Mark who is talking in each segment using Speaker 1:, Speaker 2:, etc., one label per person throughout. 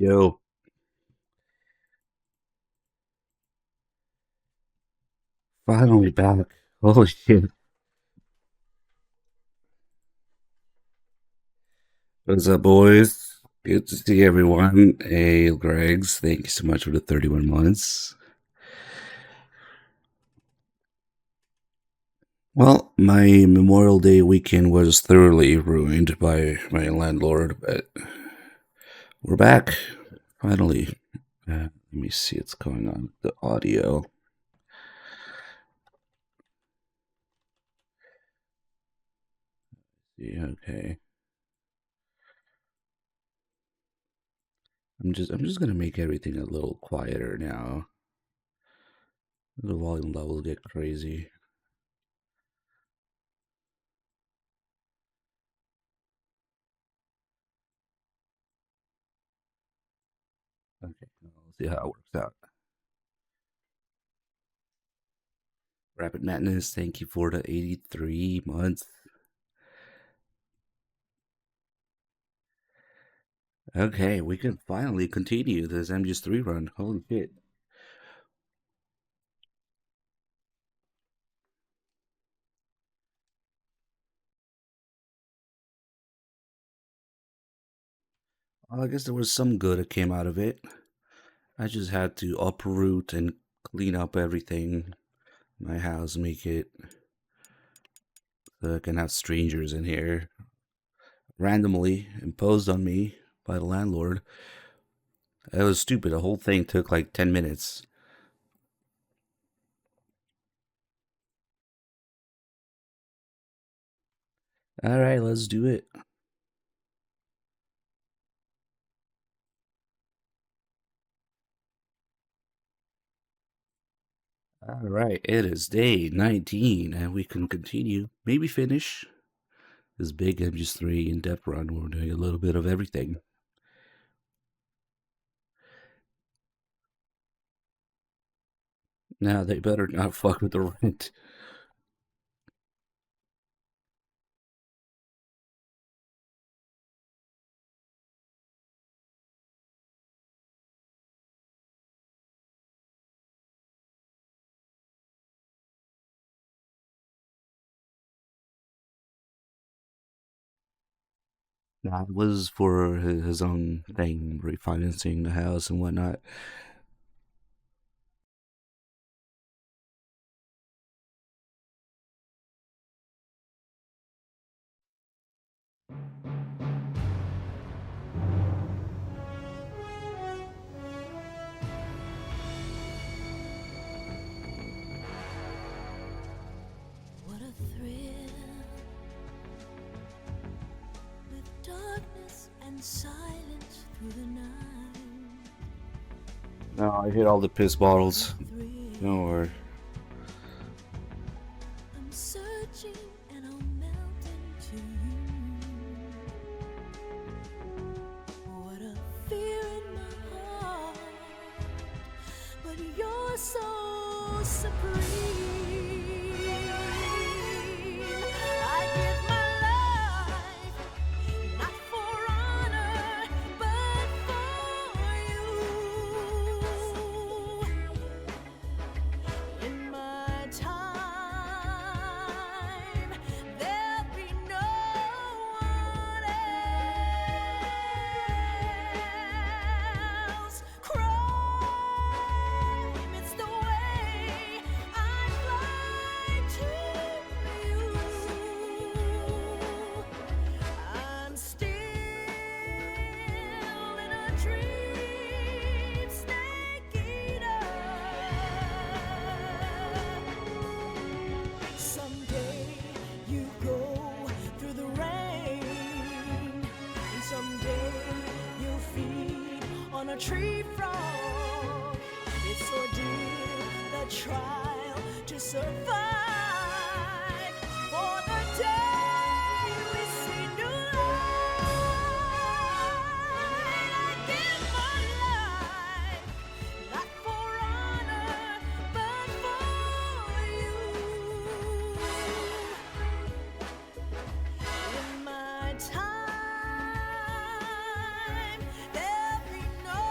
Speaker 1: Yo, finally back. Holy shit. What's up, boys? Good to see everyone. Hey, Gregs, thank you so much for the 31 months. Well, my Memorial Day weekend was thoroughly ruined by my landlord, but we're back. Finally. Let me see what's going on with the audio. Yeah, okay. I'm just gonna make everything a little quieter now. The volume levels get crazy. Okay, we'll see how it works out. Rapid Madness, thank you for the 83 months. Okay, we can finally continue this MGS3 run. Holy shit. Well, I guess there was some good that came out of it. I just had to uproot and clean up everything in my house, make it so I can have strangers in here randomly imposed on me by the landlord. It was stupid. The whole thing took like 10 minutes. All right, let's do it. All right, it is day 19, and we can continue, maybe finish this big MGS3 in-depth run. We're doing a little bit of everything. Now they better not fuck with the rent. Nah, it was for his own thing, refinancing the house and whatnot.
Speaker 2: What a thrill with darkness and silence through the night.
Speaker 1: No, I hit all the piss bottles. Don't worry.
Speaker 2: I'm searching and I'll melt into you. What a fear in my heart, but you're so supreme. I give my life not for honor, but for you. In my time, there'll be no one else. Crime, it's the way I fly to you. I'm still in a dream, snake eater. Someday you go through the rain, and someday you'll feed on a tree frog. It's ordeal, the trial to survive for the day we see new light. I give my life not for honor, but for you. In my time, there'll be no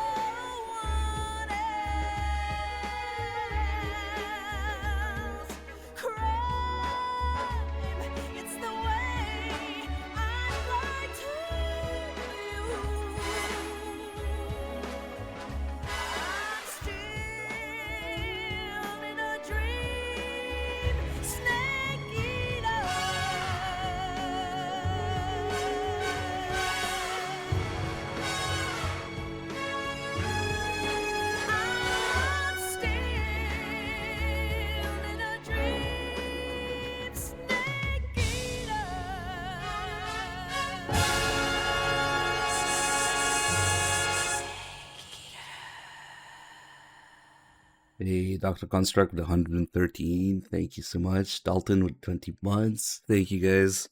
Speaker 1: Hey, Dr. Construct with 113. Thank you so much. Dalton with 20 months. Thank you guys.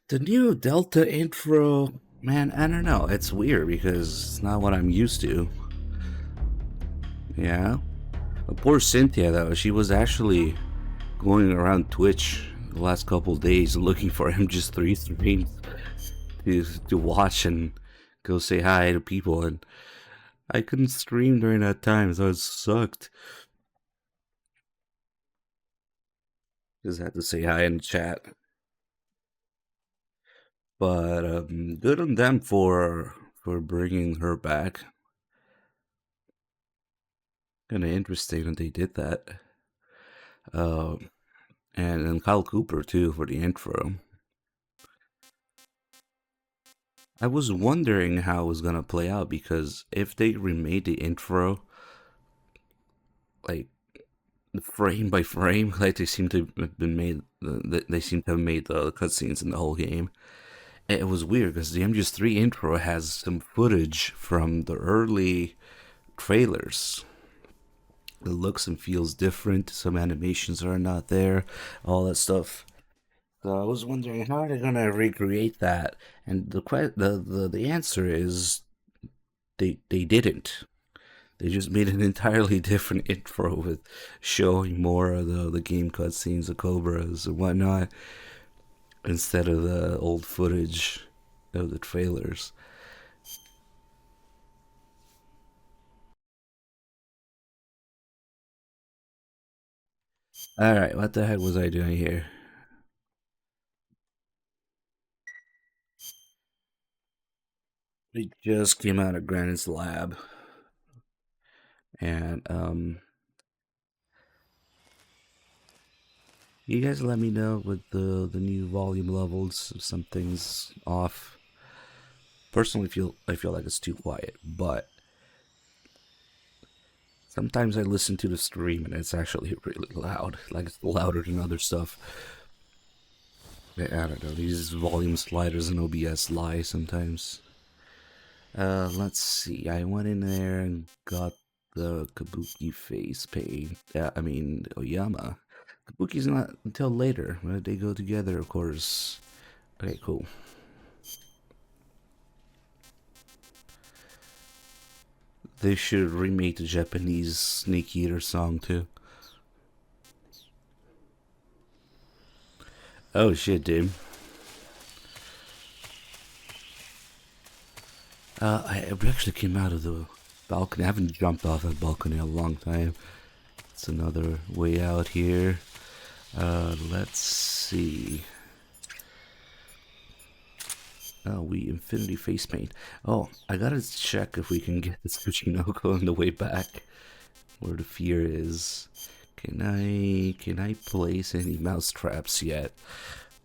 Speaker 1: The new Delta intro, man, I don't know. It's weird because it's not what I'm used to. Yeah. But poor Cynthia, though, she was actually going around Twitch the last couple days looking for MGS3 streams to watch and go say hi to people, and I couldn't stream during that time, so it sucked. Just had to say hi in the chat. But good on them for bringing her back. Kind of interesting that they did that. Uh, and Kyle Cooper too for the intro. I was wondering how it was gonna play out, because if they remade the intro like frame by frame, like they seem to have been made, they seem to have made the cutscenes in the whole game. It was weird because the MGS3 intro has some footage from the early trailers. It looks and feels different. Some animations are not there, all that stuff. So I was wondering how are they gonna recreate that, and the answer is they didn't. They just made an entirely different intro with showing more of the game cutscenes, the Cobras and whatnot, instead of the old footage of the trailers. Alright, what the heck was I doing here? We just came out of Granite's lab. And you guys let me know with the new volume levels if something's off. Personally I feel like it's too quiet, but sometimes I listen to the stream and it's actually really loud. Like it's louder than other stuff. I don't know, these volume sliders and OBS lie sometimes. Let's see. I went in there and got the Kabuki face paint. I mean, Oyama. Kabuki's not until later. They go together, of course. Okay, cool. They should remake the Japanese Snake Eater song too. Oh shit, dude. I actually came out of the balcony. I haven't jumped off that balcony in a long time. It's another way out here. Let's see. Oh, we infinity face paint. Oh, I gotta check if we can get the Tsuchinoko on the way back. Where the fear is. Can I place any mouse traps yet?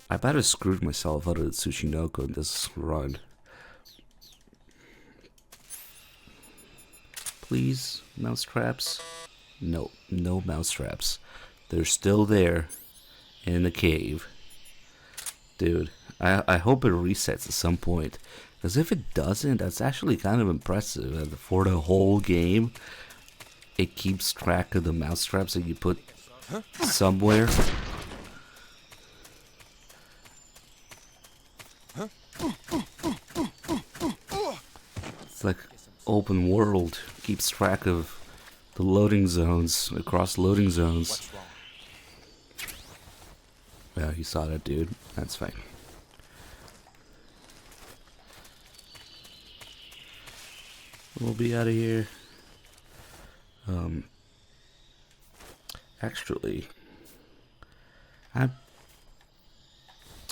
Speaker 1: I better screwed myself out of the Tsuchinoko in this run. Please, mouse traps? No, no mouse traps. They're still there in the cave. Dude, I hope it resets at some point. Because if it doesn't, that's actually kind of impressive. For the whole game, it keeps track of the mouse traps that you put somewhere. It's like open world, keeps track of the loading zones, across loading zones. Yeah, you saw that, dude. That's fine. We'll be out of here. Actually,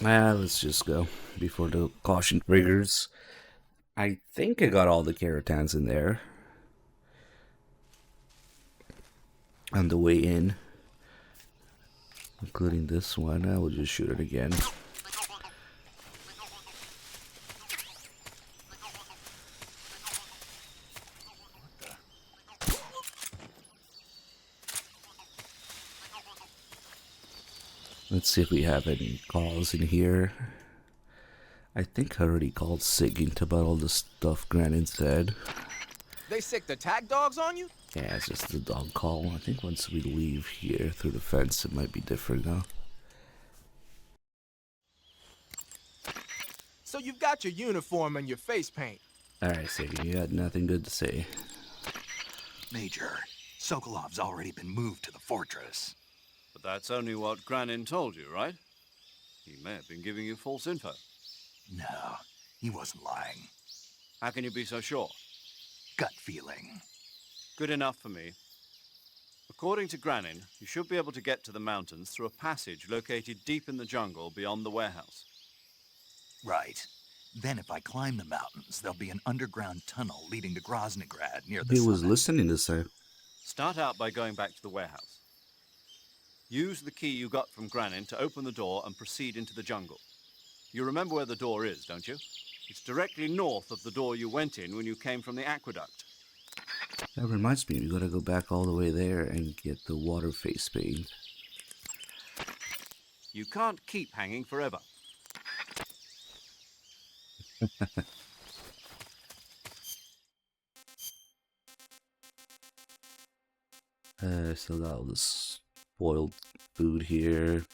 Speaker 1: let's just go before the caution triggers. I think I got all the Keratans in there on the way in, including this one. I will just shoot it again. Let's see if we have any calls in here. I think I already called Sigint about all the stuff Granite said.
Speaker 3: They sick the tag dogs on you?
Speaker 1: Yeah, it's just the dog call. I think once we leave here through the fence, it might be different now.
Speaker 3: So you've got your uniform and your face paint.
Speaker 1: Alright, Sadie, you had nothing good to say.
Speaker 4: Major, Sokolov's already been moved to the fortress.
Speaker 5: But that's only what Granin told you, right? He may have been giving you false info.
Speaker 4: No, he wasn't lying.
Speaker 5: How can you be so sure?
Speaker 4: Gut feeling.
Speaker 5: Good enough for me. According to Granin, you should be able to get to the mountains through a passage located deep in the jungle beyond the warehouse.
Speaker 4: Right. Then if I climb the mountains, there'll be an underground tunnel leading to Groznygrad near the
Speaker 1: He was
Speaker 4: summit.
Speaker 1: listening this time.
Speaker 5: Start out by going back to the warehouse. Use the key you got from Granin to open the door and proceed into the jungle. You remember where the door is, don't you? It's directly north of the door you went in when you came from the aqueduct.
Speaker 1: That reminds me, we gotta go back all the way there and get the water face paint.
Speaker 5: You can't keep hanging forever.
Speaker 1: Still got all this spoiled food here.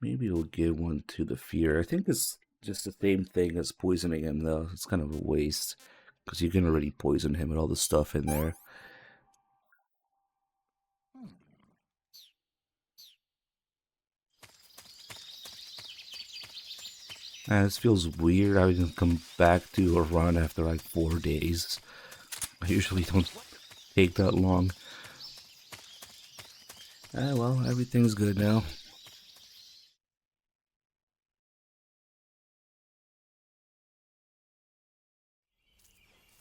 Speaker 1: Maybe we'll give one to the fear. I think it's just the same thing as poisoning him, though. It's kind of a waste, because you can already poison him with all the stuff in there. This feels weird. I can come back to a run after like 4 days. I usually don't take that long. Well, everything's good now.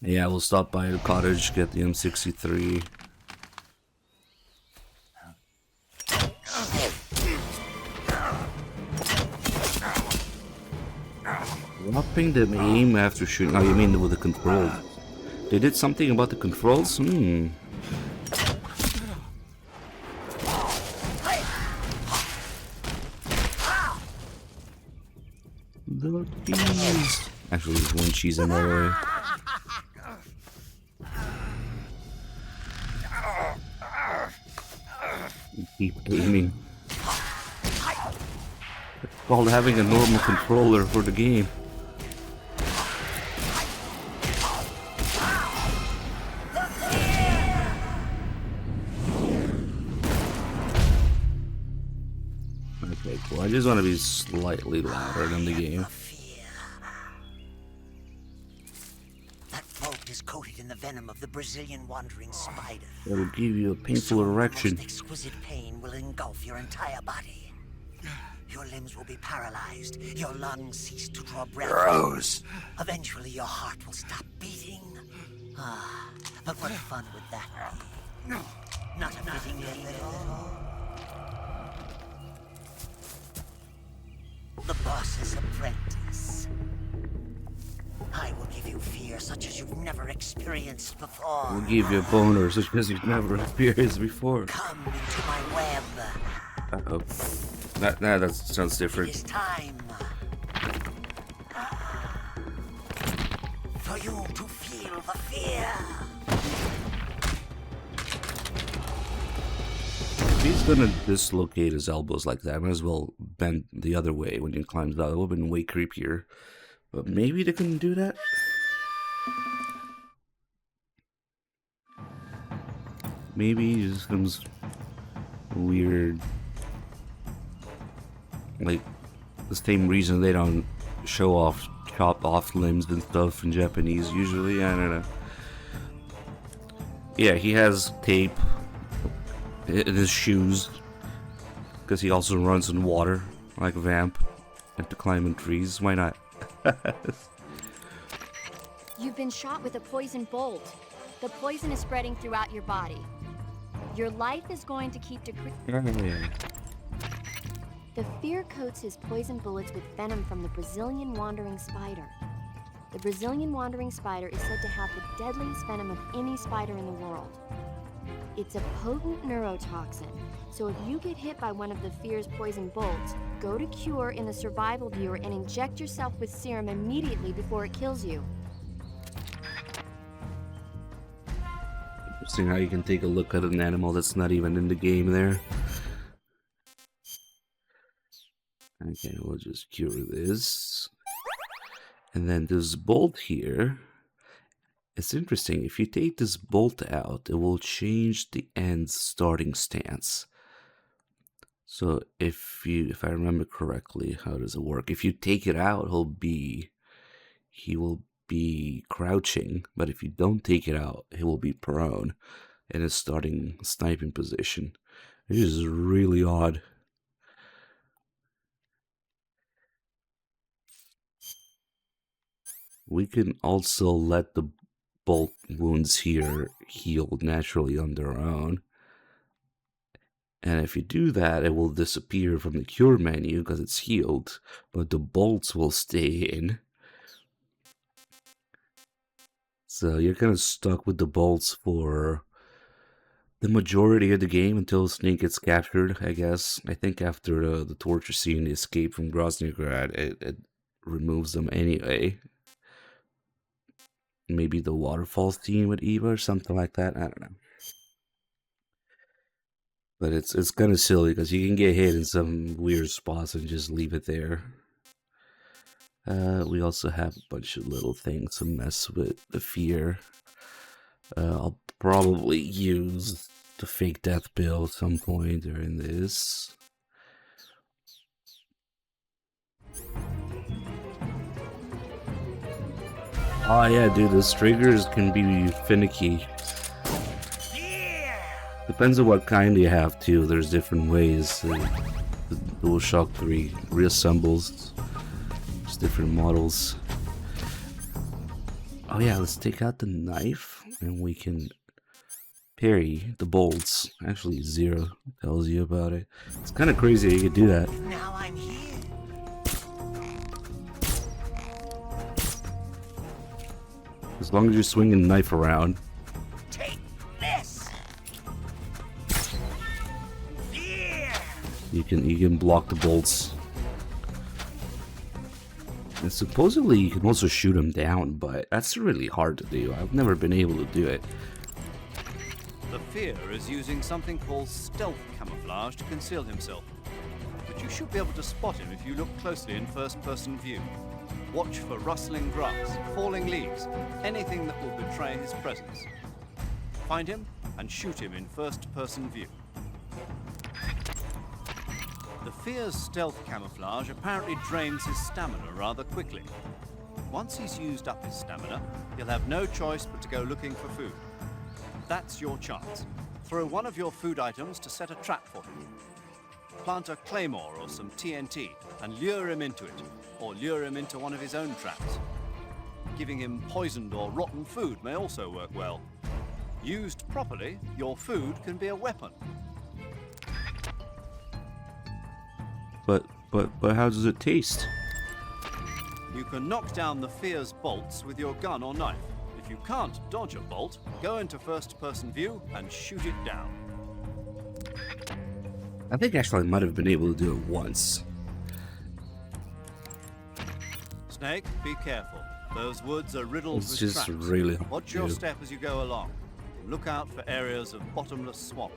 Speaker 1: Yeah, we'll stop by the cottage, get the M63. Dropping the aim after shooting. Oh, you mean with the controls? They did something about the controls? The cheese. Actually, there's one cheese in my way. Keep aiming. It's called having a normal controller for the game. Okay, cool. I just want to be slightly louder than the game.
Speaker 6: That boat is coated in the venom of the Brazilian wandering spider.
Speaker 1: It'll give you a painful
Speaker 6: Soon,
Speaker 1: erection.
Speaker 6: most exquisite pain will engulf your entire body. Your limbs will be paralyzed. Your lungs cease to draw breath.
Speaker 4: Gross.
Speaker 6: Eventually, your heart will stop beating. Ah, but what fun would that be? Not a fitting end at all. The boss's apprentice. I will give you fear such as you've never experienced before.
Speaker 1: We'll give you a boner such as you've never experienced before.
Speaker 6: Come into my web.
Speaker 1: Uh-oh. That sounds
Speaker 6: It
Speaker 1: different.
Speaker 6: is time for you to feel the fear.
Speaker 1: If he's gonna dislocate his elbows like that, I might as well bend the other way when he climbs out. It would have been way creepier. But maybe they couldn't do that? Maybe he just comes weird. Like, the same reason they don't show off chopped off limbs and stuff in Japanese usually. I don't know. Yeah, he has tape in his shoes because he also runs in water like a vamp and to climb in trees. Why not?
Speaker 7: You've been shot with a poison bolt. The poison is spreading throughout your body. Your life is going to keep decreasing. The fear coats his poison bullets with venom from the Brazilian wandering spider. The Brazilian wandering spider is said to have the deadliest venom of any spider in the world. It's a potent neurotoxin, so if you get hit by one of the fear's poison bolts, go to Cure in the survival viewer and inject yourself with serum immediately before it kills you.
Speaker 1: Interesting how you can take a look at an animal that's not even in the game there. Okay, we'll just cure this. And then this bolt here. It's interesting. If you take this bolt out, it will change the end's starting stance. So if I remember correctly, how does it work? If you take it out, he will be crouching, but if you don't take it out, he will be prone in his starting sniping position. It is really odd. We can also let the bolt wounds here heal naturally on their own. And if you do that, it will disappear from the cure menu because it's healed, but the bolts will stay in. So you're kind of stuck with the bolts for the majority of the game until Snake gets captured, I guess. I think after the torture scene, the escape from Groznygrad, it removes them anyway. Maybe the waterfall scene with Eva or something like that. I don't know. But it's kind of silly because you can get hit in some weird spots and just leave it there. We also have a bunch of little things to mess with the fear. I'll probably use the fake death pill at some point during this. Oh yeah, dude, those triggers can be finicky. Depends on what kind you have too. There's different ways. The DualShock 3 reassembles. There's different models. Oh yeah, let's take out the knife and we can parry the bolts. Actually, Zero tells you about it. It's kind of crazy you could do that.
Speaker 6: Now I'm here.
Speaker 1: As long as you're swinging the knife around.
Speaker 6: Take this. Here.
Speaker 1: You can block the bolts. And supposedly you can also shoot them down, but that's really hard to do. I've never been able to do it.
Speaker 5: The Fear is using something called stealth camouflage to conceal himself. But you should be able to spot him if you look closely in first-person view. Watch for rustling grass, falling leaves, anything that will betray his presence. Find him and shoot him in first-person view. The Fear's stealth camouflage apparently drains his stamina rather quickly. Once he's used up his stamina, he'll have no choice but to go looking for food. That's your chance. Throw one of your food items to set a trap for him. Plant a claymore or some TNT and lure him into it, or lure him into one of his own traps. Giving him poisoned or rotten food may also work well. Used properly, your food can be a weapon.
Speaker 1: But how does it taste?
Speaker 5: You can knock down the Fear's bolts with your gun or knife. If you can't dodge a bolt, go into first-person view and shoot it down.
Speaker 1: I think actually I might have been able to do it once.
Speaker 5: Snake, be careful. Those woods are riddled
Speaker 1: It's
Speaker 5: with
Speaker 1: just
Speaker 5: traps.
Speaker 1: really hard
Speaker 5: Watch
Speaker 1: to
Speaker 5: your
Speaker 1: do.
Speaker 5: step as you go along. Look out for areas of bottomless swamp.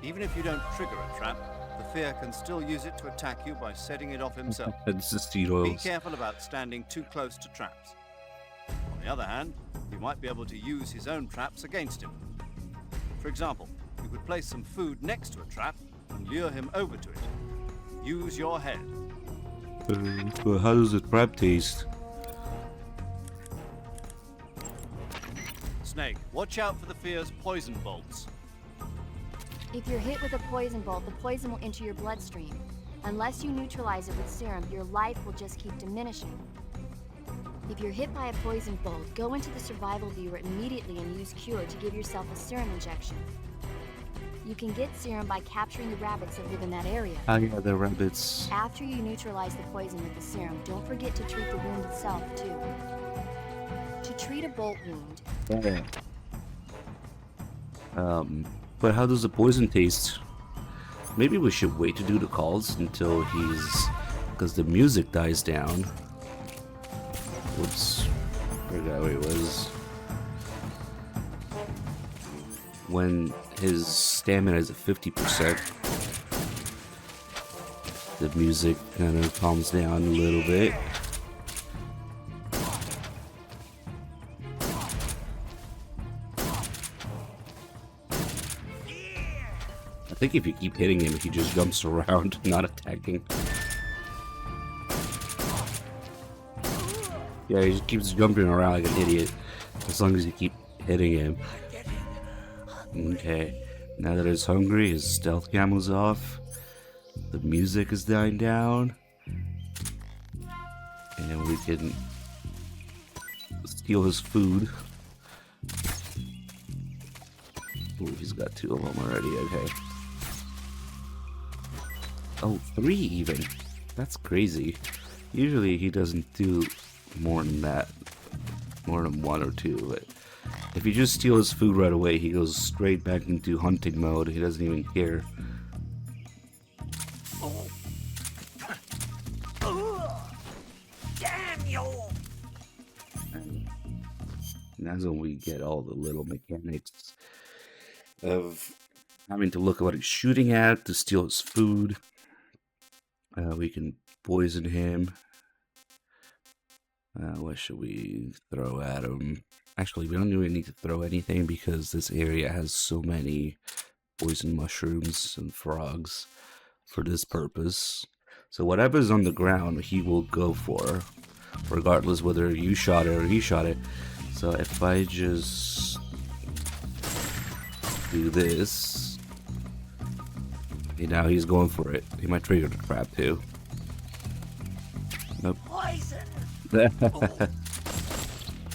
Speaker 5: Even if you don't trigger a trap, the Fear can still use it to attack you by setting it off himself.
Speaker 1: It's just seed
Speaker 5: Be
Speaker 1: oils.
Speaker 5: careful about standing too close to traps. On the other hand, you might be able to use his own traps against him. For example, you could place some food next to a trap and lure him over to it. Use your head.
Speaker 1: But how does the trap taste?
Speaker 5: Snake, watch out for the Fear's poison bolts.
Speaker 7: If you're hit with a poison bolt, the poison will enter your bloodstream. Unless you neutralize it with serum, your life will just keep diminishing. If you're hit by a poison bolt, go into the survival viewer immediately and use Cure to give yourself a serum injection. You can get serum by capturing the rabbits that live in that area.
Speaker 1: Ah yeah, the rabbits.
Speaker 7: After you neutralize the poison with the serum, don't forget to treat the wound itself, too. To treat a bolt wound,
Speaker 1: But how does the poison taste? Maybe we should wait to do the calls until he's... because the music dies down. Whoops. Forgot where it was. When his stamina is at 50%, the music kind of calms down a little bit. I think if you keep hitting him, he just jumps around, not attacking. Yeah, he just keeps jumping around like an idiot, as long as you keep hitting him. Okay, now that he's hungry, his stealth camo's off, the music is dying down, and we can steal his food. Ooh, he's got 2 of them already, okay. Oh, 3 even. That's crazy. Usually he doesn't do more than that. More than 1 or 2, but if you just steal his food right away, he goes straight back into hunting mode. He doesn't even care.
Speaker 6: Damn you!
Speaker 1: And that's when we get all the little mechanics of having to look at what he's shooting at to steal his food. We can poison him. What should we throw at him? Actually, we don't really need to throw anything because this area has so many poison mushrooms and frogs for this purpose. So whatever's on the ground, he will go for, regardless whether you shot it or he shot it. So if I just do this, okay, now he's going for it. He might trigger the trap too. Nope.
Speaker 6: Poison!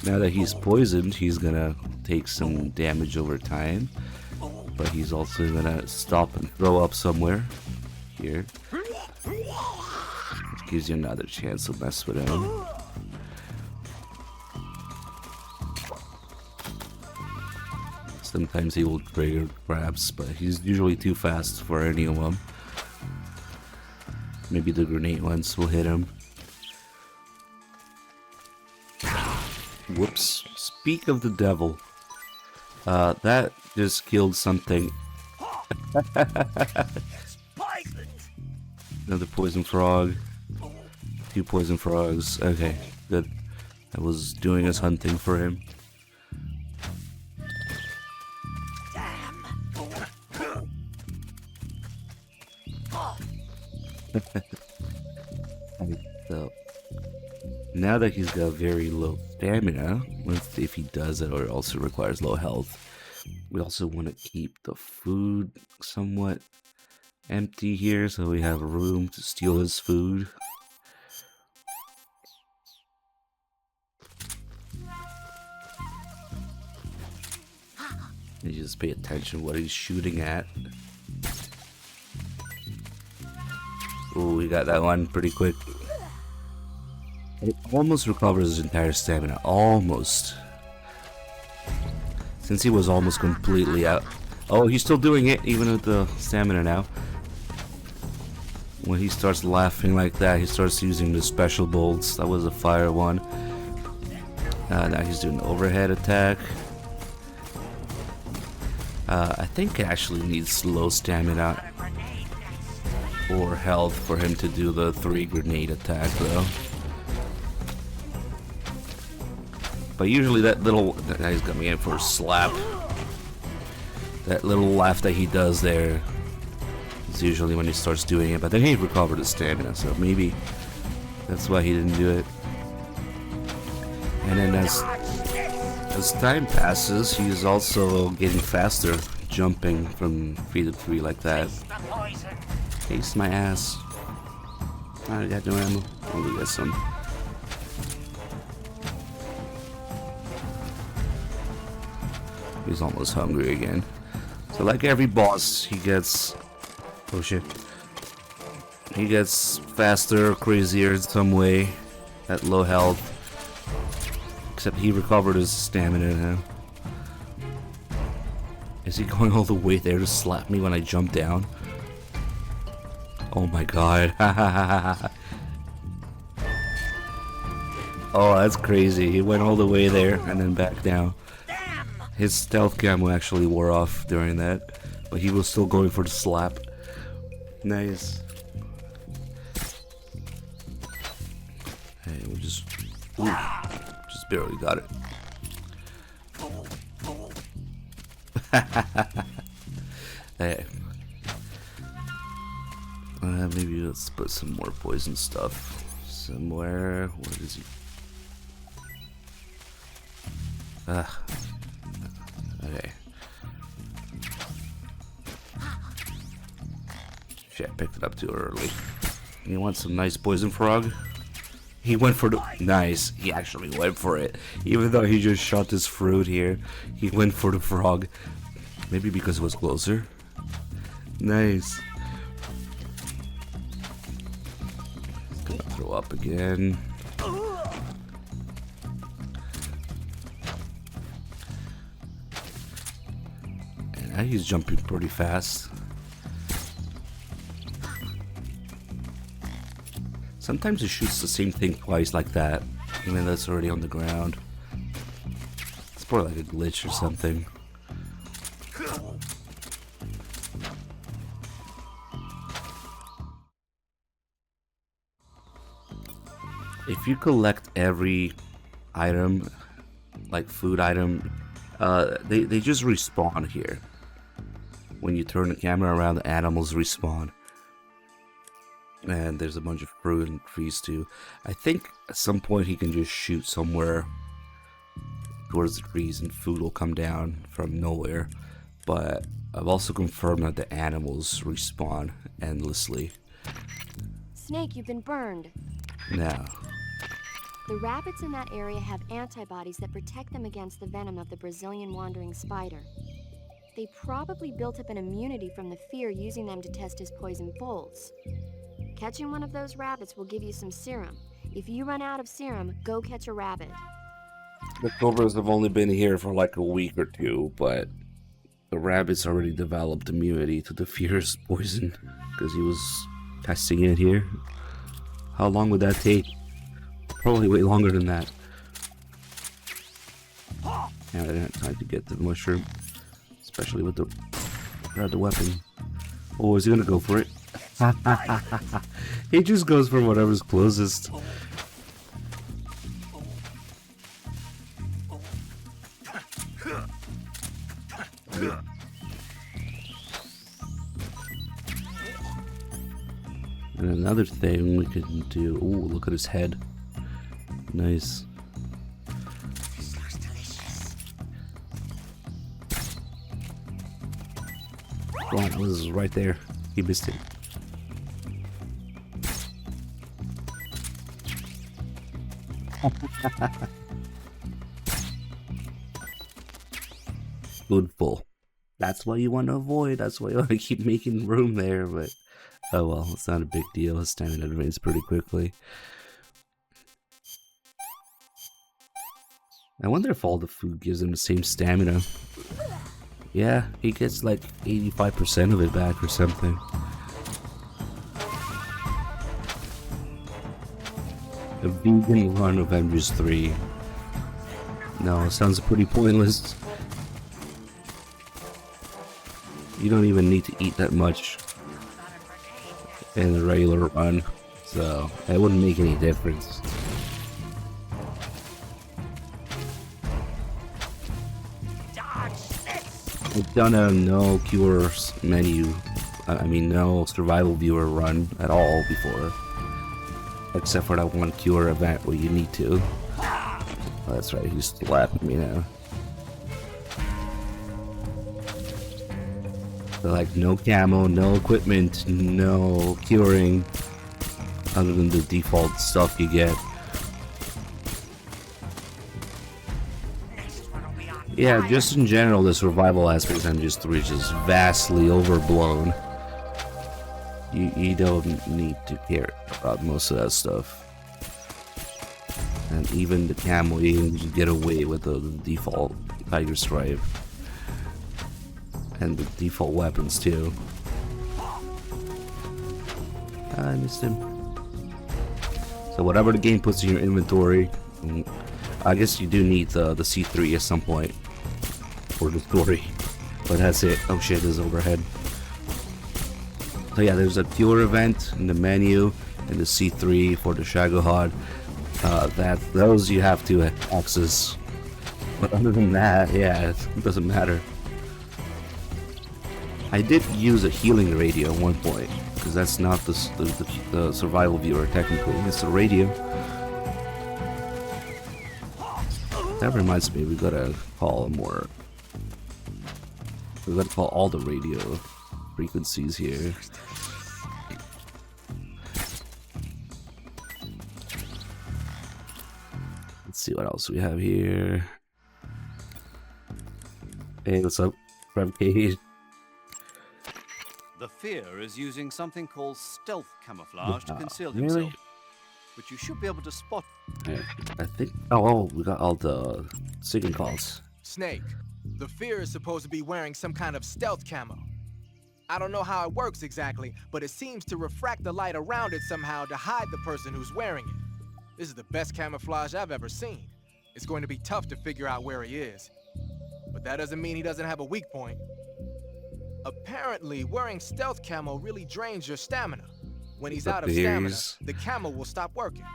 Speaker 1: Now that he's poisoned, he's gonna take some damage over time, but he's also gonna stop and throw up somewhere here, which gives you another chance to mess with him. Sometimes he will trigger grabs, but he's usually too fast for any of them. Maybe the grenade ones will hit him. Whoops. Speak of the devil. That just killed something.
Speaker 6: Poisoned!
Speaker 1: Another poison frog. 2 poison frogs. Okay, good. I was doing his hunting for him.
Speaker 6: Damn!
Speaker 1: So, now that he's got very low stamina, if he does it, or it also requires low health, we also want to keep the food somewhat empty here so we have room to steal his food. You just pay attention to what he's shooting at. Ooh, we got that one pretty quick. It almost recovers his entire stamina. Almost. Since he was almost completely out. Oh, he's still doing it, even with the stamina now. When he starts laughing like that, he starts using the special bolts. That was a fire one. Now he's doing the overhead attack. I think it actually needs low stamina or health for him to do the 3 grenade attack, though. But usually that little... He's got me in for a slap. That little laugh that he does there is usually when he starts doing it. But then he recovered his stamina, so maybe that's why he didn't do it. And then as time passes, he's also getting faster, jumping from 3 to 3 like that. Taste my ass. I got no ammo. Oh, we got some. He's almost hungry again. So like every boss, he gets... Oh shit. He gets faster, crazier in some way, at low health. Except he recovered his stamina now. Is he going all the way there to slap me when I jump down? Oh my god. Oh, that's crazy. He went all the way there and then back down. His stealth camo actually wore off during that, but he was still going for the slap. Nice. Hey, we just barely got it. Hey. Maybe let's put some more poison stuff somewhere. Where is he? Okay. Shit, I picked it up too early. You want some nice poison frog? He went for the... Nice. He actually went for it. Even though he just shot this fruit here, he went for the frog. Maybe because it was closer. Nice. He's gonna throw up again. And now he's jumping pretty fast. Sometimes it shoots the same thing twice like that, even though it's already on the ground. It's probably like a glitch or something. If you collect every item, like food item, they just respawn here. When you turn the camera around, the animals respawn. And there's a bunch of fruit and trees too. I think at some point he can just shoot somewhere towards the trees and food will come down from nowhere. But I've also confirmed that the animals respawn endlessly.
Speaker 7: Snake, you've been burned.
Speaker 1: Now,
Speaker 7: The rabbits in that area have antibodies that protect them against the venom of the Brazilian wandering spider. They probably built up an immunity from the fear using them to test his poison bolts. Catching one of those rabbits will give you some serum. If you run out of serum, go catch a rabbit.
Speaker 1: the cobras have only been here for like a week or two, but the rabbits already developed immunity to the fierce poison because he was testing it here. How long would that take? Probably way longer than that. Yeah, I didn't have time to get the mushroom, especially with the weapon. Oh, is he gonna go for it? He just goes for whatever's closest. And another thing we can do. Oh, look at his head. Nice.
Speaker 6: This looks delicious.
Speaker 1: Come on, it was right there. He missed it. Spoonful. That's what you want to avoid. That's why you want to keep making room there, but oh well, it's not a big deal. His stamina drains pretty quickly. I wonder if all the food gives him the same stamina. Yeah, he gets like 85% of it back or something. A vegan run of MGS3. No, it sounds pretty pointless. You don't even need to eat that much in a regular run, so it wouldn't make any difference. I've done a no cures menu, I mean no survival viewer run at all before. Except for that one cure event where you need to. Oh, that's right, he's slapping me now. So like no camo, no equipment, no curing, other than the default stuff you get. Yeah, just in general, the survival aspect of MGS3 is just vastly overblown. You don't need to care about most of that stuff. And even the camo, you can just get away with the default tiger stripe. And the default weapons too. I missed him. So whatever the game puts in your inventory, I guess you do need the C3 at some point for the story. But that's it. Oh shit, there's overhead. So yeah, there's a pure event in the menu and the C3 for the Shagohod. Those you have to access. But other than that, yeah, it doesn't matter. I did use a healing radio at one point, because that's not the survival viewer technically, it's a radio. That reminds me, we gotta call all the radio frequencies here. Let's see what else we have here. Hey, what's up, Rev Cage?
Speaker 5: The Fear is using something called stealth camouflage to conceal
Speaker 1: really?
Speaker 5: himself, but you should be able to spot.
Speaker 1: Yeah, I think. Oh, we got all the signal calls.
Speaker 3: Snake, the Fear is supposed to be wearing some kind of stealth camo. I don't know how it works exactly, but it seems to refract the light around it somehow to hide the person who's wearing it. This is the best camouflage I've ever seen. It's going to be tough to figure out where he is. But that doesn't mean he doesn't have a weak point. Apparently, wearing stealth camo really drains your stamina. When he's out of stamina, the camo will stop working.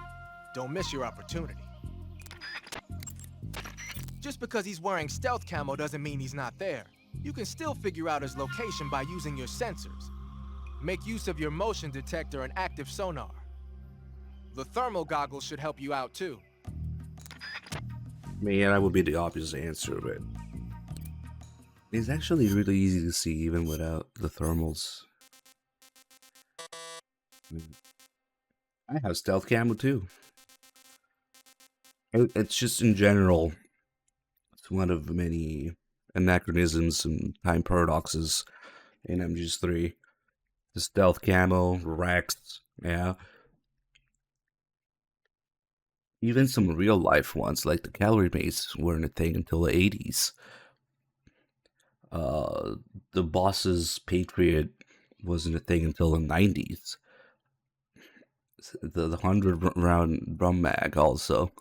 Speaker 3: Don't miss your opportunity. Just because he's wearing stealth camo doesn't mean he's not there. You can still figure out his location by using your sensors. Make use of your motion detector and active sonar. The thermal goggles should help you out too.
Speaker 1: Man, that would be the obvious answer, but it's actually really easy to see even without the thermals. I have stealth camo too. It's just in general, it's one of many anachronisms and time paradoxes in MGS3. The stealth camo, Rex, yeah. Even some real life ones, like the calorie mace, weren't a thing until the 80s. The boss's Patriot wasn't a thing until the 90s. The 100 round drum mag also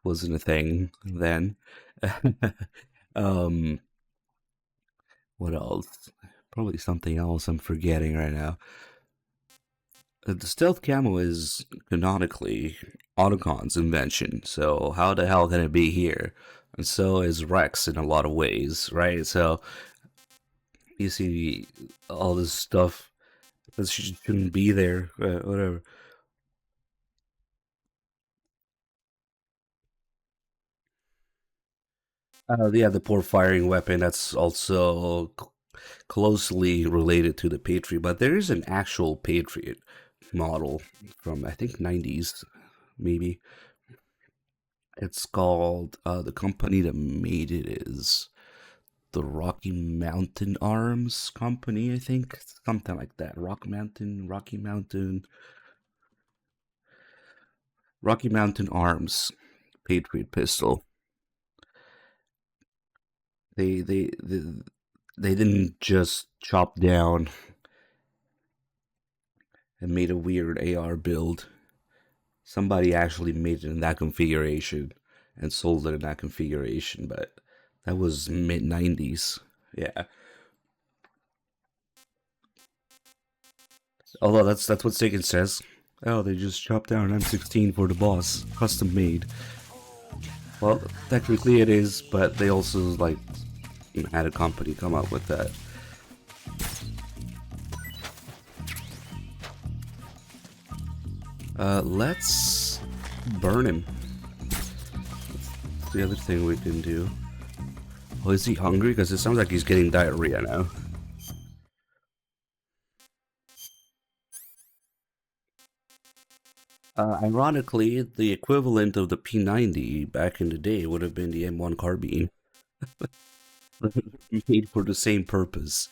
Speaker 1: wasn't a thing then. What else? Probably something else I'm forgetting right now. The stealth camo is canonically Autocon's invention, so how the hell can it be here? And so is Rex in a lot of ways, right? So you see all this stuff that shouldn't be there, whatever. Yeah, the poor firing weapon, that's also closely related to the Patriot, but there is an actual Patriot model from, I think, 90s, maybe. It's called, the company that made it is the Rocky Mountain Arms Company, I think. Something like that. Rocky Mountain Arms Patriot pistol. They didn't just chop down and made a weird AR build. Somebody actually made it in that configuration and sold it in that configuration, but that was mid-90s. Yeah. Although that's what Sagan says. Oh, they just chopped down an M16 for the boss, custom made. Well, technically it is, but they also like had a company come up with that. Let's burn him. That's the other thing we can do. Oh, is he hungry? Because it sounds like he's getting diarrhea now. Ironically, the equivalent of the P90 back in the day would have been the M1 carbine. Made for the same purpose,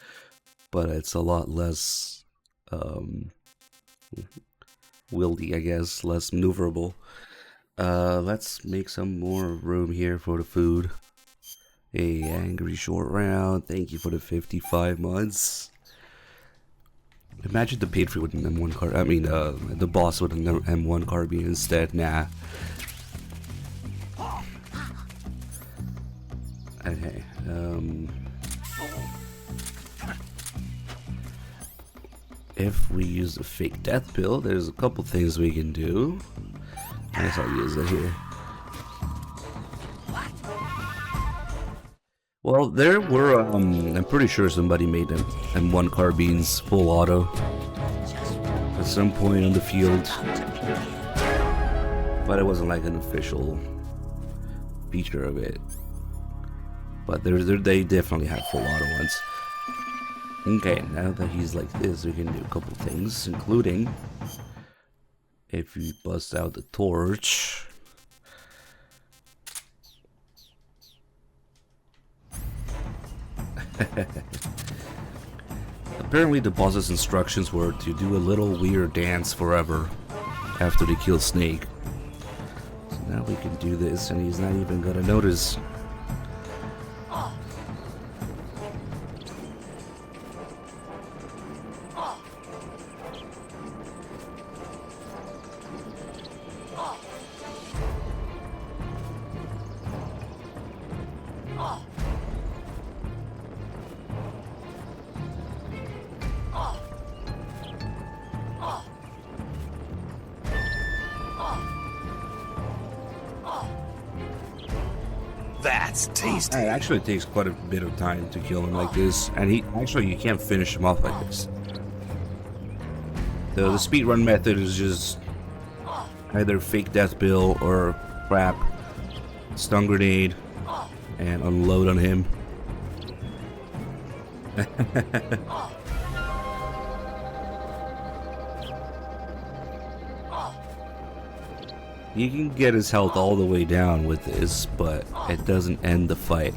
Speaker 1: but it's a lot less wieldy, I guess, less maneuverable. Let's make some more room here for the food. Hey, Angry Short Round, thank you for the 55 months. Imagine the Patriot with an M1 card. I mean, the boss with an M1 carbine instead. Nah. Okay. If we use the fake death pill, there's a couple things we can do. I guess I'll use it here. Well, there were, I'm pretty sure somebody made them M1 carbines full auto at some point on the field, but it wasn't like an official feature of it. But they definitely have full auto ones. Okay, now that he's like this, we can do a couple things, including if we bust out the torch. Apparently the boss's instructions were to do a little weird dance forever after they kill Snake. So now we can do this and he's not even gonna notice.
Speaker 4: That's tasty.
Speaker 1: It actually takes quite a bit of time to kill him like this, and you can't finish him off like this. The speedrun method is just either fake death pill or crap, stun grenade, and unload on him. You can get his health all the way down with this, but it doesn't end the fight.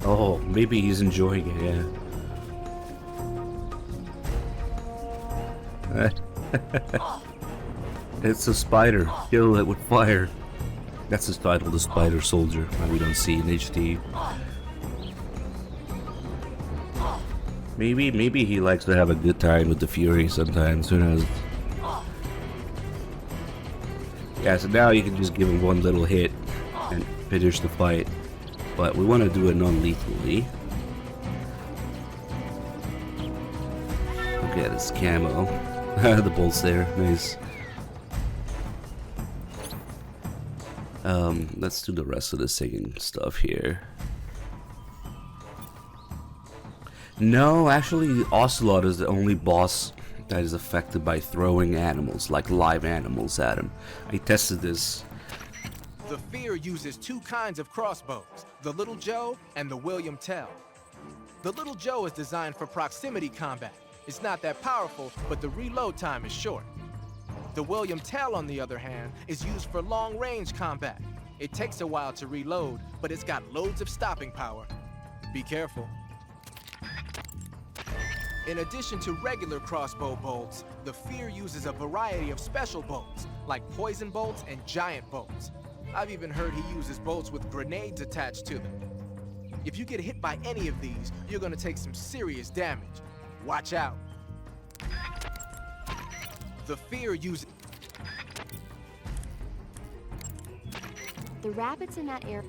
Speaker 1: Oh, maybe he's enjoying it, yeah. It's a spider. Kill it with fire. That's his title, the Spider Soldier, that we don't see in HD. Maybe he likes to have a good time with the Fury sometimes, who knows. Yeah, so now you can just give him one little hit and finish the fight. But we want to do it non-lethally. Look at his camo. The bolt's there, nice. Let's do the rest of the singing stuff here. No, actually, Ocelot is the only boss that is affected by throwing animals, like live animals at him. I tested this.
Speaker 3: The Fear uses two kinds of crossbows, the Little Joe and the William Tell. The Little Joe is designed for proximity combat. It's not that powerful, but the reload time is short. The William Tell, on the other hand, is used for long-range combat. It takes a while to reload, but it's got loads of stopping power. Be careful. In addition to regular crossbow bolts, the Fear uses a variety of special bolts, like poison bolts and giant bolts. I've even heard he uses bolts with grenades attached to them. If you get hit by any of these, you're gonna take some serious damage. Watch out. The Fear uses...
Speaker 7: The rabbits in that area.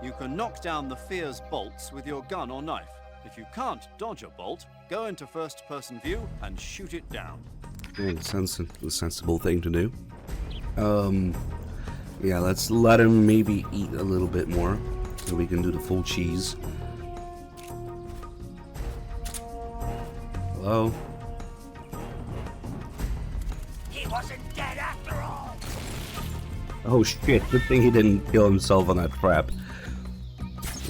Speaker 5: You can knock down the Fear's bolts with your gun or knife. If you can't dodge a bolt, go into first-person view and shoot it down.
Speaker 1: Yeah, sounds a sensible thing to do. Yeah, let's let him maybe eat a little bit more so we can do the full cheese. Hello?
Speaker 6: He wasn't dead after all.
Speaker 1: Oh shit, good thing he didn't kill himself on that trap.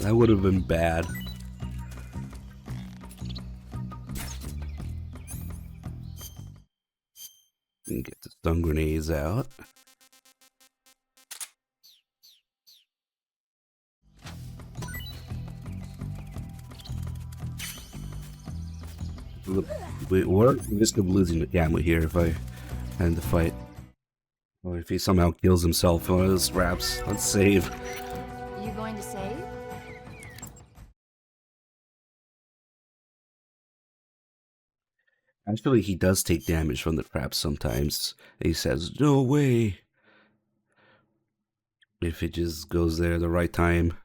Speaker 1: That would have been bad. And get the stun grenades out. we're at risk of losing the camo here if I end the fight. Or if he somehow kills himself in one of those wraps. Let's save.
Speaker 7: You going to save?
Speaker 1: Actually, he does take damage from the traps sometimes. He says, no way. If it just goes there at the right time.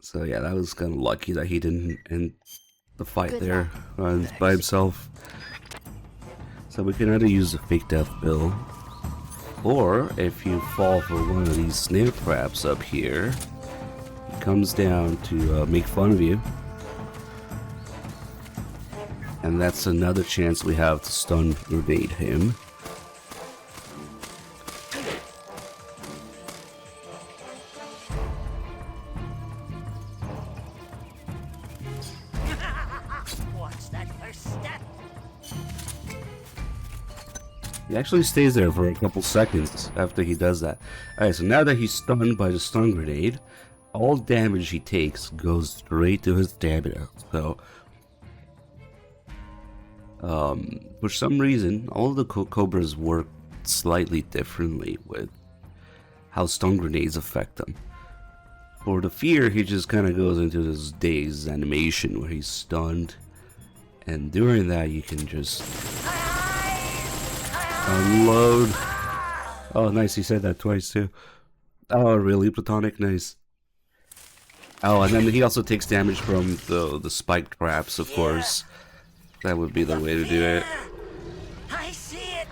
Speaker 1: So yeah, that was kind of lucky that he didn't end the fight
Speaker 7: Good
Speaker 1: there by himself. So we can either use the fake death pill, or if you fall for one of these snare traps up here, he comes down to make fun of you. And that's another chance we have to stun grenade him.
Speaker 6: Watch that first step.
Speaker 1: He actually stays there for a couple seconds after he does that. Alright, so now that he's stunned by the stun grenade, all damage he takes goes straight to his stamina. So, for some reason, all of the Cobras work slightly differently with how stun grenades affect them. For the fear, he just kind of goes into this dazed animation where he's stunned, and during that you can just unload. Oh, nice, he said that twice too. Oh, really, Platonic? Nice. Oh, and then he also takes damage from the spike traps, of course. That would be the way to do it.
Speaker 6: I see it.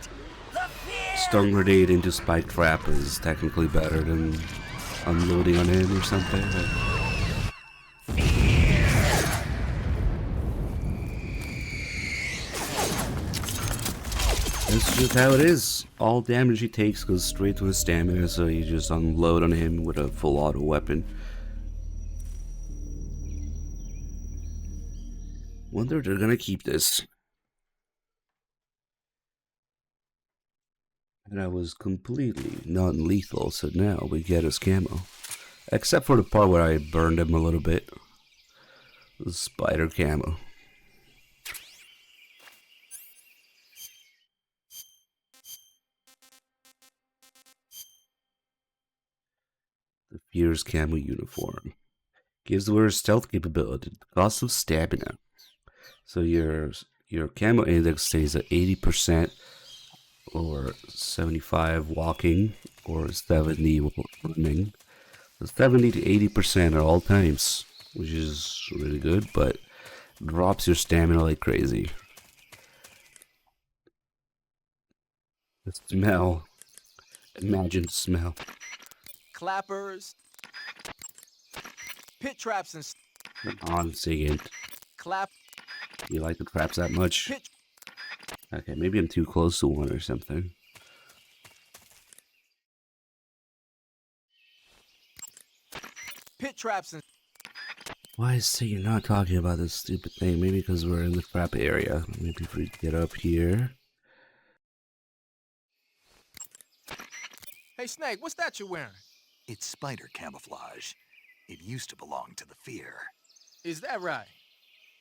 Speaker 6: The fear.
Speaker 1: Stun grenade into spike trap is technically better than unloading on him or something. That's just how it is. All damage he takes goes straight to his stamina, so you just unload on him with a full auto weapon. Wonder if they're gonna keep this. And I was completely non-lethal, so now we get his camo. Except for the part where I burned him a little bit. The spider camo. The Fear's camo uniform. Gives the wearer stealth capability, cost of stamina. So your camo index stays at 80%, or 75 walking, or 70 running. So 70 to 80% at all times, which is really good, but drops your stamina like crazy. The smell. Imagine the smell.
Speaker 3: Clappers, pit traps, and
Speaker 1: On second.
Speaker 3: clap.
Speaker 1: You like the traps that much?
Speaker 3: Pit
Speaker 1: Okay, maybe I'm too close to one or something.
Speaker 3: pit traps and
Speaker 1: Why is it you're not talking about this stupid thing? Maybe because we're in the trap area. Maybe if we get up here.
Speaker 3: Hey Snake, what's that you're wearing?
Speaker 4: It's spider camouflage. It used to belong to the Fear.
Speaker 3: Is that right?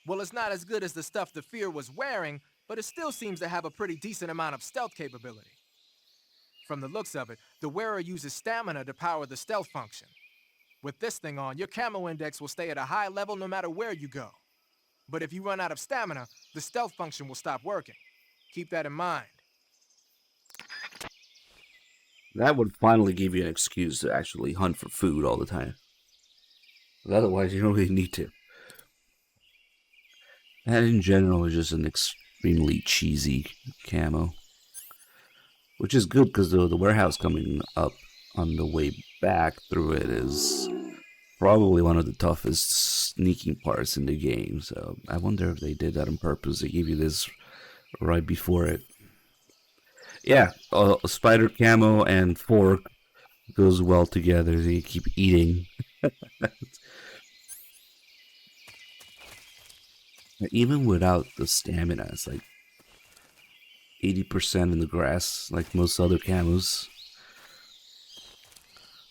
Speaker 3: Well, it's not as good as the stuff the Fear was wearing, but it still seems to have a pretty decent amount of stealth capability. From the looks of it, the wearer uses stamina to power the stealth function. With this thing on, your camo index will stay at a high level no matter where you go. But if you run out of stamina, the stealth function will stop working. Keep that in mind.
Speaker 1: That would finally give you an excuse to actually hunt for food all the time. But otherwise, you don't really need to. And in general, it's just an extremely cheesy camo. Which is good because the warehouse coming up on the way back through it is probably one of the toughest sneaking parts in the game. So I wonder if they did that on purpose to give you this right before it. Yeah, spider camo and fork goes well together. You keep eating. Even without the stamina, it's like 80% in the grass, like most other camos.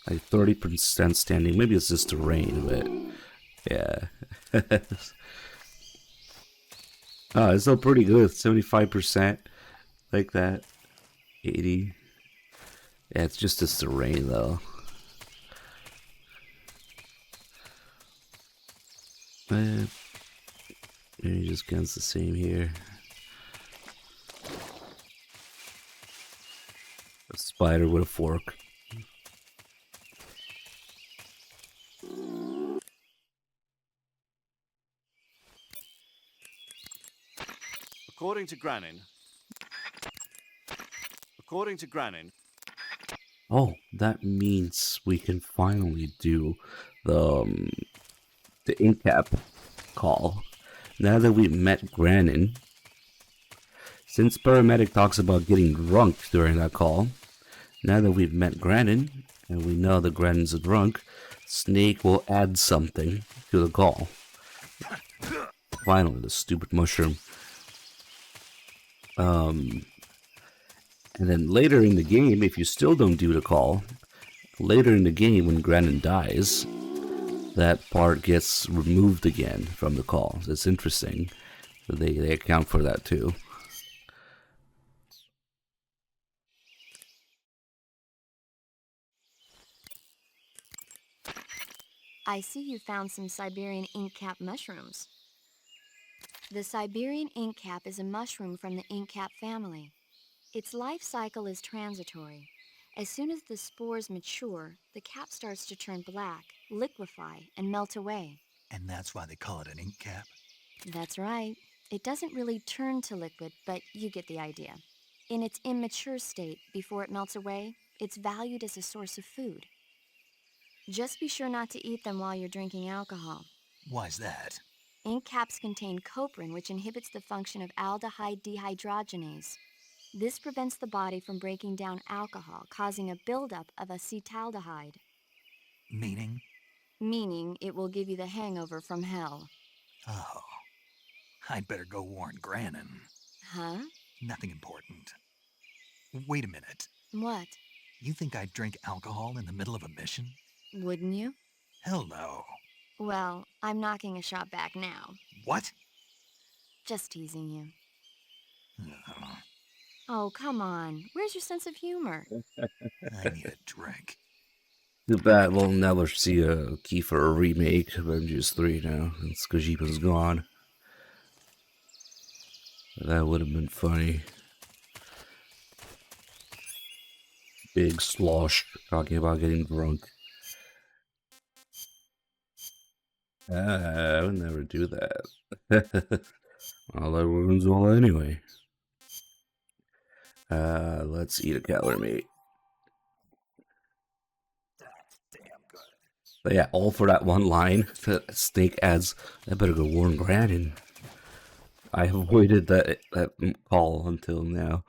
Speaker 1: Like 30% standing. Maybe it's just the rain, but yeah. Oh, it's still pretty good. 75%. Like that. 80. Yeah, it's just this terrain though. Maybe just guns the same here. A spider with a fork.
Speaker 5: According to Granin,
Speaker 1: Oh, that means we can finally do the incap call. Now that we've met Granin, since Paramedic talks about getting drunk during that call, now that we've met Granin, and we know that Granin's a drunk, Snake will add something to the call. Finally, the stupid mushroom. And then later in the game, if you still don't do the call, later in the game when Granin dies, that part gets removed again from the call. So it's interesting. So they account for that too.
Speaker 7: I see you found some Siberian ink cap mushrooms. The Siberian ink cap is a mushroom from the ink cap family. Its life cycle is transitory. As soon as the spores mature, the cap starts to turn black, liquefy, and melt away.
Speaker 4: And that's why they call it an ink cap?
Speaker 7: That's right. It doesn't really turn to liquid, but you get the idea. In its immature state, before it melts away, it's valued as a source of food. Just be sure not to eat them while you're drinking alcohol.
Speaker 4: Why's that?
Speaker 7: Ink caps contain coprin, which inhibits the function of aldehyde dehydrogenase. This prevents the body from breaking down alcohol, causing a buildup of acetaldehyde.
Speaker 4: Meaning?
Speaker 7: Meaning it will give you the hangover from hell.
Speaker 4: Oh. I'd better go warn Granin.
Speaker 7: Huh?
Speaker 4: Nothing important. Wait a minute.
Speaker 7: What?
Speaker 4: You think I'd drink alcohol in the middle of a mission?
Speaker 7: Wouldn't you?
Speaker 4: Hell no.
Speaker 7: Well, I'm knocking a shot back now.
Speaker 4: What?
Speaker 7: Just teasing you.
Speaker 4: Uh,
Speaker 7: Oh, come on. Where's your sense of humor?
Speaker 4: I need a drink.
Speaker 1: Too bad we'll never see a key for a remake of MGS3 now, since Kojima's gone. That would have been funny. Big slosh talking about getting drunk. I would never do that. All that ruins all anyway. Let's eat a calorie meat. But yeah, all for that one line. Snake adds, I better go warn Granin. I avoided that call until now.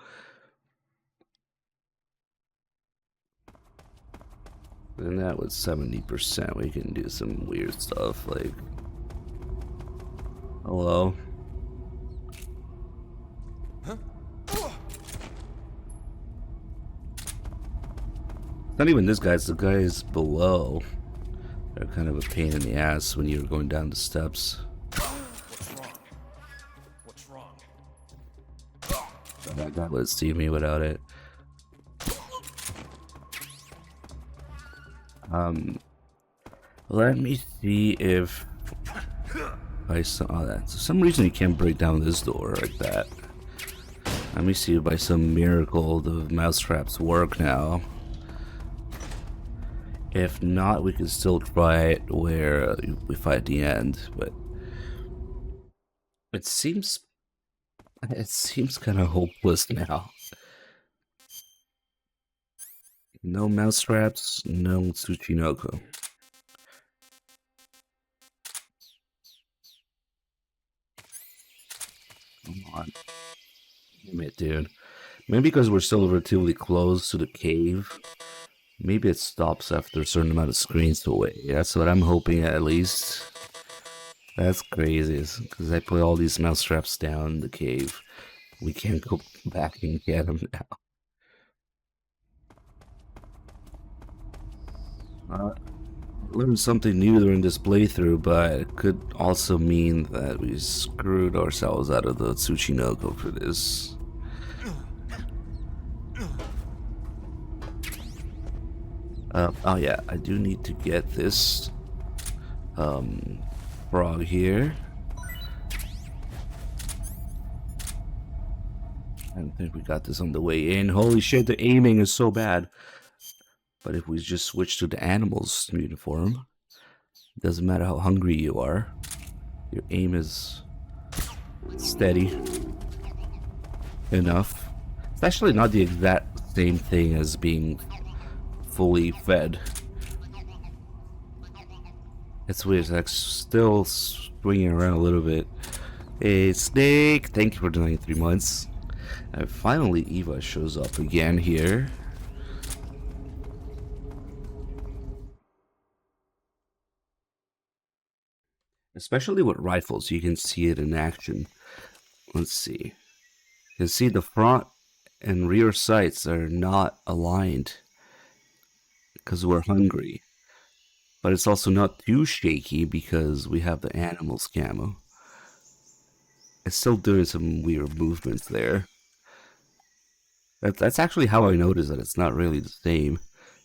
Speaker 1: And that was 70%. We can do some weird stuff like, hello. Not even this guy, it's the guys below. They're kind of a pain in the ass when you're going down the steps.
Speaker 8: What's wrong?
Speaker 1: That guy would see me without it. Let me see if I saw that. For some reason you can't break down this door like that. Let me see if by some miracle the mousetraps work now. If not, we can still try it where we fight the end, but it seems kind of hopeless now. No mousetraps, no Tsuchinoko. Come on. Damn it, dude. Maybe because we're still relatively close to the cave. Maybe it stops after a certain amount of screens away. That's what I'm hoping at least. That's crazy, because I put all these mousetraps down in the cave. We can't go back and get them now. learned something new during this playthrough, but it could also mean that we screwed ourselves out of the Tsuchinoko for this. Oh yeah, I do need to get this frog here. I don't think we got this on the way in. Holy shit, the aiming is so bad. But if we just switch to the animal's uniform, it doesn't matter how hungry you are, your aim is steady enough. It's actually not the exact same thing as being fully fed. It's weird, it's like still swinging around a little bit. Hey, Snake, thank you for the 93 months. And finally, Eva shows up again here. Especially with rifles, you can see it in action. Let's see. You can see the front and rear sights are not aligned because we're hungry. But it's also not too shaky because we have the animal's camo. It's still doing some weird movements there. That's actually how I noticed that it's not really the same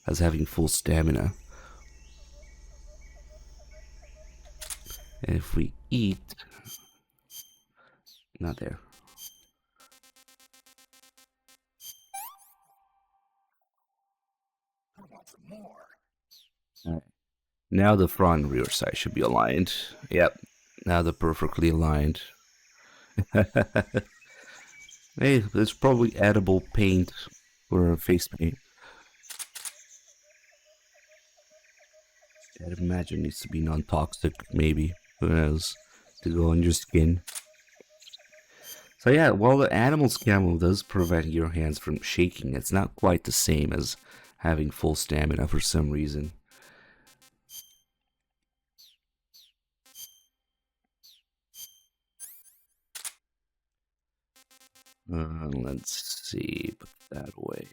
Speaker 1: as having full stamina. And if we eat... Not there. Alright. Now the front and rear side should be aligned. Yep. Now they're perfectly aligned. Hey, there's probably edible paint or face paint. I'd imagine it needs to be non-toxic, maybe. Who knows? To go on your skin. So yeah, while the animal's camo does prevent your hands from shaking, it's not quite the same as having full stamina for some reason. Let's see, put it that way.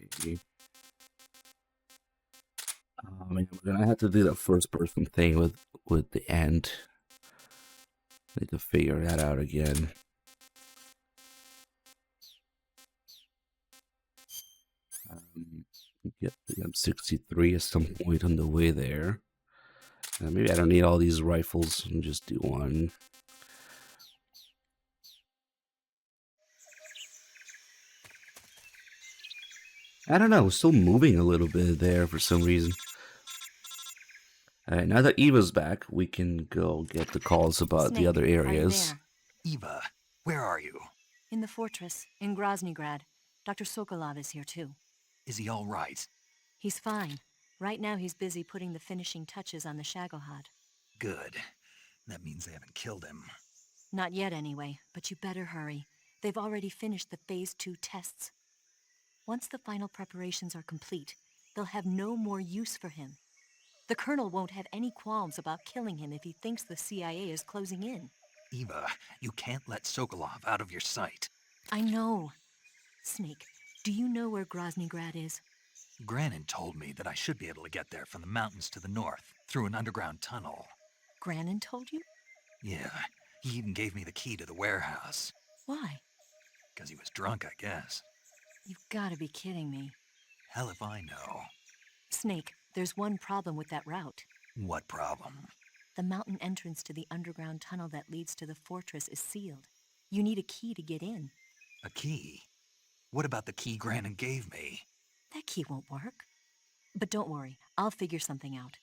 Speaker 1: I mean, we're gonna have to do that first-person thing with the end. Need to figure that out again. Get the M63 at some point on the way there. Maybe I don't need all these rifles and just do one. I don't know, still moving a little bit there for some reason. Alright, now that Eva's back, we can go get the calls about the
Speaker 7: Snake,
Speaker 1: other
Speaker 7: are you
Speaker 1: areas.
Speaker 7: there?
Speaker 4: Eva, where are you?
Speaker 7: In the fortress, in Groznygrad. Dr. Sokolov is here too.
Speaker 4: Is he all right?
Speaker 7: He's fine. Right now he's busy putting the finishing touches on the Shagohod.
Speaker 4: Good. That means they haven't killed him.
Speaker 7: Not yet anyway, but you better hurry. They've already finished the Phase 2 tests. Once the final preparations are complete, they'll have no more use for him. The Colonel won't have any qualms about killing him if he thinks the CIA is closing in.
Speaker 4: Eva, you can't let Sokolov out of your sight.
Speaker 7: I know. Snake, do you know where Groznygrad is?
Speaker 4: Granin told me that I should be able to get there from the mountains to the north, through an underground tunnel.
Speaker 7: Granin told you?
Speaker 4: Yeah, he even gave me the key to the warehouse.
Speaker 7: Why?
Speaker 4: Because he was drunk, I guess.
Speaker 7: You've got to be kidding me.
Speaker 4: Hell if I know.
Speaker 7: Snake, there's one problem with that route.
Speaker 4: What problem?
Speaker 7: The mountain entrance to the underground tunnel that leads to the fortress is sealed. You need a key to get in.
Speaker 4: A key? What about the key Granin gave me?
Speaker 7: That key won't work. But don't worry, I'll figure something out.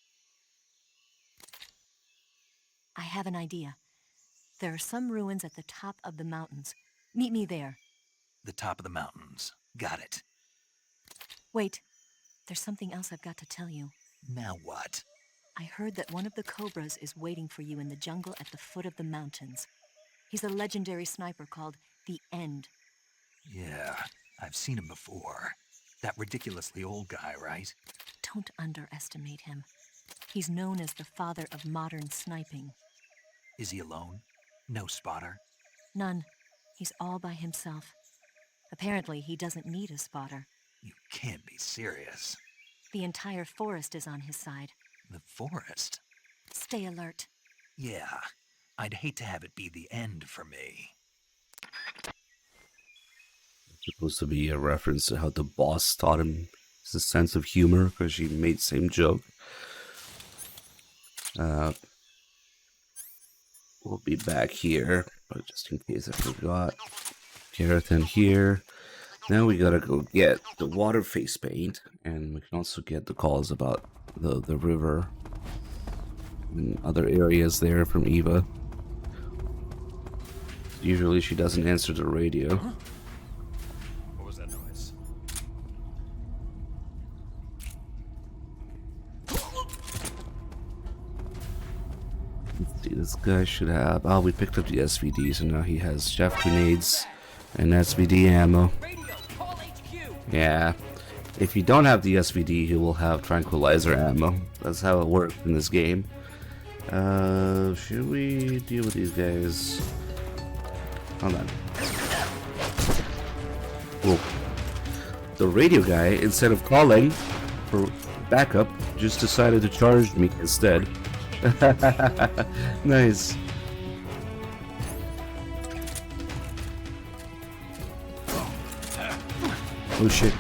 Speaker 7: I have an idea. There are some ruins at the top of the mountains. Meet me there.
Speaker 4: The top of the mountains. Got it.
Speaker 7: Wait, there's something else I've got to tell you.
Speaker 4: Now what?
Speaker 7: I heard that one of the Cobras is waiting for you in the jungle at the foot of the mountains. He's a legendary sniper called the End.
Speaker 4: Yeah, I've seen him before. That ridiculously old guy, right?
Speaker 7: Don't underestimate him. He's known as the father of modern sniping.
Speaker 4: Is he alone? No spotter?
Speaker 7: None. He's all by himself. Apparently, he doesn't need a spotter.
Speaker 4: You can't be serious.
Speaker 7: The entire forest is on his side.
Speaker 4: The forest?
Speaker 7: Stay alert.
Speaker 4: Yeah, I'd hate to have it be the end for me.
Speaker 1: Supposed to be a reference to how the boss taught him his sense of humor because she made the same joke. We'll be back here, but just in case I forgot. Keratin here. Now we gotta go get the water face paint, and we can also get the calls about the river and other areas there from Eva. Usually she doesn't answer the radio.
Speaker 5: What was that noise?
Speaker 1: Let's see, this guy should have... Oh, we picked up the SVD, so now he has chef grenades and SVD ammo. Yeah. If you don't have the SVD, he will have tranquilizer ammo. That's how it works in this game. Should we deal with these guys? Hold on. Whoa. The radio guy, instead of calling for backup, just decided to charge me instead. Nice. Oh shit.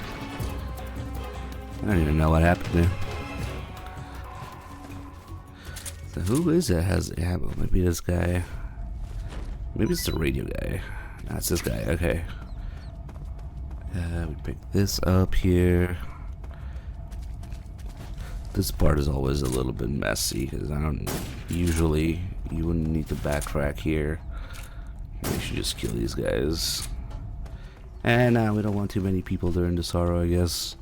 Speaker 1: I don't even know what happened there. So who is it has ammo? Maybe this guy. Maybe it's the radio guy. That's this guy, okay. We pick this up here. This part is always a little bit messy because I don't usually you wouldn't need to backtrack here. We should just kill these guys. And we don't want too many people during the sorrow, I guess.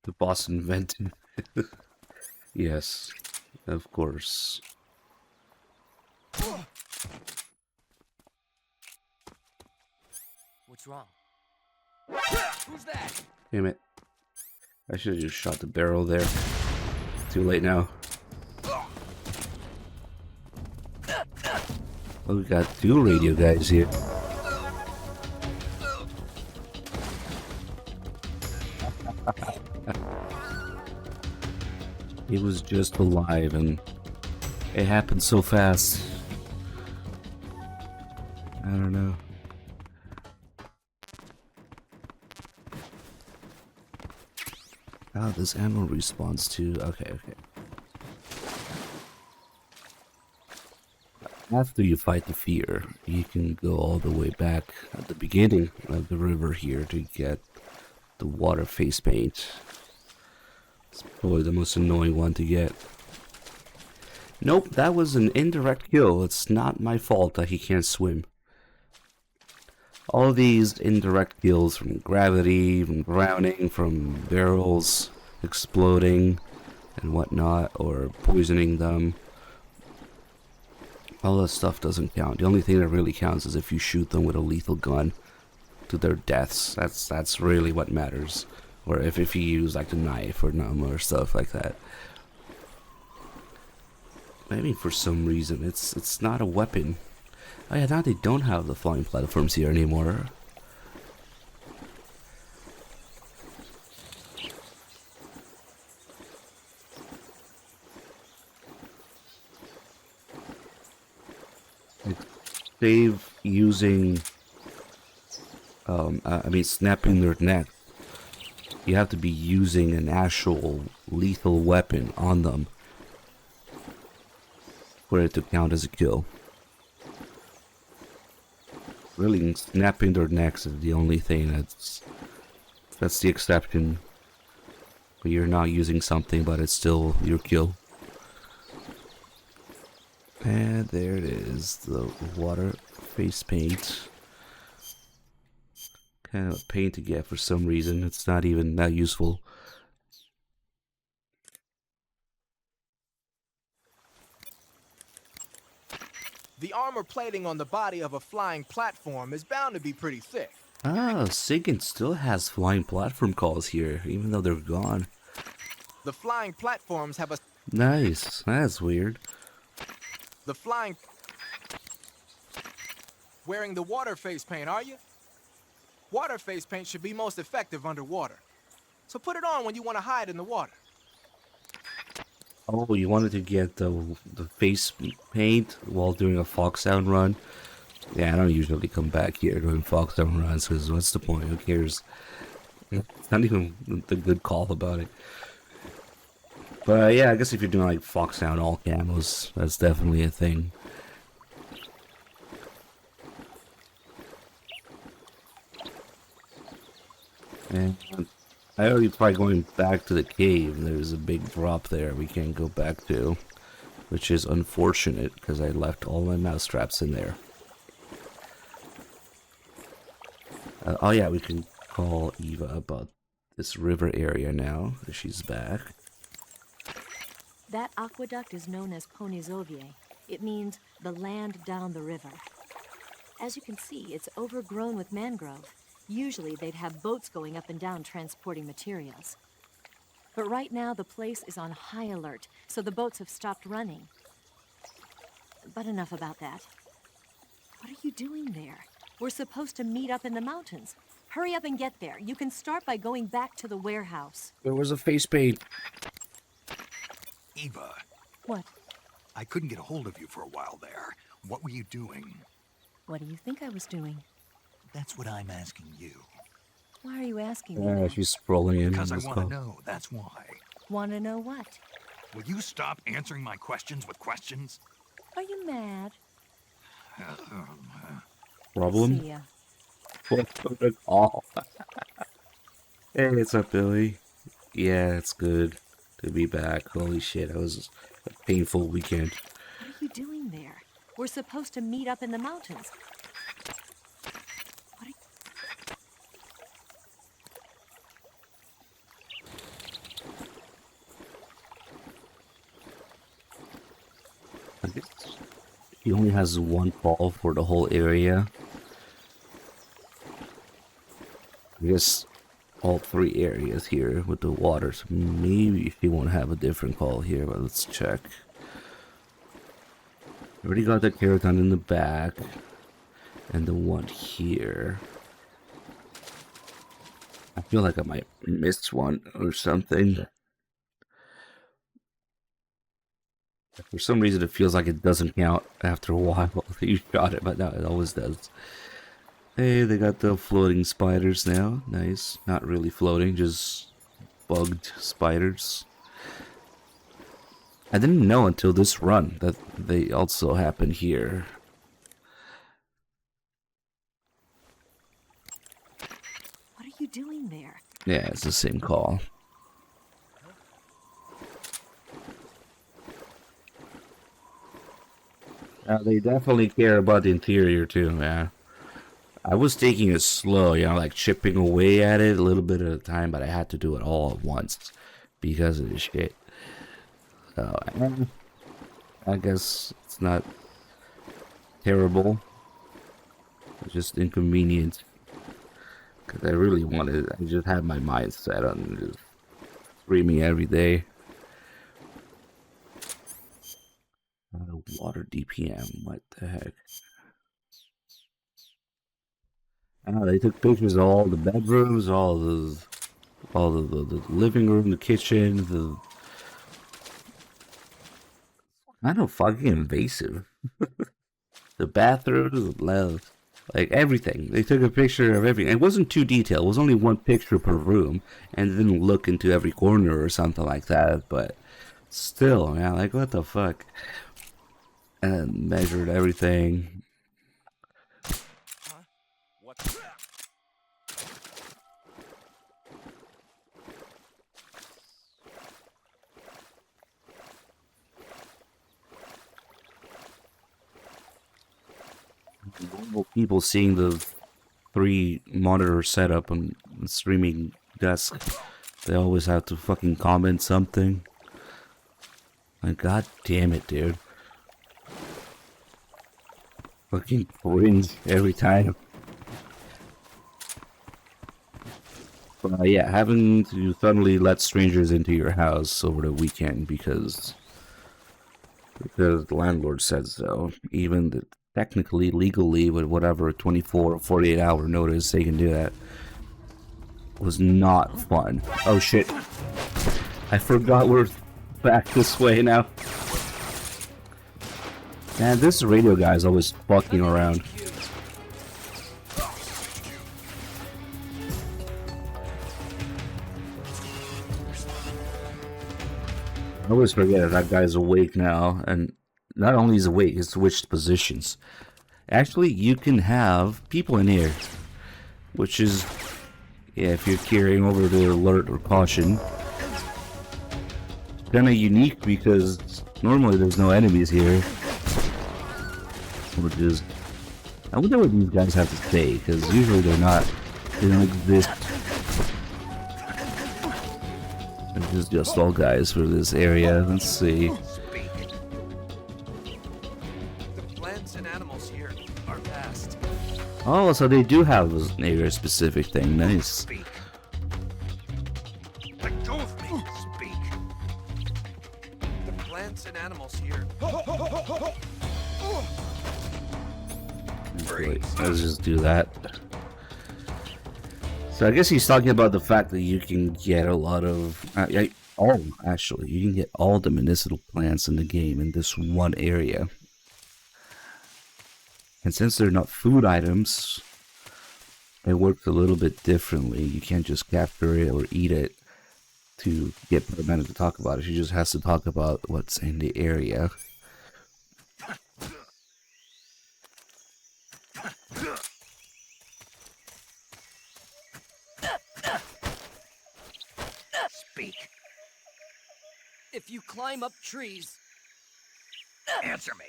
Speaker 1: The boss invented. Yes, of course.
Speaker 6: What's wrong?
Speaker 3: Who's that?
Speaker 1: Damn it. I should have just shot the barrel there. Too late now. Oh, we got two radio guys here. He was just alive and it happened so fast. I don't know. Oh, this ammo respawns too. Okay. After you fight the fear, you can go all the way back at the beginning of the river here to get the water face paint. It's probably the most annoying one to get. Nope, that was an indirect kill. It's not my fault that he can't swim. All these indirect kills from gravity, from drowning, from barrels exploding and whatnot, or poisoning them. All that stuff doesn't count. The only thing that really counts is if you shoot them with a lethal gun to their deaths. That's really what matters. Or if you use like a knife or numb or stuff like that. Maybe for some reason it's not a weapon. Oh yeah, now they don't have the flying platforms here anymore. Save using snapping their neck. You have to be using an actual lethal weapon on them for it to count as a kill. Really, snapping their necks is the only thing that's the exception. Where you're not using something, but it's still your kill. And there it is, the water face paint. Kind of a pain to get for some reason. It's not even that useful.
Speaker 3: The armor plating on the body of a flying platform is bound to be pretty thick.
Speaker 1: Ah, Sigyn still has flying platform calls here, even though they're gone.
Speaker 3: The flying platforms have a...
Speaker 1: Nice, that's weird.
Speaker 3: The flying... wearing the water face paint, are you? Water face paint should be most effective underwater. So put it on when you want to hide in the water.
Speaker 1: Oh, you wanted to get the face paint while doing a Foxhound run? Yeah, I don't usually come back here doing Foxhound runs, because what's the point? Who cares? It's not even the good call about it. But yeah, I guess if you're doing like Foxhound all camos, that's definitely a thing. And I already tried going back to the cave. There's a big drop there we can't go back to, which is unfortunate because I left all my mouse traps in there. Oh yeah, we can call Eva about this river area now. She's back.
Speaker 7: That aqueduct is known as Ponizovie. It means the land down the river. As you can see, it's overgrown with mangrove. Usually they'd have boats going up and down transporting materials. But right now the place is on high alert, so the boats have stopped running. But enough about that. What are you doing there? We're supposed to meet up in the mountains. Hurry up and get there. You can start by going back to the warehouse.
Speaker 1: There was a face paint.
Speaker 4: Eva,
Speaker 7: What?
Speaker 4: I couldn't get a hold of you for a while there. What were you doing?
Speaker 7: What do you think I was doing?
Speaker 4: That's what I'm asking you.
Speaker 7: Why are you asking me?
Speaker 1: Yeah,
Speaker 7: Now?
Speaker 1: she's scrolling in.
Speaker 4: Because I
Speaker 1: this
Speaker 4: want to
Speaker 1: call.
Speaker 4: know, that's why.
Speaker 7: Want to know what?
Speaker 4: Will you stop answering my questions with questions?
Speaker 7: Are you mad?
Speaker 1: Problem?
Speaker 7: See ya.
Speaker 1: What the call? Hey, what's up, Billy? Yeah, it's good to be back. Holy shit, that was a painful weekend.
Speaker 7: What are you doing there? We're supposed to meet up in the mountains. What are you...
Speaker 1: I guess he only has one call for the whole area. I guess all three areas here with the water, so maybe he won't have a different call here, but let's check. Already got the Keraton in the back, and the one here. I feel like I might miss one or something. For some reason, it feels like it doesn't count after a while. You shot it, but no, it always does. Hey, they got the floating spiders now. Nice. Not really floating, just bugged spiders. I didn't know until this run that they also happen here.
Speaker 7: What are you doing there?
Speaker 1: Yeah, it's the same call. They definitely care about the interior too, yeah. I was taking it slow, you know, like chipping away at it a little bit at a time, but I had to do it all at once because of this shit. So, I guess it's not terrible. It's just inconvenient. Because I really wanted, I just had my mind set on just streaming every day. Water DPM, what the heck? They took pictures of all the bedrooms, all the living room, the kitchen, the kind of fucking invasive. The bathroom, like everything. They took a picture of everything. It wasn't too detailed. It was only one picture per room, and it didn't look into every corner or something like that. But still, man, like what the fuck? And measured everything. Normal people seeing the 3-monitor setup on the streaming desk, they always have to fucking comment something. Like, god damn it, dude. Fucking cringe every time. But yeah, having to suddenly let strangers into your house over the weekend because the landlord said so. Even technically, legally, with whatever 24 or 48 hour notice, they can do that. It was not fun. Oh shit. I forgot we're back this way now. Man, this radio guy is always fucking around. I always forget that guy's awake now, and not only is awake, he's switched positions. Actually, you can have people in here, which is, yeah, if you're carrying over the alert or caution, kind of unique because normally there's no enemies here. Or just, I wonder what these guys have to say, because usually they don't exist. They're just all guys for this area. Let's see.
Speaker 8: The plants and animals here are vast.
Speaker 1: Oh, so they do have an area-specific thing. Nice.
Speaker 4: Speak. Let go of me. Speak.
Speaker 8: The plants and animals here.
Speaker 1: Wait, let's just do that. So I guess he's talking about the fact that you can get a lot of... actually, you can get all the medicinal plants in the game in this one area. And since they're not food items, it works a little bit differently. You can't just capture it or eat it to get Paramedic to talk about it. She just has to talk about what's in the area.
Speaker 4: Speak.
Speaker 6: If you climb up trees,
Speaker 4: Answer me.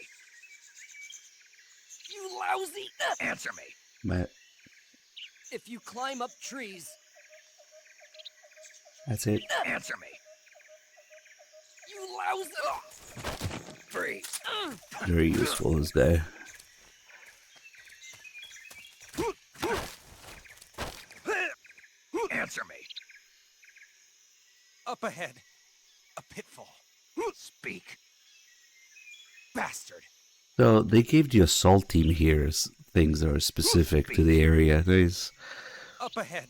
Speaker 6: you lousy.
Speaker 4: Answer me.
Speaker 1: But
Speaker 6: If you climb up trees,
Speaker 1: that's it.
Speaker 4: Answer me.
Speaker 6: you lousy.
Speaker 4: Freeze.
Speaker 1: Very useful this day.
Speaker 4: Answer me.
Speaker 8: Up ahead, a pitfall.
Speaker 4: Speak.
Speaker 8: Bastard.
Speaker 1: So they gave the assault team here things that are specific to the area. Nice.
Speaker 8: Up ahead.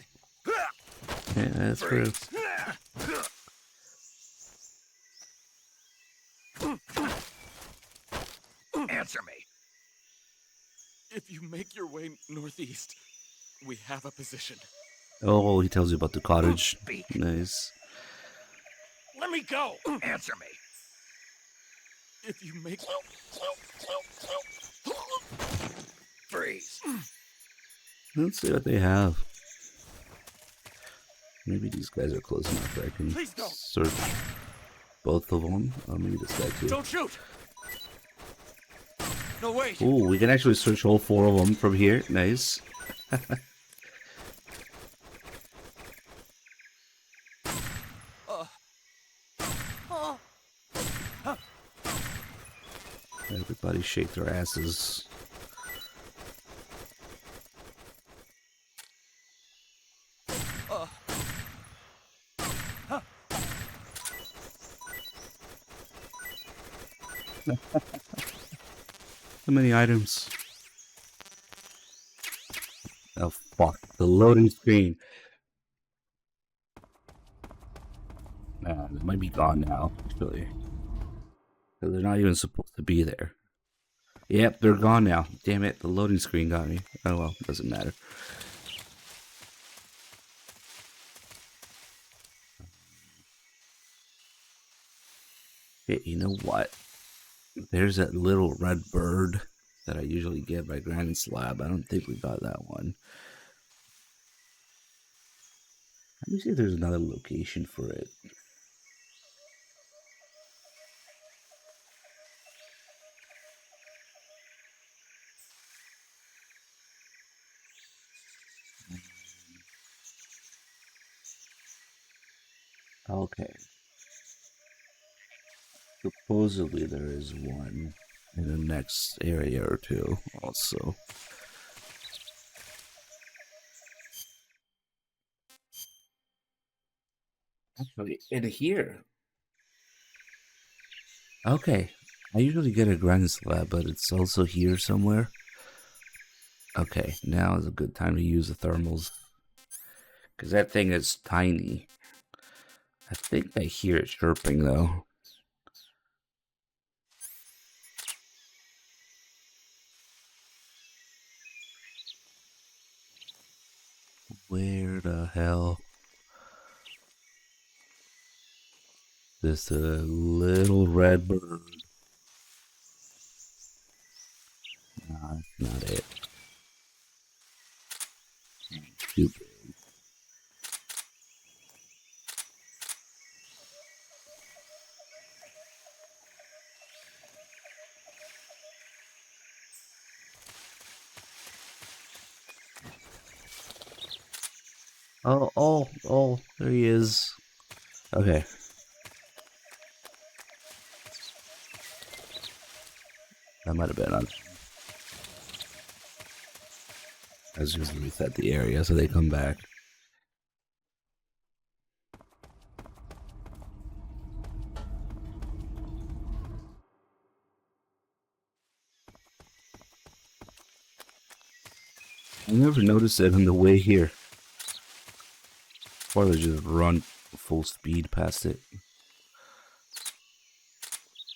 Speaker 1: Yeah, that's true.
Speaker 4: Answer me.
Speaker 8: If you make your way northeast, we have a position.
Speaker 1: Oh, he tells you about the cottage.
Speaker 4: Speak.
Speaker 1: Nice.
Speaker 8: Let me go.
Speaker 4: Answer me.
Speaker 8: If you make...
Speaker 4: Freeze.
Speaker 1: Let's see what they have. Maybe these guys are close enough that I can
Speaker 8: Please don't.
Speaker 1: search both of them. Or maybe this guy too.
Speaker 8: Don't shoot. No, wait.
Speaker 1: Oh, we can actually search all four of them from here. Nice. Everybody shake their asses. So many items. Oh fuck, the loading screen. Nah, it might be gone now, actually. Because they're not even supposed to be there. Yep, they're gone now. Damn it, the loading screen got me. Oh well, doesn't matter. Hey, you know what? There's that little red bird that I usually get by Granite's Lab. I don't think we got that one. Let me see if there's another location for it. Okay. Supposedly there is one in the next area or two also. Actually, in here. Okay. I usually get a granite slab, but it's also here somewhere. Okay, now is a good time to use the thermals. Because that thing is tiny. I think I hear it chirping, though. Where the hell? This a little red bird. Nah, that's not it. Stupid. Oh, there he is. Okay. That might have been on. I was just gonna reset the area so they come back. I never noticed it on the way here. Or they just run full speed past it.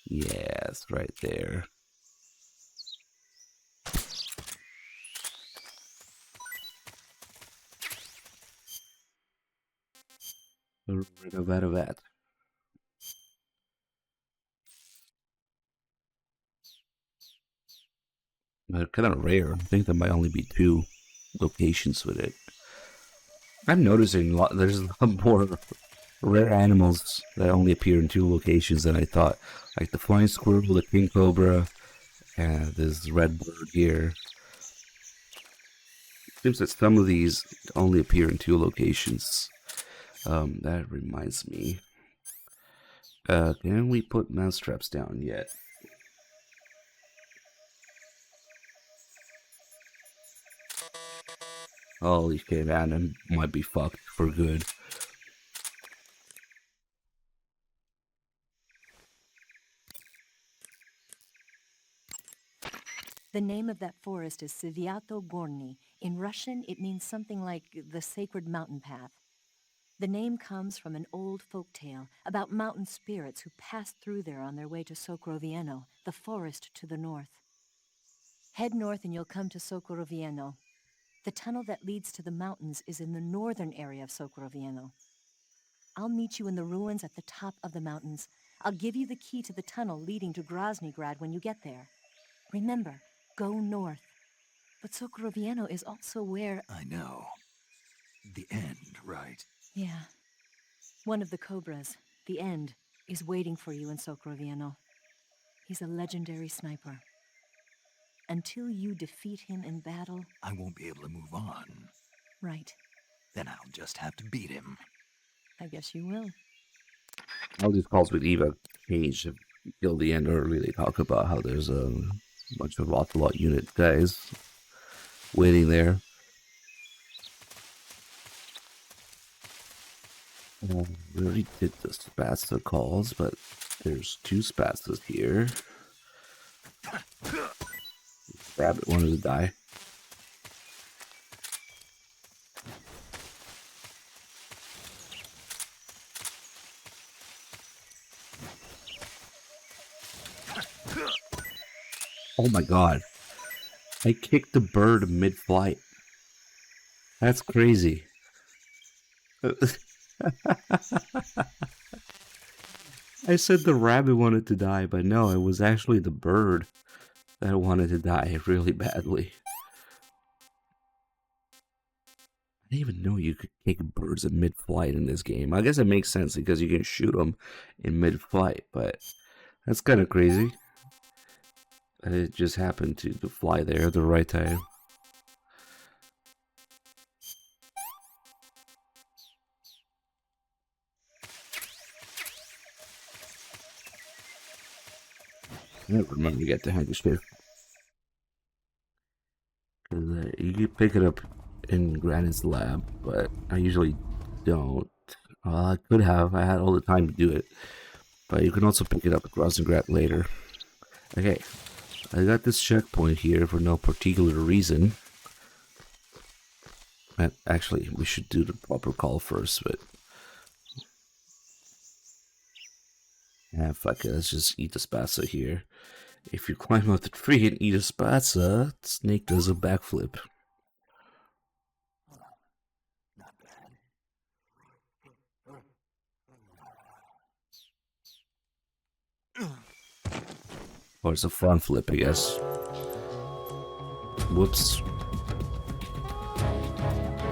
Speaker 1: Yeah, it's right there. Rid of that. They're kind of rare. I think there might only be 2 locations with it. I'm noticing there's a lot more rare animals that only appear in 2 locations than I thought. Like the flying squirrel, the king cobra, and this red bird here. It seems that some of these only appear in 2 locations. That reminds me. Can we put mouse traps down yet? Holy shit, man, I might be fucked for good.
Speaker 9: The name of that forest is Sviato Gorny. In Russian, it means something like the sacred mountain path. The name comes from an old folk tale about mountain spirits who passed through there on their way to Sokrovieno, the forest to the north. Head north and you'll come to Sokrovieno. The tunnel that leads to the mountains is in the northern area of Sokrovieno. I'll meet you in the ruins at the top of the mountains. I'll give you the key to the tunnel leading to Groznygrad when you get there. Remember, go north. But Sokrovieno is also where...
Speaker 4: I know. The end, right?
Speaker 9: Yeah. One of the Cobras, the End, is waiting for you in Sokrovieno. He's a legendary sniper. Until you defeat him in battle...
Speaker 4: I won't be able to move on.
Speaker 9: Right.
Speaker 4: Then I'll just have to beat him.
Speaker 9: I guess you will.
Speaker 1: All these calls with Eva changed. If you kill the End early, they talk about how there's a bunch of Ocelot unit guys waiting there. We already did the Spatza calls, but there's 2 Spatzas here. Rabbit wanted to die. Oh my god. I kicked the bird mid-flight. That's crazy. I said the rabbit wanted to die, but no, it was actually the bird that wanted to die really badly. I didn't even know you could kick birds in mid-flight in this game. I guess it makes sense because you can shoot them in mid-flight, but that's kind of crazy. It just happened to fly there at the right time. I never remember to get the handkerchief. You can pick it up in Granite's lab, but I usually don't. I could have. I had all the time to do it. But you can also pick it up at Groznygrad later. Okay, I got this checkpoint here for no particular reason. Actually, we should do the proper call first, but... yeah, fuck it, let's just eat the spatza here. If you climb up the tree and eat a spatza, Snake does a backflip.
Speaker 4: Not bad.
Speaker 1: Or it's a front flip, I guess. Whoops.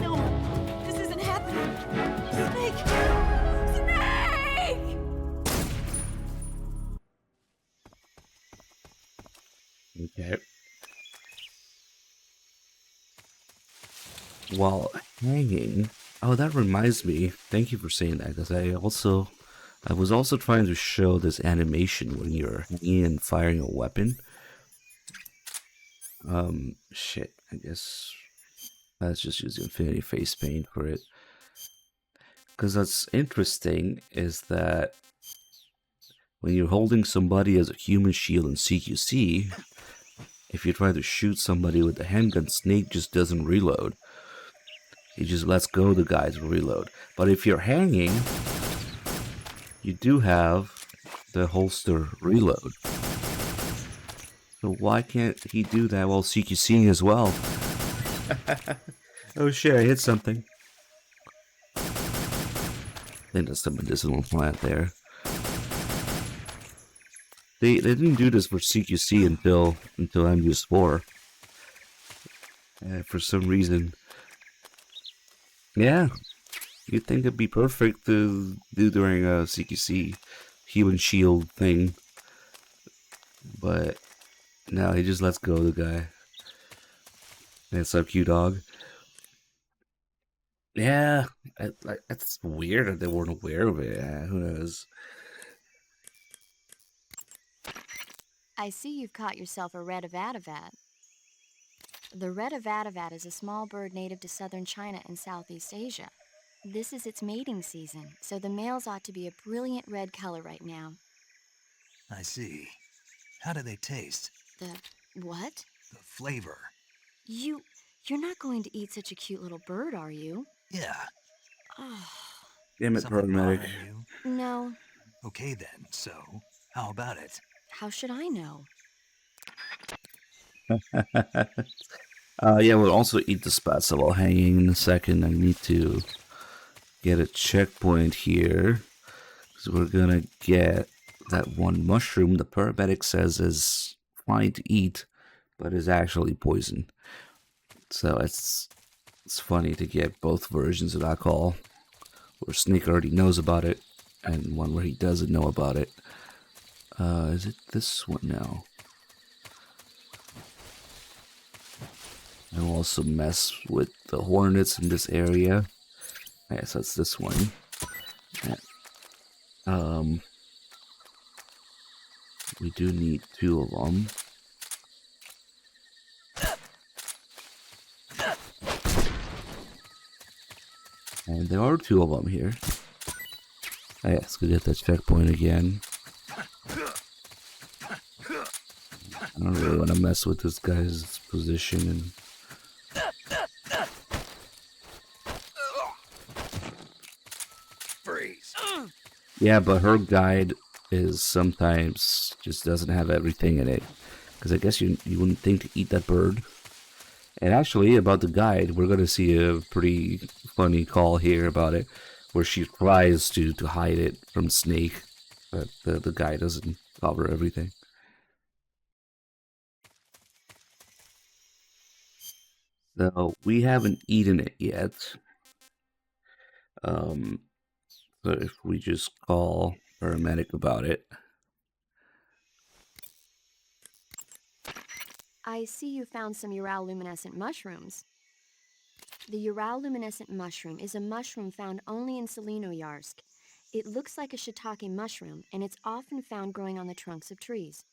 Speaker 2: No, this isn't happening. Snake! Snake!
Speaker 1: Okay. While hanging... oh, that reminds me. Thank you for saying that, because I was also trying to show this animation when you're hanging and firing a weapon. Shit, I guess let's just use Infinity Face Paint for it. Because what's interesting is that when you're holding somebody as a human shield in CQC, if you try to shoot somebody with the handgun, Snake just doesn't reload. He just lets go of the guy to reload. But if you're hanging, you do have the holster reload. So why can't he do that while CQCing as well? Oh shit, I hit something. I think that's the medicinal plant there. They didn't do this for CQC until MGS4. For some reason. Yeah. You'd think it'd be perfect to do during a CQC human shield thing. But no, he just lets go of the guy. That's so cute, dog. Yeah, that's weird that they weren't aware of it. Who knows?
Speaker 7: I see you've caught yourself a red avadavat. The red avadavat is a small bird native to southern China and Southeast Asia. This is its mating season, so the males ought to be a brilliant red color right now.
Speaker 4: I see. How do they taste?
Speaker 7: The what?
Speaker 4: The flavor.
Speaker 7: You're not going to eat such a cute little bird, are you?
Speaker 4: Yeah.
Speaker 7: Oh,
Speaker 1: Damn it,
Speaker 4: Something
Speaker 1: paramedic.
Speaker 4: bothering you?
Speaker 7: no.
Speaker 4: Okay then, so how about it?
Speaker 7: How should I know?
Speaker 1: Yeah, we'll also eat the spatza while hanging in a second. I need to get a checkpoint here. So we're gonna get that one mushroom the paramedic says is fine to eat, but is actually poison. So it's funny to get both versions of that call, where Snake already knows about it, and one where he doesn't know about it. Is it this one now? I'll also mess with the hornets in this area. Okay, so it's this one. We do need 2 of them. And there are 2 of them here. Oh, yeah, let's go get that checkpoint again. I don't really want to mess with this guy's position and...
Speaker 4: Freeze.
Speaker 1: yeah, but her guide is sometimes just doesn't have everything in it. Because I guess you wouldn't think to eat that bird. And actually, about the guide, we're going to see a pretty funny call here about it, where she tries to hide it from Snake, but the guide doesn't cover everything. So, we haven't eaten it yet. So if we just call paramedic about it.
Speaker 7: I see you found some uroluminescent mushrooms. The uroluminescent mushroom is a mushroom found only in Selenoyarsk. It looks like a shiitake mushroom, and it's often found growing on the trunks of trees.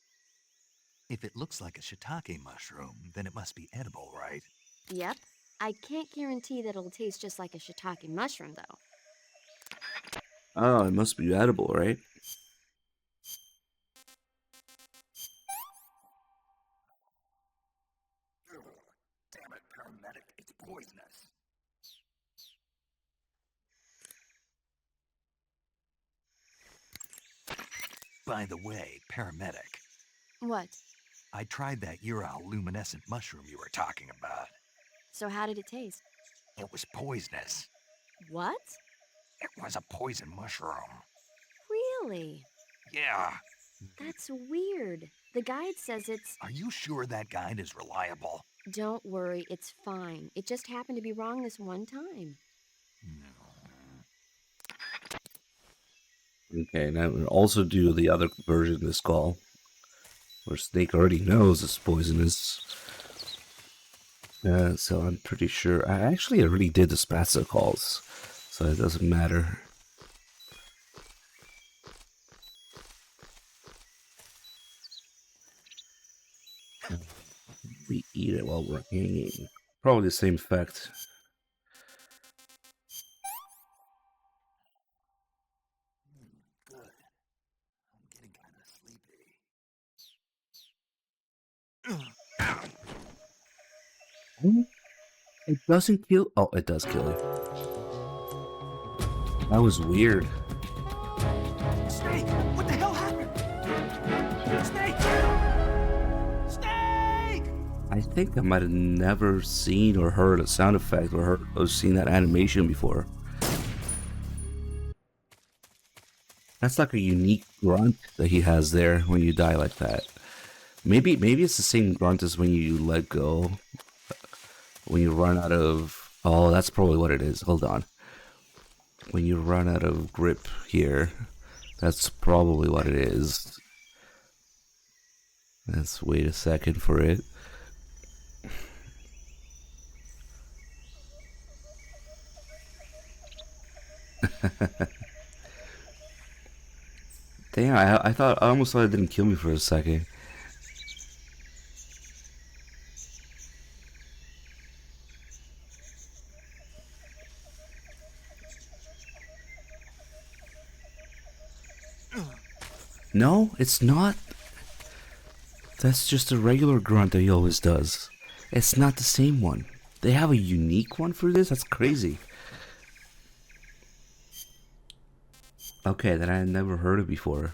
Speaker 4: If it looks like a shiitake mushroom, then it must be edible, right?
Speaker 7: Yep. I can't guarantee that it'll taste just like a shiitake mushroom, though.
Speaker 1: Oh, it must be edible, right?
Speaker 4: paramedic. It's poisonous. By the way, paramedic,
Speaker 7: What?
Speaker 4: I tried that luminescent mushroom you were talking about.
Speaker 7: So how did it taste?
Speaker 4: It was poisonous.
Speaker 7: What?
Speaker 4: It was a poison mushroom.
Speaker 7: Really?
Speaker 4: Yeah.
Speaker 7: That's weird. The guide says it's...
Speaker 4: Are you sure that guide is reliable?
Speaker 7: Don't worry, it's fine. It just happened to be wrong this one time.
Speaker 1: Okay, now we'll also do the other version of this call, where Snake already knows it's poisonous. So I'm pretty sure I actually already did the Spatza calls, so it doesn't matter. We eat it while we're hanging. Probably the same effect.
Speaker 4: Good. I'm getting kind of sleepy.
Speaker 1: It doesn't kill. Oh, it does kill you. That was weird.
Speaker 4: Snake! What the hell happened? Snake! Snake!
Speaker 1: I think I might have never seen or heard a sound effect or seen that animation before. That's like a unique grunt that he has there when you die like that. Maybe it's the same grunt as when you let go. When you run out of... Oh, that's probably what it is. Hold on. When you run out of grip here, that's probably what it is. Let's wait a second for it. Damn, I almost thought it didn't kill me for a second. No, it's not. That's just a regular grunt that he always does. It's not the same one. They have a unique one for this? That's crazy. Okay, that I had never heard of before.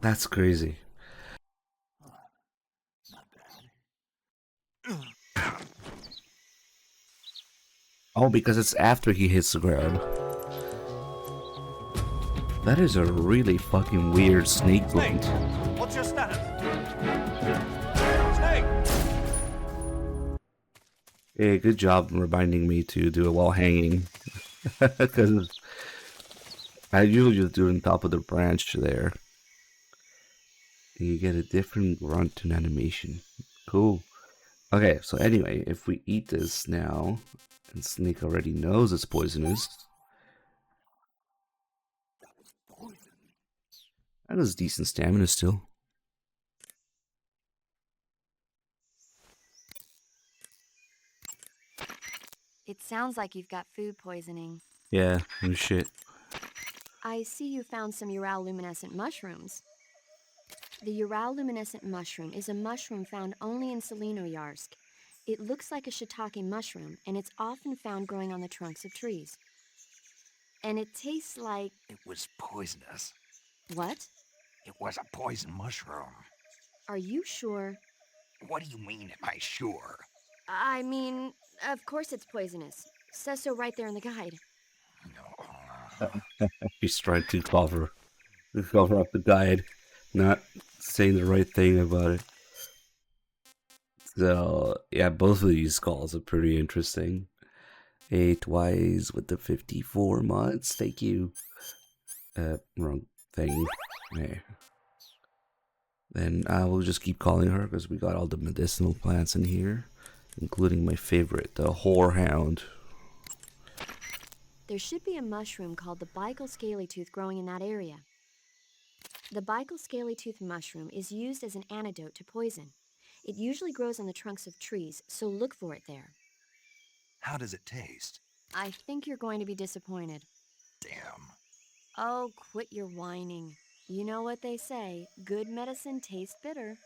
Speaker 1: That's crazy. Oh, because it's after he hits the ground. That is a really fucking weird snake grunt.
Speaker 5: What's your status? Snake!
Speaker 1: Hey, good job reminding me to do it while hanging. Because I usually just do it on top of the branch there. You get a different grunt and animation. Cool. Okay, so anyway, if we eat this now, and Snake already knows it's poisonous. That is decent stamina still.
Speaker 7: It sounds like you've got food poisoning.
Speaker 1: Yeah, no shit.
Speaker 7: I see you found some luminescent mushrooms. The luminescent mushroom is a mushroom found only in Selenoyarsk. It looks like a shiitake mushroom, and it's often found growing on the trunks of trees. And it tastes like...
Speaker 4: It was poisonous.
Speaker 7: What?
Speaker 4: It was a poison mushroom.
Speaker 7: Are you sure?
Speaker 4: What do you mean, am I sure?
Speaker 7: I mean, of course it's poisonous. Says so right there in the guide.
Speaker 1: He's trying to cover up the guide, not saying the right thing about it. So, yeah, both of these calls are pretty interesting. 8 Wise with the 54 mods, thank you. Wrong thing. Okay. Then I will just keep calling her because we got all the medicinal plants in here, including my favorite, the whorehound.
Speaker 7: There should be a mushroom called the Bicol scalytooth growing in that area. The Bicol scalytooth mushroom is used as an antidote to poison. It usually grows on the trunks of trees, so look for it there.
Speaker 4: How does it taste?
Speaker 7: I think you're going to be disappointed.
Speaker 4: Damn.
Speaker 7: Oh, quit your whining. You know what they say, good medicine tastes bitter.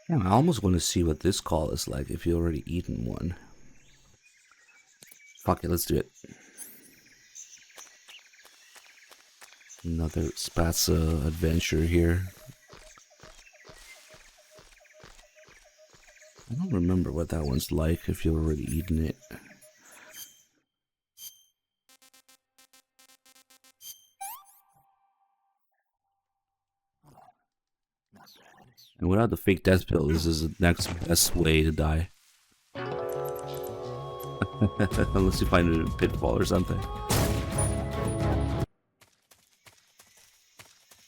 Speaker 1: Yeah, I almost want to see what this call is like if you already eaten one. Fuck it, let's do it. Another Spatza adventure here. I don't remember what that one's like if you've already eaten it. And without the fake death pill, this is the next best way to die. Unless you find it in a pitfall or something.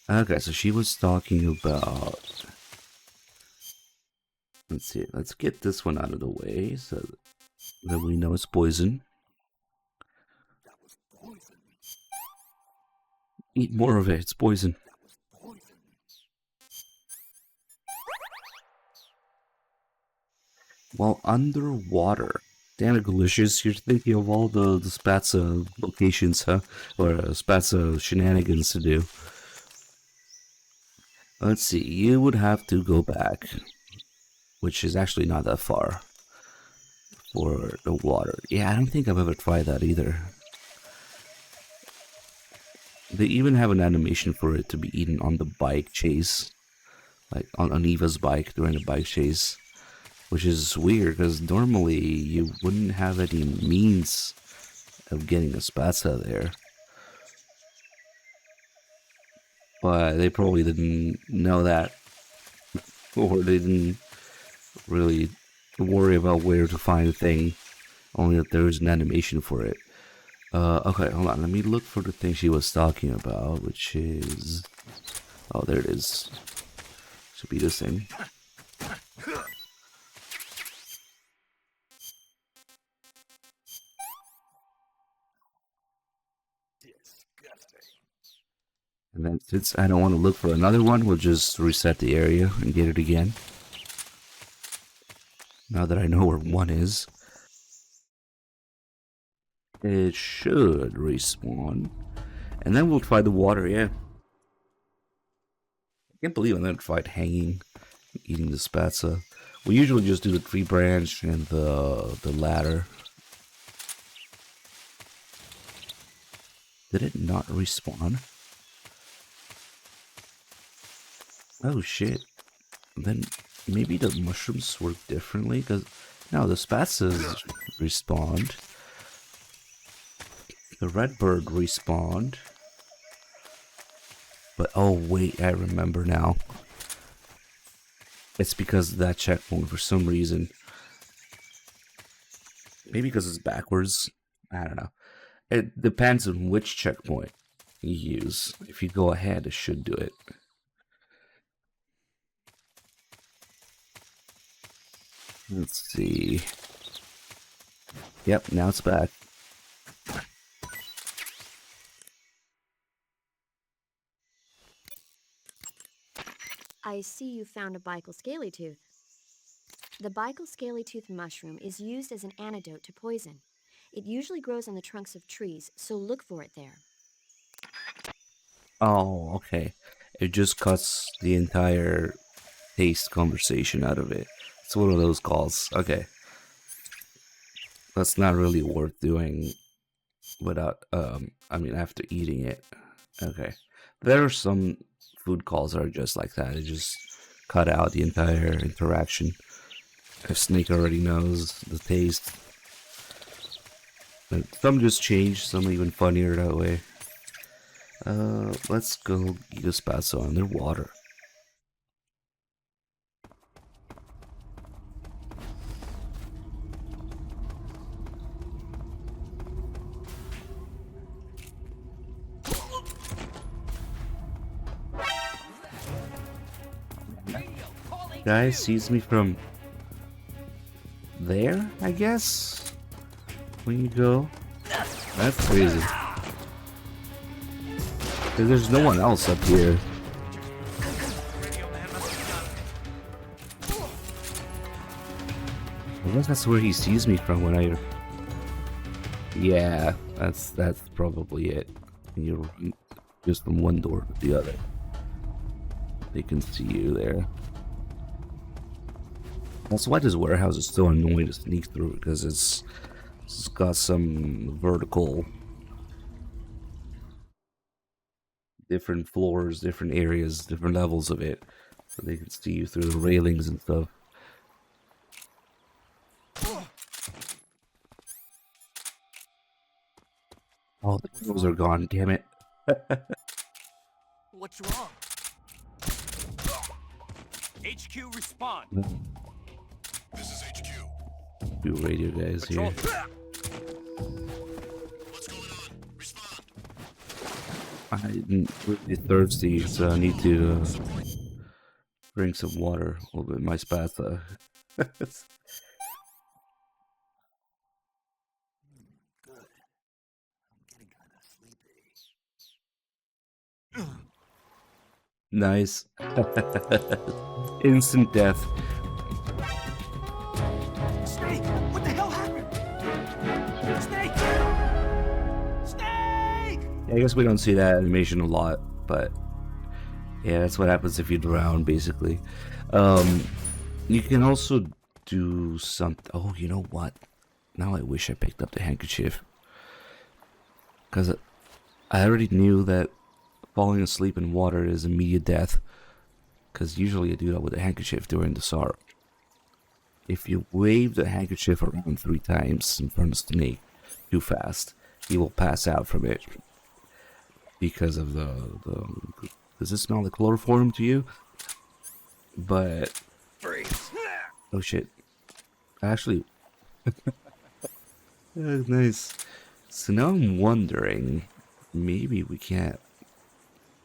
Speaker 1: Okay, so she was talking about... Let's see, let's get this one out of the way so that we know it's poison. Eat more of it, it's poison. While underwater. Damn it, Delicious, you're thinking of all the Spatza locations, huh? Or Spatza shenanigans to do. Let's see, you would have to go back, which is actually not that far, for the water. Yeah, I don't think I've ever tried that either. They even have an animation for it to be eaten on the bike chase. Like on Eva's bike during the bike chase. Which is weird, because normally you wouldn't have any means of getting a Spatza there. But they probably didn't know that. Or they didn't really worry about where to find a thing. Only that there is an animation for it. Okay, hold on. Let me look for the thing she was talking about, which is... Oh, there it is. Should be this thing. And then since I don't want to look for another one, we'll just reset the area and get it again. Now that I know where one is. It should respawn. And then we'll try the water, yeah. I can't believe I never tried hanging, eating the Spatza. We usually just do the tree branch and the ladder. Did it not respawn? Oh shit. Then maybe the mushrooms work differently, because no, the Spatzas respawned. The redbird respawned. But oh wait, I remember now. It's because of that checkpoint for some reason. Maybe because it's backwards. I don't know. It depends on which checkpoint you use. If you go ahead, it should do it. Let's see. Yep, now it's back.
Speaker 7: I see you found a Bical scaly tooth. The Bical scaly tooth mushroom is used as an antidote to poison. It usually grows on the trunks of trees, so look for it there.
Speaker 1: Oh, okay. It just cuts the entire taste conversation out of it. It's one of those calls. Okay. That's not really worth doing without, after eating it. Okay. There are some food calls that are just like that. It just cut out the entire interaction. If Snake already knows the taste. But some just change, some even funnier that way. Let's go eat a Spatza underwater. Guy sees me from there, I guess? When you go. That's crazy. There's no one else up here. I guess that's where he sees me from when I... Yeah, that's probably it. And you're just from one door to the other. They can see you there. That's why this warehouse is so annoying to sneak through, because it's got some vertical, different floors, different areas, different levels of it, so they can see you through the railings and stuff. Oh, the clothes are gone, damn it.
Speaker 6: What's wrong?
Speaker 5: HQ respond.
Speaker 10: This is HQ.
Speaker 1: Do radio guys here.
Speaker 10: What's going on? Respond.
Speaker 1: I'm really thirsty, so I need to drink some water with my spatula. Nice. Instant death.
Speaker 6: Snake! What the hell happened? Snake! Snake!
Speaker 1: Yeah, I guess we don't see that animation a lot, but yeah, that's what happens if you drown, basically. You can also do something. Oh, you know what? Now I wish I picked up the handkerchief. Because I already knew that falling asleep in water is immediate death. Because usually I do that with a handkerchief during the SAR. If you wave the handkerchief around 3 times in front of the snake too fast, he will pass out from it. Because of the does it smell like chloroform to you? But oh shit! Actually, nice. So now I'm wondering, maybe we can't.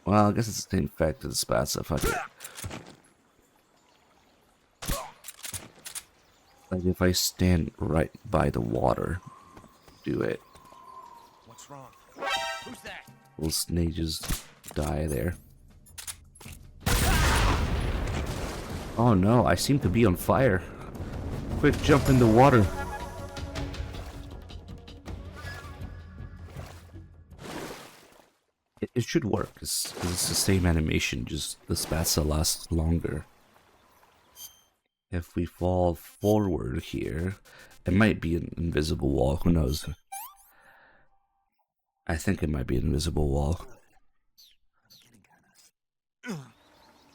Speaker 1: Well, I guess it's the same effect as the spats. Fuck it. Like if I stand right by the water, do it.
Speaker 6: What's wrong? Who's that?
Speaker 1: Will snake just die there? Oh no, I seem to be on fire. Quick jump in the water. It should work, because it's the same animation, just the spatula lasts longer. If we fall forward here, it might be an invisible wall, who knows? I think it might be an invisible wall.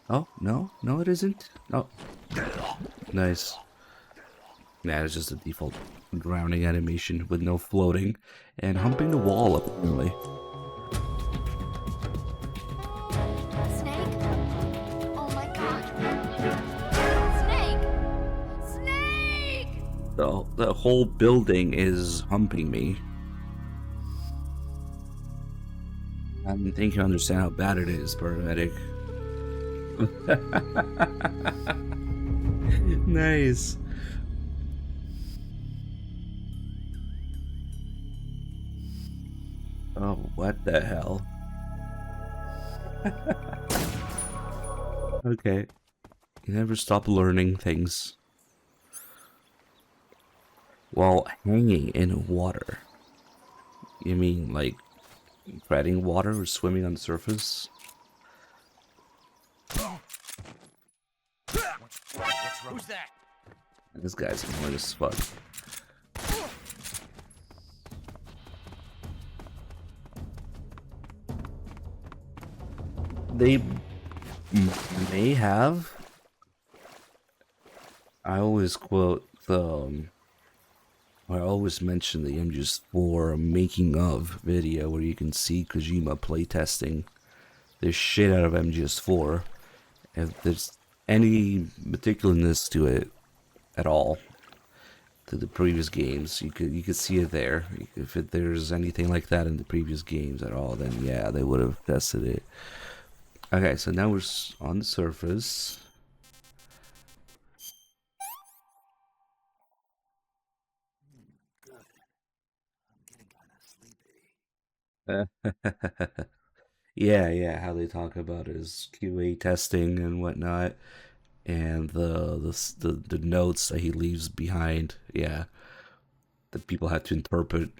Speaker 1: Oh, no, no it isn't. Oh, nice. Nah, it's just a default drowning animation with no floating and humping the wall apparently.
Speaker 7: Snake? Oh my god. Snake! Snake!
Speaker 1: The whole building is humping me. I don't think you understand how bad it is, paramedic. Nice. Oh, what the hell? Okay. You never stop learning things. While hanging in water. You mean like treading water or swimming on the surface?
Speaker 6: Who's that?
Speaker 1: This guy's annoying as fuck. They may have. I always quote the. I always mention the MGS4 making of video where you can see Kojima playtesting the shit out of MGS4. If there's any meticulousness to it at all, to the previous games, you could see it there. If there's anything like that in the previous games at all, then yeah, they would have tested it. Okay, so now we're on the surface. Yeah, how they talk about his QA testing and whatnot, and the notes that he leaves behind. Yeah, that people had to interpret.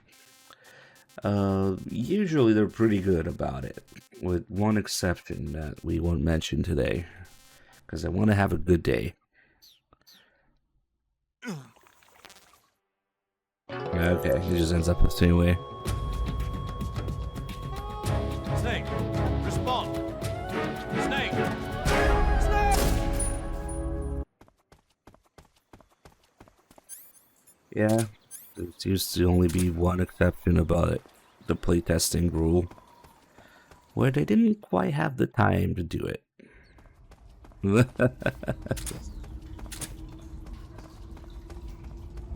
Speaker 1: Usually they're pretty good about it, with one exception that we won't mention today, because I want to have a good day. Okay, it just ends up the same way.
Speaker 5: Snake, respond. Snake.
Speaker 1: Yeah, there seems to only be one exception about it, the playtesting rule, where they didn't quite have the time to do it.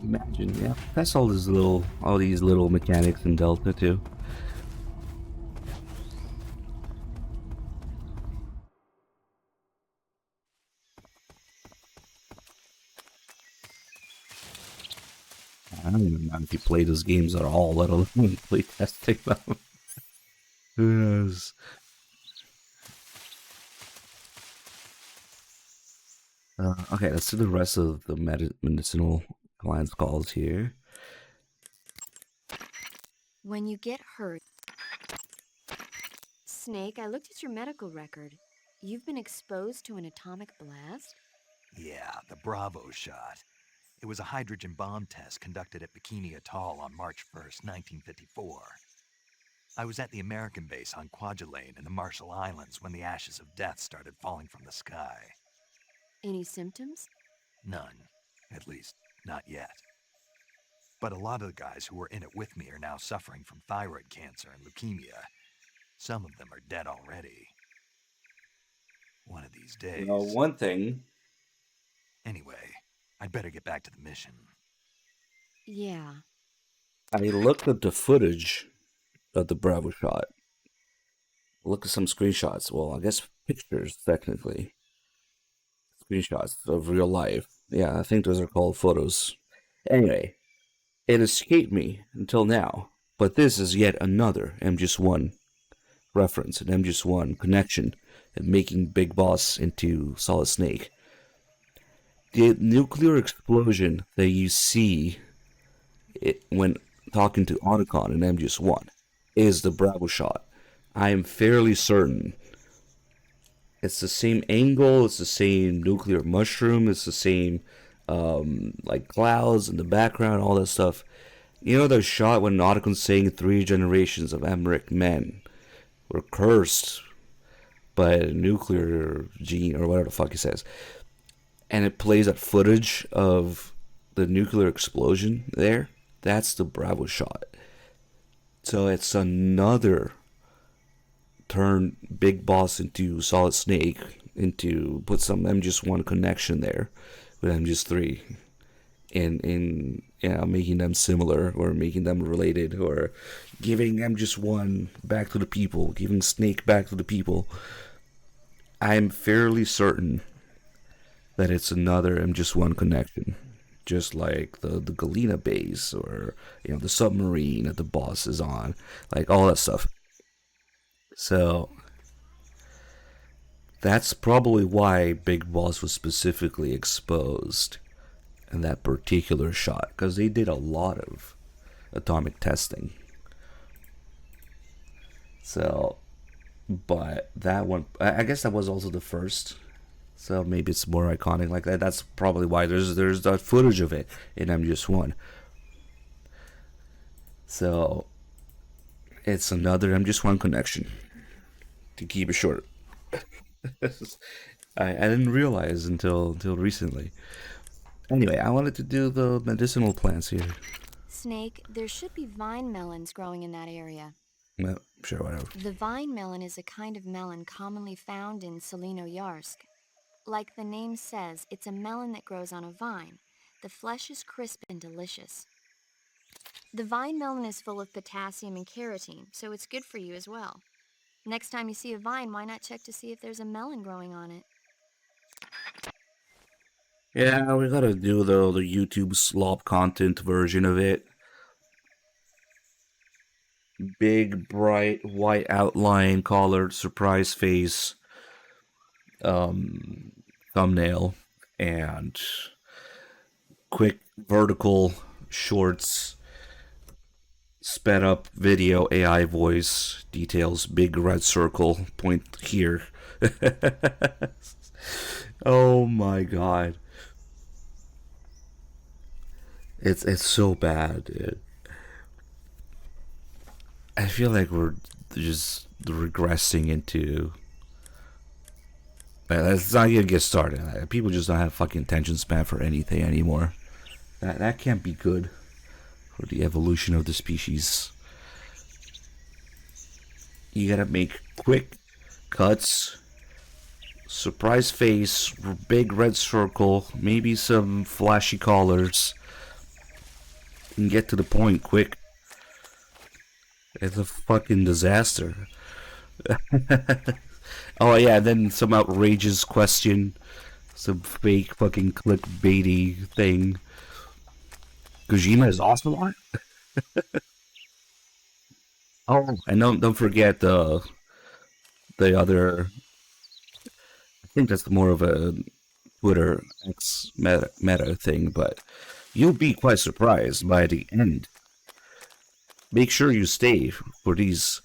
Speaker 1: Imagine, yeah. That's all these little mechanics in Delta too. I don't even know if you play those games at all, let alone play testing them. Who knows? Okay, let's do the rest of the medicinal clients calls here.
Speaker 7: When you get hurt... Snake, I looked at your medical record. You've been exposed to an atomic blast?
Speaker 4: Yeah, the Bravo shot. It was a hydrogen bomb test conducted at Bikini Atoll on March 1st, 1954. I was at the American base on Kwajalein in the Marshall Islands when the ashes of death started falling from the sky.
Speaker 7: Any symptoms?
Speaker 4: None. At least, not yet. But a lot of the guys who were in it with me are now suffering from thyroid cancer and leukemia. Some of them are dead already. One of these days.
Speaker 1: One thing.
Speaker 4: Anyway, I'd better get back to the mission.
Speaker 7: Yeah.
Speaker 1: I looked at the footage of the Bravo shot. Look at some screenshots. Well, I guess pictures, technically. Screenshots of real life. Yeah, I think those are called photos. Anyway, it escaped me until now. But this is yet another MGS1 reference, an MGS1 connection, and making Big Boss into Solid Snake. The nuclear explosion that you see when talking to Otacon in MGS1 is the Bravo shot. I am fairly certain. It's the same angle, it's the same nuclear mushroom, it's the same like clouds in the background, all that stuff. You know the shot when Otacon's saying 3 generations of Emmerich men were cursed by a nuclear gene, or whatever the fuck he says. And it plays that footage of the nuclear explosion there. That's the Bravo shot. So it's another turn Big Boss into Solid Snake, into put some MGS1 connection there with MGS3 in making them similar, or making them related, or giving MGS1 back to the people, giving Snake back to the people. I'm fairly certain that it's another MGS1 connection, just like the Galena base, or the submarine that the boss is on, like all that stuff. So that's probably why Big Boss was specifically exposed in that particular shot, because they did a lot of atomic testing. So, but that one, I guess that was also the first. So maybe it's more iconic like that. That's probably why there's that footage of it in MGS1. So it's another MGS1 connection, to keep it short. I didn't realize until recently. Anyway, I wanted to do the medicinal plants here.
Speaker 7: Snake, there should be vine melons growing in that area.
Speaker 1: Well, sure, whatever.
Speaker 7: The vine melon is a kind of melon commonly found in Selino-Yarsk. Like the name says, it's a melon that grows on a vine. The flesh is crisp and delicious. The vine melon is full of potassium and carotene, so it's good for you as well. Next time you see a vine, why not check to see if there's a melon growing on it?
Speaker 1: Yeah, we gotta do the YouTube slop content version of it. Big, bright, white outline, collared, surprise face, thumbnail, and quick vertical shorts, sped up video, AI voice, details, big red circle, point here. Oh my god. It's so bad, dude. I feel like we're just regressing into. Let's not even get started. People just don't have fucking attention span for anything anymore. That can't be good for the evolution of the species. You gotta make quick cuts, surprise face, big red circle, maybe some flashy colors, and get to the point quick. It's a fucking disaster. Oh yeah, then some outrageous question, some fake fucking clickbaity thing. Kojima is Ocelot? Oh, and don't forget the other. I think that's more of a Twitter X meta thing, but you'll be quite surprised by the end. Make sure you stay for these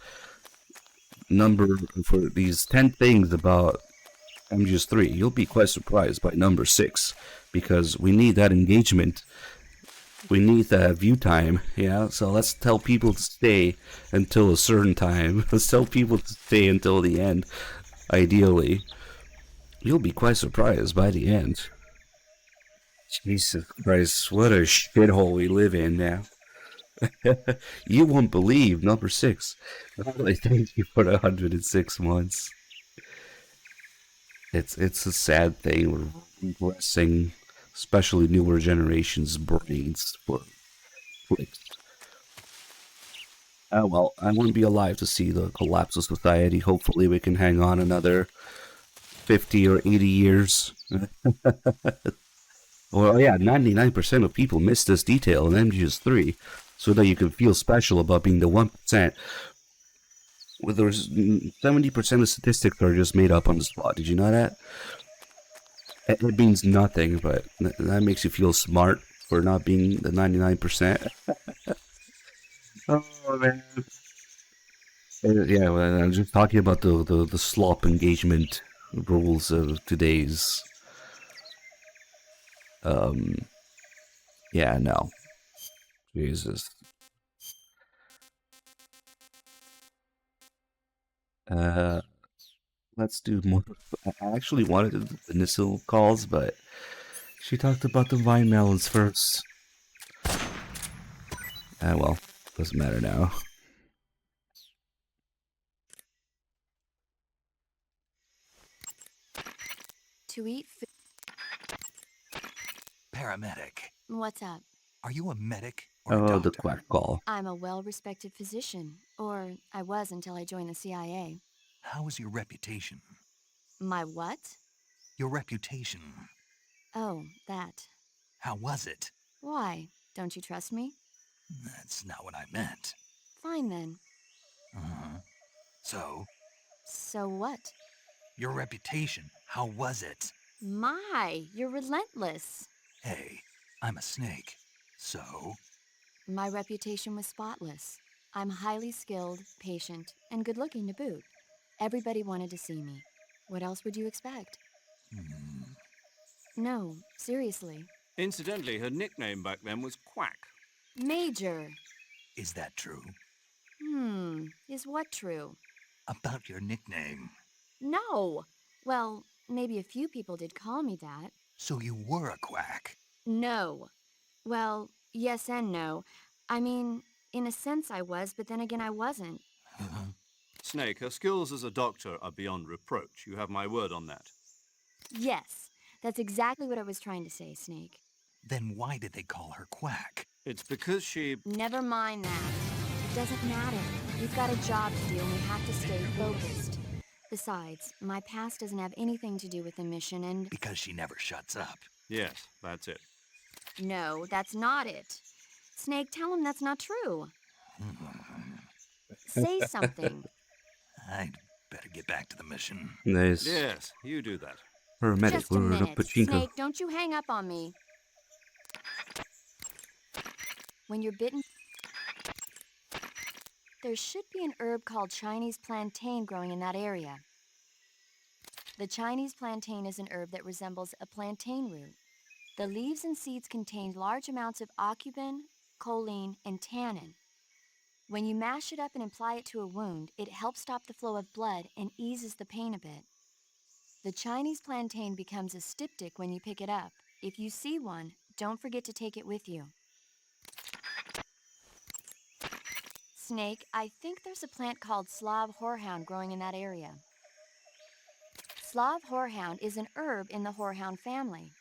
Speaker 1: for these 10 things about MGS3. You'll be quite surprised by number 6 because we need that engagement. We need that view time, yeah? So let's tell people to stay until a certain time. Let's tell people to stay until the end, ideally. You'll be quite surprised by the end. Jesus Christ, what a shithole we live in now. You won't believe number 6. I thank you for the 106 months. It's a sad thing. We're regressing, especially newer generations' brains for clicks. Oh well, I wouldn't be alive to see the collapse of society. Hopefully we can hang on another 50 or 80 years. Well, yeah, 99% of people miss this detail in MGS3, so that you can feel special about being the 1%. Well, there's 70% of statistics are just made up on the spot. Did you know that? It means nothing, but that makes you feel smart for not being the 99%. Oh man. Yeah, well, I'm just talking about the slop engagement rules of today's. Yeah, no. Jesus. Let's do more. I actually wanted to do the initial calls, but she talked about the vine melons first. Ah, well, doesn't matter now.
Speaker 7: To eat food.
Speaker 4: Paramedic.
Speaker 7: What's up?
Speaker 4: Are you a medic or a
Speaker 1: Oh,
Speaker 4: doctor?
Speaker 1: the quack call.
Speaker 7: I'm a well-respected physician, or I was until I joined the CIA.
Speaker 4: How is your reputation?
Speaker 7: My what?
Speaker 4: Your reputation.
Speaker 7: Oh, that.
Speaker 4: How was it?
Speaker 7: Why? Don't you trust me?
Speaker 4: That's not what I meant.
Speaker 7: Fine then.
Speaker 4: So,
Speaker 7: So what?
Speaker 4: your reputation, how was it?
Speaker 7: My, you're relentless.
Speaker 4: Hey, I'm a snake. So,
Speaker 7: My reputation was spotless. I'm highly skilled, patient, and good-looking to boot. Everybody wanted to see me. What else would you expect? No, seriously.
Speaker 5: Incidentally, her nickname back then was Quack.
Speaker 7: Major.
Speaker 4: is that true?
Speaker 7: Is what true?
Speaker 4: About your nickname.
Speaker 7: No. Well, maybe a few people did call me that.
Speaker 4: So you were a quack.
Speaker 7: No. Well, yes and no. I mean, in a sense I was, but then again I wasn't.
Speaker 5: Snake, her skills as a doctor are beyond reproach. You have my word on that.
Speaker 7: Yes, that's exactly what I was trying to say, Snake.
Speaker 4: Then why did they call her quack?
Speaker 5: It's because she...
Speaker 7: Never mind that. It doesn't matter. We've got a job to do and we have to stay focused. Besides, my past doesn't have anything to do with the mission and...
Speaker 4: Because she never shuts up.
Speaker 5: Yes, that's it.
Speaker 7: No, that's not it. Snake, tell him that's not true. Say something.
Speaker 4: I'd better get back to the mission.
Speaker 1: Nice.
Speaker 5: Yes, you do that.
Speaker 1: Paramedic,
Speaker 7: Just a
Speaker 1: we're in a
Speaker 7: minute.
Speaker 1: pachinko.
Speaker 7: Snake, don't you hang up on me. When you're bitten... There should be an herb called Chinese plantain growing in that area. The Chinese plantain is an herb that resembles a plantain root. The leaves and seeds contain large amounts of aucubin, choline, and tannin. When you mash it up and apply it to a wound, it helps stop the flow of blood and eases the pain a bit. The Chinese plantain becomes a styptic when you pick it up. If you see one, don't forget to take it with you. Snake, I think there's a plant called Slav horehound growing in that area. Slav horehound is an herb in the horehound family.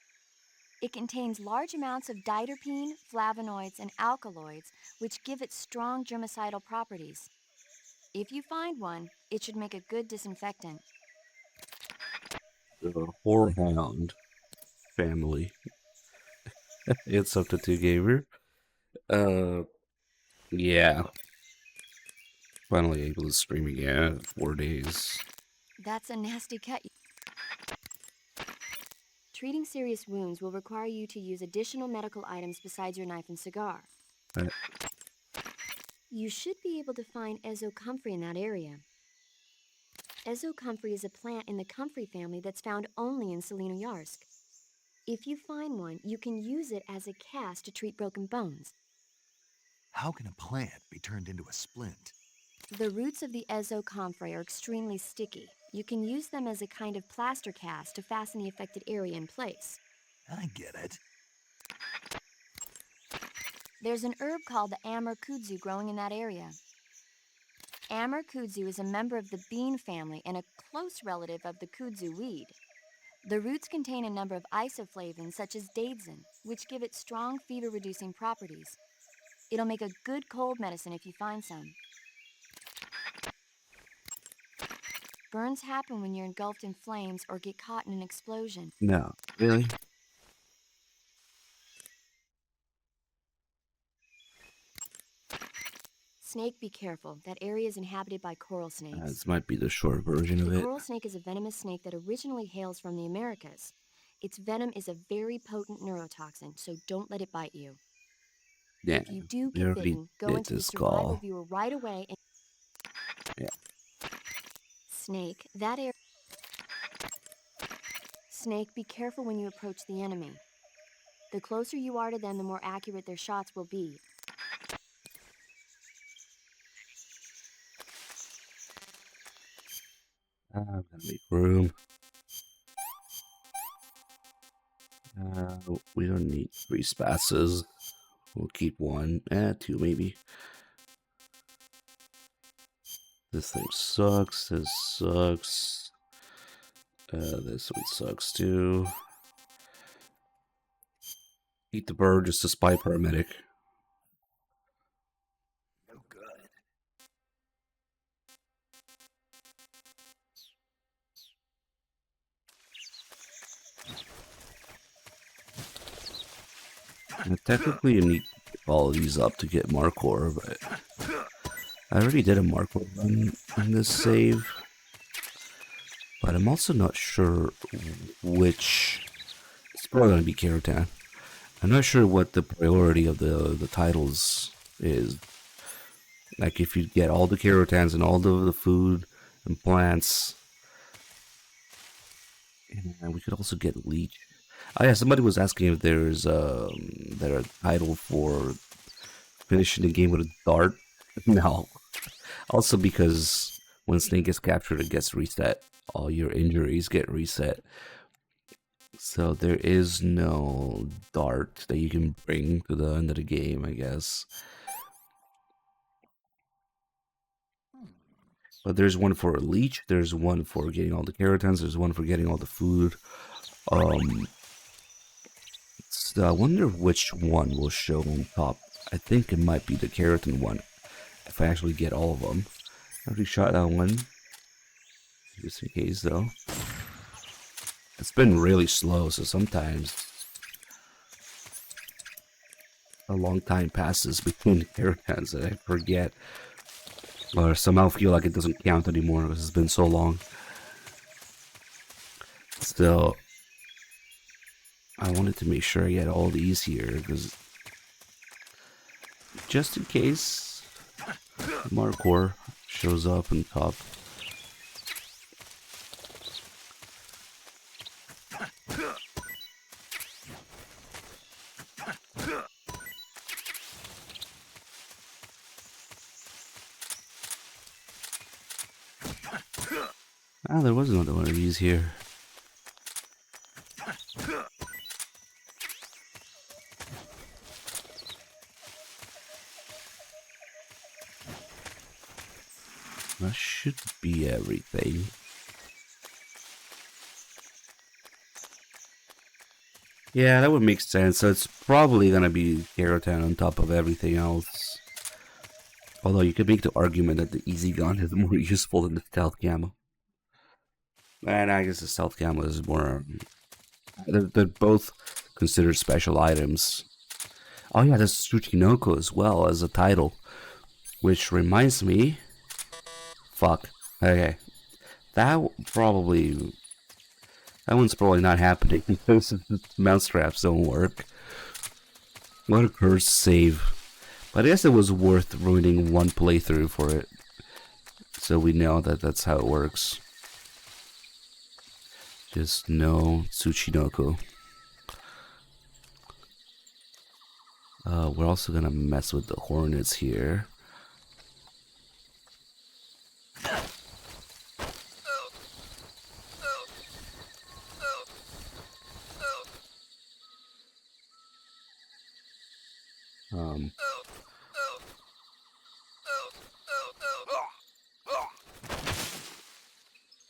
Speaker 7: It contains large amounts of diterpene, flavonoids, and alkaloids, which give it strong germicidal properties. If you find one, it should make a good disinfectant.
Speaker 1: The Whorehound family. It's up to 2 gamer. Yeah. Finally able to stream again. 4 days.
Speaker 7: That's a nasty cut. Treating serious wounds will require you to use additional medical items besides your knife and cigar.
Speaker 1: Right.
Speaker 7: You should be able to find ezocomfrey in that area. Ezocomfrey is a plant in the comfrey family that's found only in Selinoyarsk. If you find one, you can use it as a cast to treat broken bones.
Speaker 4: How can a plant be turned into a splint?
Speaker 7: The roots of the ezocomfrey are extremely sticky. You can use them as a kind of plaster cast to fasten the affected area in place.
Speaker 4: I get it.
Speaker 7: There's an herb called the Amur kudzu growing in that area. Amur kudzu is a member of the bean family and a close relative of the kudzu weed. The roots contain a number of isoflavones such as daidzein, which give it strong fever-reducing properties. It'll make a good cold medicine if you find some. Burns happen when you're engulfed in flames or get caught in an explosion.
Speaker 1: No. Really?
Speaker 7: Snake, be careful. That area is inhabited by coral snakes.
Speaker 1: This might be the short version of
Speaker 7: The
Speaker 1: it.
Speaker 7: coral snake is a venomous snake that originally hails from the Americas. Its venom is a very potent neurotoxin, so don't let it bite you.
Speaker 1: Yeah.
Speaker 7: If you do
Speaker 1: we
Speaker 7: get
Speaker 1: already
Speaker 7: bitten, go
Speaker 1: did
Speaker 7: into the
Speaker 1: this
Speaker 7: survival
Speaker 1: call.
Speaker 7: viewer right away and...
Speaker 1: Yeah.
Speaker 7: Snake, that area... Snake, be careful when you approach the enemy. The closer you are to them, the more accurate their shots will be.
Speaker 1: I'm gonna make room. We don't need 3 spasses. We'll keep 1. 2 maybe. This thing sucks. This sucks. This one sucks too. Eat the bird just to spy paramedic.
Speaker 4: No good.
Speaker 1: Technically, you need to pick all of these up to get Markor, but I already did a Markor run on this save. But I'm also not sure which. It's probably going to be Keratin. I'm not sure what the priority of the titles is. Like, if you get all the Keratans and all the food and plants. And we could also get Leech. Oh yeah, somebody was asking if there's a title for finishing the game with a dart. No. Also because when Snake gets captured, it gets reset. All your injuries get reset. So there is no dart that you can bring to the end of the game, I guess. But there's one for a leech, there's one for getting all the Keratans, there's one for getting all the food. So I wonder which one will show on top. I think it might be the Keratin one, if I actually get all of them. I already shot that one, just in case though. It's been really slow, so sometimes a long time passes between the Keratans that I forget. Or somehow feel like it doesn't count anymore because it's been so long. Still, I wanted to make sure I get all these here because just in case Markor shows up on top. Oh, there was another one of these here. That should be everything. Yeah, that would make sense. So it's probably gonna be Keratin on top of everything else. Although you could make the argument that the easy gun is more useful than the stealth camo. And I guess the stealth camo is more... They're both considered special items. Oh yeah, there's Tsuchinoko as well as a title. Which reminds me... Fuck. Okay. That one's probably not happening because the mousetraps don't work. What a cursed save. But I guess it was worth ruining one playthrough for it. So we know that that's how it works. Just no Tsuchinoko. We're also gonna mess with the hornets here.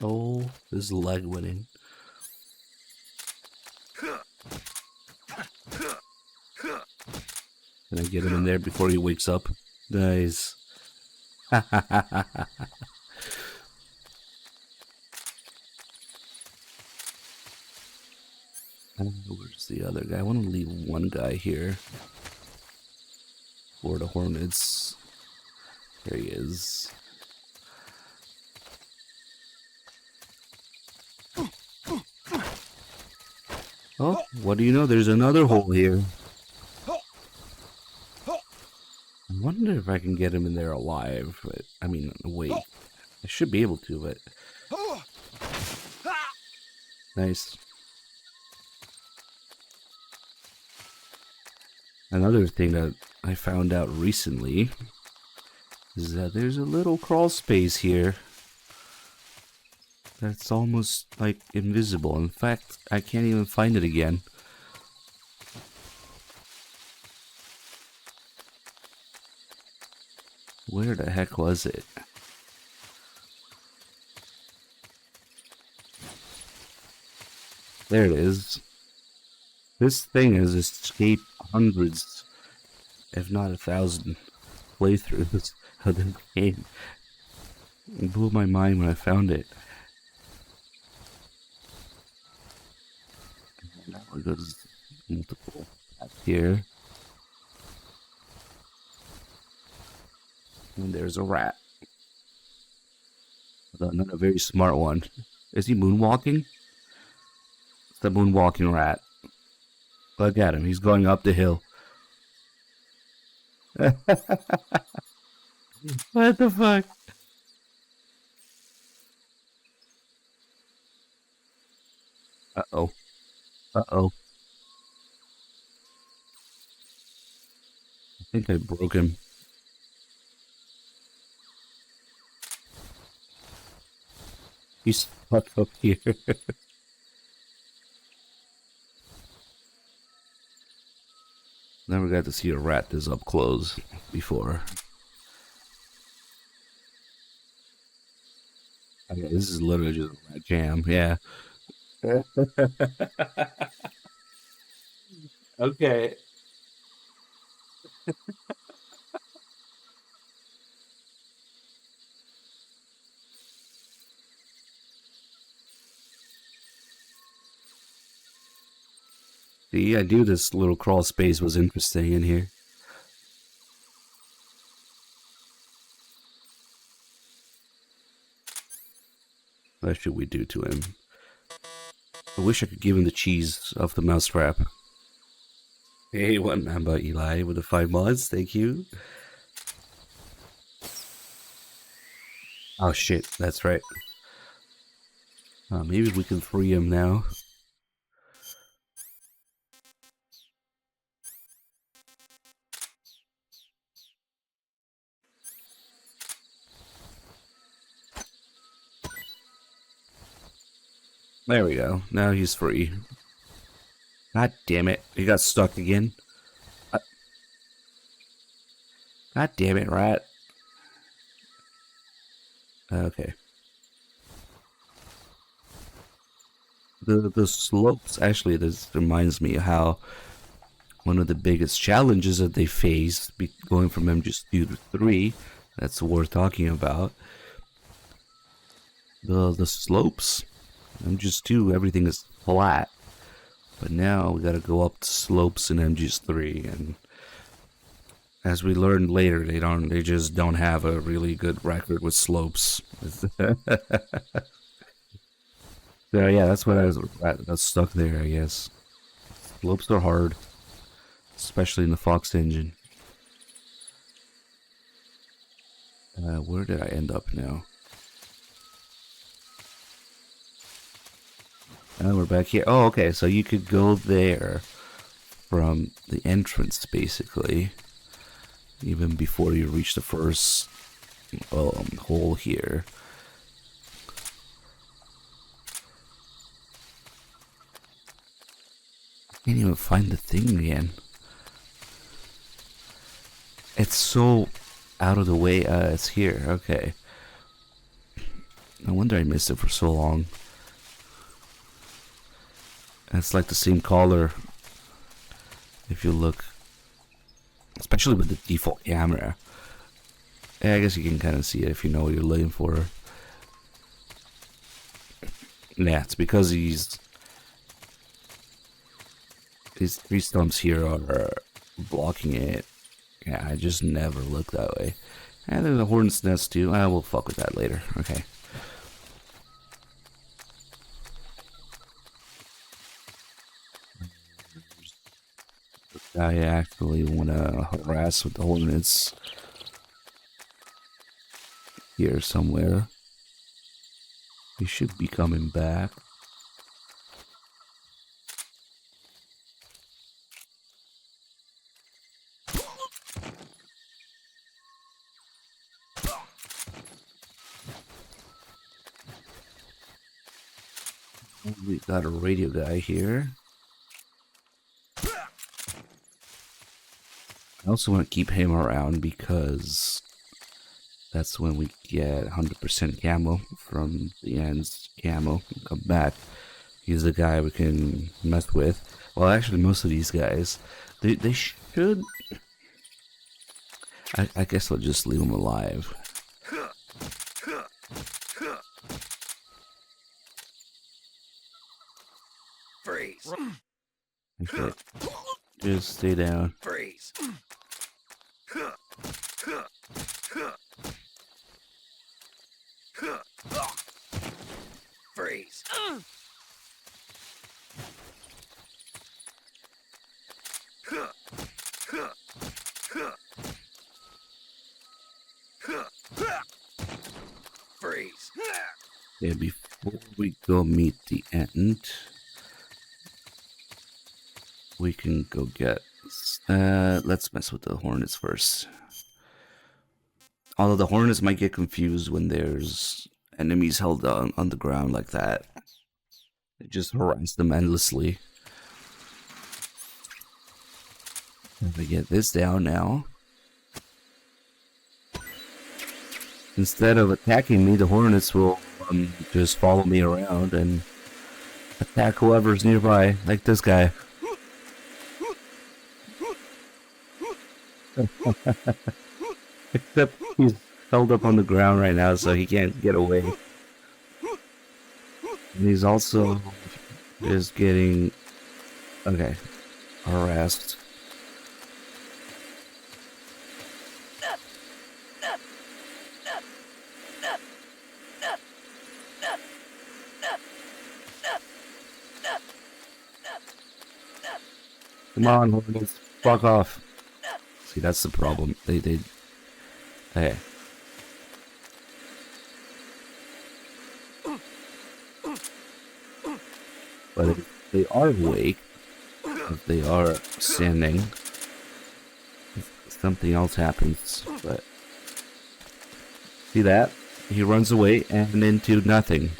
Speaker 1: Oh, his leg went in. Can I get him in there before he wakes up? Nice. Where's the other guy? I want to leave one guy here for the hornets. There he is. Oh, what do you know? There's another hole here. I wonder if I can get him in there alive. But I mean, wait. I should be able to, but... Nice. Another thing that I found out recently is that there's a little crawl space here that's almost like invisible. In fact, I can't even find it again. Where the heck was it? There it is. This thing has escaped hundreds, if not 1,000, playthroughs of the game. It blew my mind when I found it. Now it goes multiple paths here. And there's a rat. Not a very smart one. Is he moonwalking? It's the moonwalking rat. Look at him, he's going up the hill. What the fuck? Uh-oh. Uh-oh. I think I broke him. He's stuck up here. Never got to see a rat this up close before. Okay, this is literally just a rat jam, yeah. Okay. See, I knew this little crawl space was interesting in here. What should we do to him? I wish I could give him the cheese off the mousetrap. Hey, what about Eli with the 5 mods? Thank you. Oh shit, that's right. Maybe we can free him now. There we go. Now he's free. God damn it. He got stuck again. God damn it, rat. Okay. The slopes, actually, this reminds me how one of the biggest challenges that they face going from MGS2 to 3, that's worth talking about. The slopes. MGS2, everything is flat. But now we gotta go up the slopes in MGS3, and as we learned later, they just don't have a really good record with slopes. So yeah, that's what I was stuck there, I guess. Slopes are hard, especially in the Fox engine. Where did I end up now? And we're back here. Oh, okay, so you could go there from the entrance, basically, even before you reach the first hole here. I can't even find the thing again. It's so out of the way. It's here. Okay. No wonder I missed it for so long. It's like the same color. If you look, especially with the default camera. Yeah, I guess you can kind of see it if you know what you're looking for. Yeah, it's because these three stumps here are blocking it. Yeah, I just never look that way. And there's a hornet's nest too. I will fuck with that later. Okay. I actually want to harass with the hornets here somewhere. He should be coming back. We got a radio guy here. I also want to keep him around because that's when we get 100% camo from the end's camo and come back. He's the guy we can mess with. Well, actually, most of these guys, they should. I guess I'll just leave them alive.
Speaker 6: Freeze.
Speaker 1: Okay. Just stay down.
Speaker 6: Freeze. Freeze. Freeze.
Speaker 1: Yeah, before we go meet the end, we can go get. Let's mess with the hornets first. Although the hornets might get confused when there's enemies held on the ground like that. They just harass them endlessly. If I get this down now. Instead of attacking me, the hornets will just follow me around and attack whoever's nearby, like this guy. Except he's held up on the ground right now, so he can't get away. And he's also just getting, okay, harassed. Come on, hornets, fuck off. See, that's the problem. They hey. But if they are awake, if they are standing, something else happens. But see that? He runs away and into nothing.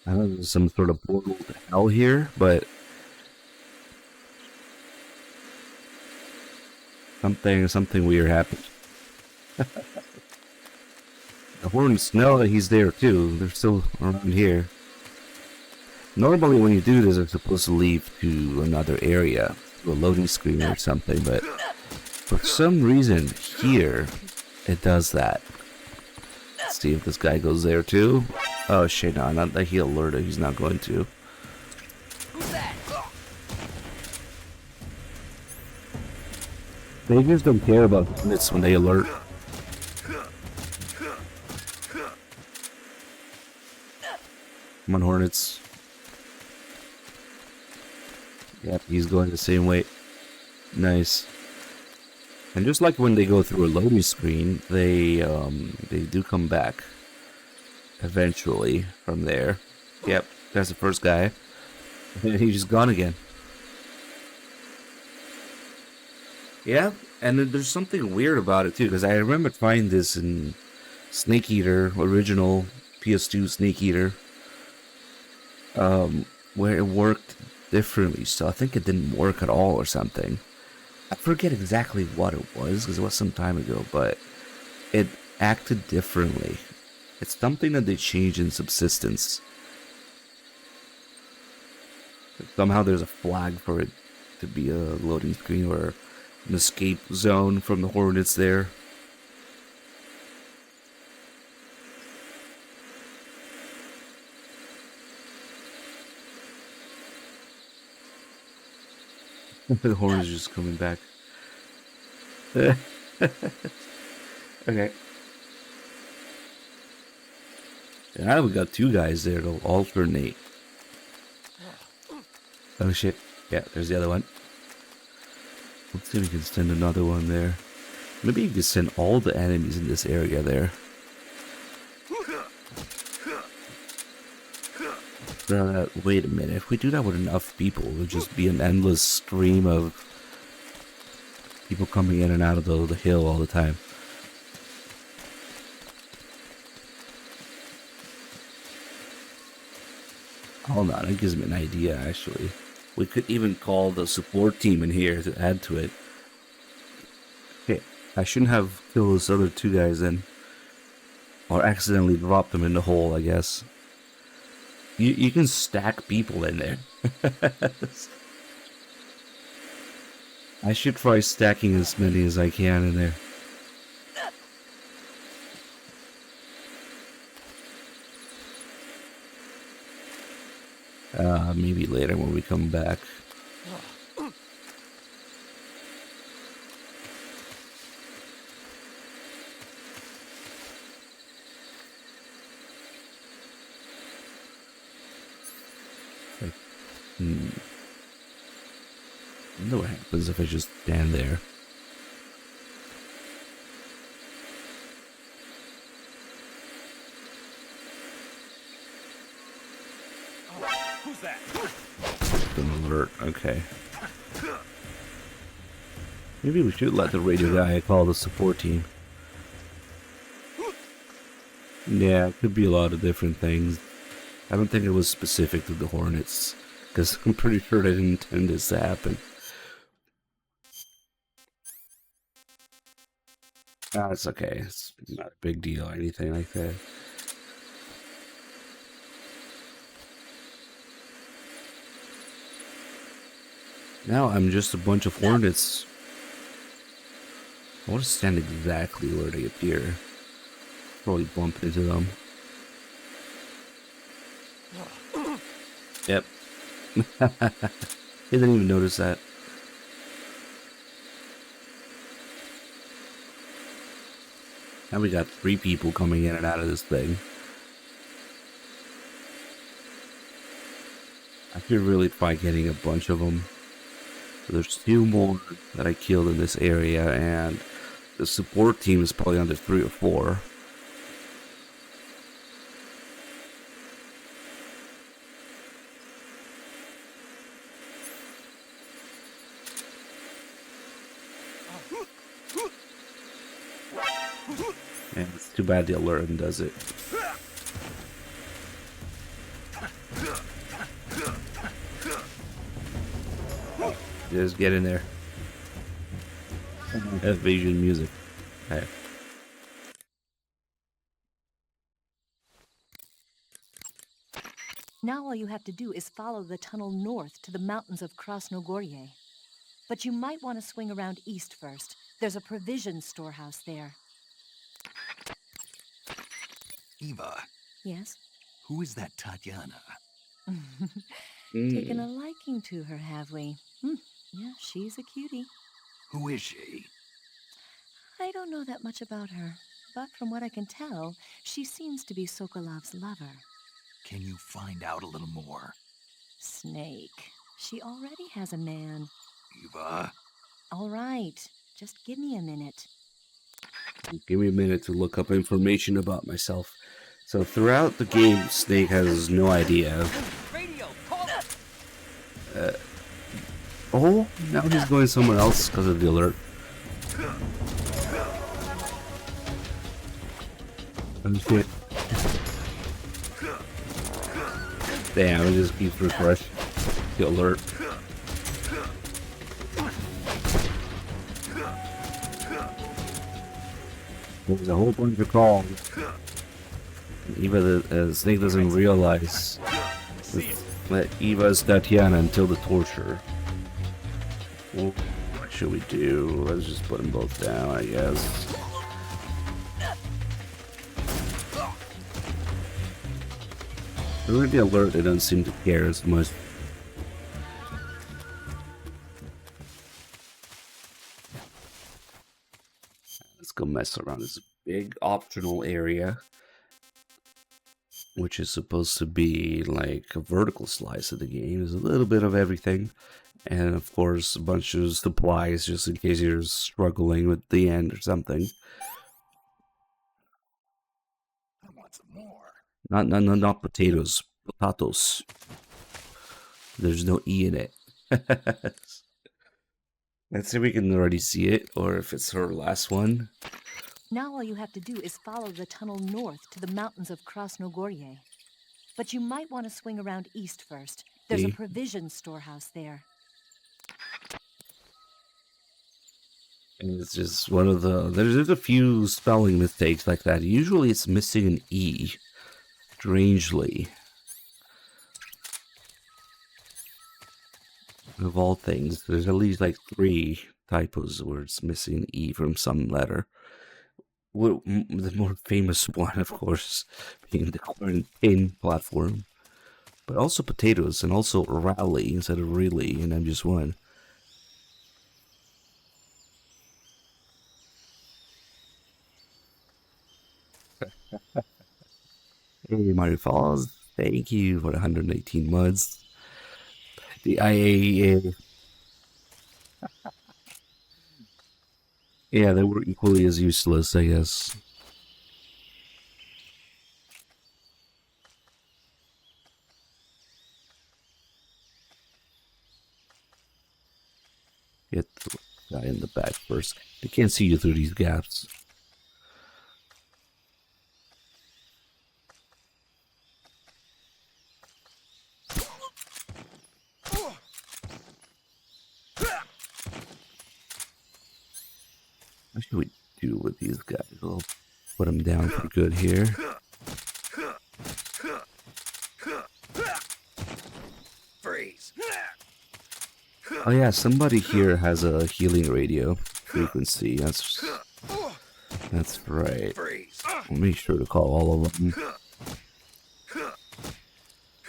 Speaker 1: I don't know, there's some sort of portal to hell here, but something weird happened. The horns know that he's there too. They're still around here. Normally when you do this, they're supposed to leave to another area, to a loading screen or something, but for some reason here, it does that. Let's see if this guy goes there too. Oh shit, no, not that he alerted, he's not going to.
Speaker 6: Who's that?
Speaker 1: They just don't care about hornets when they alert. Come on, hornets. Yep, he's going the same way. Nice. And just like when they go through a loading screen, they do come back eventually from there. Yep, that's the first guy. And he's just gone again. Yeah, and then there's something weird about it too, because I remember trying this in Snake Eater, original PS2 Snake Eater, where it worked differently. So I think it didn't work at all or something. I forget exactly what it was, because it was some time ago, but it acted differently. It's something that they changed in Subsistence. Somehow there's a flag for it to be a loading screen or an escape zone from the Hornets there. The horn is just coming back. Okay. Now we got two guys there to alternate. Oh shit. Yeah, there's the other one. Let's see if we can send another one there. Maybe you can send all the enemies in this area there. Wait a minute, if we do that with enough people, it would just be an endless stream of people coming in and out of the hill all the time. Hold on, it gives me an idea actually. We could even call the support team in here to add to it. Okay, I shouldn't have killed those other two guys then. Or accidentally dropped them in the hole, I guess. You can stack people in there. I should try stacking as many as I can in there. Maybe later when we come back. I wonder what happens if I just stand there.
Speaker 8: Who's that?
Speaker 1: An alert, okay. Maybe we should let the radio guy call the support team. Yeah, it could be a lot of different things. I don't think it was specific to the Hornets, because I'm pretty sure they didn't intend this to happen. Ah, it's okay. It's not a big deal or anything like that. Now I'm just a bunch of Hornets. I want to stand exactly where they appear. Probably bump into them. Yep. He didn't even notice that. Now we got 3 people coming in and out of this thing. I could really try getting a bunch of them. So there's 2 more that I killed in this area, and the support team is probably under 3 or 4. And it's too bad the alerting does it. Just get in there. Evasion music. Hey.
Speaker 9: Now all you have to do is follow the tunnel north to the mountains of Krasnogorye. But you might want to swing around east first. There's a provision storehouse there.
Speaker 4: Eva,
Speaker 9: Yes?
Speaker 4: who is that Tatiana?
Speaker 9: Taken a liking to her, have we? Yeah, she's a cutie.
Speaker 4: Who is she?
Speaker 9: I don't know that much about her, but from what I can tell, she seems to be Sokolov's lover.
Speaker 4: Can you find out a little more?
Speaker 9: Snake. She already has a man.
Speaker 4: Eva?
Speaker 9: All right, just give me a minute.
Speaker 1: Give me a minute to look up information about myself. So throughout the game, Snake has no idea. Oh, now he's going somewhere else because of the alert. Oh shit. Damn, it just keeps refresh. The alert. There's a whole bunch of calls. Eva, the Snake doesn't realize that Eva is Tatiana until the torture. Well, what should we do? Let's just put them both down, I guess. During the alert, they don't seem to care as much. Let's go mess around this big optional area, which is supposed to be like a vertical slice of the game. There's a little bit of everything, and of course a bunch of supplies just in case you're struggling with the end or something.
Speaker 4: I want some more.
Speaker 1: Not potatoes. Potatoes. There's no E in it. Let's see if we can already see it, or if it's her last one.
Speaker 9: Now all you have to do is follow the tunnel north to the mountains of Krasnogorye. But you might want to swing around east first. There's a provision storehouse there.
Speaker 1: And it's just one of the... There's a few spelling mistakes like that. Usually it's missing an E. Strangely. Of all things, there's at least like 3 typos where it's missing an E from some letter. Well, the more famous one, of course, being the quarantine platform. But also potatoes, and also rally instead of really in MGS1. Hey, Mario Falls, thank you for 118 mods. The IAEA. Yeah, they were equally as useless, I guess. Get the guy in the back first. They can't see you through these gaps. What should we do with these guys? We'll put them down for good here.
Speaker 4: Freeze.
Speaker 1: Oh yeah, somebody here has a healing radio frequency. That's right.
Speaker 4: Freeze.
Speaker 1: I'll make sure to call all of them.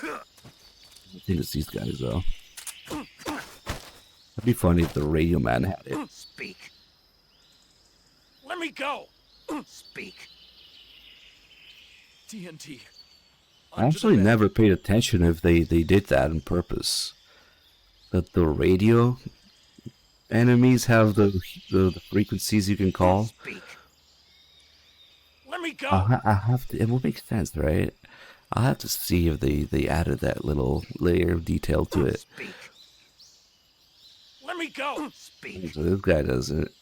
Speaker 1: I think it's these guys though. It'd be funny if the radio man had it.
Speaker 4: Speak.
Speaker 8: Let me go!
Speaker 4: Speak.
Speaker 8: TNT.
Speaker 1: I actually never paid attention if they did that on purpose. That the radio enemies have the frequencies you can call.
Speaker 4: Speak.
Speaker 8: Let me go!
Speaker 1: I have to. It will make sense, right? I'll have to see if they added that little layer of detail to it.
Speaker 4: Speak.
Speaker 8: Let me go!
Speaker 4: Speak.
Speaker 1: So this guy does it.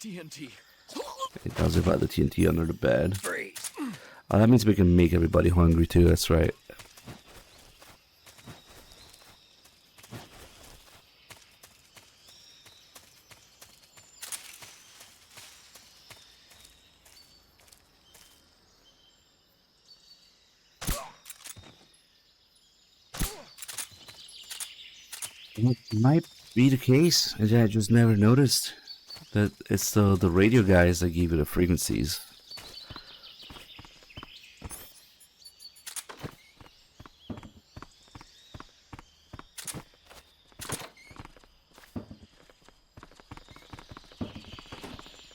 Speaker 8: TNT.
Speaker 1: He tells you about the TNT under the bed.
Speaker 4: Freeze.
Speaker 1: Oh, that means we can make everybody hungry too. That's right. It might be the case. I just never noticed that it's the radio guys that give you the frequencies.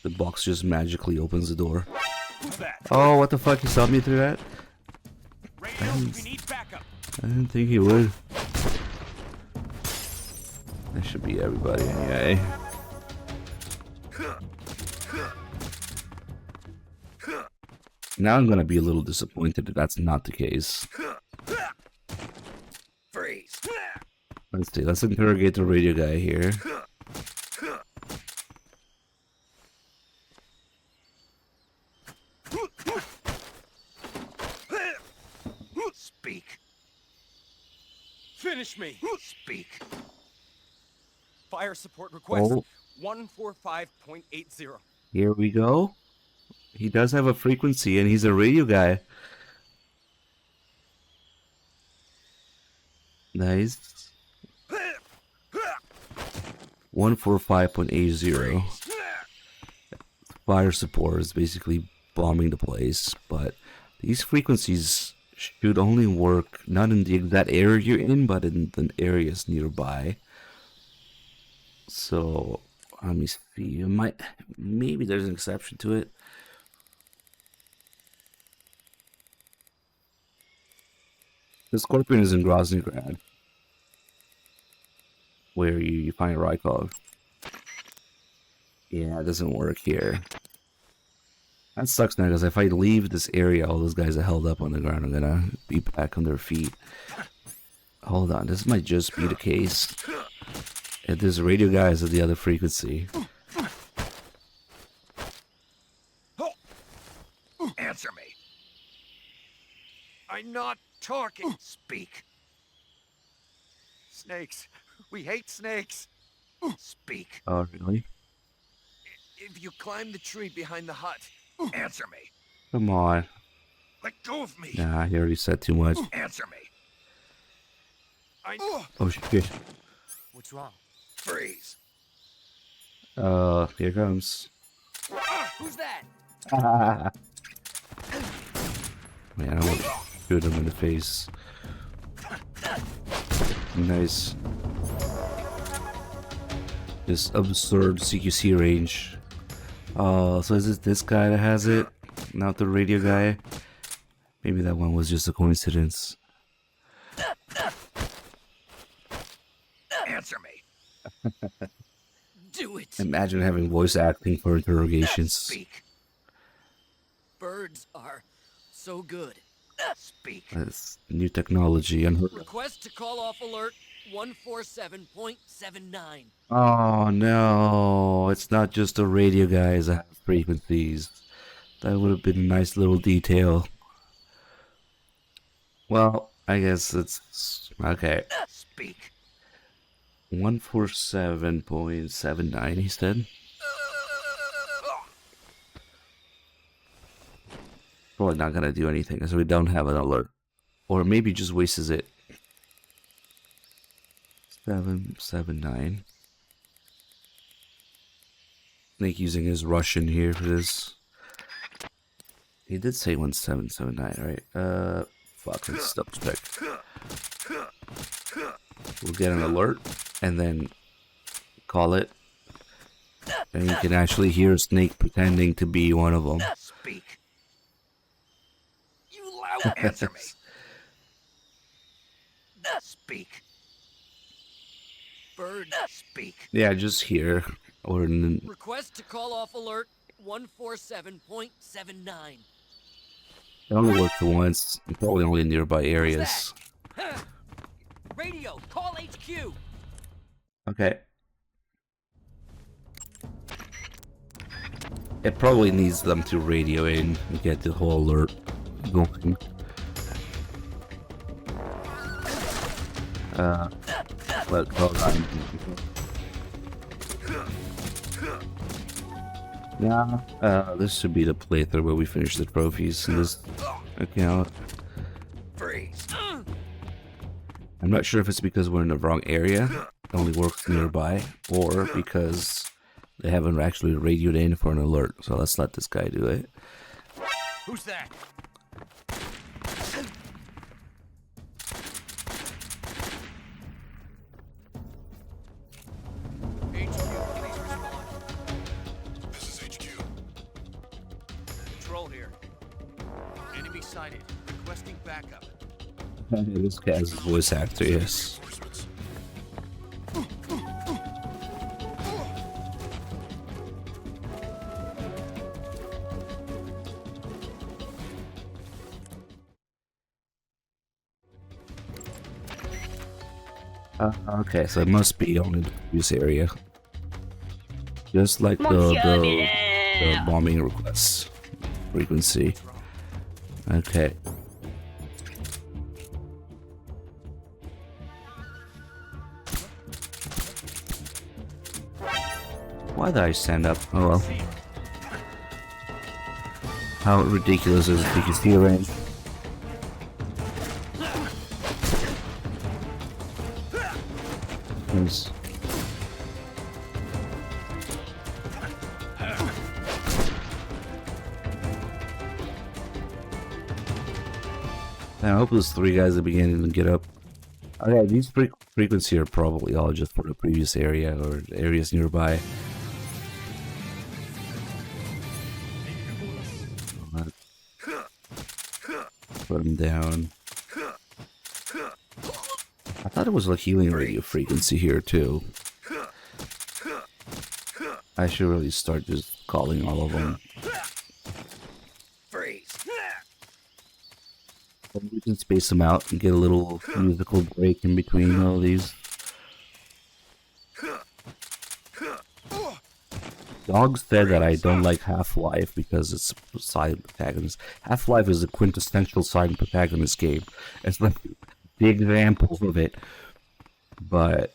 Speaker 1: The box just magically opens the door. Oh, what the fuck? He saw me through that?
Speaker 8: Radio, we need backup.
Speaker 1: I didn't think he would. That should be everybody anyway. Now I'm gonna be a little disappointed that that's not the case.
Speaker 6: Freeze.
Speaker 1: Let's see, let's interrogate the radio guy here.
Speaker 6: Speak.
Speaker 8: Finish me.
Speaker 6: Speak.
Speaker 8: Fire support request
Speaker 1: Oh.
Speaker 8: 145.80.
Speaker 1: Here we go. He does have a frequency and he's a radio guy. Nice. 145.80. Fire support is basically bombing the place, but these frequencies should only work not in the exact area you're in, but in the areas nearby. So let me see. Maybe there's an exception to it. The Scorpion is in Groznygrad, where you find Rykov. Yeah, it doesn't work here. That sucks now, because if I leave this area, all those guys are held up on the ground. I'm gonna be back on their feet. Hold on, this might just be the case. If there's radio guys at the other frequency.
Speaker 6: Answer me. I'm not talking. Speak.
Speaker 4: Snakes. We hate snakes.
Speaker 6: Speak.
Speaker 1: Oh, really?
Speaker 6: If you climb the tree behind the hut, answer me.
Speaker 1: Come on.
Speaker 6: Let go of me.
Speaker 1: Nah, he already said too much.
Speaker 6: Answer me.
Speaker 1: Oh shit.
Speaker 6: What's wrong? Freeze.
Speaker 1: Here comes.
Speaker 6: Who's that?
Speaker 1: Man, I want to shoot him in the face. Nice. This absurd CQC range. So is it this guy that has it? Not the radio guy? Maybe that one was just a coincidence.
Speaker 6: Answer me. Do it.
Speaker 1: Imagine having voice acting for interrogations.
Speaker 6: Speak.
Speaker 2: Birds are so good.
Speaker 6: Speak.
Speaker 1: That's new technology. Unheard of.
Speaker 2: Request to call off alert 147.79.
Speaker 1: Oh no, it's not just the radio guys that have frequencies. That would have been a nice little detail. Well, I guess it's okay.
Speaker 6: Speak.
Speaker 1: 147.79, he said. Probably not gonna do anything, so we don't have an alert. Or maybe just wastes it. 779. Snake using his Russian here for this. He did say 1779, right? Fuck, let's double check. We'll get an alert and then call it. And you can actually hear Snake pretending to be one of them.
Speaker 6: Speak. You loud. Answer me. Speak.
Speaker 2: Bird.
Speaker 6: Speak.
Speaker 1: Yeah, just here. Or in,
Speaker 2: Request to call off alert 147.79.
Speaker 1: it only worked once. Probably only in nearby areas.
Speaker 2: Radio, call HQ.
Speaker 1: Okay. It probably needs them to radio in and get the whole alert going. But hold on. Yeah, this should be the playthrough where we finish the trophies in this account.
Speaker 6: Freeze.
Speaker 1: I'm not sure if it's because we're in the wrong area, only works nearby, or because they haven't actually radioed in for an alert. So let's let this guy do it.
Speaker 4: Who's that?
Speaker 10: This is HQ.
Speaker 8: Control here. Enemy sighted. Requesting backup.
Speaker 1: This guy's a voice actor, yes.
Speaker 10: Reinforcements.
Speaker 1: Okay, so it must be only the previous area. Just like the bombing requests frequency. Okay. Why did I stand up? Oh well. How ridiculous is it? You can see the range. Nice. I hope those three guys at the beginning didn't get up. Okay, these frequencies are probably all just for the previous area or areas nearby. Put them down. I thought it was a healing radio frequency here too. I should really start just calling all of them.
Speaker 6: Freeze.
Speaker 1: We can space them out and get a little musical break in between all these. Dog said that I don't like Half-Life because it's a silent protagonist. Half-Life is a quintessential silent protagonist game. It's like the example of it. But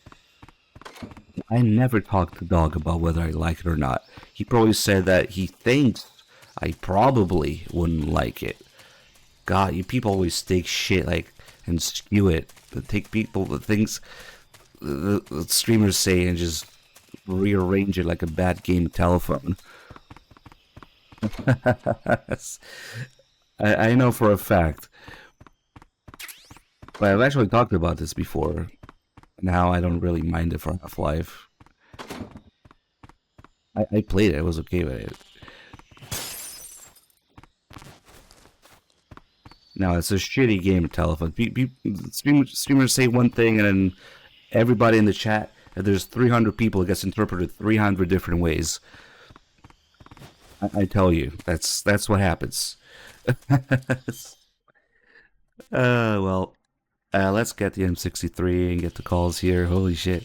Speaker 1: I never talked to Dog about whether I like it or not. He probably said that he thinks I probably wouldn't like it. God, you people always take shit like and skew it. Take people the things the streamers say and just rearrange it like a bad game of telephone. I know for a fact. But I've actually talked about this before. Now I don't really mind it for Half-Life. I played it, I was okay with it. Now it's a shitty game of telephone. Streamers say one thing and then everybody in the chat, if there's 300 people, it gets interpreted 300 different ways. I tell you, that's what happens. Well, let's get the M63 and get the calls here. Holy shit.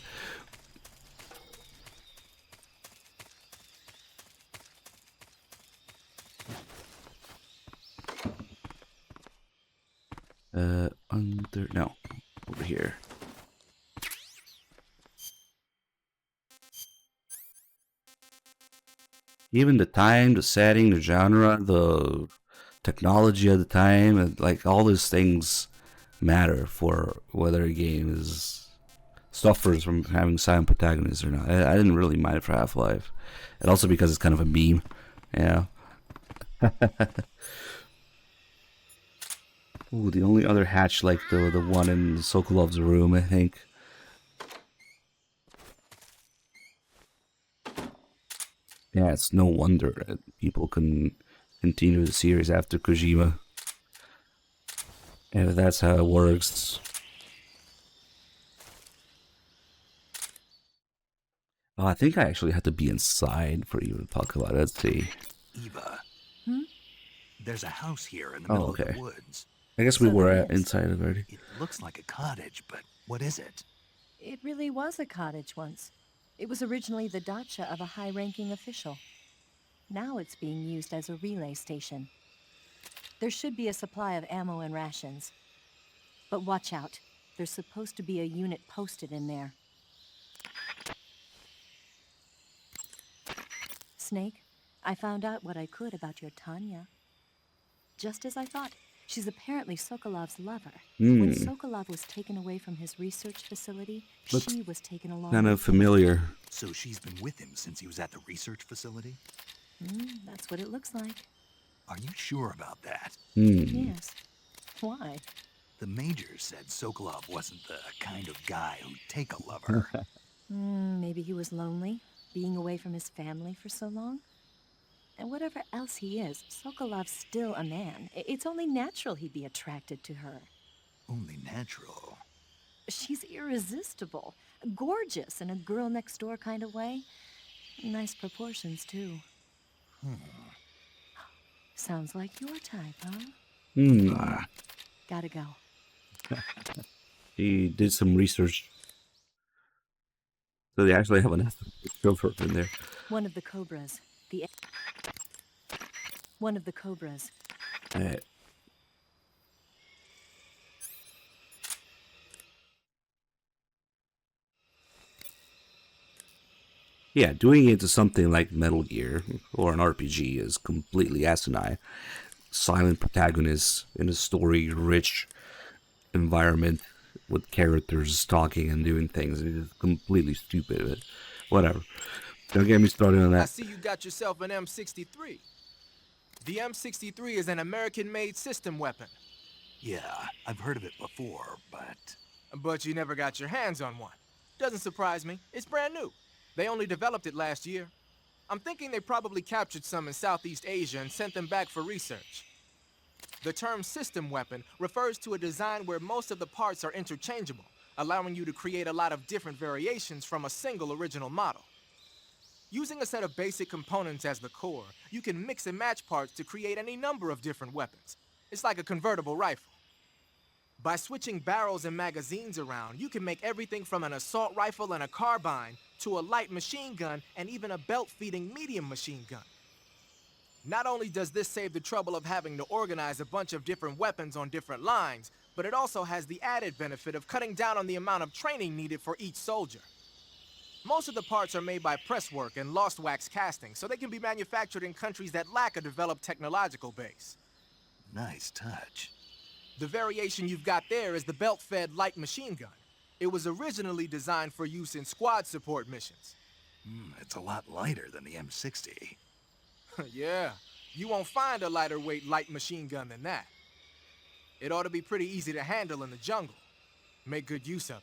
Speaker 1: No, over here. Even the time, the setting, the genre, the technology of the time, and like all these things matter for whether a game suffers from having silent protagonists or not. I didn't really mind it for Half-Life, and also because it's kind of a meme, yeah. Ooh, the only other hatch like the one in Sokolov's room, I think. Yeah, it's no wonder that people can continue the series after Kojima. And if that's how it works. Oh, I think I actually had to be inside for you to talk about it. Let's see.
Speaker 4: Eva.
Speaker 9: Hmm?
Speaker 4: There's a house here in the middle of
Speaker 1: okay.
Speaker 4: the woods.
Speaker 1: I guess we
Speaker 9: So
Speaker 1: were
Speaker 9: there is.
Speaker 1: inside already.
Speaker 4: It looks like a cottage, but what is it?
Speaker 9: It really was a cottage once. It was originally the dacha of a high-ranking official. Now it's being used as a relay station. There should be a supply of ammo and rations. But watch out. There's supposed to be a unit posted in there. Snake, I found out what I could about your Tanya. Just as I thought, She's apparently Sokolov's lover.
Speaker 1: Hmm.
Speaker 9: When Sokolov was taken away from his research facility,
Speaker 1: Looks
Speaker 9: she was taken along.
Speaker 1: kind of
Speaker 9: with him.
Speaker 1: familiar.
Speaker 4: So she's been with him since he was at the research facility?
Speaker 9: That's what it looks like.
Speaker 4: Are you sure about that?
Speaker 9: Yes. Why?
Speaker 4: The Major said Sokolov wasn't the kind of guy who'd take a lover.
Speaker 9: Maybe he was lonely, being away from his family for so long. And whatever else he is, Sokolov's still a man. It's only natural he'd be attracted to her.
Speaker 4: Only natural.
Speaker 9: She's irresistible, gorgeous in a girl next door kind of way. Nice proportions, too. Sounds like your type, huh? Gotta go.
Speaker 1: He did some research. So they actually have an chauffeur in there.
Speaker 9: One of the Cobras. One of the Cobras.
Speaker 1: Alright. Yeah, doing it into something like Metal Gear or an RPG is completely asinine. Silent protagonists in a story-rich environment with characters talking and doing things. It is completely stupid, but whatever. Don't get me started on
Speaker 3: I
Speaker 1: that.
Speaker 3: see you got yourself an M63. The M63 is an American-made system weapon.
Speaker 4: Yeah, I've heard of it before,
Speaker 3: But you never got your hands on one. Doesn't surprise me. It's brand new. They only developed it last year. I'm thinking they probably captured some in Southeast Asia and sent them back for research. The term system weapon refers to a design where most of the parts are interchangeable, allowing you to create a lot of different variations from a single original model. Using a set of basic components as the core, you can mix and match parts to create any number of different weapons. It's like a convertible rifle. By switching barrels and magazines around, you can make everything from an assault rifle and a carbine to a light machine gun and even a belt-feeding medium machine gun. Not only does this save the trouble of having to organize a bunch of different weapons on different lines, but it also has the added benefit of cutting down on the amount of training needed for each soldier. Most of the parts are made by presswork and lost wax casting, so they can be manufactured in countries that lack a developed technological base.
Speaker 4: nice touch.
Speaker 3: The variation you've got there is the belt-fed light machine gun. It was originally designed for use in squad support missions.
Speaker 4: It's a lot lighter than the M60.
Speaker 3: Yeah, you won't find a lighter weight light machine gun than that. It ought to be pretty easy to handle in the jungle. Make good use of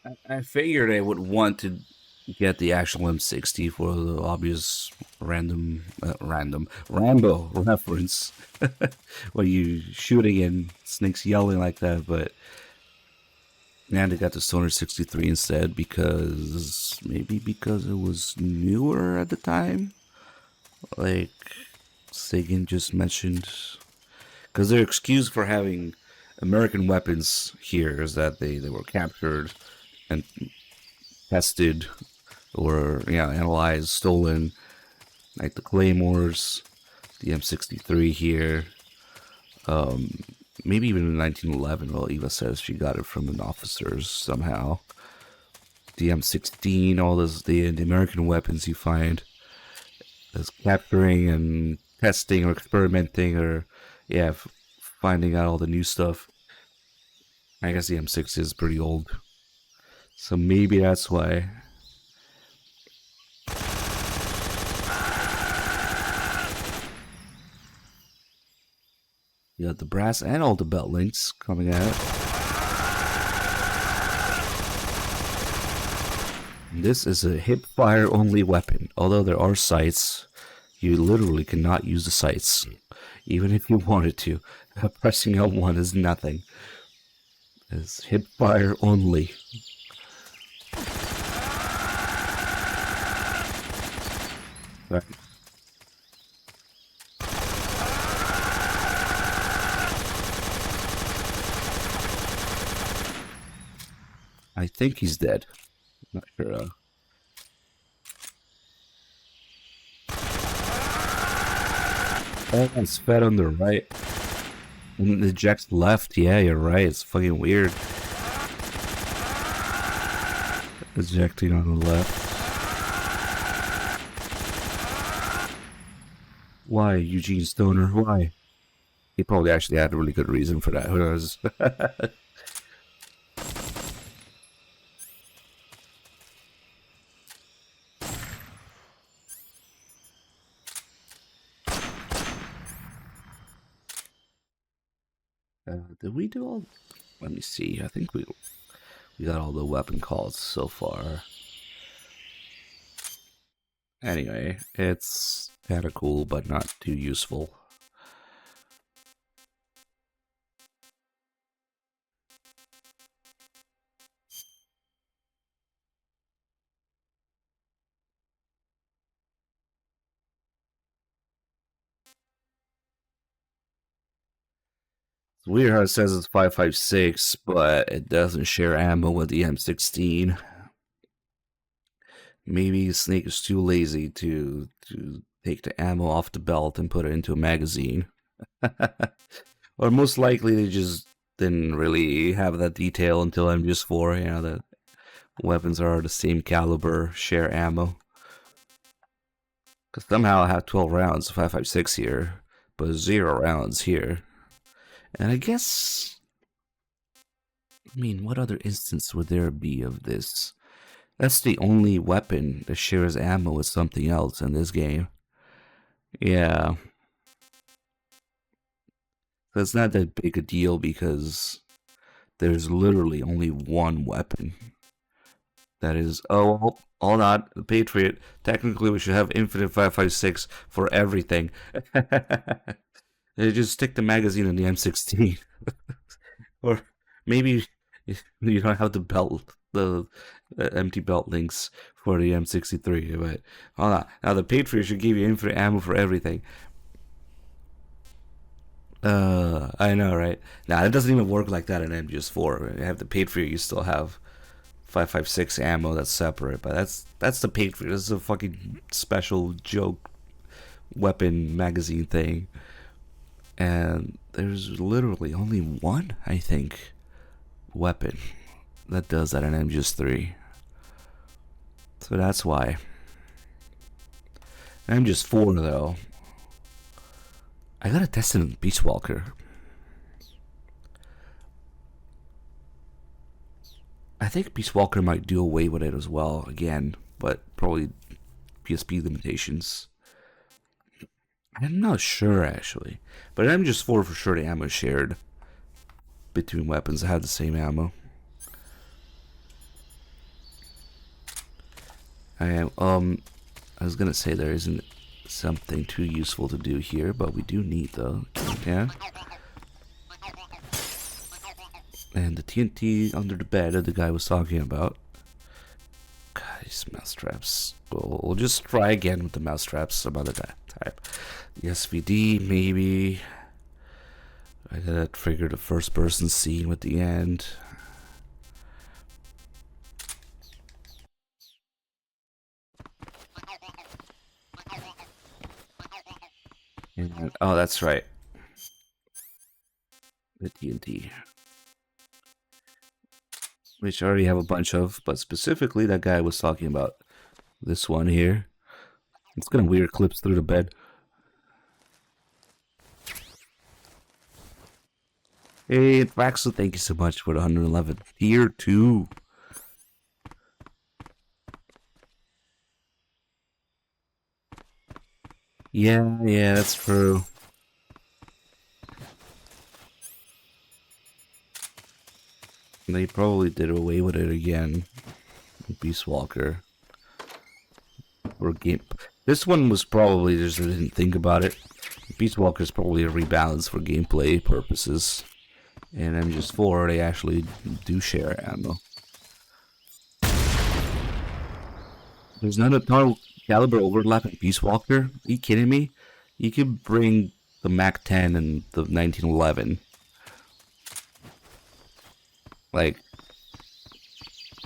Speaker 3: it.
Speaker 1: I figured I would want to get the actual M60 for the obvious Rambo reference. When you shooting and Snake's yelling like that, but now they got the Stoner 63 instead because it was newer at the time, like Sagan just mentioned. Because their excuse for having American weapons here is that they were captured and tested or analyzed, stolen, like the Claymores, the M63 here, maybe even in 1911. Well, Eva says she got it from an officer's somehow. The M16, all those the American weapons you find as capturing and testing or experimenting or finding out all the new stuff. I guess the M6 is pretty old, so maybe that's why. You got the brass and all the belt links coming out. This is a hip fire only weapon. Although there are sights, you literally cannot use the sights. Even if you wanted to. Pressing L1 is nothing. It's hip fire only. Right. I think he's dead. Not sure. Oh, it's fed on the right. And the ejects left. Yeah, you're right. It's fucking weird. Ejecting on the left. Why, Eugene Stoner? Why? He probably actually had a really good reason for that. Who knows? Did we do all? Let me see. I think we got all the weapon calls so far. Anyway, it's kind of cool, but not too useful. It's weird how it says it's 5.56, but it doesn't share ammo with the M16. Maybe Snake is too lazy to take the ammo off the belt and put it into a magazine. Or most likely they just didn't really have that detail until MGS4, you know, that weapons are the same caliber, share ammo. Because somehow I have 12 rounds, 5.56 here, but 0 rounds here. And I guess, I mean, what other instance would there be of this? That's the only weapon that shares ammo with something else in this game. Yeah. So it's not that big a deal because there's literally only one weapon. That is, oh, hold on, the Patriot. Technically, we should have infinite 5.56 for everything. They just stick the magazine in the M16. Or maybe you don't have the belt, the empty belt links for the M63. But hold on, now the Patriot should give you infinite ammo for everything. I know, right? Now it doesn't even work like that in MGS4. You have the Patriot, you still have 5.56 ammo that's separate, but that's the Patriot. This is a fucking special joke weapon magazine thing. And there's literally only one, I think, weapon that does that in MGS3. So that's why. MGS4 though, I gotta test it in Peace Walker. I think Peace Walker might do away with it as well again, but probably PSP limitations. I'm not sure actually, but MGS4 for sure the ammo is shared between weapons that have the same ammo. I was gonna say there isn't something too useful to do here, but we do need though. Yeah. And the TNT under the bed that the guy was talking about. God, these mousetraps. We'll just try again with the mousetraps some other time. The SVD, maybe. I gotta trigger the first person scene with the end. And, oh, that's right. The TNT. Which I already have a bunch of, but specifically that guy was talking about this one here. It's gonna weird clips through the bed. Hey, Vaxel, thank you so much for the 111. Tier 2. Yeah, that's true. They probably did away with it again. Beast Walker. Or game. This one was probably just didn't think about it. Beast Walker is probably a rebalance for gameplay purposes. And MGS4, they actually do share ammo. There's not a ton of caliber overlap in Beast Walker. Are you kidding me? You could bring the MAC-10 and the 1911. Like,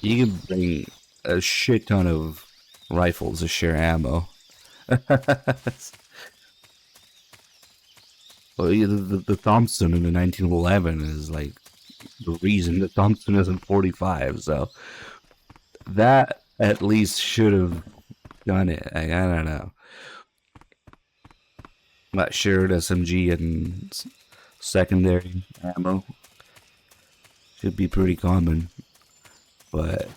Speaker 1: you can bring a shit ton of rifles to share ammo. Well, the Thompson in the 1911 is like the reason the Thompson isn't 45, so that at least should have done it. I don't know. That shared SMG and secondary ammo should be pretty common. But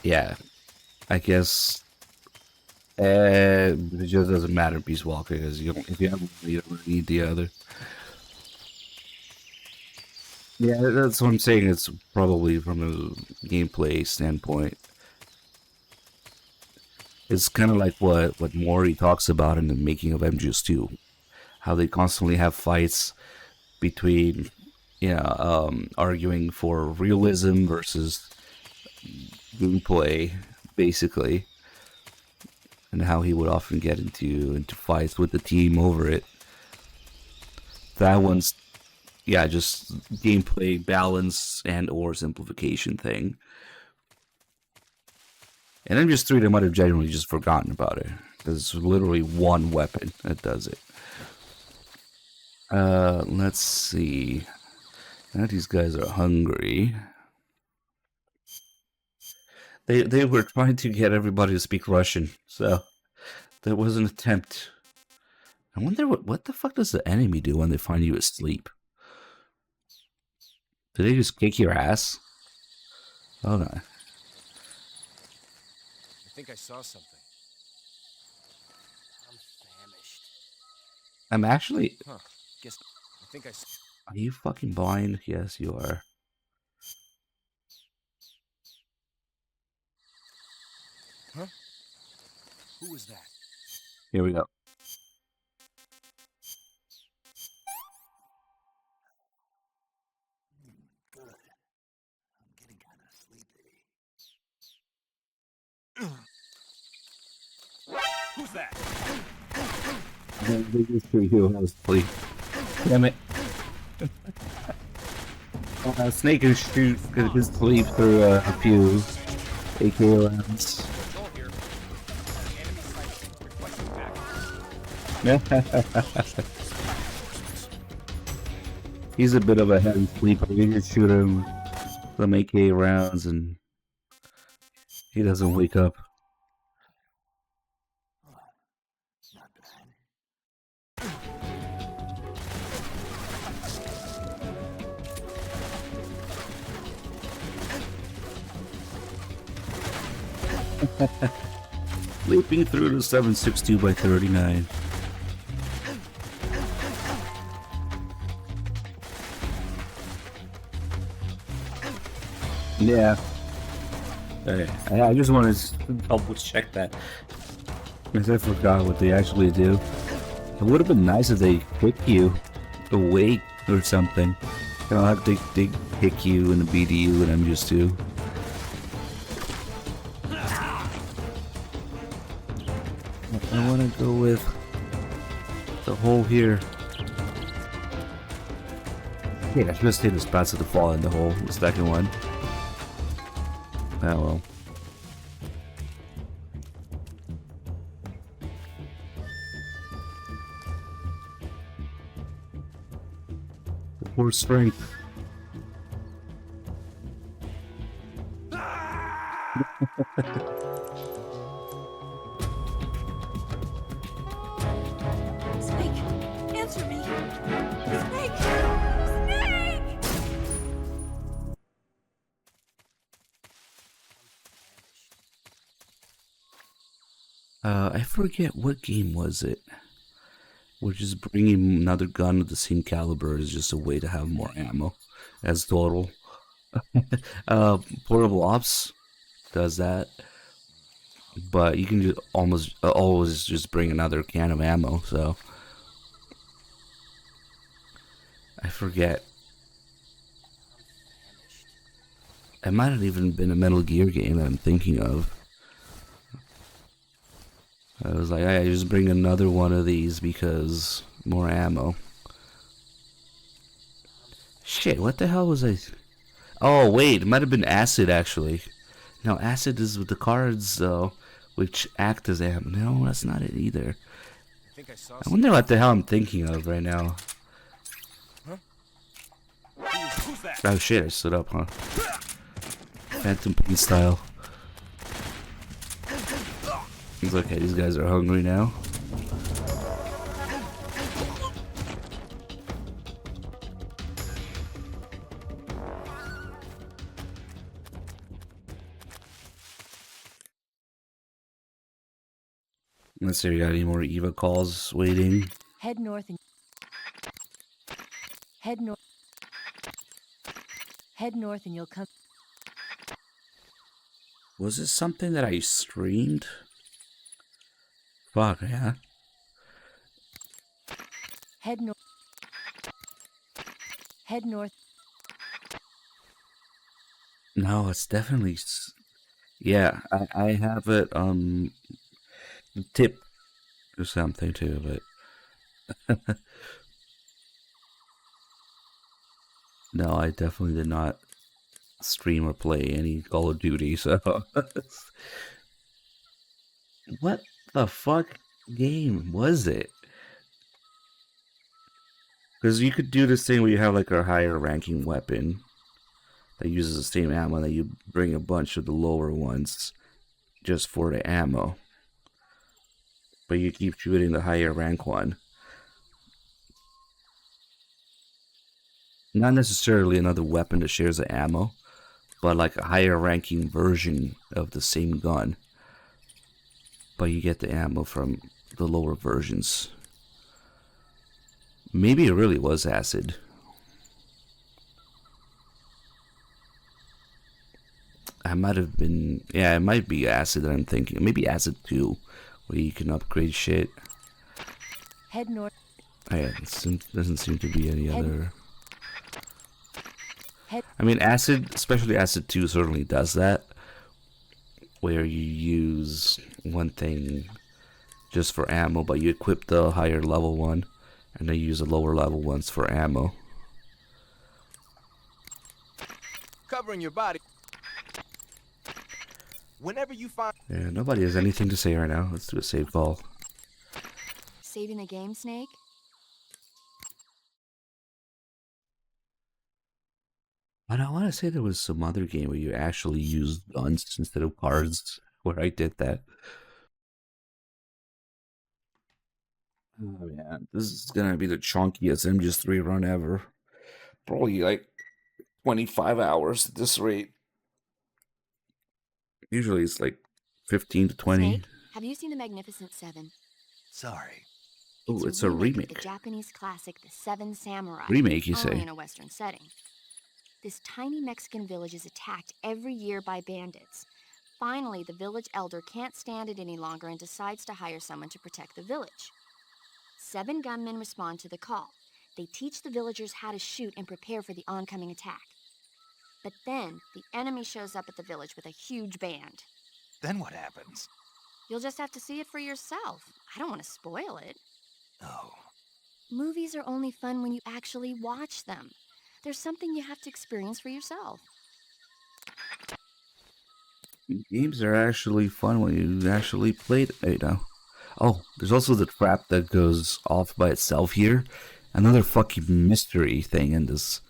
Speaker 1: yeah, I guess it just doesn't matter Peace Walker because if you have one, you don't really need the other. Yeah, that's what I'm saying. It's probably from a gameplay standpoint. It's kind of like what Mori talks about in the making of MGS2, how they constantly have fights between, arguing for realism versus gameplay, basically, and how he would often get into fights with the team over it. That one's, yeah, just gameplay balance and or simplification thing. And MGS3, they might have genuinely just forgotten about it. There's literally one weapon that does it. Let's see. Now these guys are hungry. They were trying to get everybody to speak Russian, so there was an attempt. I wonder what the fuck does the enemy do when they find you asleep? Do they just kick your ass? Oh no.
Speaker 3: I think I saw something. I'm famished.
Speaker 1: I'm actually...
Speaker 3: Huh. Guess I think I saw...
Speaker 1: Are you fucking blind? Yes, you are.
Speaker 3: Huh? Who was that?
Speaker 1: Here we go.
Speaker 4: Good. I'm getting kind of sleepy.
Speaker 8: Who's that?
Speaker 1: They just threw you. I was asleep. Damn it. Snake can shoot his sleep through a few AK rounds.
Speaker 8: Control here. Enemy sighting. Requesting backup.
Speaker 1: He's a bit of a heavy sleeper. You just shoot him some AK rounds and he doesn't wake up.
Speaker 4: Not bad.
Speaker 1: Leaping through the 7.62 by 39. Yeah. I just wanted to double check that. Because I forgot what they actually do. It would have been nice if they pick you awake or something. You know, like they pick you in the BDU and MGS2. I want to go with the hole here. Yeah, I should have stayed in the spots of the fall in the hole, the second one. Oh well. Poor strength.
Speaker 2: Snake, answer me. Snake! Snake!
Speaker 1: I forget what game was it. We're just bringing another gun of the same caliber is just a way to have more ammo as total. Portable Ops does that, but you can just almost always just bring another can of ammo. So I forget. It might have even been a Metal Gear game that I'm thinking of. I was like, I just bring another one of these because more ammo. Shit, what the hell was I? Oh wait, it might have been acid actually. No, acid is with the cards though, which act as ammo. No, that's not it either.
Speaker 3: I think I saw
Speaker 1: I wonder what the hell I'm thinking of right now.
Speaker 8: Who's that?
Speaker 1: Oh shit, I stood up, huh? Phantom Pain style. It's okay, these guys are hungry now. Let's see, we got any more Eva calls waiting?
Speaker 9: Head north and head north. Head north and you'll come.
Speaker 1: Was this something that I streamed? Fuck, yeah.
Speaker 9: Head north. Head north.
Speaker 1: No, it's definitely... Yeah, I have it, tip or something too, but... No, I definitely did not stream or play any Call of Duty, so... What the fuck game was it? Because you could do this thing where you have like a higher ranking weapon that uses the same ammo, that you bring a bunch of the lower ones just for the ammo. But you keep shooting the higher rank one. Not necessarily another weapon that shares the ammo, but like a higher ranking version of the same gun. But you get the ammo from the lower versions. Maybe it really was acid. I might have been... Yeah, it might be acid that I'm thinking. Maybe acid 2, where you can upgrade shit.
Speaker 9: Head north.
Speaker 1: Oh, yeah, doesn't seem to be any other...
Speaker 9: Head.
Speaker 1: I mean, acid, especially acid 2, certainly does that. Where you use one thing just for ammo, but you equip the higher level one, and then you use the lower level ones for ammo.
Speaker 3: Covering your body. Whenever you find...
Speaker 1: Yeah, nobody has anything to say right now. Let's do a save call.
Speaker 7: Saving the game, Snake?
Speaker 1: But I want to say there was some other game where you actually used guns instead of cards, where I did that. Oh yeah, this is gonna be the chunkiest MGS3 run ever. Probably like 25 hours at this rate. Usually it's like 15 to 20.
Speaker 7: Snake, have you seen The Magnificent Seven?
Speaker 4: Sorry.
Speaker 1: Oh, it's a remake.
Speaker 7: Of the Japanese classic, The Seven Samurai.
Speaker 1: Remake, you
Speaker 7: only
Speaker 1: say?
Speaker 7: in a Western setting. This tiny Mexican village is attacked every year by bandits. Finally, the village elder can't stand it any longer and decides to hire someone to protect the village. 7 gunmen respond to the call. They teach the villagers how to shoot and prepare for the oncoming attack. But then, the enemy shows up at the village with a huge band.
Speaker 4: Then what happens?
Speaker 7: You'll just have to see it for yourself. I don't want to spoil it.
Speaker 4: Oh.
Speaker 7: Movies are only fun when you actually watch them. There's something you have to experience for yourself.
Speaker 1: Games are actually fun when you actually play it, you know. Oh, there's also the trap that goes off by itself here. Another fucking mystery thing in this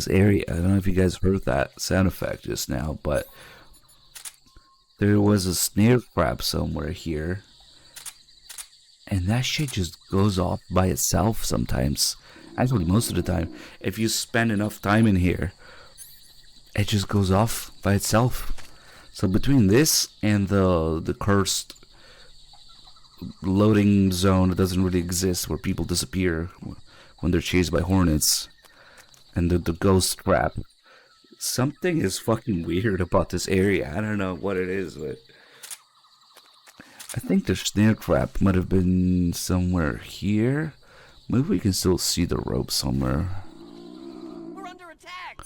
Speaker 1: area. I don't know if you guys heard that sound effect just now, but there was a snare trap somewhere here. And that shit just goes off by itself sometimes. Actually, most of the time. If you spend enough time in here, it just goes off by itself. So between this and the cursed loading zone that doesn't really exist, where people disappear when they're chased by hornets, and the ghost trap, something is fucking weird about this area. I don't know what it is, but I think the snare trap might have been somewhere here. Maybe we can still see the rope somewhere.
Speaker 6: We're under attack!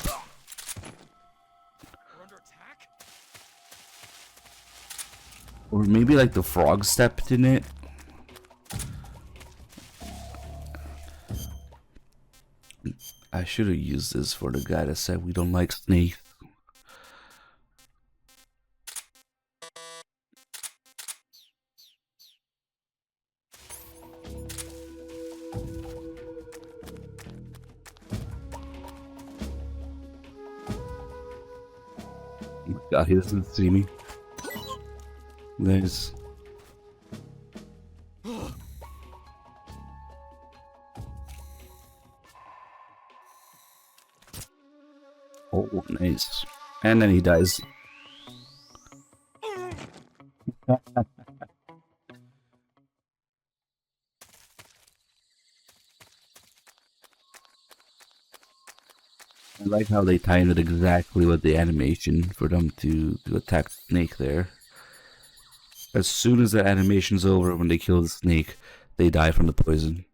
Speaker 8: We're under attack?
Speaker 1: Or maybe like the frog stepped in it. I should have used this for the guy that said we don't like snakes. Oh my God, he doesn't see me. There's... Oh, nice. And then he dies. I like how they timed it exactly with the animation for them to attack the snake there. As soon as the animation's over, when they kill the snake, they die from the poison.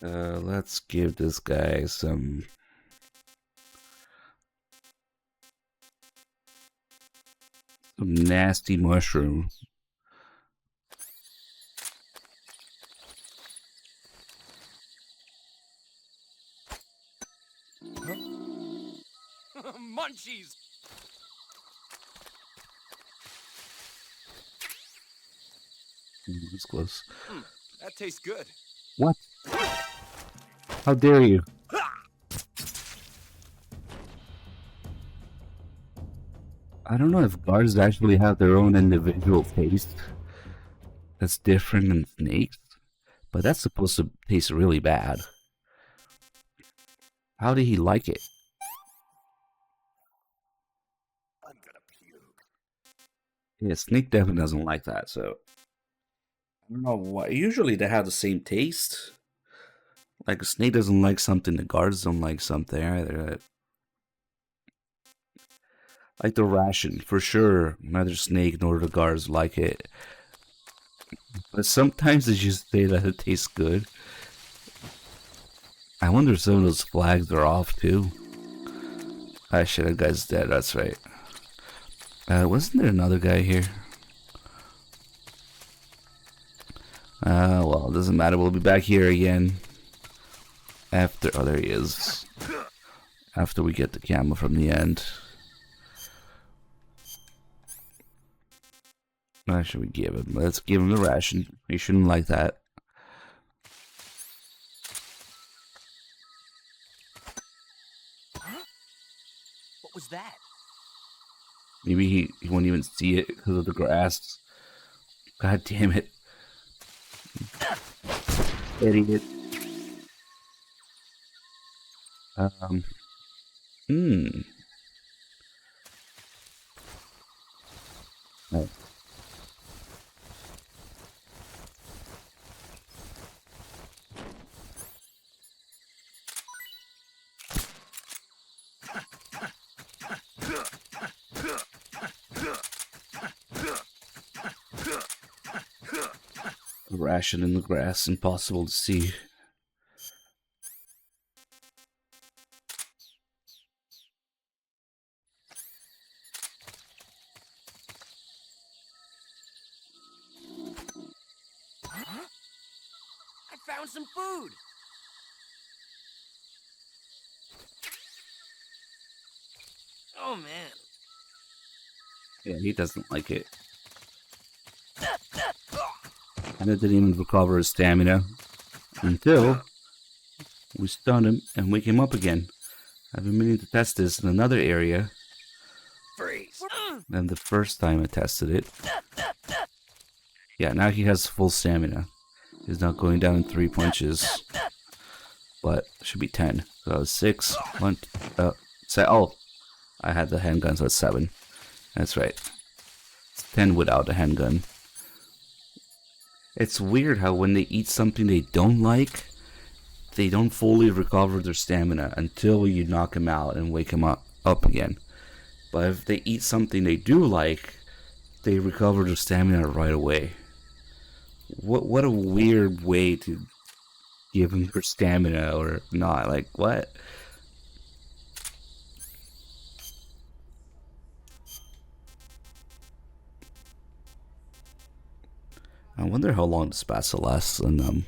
Speaker 1: Let's give this guy some nasty mushroom.
Speaker 8: Munchies!
Speaker 1: It's close.
Speaker 3: That tastes good.
Speaker 1: What? How dare you? I don't know if guards actually have their own individual taste that's different than snakes, but that's supposed to taste really bad. How did he like it?
Speaker 10: I'm gonna puke.
Speaker 1: Yeah, snake definitely doesn't like that, so I don't know why. Usually they have the same taste. Like a snake doesn't like something, the guards don't like something either. Like the ration, for sure. Neither snake nor the guards like it. But sometimes they just say that it tastes good. I wonder if some of those flags are off too. Ah shit, that guy's dead, that's right. Wasn't there another guy here? Well, it doesn't matter, we'll be back here again. After, oh there he is. After we get the camera from the end. What should we give him? Let's give him the ration. He shouldn't like that.
Speaker 6: What was that?
Speaker 1: Maybe he won't even see it because of the grass. God damn it. Idiot. Oh. A ration in the grass, impossible to see.
Speaker 6: I found some food. Oh man.
Speaker 1: Yeah, he doesn't like it. And it didn't even recover his stamina until we stunned him and wake him up again. I've been meaning to test this in another area
Speaker 6: Freeze.
Speaker 1: than the first time I tested it. Yeah, now he has full stamina. He's not going down in 3 punches, but it should be 10. So that was 6. 1, oh, I had the handgun, so it's 7. That's right. It's 10 without the handgun. It's weird how when they eat something they don't like, they don't fully recover their stamina until you knock them out and wake them up again. But if they eat something they do like, they recover their stamina right away. What a weird way to give them their stamina or not. Like, what? I wonder how long this battle lasts on them.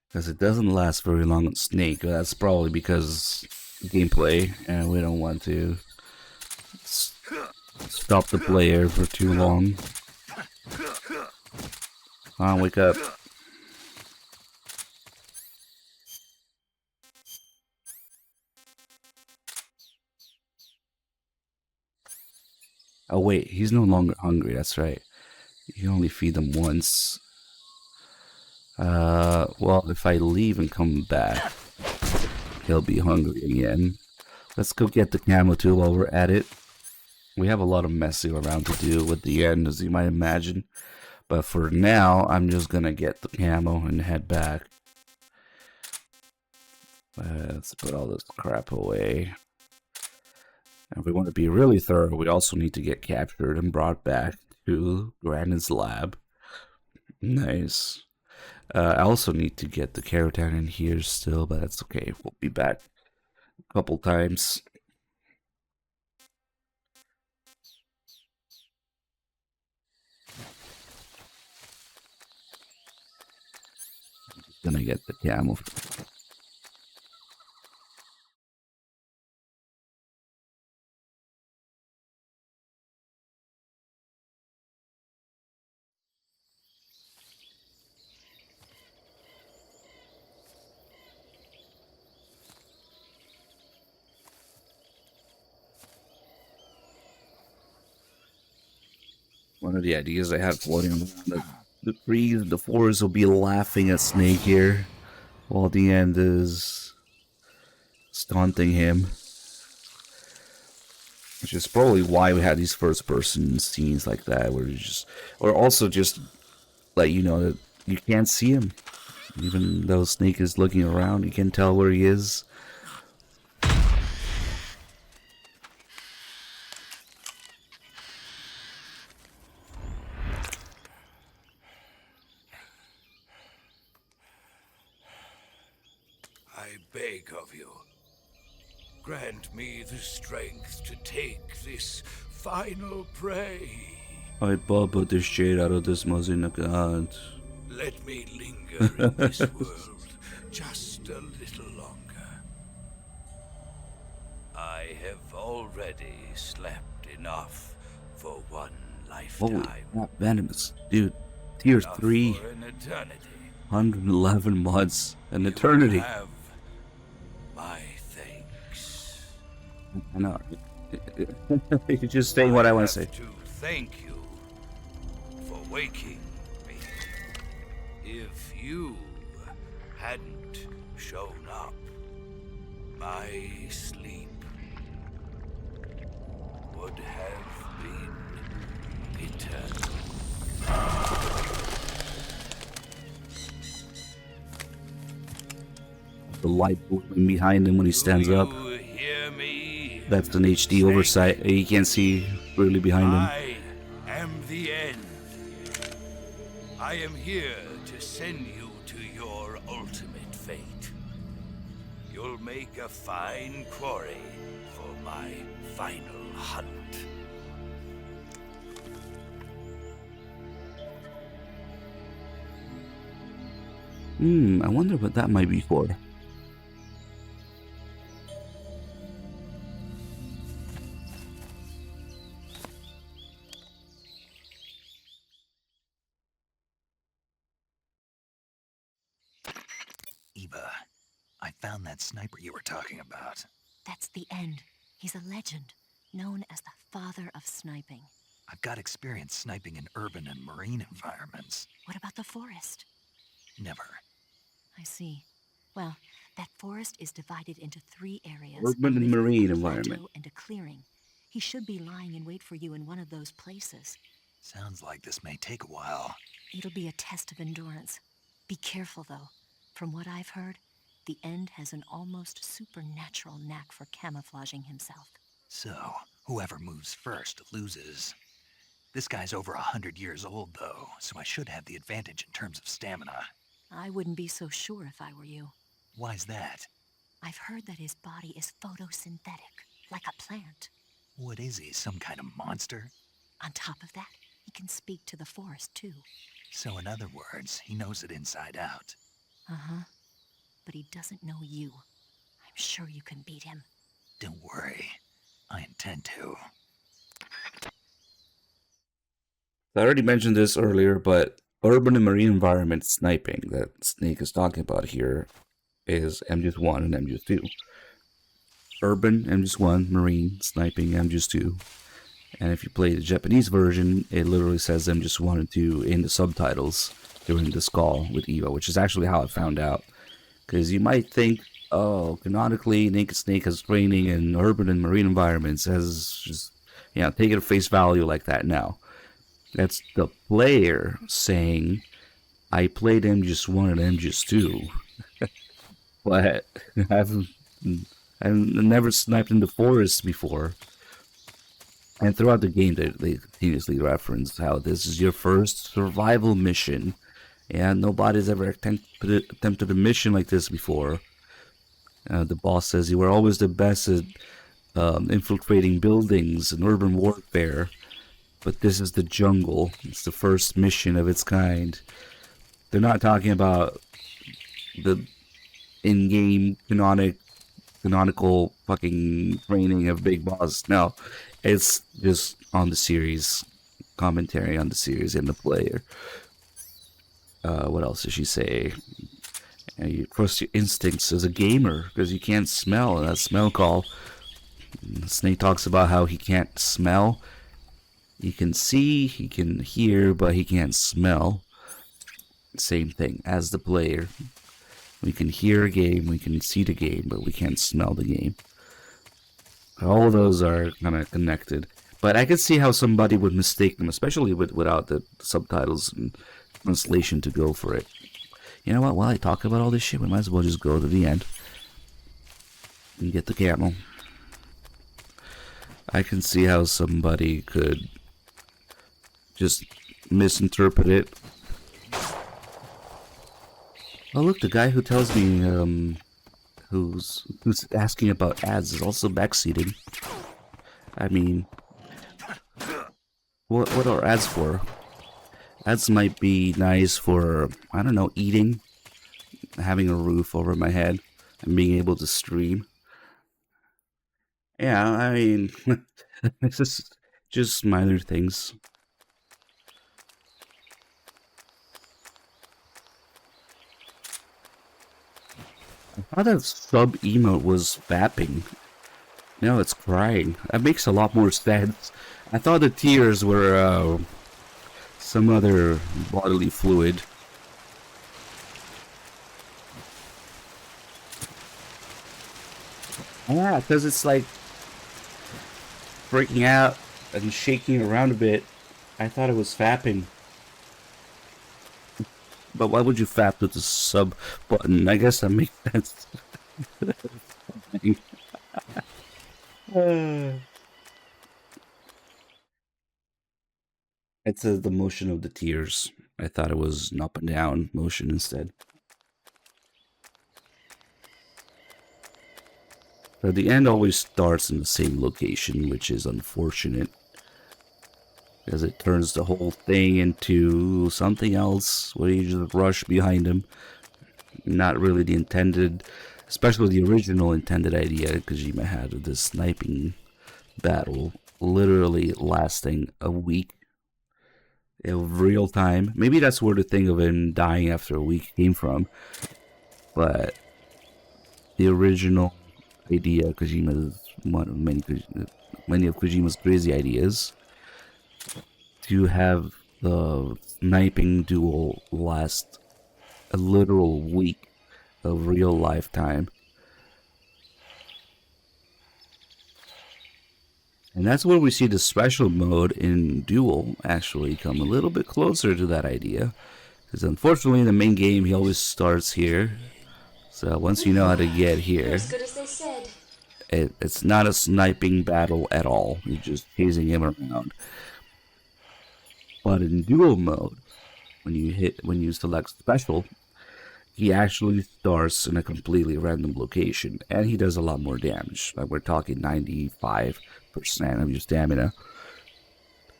Speaker 1: Because it doesn't last very long on Snake. That's probably because gameplay, and we don't want to stop the player for too long. Come on, wake up. Oh wait, he's no longer hungry, that's right. You can only feed them once. Well, if I leave and come back, he'll be hungry again. Let's go get the camo tool while we're at it. We have a lot of messing around to do with the end, as you might imagine. But for now, I'm just gonna get the camo and head back. Let's put all this crap away. And if we want to be really thorough, we also need to get captured and brought back to Grandin's lab. Nice. I also need to get the Keratin in here still, but that's okay. We'll be back a couple times. Gonna get the camel. One of the ideas I had floating around the trees and the forest will be laughing at Snake here, while the end is taunting him. Which is probably why we had these first-person scenes like that, where you just, or also just let you know that you can't see him, even though Snake is looking around. You can't tell where he is.
Speaker 10: I beg of you, grant me the strength to take this final prey.
Speaker 1: I bubbled the shit out of this Mazinagat.
Speaker 10: Let me linger in this world just a little longer. I have already slept enough for one
Speaker 1: Holy
Speaker 10: lifetime.
Speaker 1: crap, venomous. Dude, tier
Speaker 10: Enough
Speaker 1: 3,
Speaker 10: for an eternity.
Speaker 1: 111 months, an
Speaker 10: You
Speaker 1: eternity.
Speaker 10: have my thanks.
Speaker 1: I know. You're just saying what I want to say.
Speaker 10: have to thank you for waking me. If you hadn't shown up, my sleep would have been eternal.
Speaker 1: The light booming behind him when he stands up.
Speaker 10: You hear me?
Speaker 1: That's an HD oversight. You can't see really behind him.
Speaker 10: I am the end. I am here to send you to your ultimate fate. You'll make a fine quarry for my final hunt.
Speaker 1: I wonder what that might be for.
Speaker 4: Eva, I found that sniper you were talking about.
Speaker 9: That's the end. He's a legend, known as the father of sniping.
Speaker 4: I've got experience sniping in urban and marine environments.
Speaker 9: What about the forest?
Speaker 4: Never.
Speaker 9: I see. Well, that forest is divided into 3 areas.
Speaker 1: Urban
Speaker 9: a
Speaker 1: and
Speaker 9: river,
Speaker 1: marine
Speaker 9: a
Speaker 1: environment.
Speaker 9: plateau, and a clearing. He should be lying in wait for you in one of those places.
Speaker 4: Sounds like this may take a while.
Speaker 9: It'll be a test of endurance. Be careful, though. From what I've heard, the End has an almost supernatural knack for camouflaging himself.
Speaker 4: So, whoever moves first loses. This guy's over 100 years old, though, so I should have the advantage in terms of stamina.
Speaker 9: I wouldn't be so sure if I were you.
Speaker 4: Why's that?
Speaker 9: I've heard that his body is photosynthetic, like a plant.
Speaker 4: What is he, some kind of monster?
Speaker 9: On top of that, he can speak to the forest, too.
Speaker 4: So in other words, he knows it inside out.
Speaker 9: Uh-huh. But he doesn't know you. I'm sure you can beat him.
Speaker 4: Don't worry. I intend to.
Speaker 1: I already mentioned this earlier, but urban and marine environment sniping that Snake is talking about here is MGS1 and MGS2. Urban, MGS1, marine, sniping, MGS2. And if you play the Japanese version, it literally says MGS1 and 2 in the subtitles during this call with Eva, which is actually how I found out. Because you might think oh, canonically, Naked Snake has training in urban and marine environments, as just, take it at face value like that now. That's the player saying, I played MGS1 and MGS2, but I've never sniped in the forest before. And throughout the game, they continuously reference how this is your first survival mission, and nobody's ever attempted a mission like this before. The boss says you were always the best at infiltrating buildings and urban warfare, but this is the jungle. It's the first mission of its kind. They're not talking about the in-game canonical fucking training of Big Boss. No, it's just on the series, commentary on the series and the player. What else does she say? You trust your instincts as a gamer because you can't smell. That smell call. Snake talks about how he can't smell. He can see, he can hear, but he can't smell. Same thing as the player. We can hear a game, we can see the game, but we can't smell the game. All of those are kind of connected. But I could see how somebody would mistake them, especially without the subtitles and translation to go for it. You know what? While I talk about all this shit, we might as well just go to the end and get the camel. I can see how somebody could just misinterpret it. Oh look, the guy who tells me who's asking about ads is also backseating. I mean, what are ads for? Ads might be nice for, I don't know, eating, having a roof over my head, and being able to stream. Yeah, I mean, this is just minor things. I thought that sub emote was fapping. No, it's crying. That makes a lot more sense. I thought the tears were some other bodily fluid. Yeah, because it's like freaking out and shaking around a bit. I thought it was fapping. But why would you fap with the sub button? I guess that makes sense. It's the motion of the tears. I thought it was an up and down motion instead. So the end always starts in the same location, which is unfortunate. Because it turns the whole thing into something else, where you just rush behind him. Not really the intended, especially the original intended idea Kojima had of this sniping battle literally lasting a week of real time. Maybe that's where the thing of him dying after a week came from. But the original idea, Kojima's one of many of Kojima's crazy ideas, to have the sniping duel last a literal week of real lifetime. And that's where we see the special mode in Duel actually come a little bit closer to that idea. Because unfortunately in the main game he always starts here. So once you know how to get here,
Speaker 2: As good as they said.
Speaker 1: it's not a sniping battle at all. You're just chasing him around. But in Duel mode, when you select special, he actually starts in a completely random location, and he does a lot more damage. Like we're talking 95% of your stamina.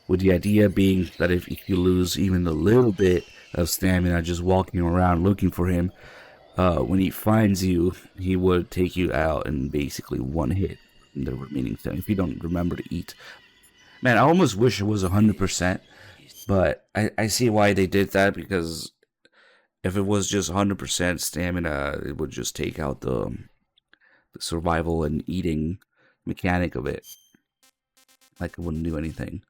Speaker 1: With the idea being that if you lose even a little bit of stamina just walking around looking for him, when he finds you, he would take you out in basically one hit in the remaining time, if you don't remember to eat. Man, I almost wish it was 100%, but I see why they did that, because if it was just 100% stamina, it would just take out the survival and eating mechanic of it. Like it wouldn't do anything.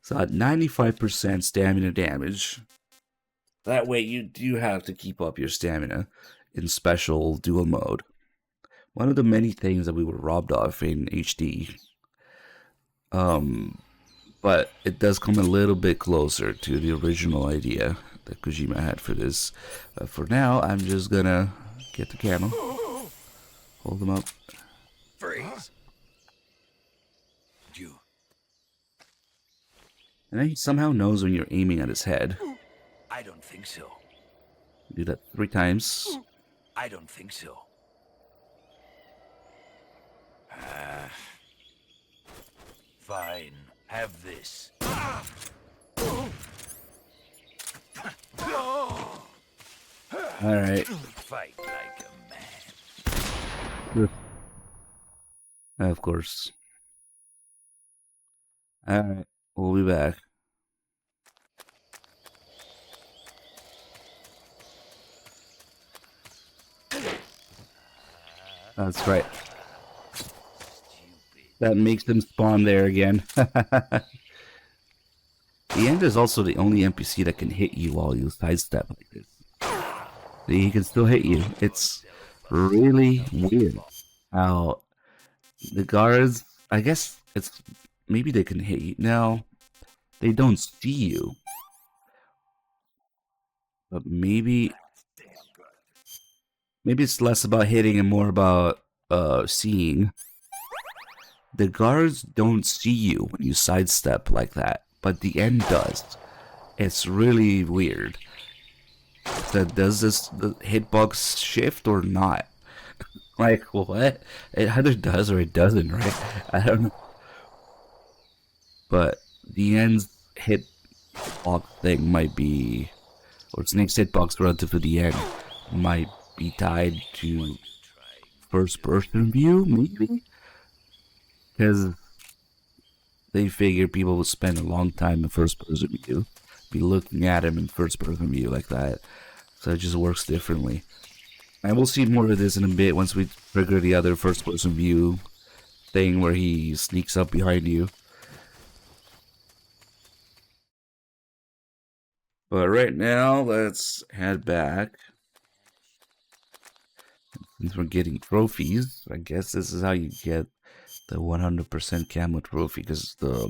Speaker 1: So at 95% stamina damage, that way you do have to keep up your stamina in special duel mode. one of the many things that we were robbed of in HD. But it does come a little bit closer to the original idea that Kojima had for this. But for now, I'm just gonna get the camo, hold them up.
Speaker 10: Freeze! You.
Speaker 1: And then he somehow knows when you're aiming at his head.
Speaker 10: I don't think so.
Speaker 1: Do that 3 times.
Speaker 10: I don't think so. Fine. Have this.
Speaker 1: Alright.
Speaker 10: Fight like a man.
Speaker 1: Of course. Alright, we'll be back. That's right. That makes them spawn there again. The end is also the only NPC that can hit you while you sidestep like this. He can still hit you. It's really weird how the guards, I guess it's, maybe they can hit you. Now, they don't see you. But maybe it's less about hitting and more about seeing. The guards don't see you when you sidestep like that, but the end does. It's really weird. So does the hitbox shift or not? Like, what? It either does or it doesn't, right? I don't know. But the end's hitbox thing might be, or Snake's hitbox relative to the end might be tied to first-person view, maybe? Because they figure people will spend a long time in first-person view, be looking at him in first-person view like that. So it just works differently. And we'll see more of this in a bit once we trigger the other first-person view thing where he sneaks up behind you. But right now, let's head back. Since we're getting trophies, I guess this is how you get the 100% camo trophy, because the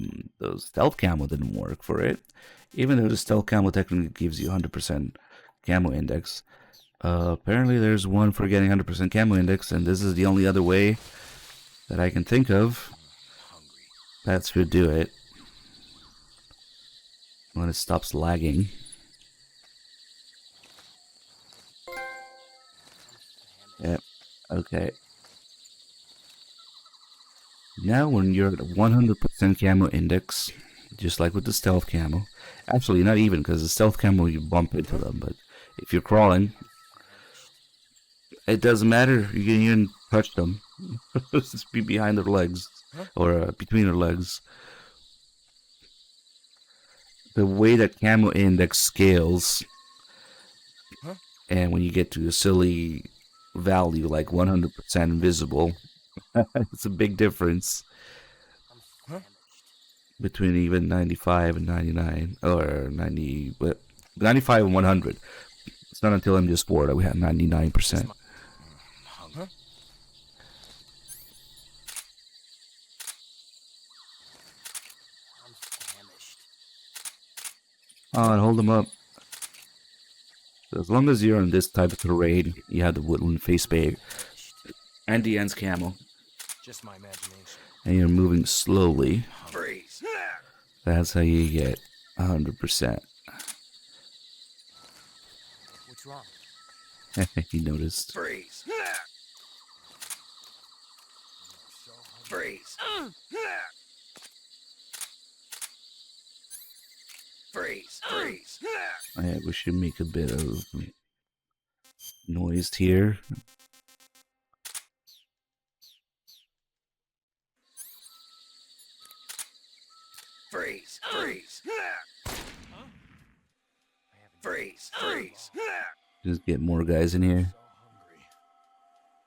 Speaker 1: stealth camo didn't work for it. Even though the stealth camo technically gives you 100% camo index. Apparently there's one for getting 100% camo index, and this is the only other way that I can think of that should do it. When it stops lagging. Yep, okay. Now when you're at 100% camo index, just like with the stealth camo, actually not even, because the stealth camo you bump into them, but if you're crawling, it doesn't matter, you can even touch them. Just be behind their legs, or between their legs. The way that camo index scales, and when you get to a silly value like 100% invisible, it's a big difference between even 95 and 99, or 90, but 95 and 100. It's not until MGS4 that we have 99%. Oh, and hold them up. So as long as you're in this type of terrain, you have the woodland face paint and the end's camo.
Speaker 3: Just my imagination.
Speaker 1: And you're moving slowly.
Speaker 10: Freeze!
Speaker 1: That's how you get 100%.
Speaker 3: What's wrong?
Speaker 1: He noticed.
Speaker 10: Freeze! Freeze! Freeze! Freeze!
Speaker 1: Alright, we should make a bit of noise here.
Speaker 10: Freeze! Freeze! Freeze! Freeze!
Speaker 1: Just get more guys in here.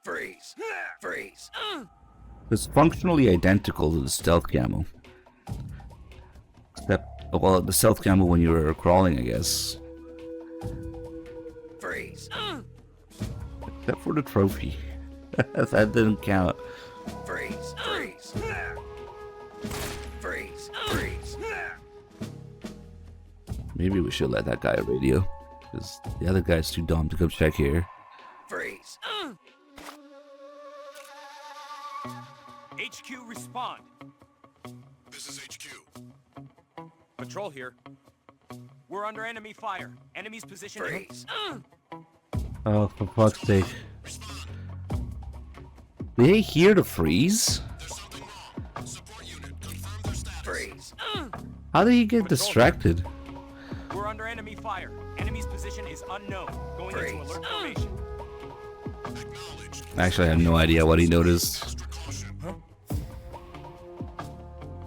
Speaker 10: Freeze! Freeze!
Speaker 1: It's functionally identical to the stealth camo. Except, well, the stealth camo when you were crawling, I guess.
Speaker 10: Freeze!
Speaker 1: Except for the trophy. That didn't count.
Speaker 10: Freeze, freeze. Freeze, freeze.
Speaker 1: Maybe we should let that guy radio, because the other guy's too dumb to come check here.
Speaker 10: Freeze.
Speaker 11: HQ, respond.
Speaker 12: This is HQ.
Speaker 11: Patrol here. We're under enemy fire. Enemy's position.
Speaker 10: Freeze.
Speaker 1: Oh, for fuck's sake. Did they hear the freeze?
Speaker 12: There's something wrong. Support unit, confirm their status.
Speaker 10: Freeze.
Speaker 1: How did he get distracted?
Speaker 11: We're under enemy fire. Enemy's position is unknown. Going into
Speaker 10: Freeze.
Speaker 11: alert formation.
Speaker 12: Acknowledged.
Speaker 1: Actually, I have no idea what he noticed.
Speaker 12: Extra caution.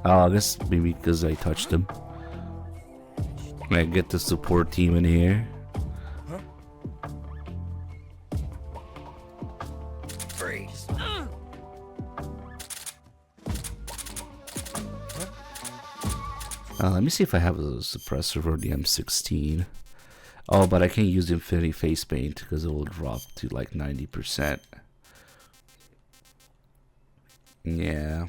Speaker 1: Oh, I guess maybe because I touched him. Can I get the support team in here?
Speaker 10: Freeze.
Speaker 1: Let me see if I have a suppressor for the M16. Oh, but I can't use the Infinity Face Paint because it will drop to like 90%. Yeah.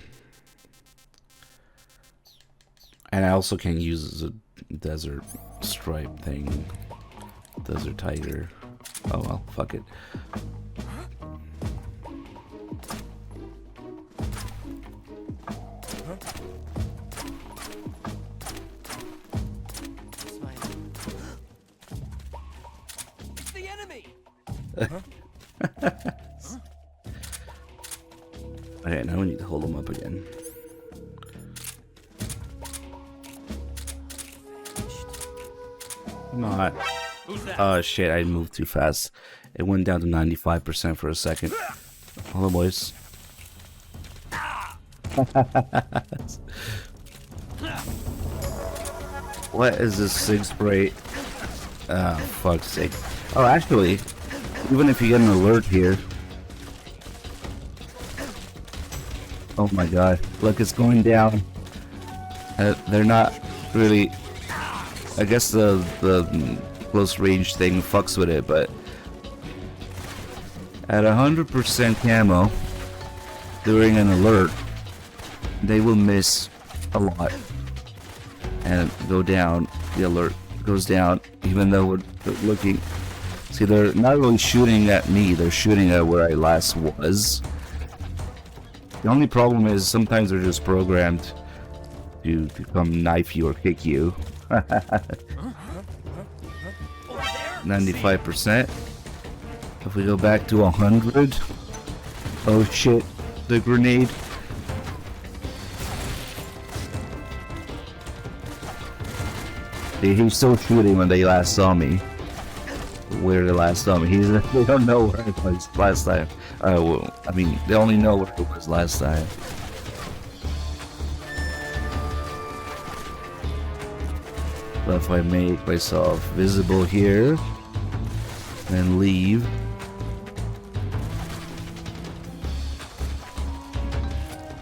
Speaker 1: And I also can't use the Desert Stripe thing. Desert Tiger. Oh well, fuck it.
Speaker 11: It's the enemy.
Speaker 1: Okay, now we need to hold them up again. Come on. Oh shit, I moved too fast. It went down to 95% for a second. Hold on, boys. What is this SIG spray? Oh, fuck's sake. Oh, actually, even if you get an alert here. Oh my god. Look, it's going down. They're not really... I guess the close range thing fucks with it, but... At 100% camo, during an alert, they will miss a lot. And go down. The alert goes down, even though we're looking... See, they're not really shooting at me, they're shooting at where I last was. The only problem is sometimes they're just programmed to come knife you or kick you. 95%. If we go back to 100. Oh shit, the grenade. He's still shooting when they last saw me. Where they last saw me. They don't know where I was last time. Well, I mean, they only know where it was last time. But if I make myself visible here, and leave.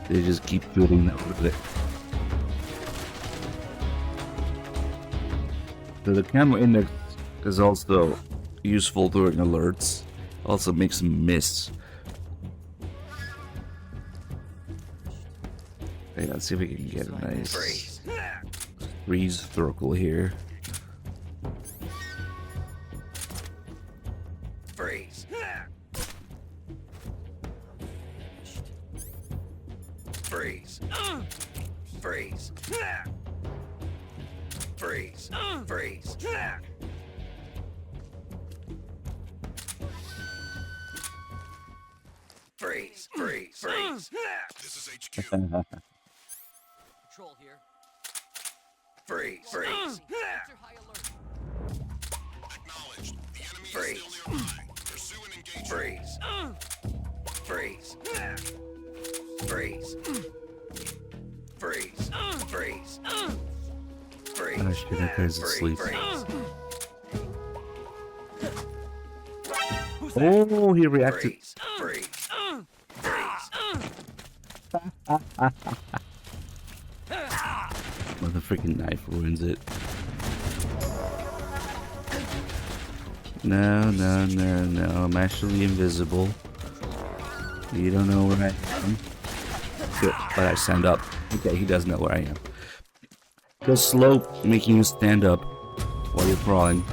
Speaker 1: They just keep shooting over it. So the camera index is also useful during alerts. Also makes them miss. Okay, let's see if we can get a nice freeze circle here.
Speaker 10: Freeze. Freeze. Freeze. Freeze. Freeze. Freeze. Freeze. Freeze.
Speaker 12: This is HQ.
Speaker 11: Patrol here.
Speaker 10: Freeze. Freeze.
Speaker 11: Enter high alert.
Speaker 12: Acknowledged. The enemy
Speaker 10: Freeze.
Speaker 12: is still nearby. Pursue and engage.
Speaker 10: Freeze. Freeze. Freeze. Freeze. Freeze. Freeze.
Speaker 1: Oh shit, that guy's asleep.
Speaker 10: Freeze.
Speaker 1: Oh, he reacted.
Speaker 10: Freeze. Freeze. Freeze.
Speaker 1: Well, the freaking knife ruins it. No, no, no, no. I'm actually invisible. You don't know where I am? Good, but I stand up. Okay, he does know where I am. Go slow, making you stand up while you're crawling.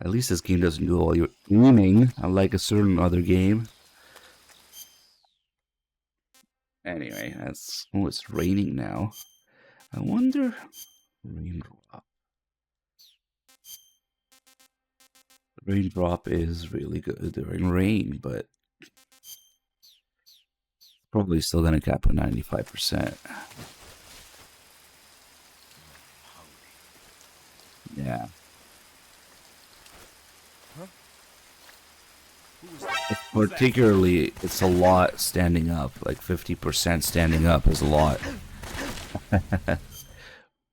Speaker 1: At least this game doesn't do all your aiming, unlike a certain other game. Anyway, that's... Oh, it's raining now. I wonder... Raindrop. Raindrop is really good during rain, but... Probably still gonna cap at 95%. Yeah. Particularly, it's a lot standing up. Like 50% standing up is a lot.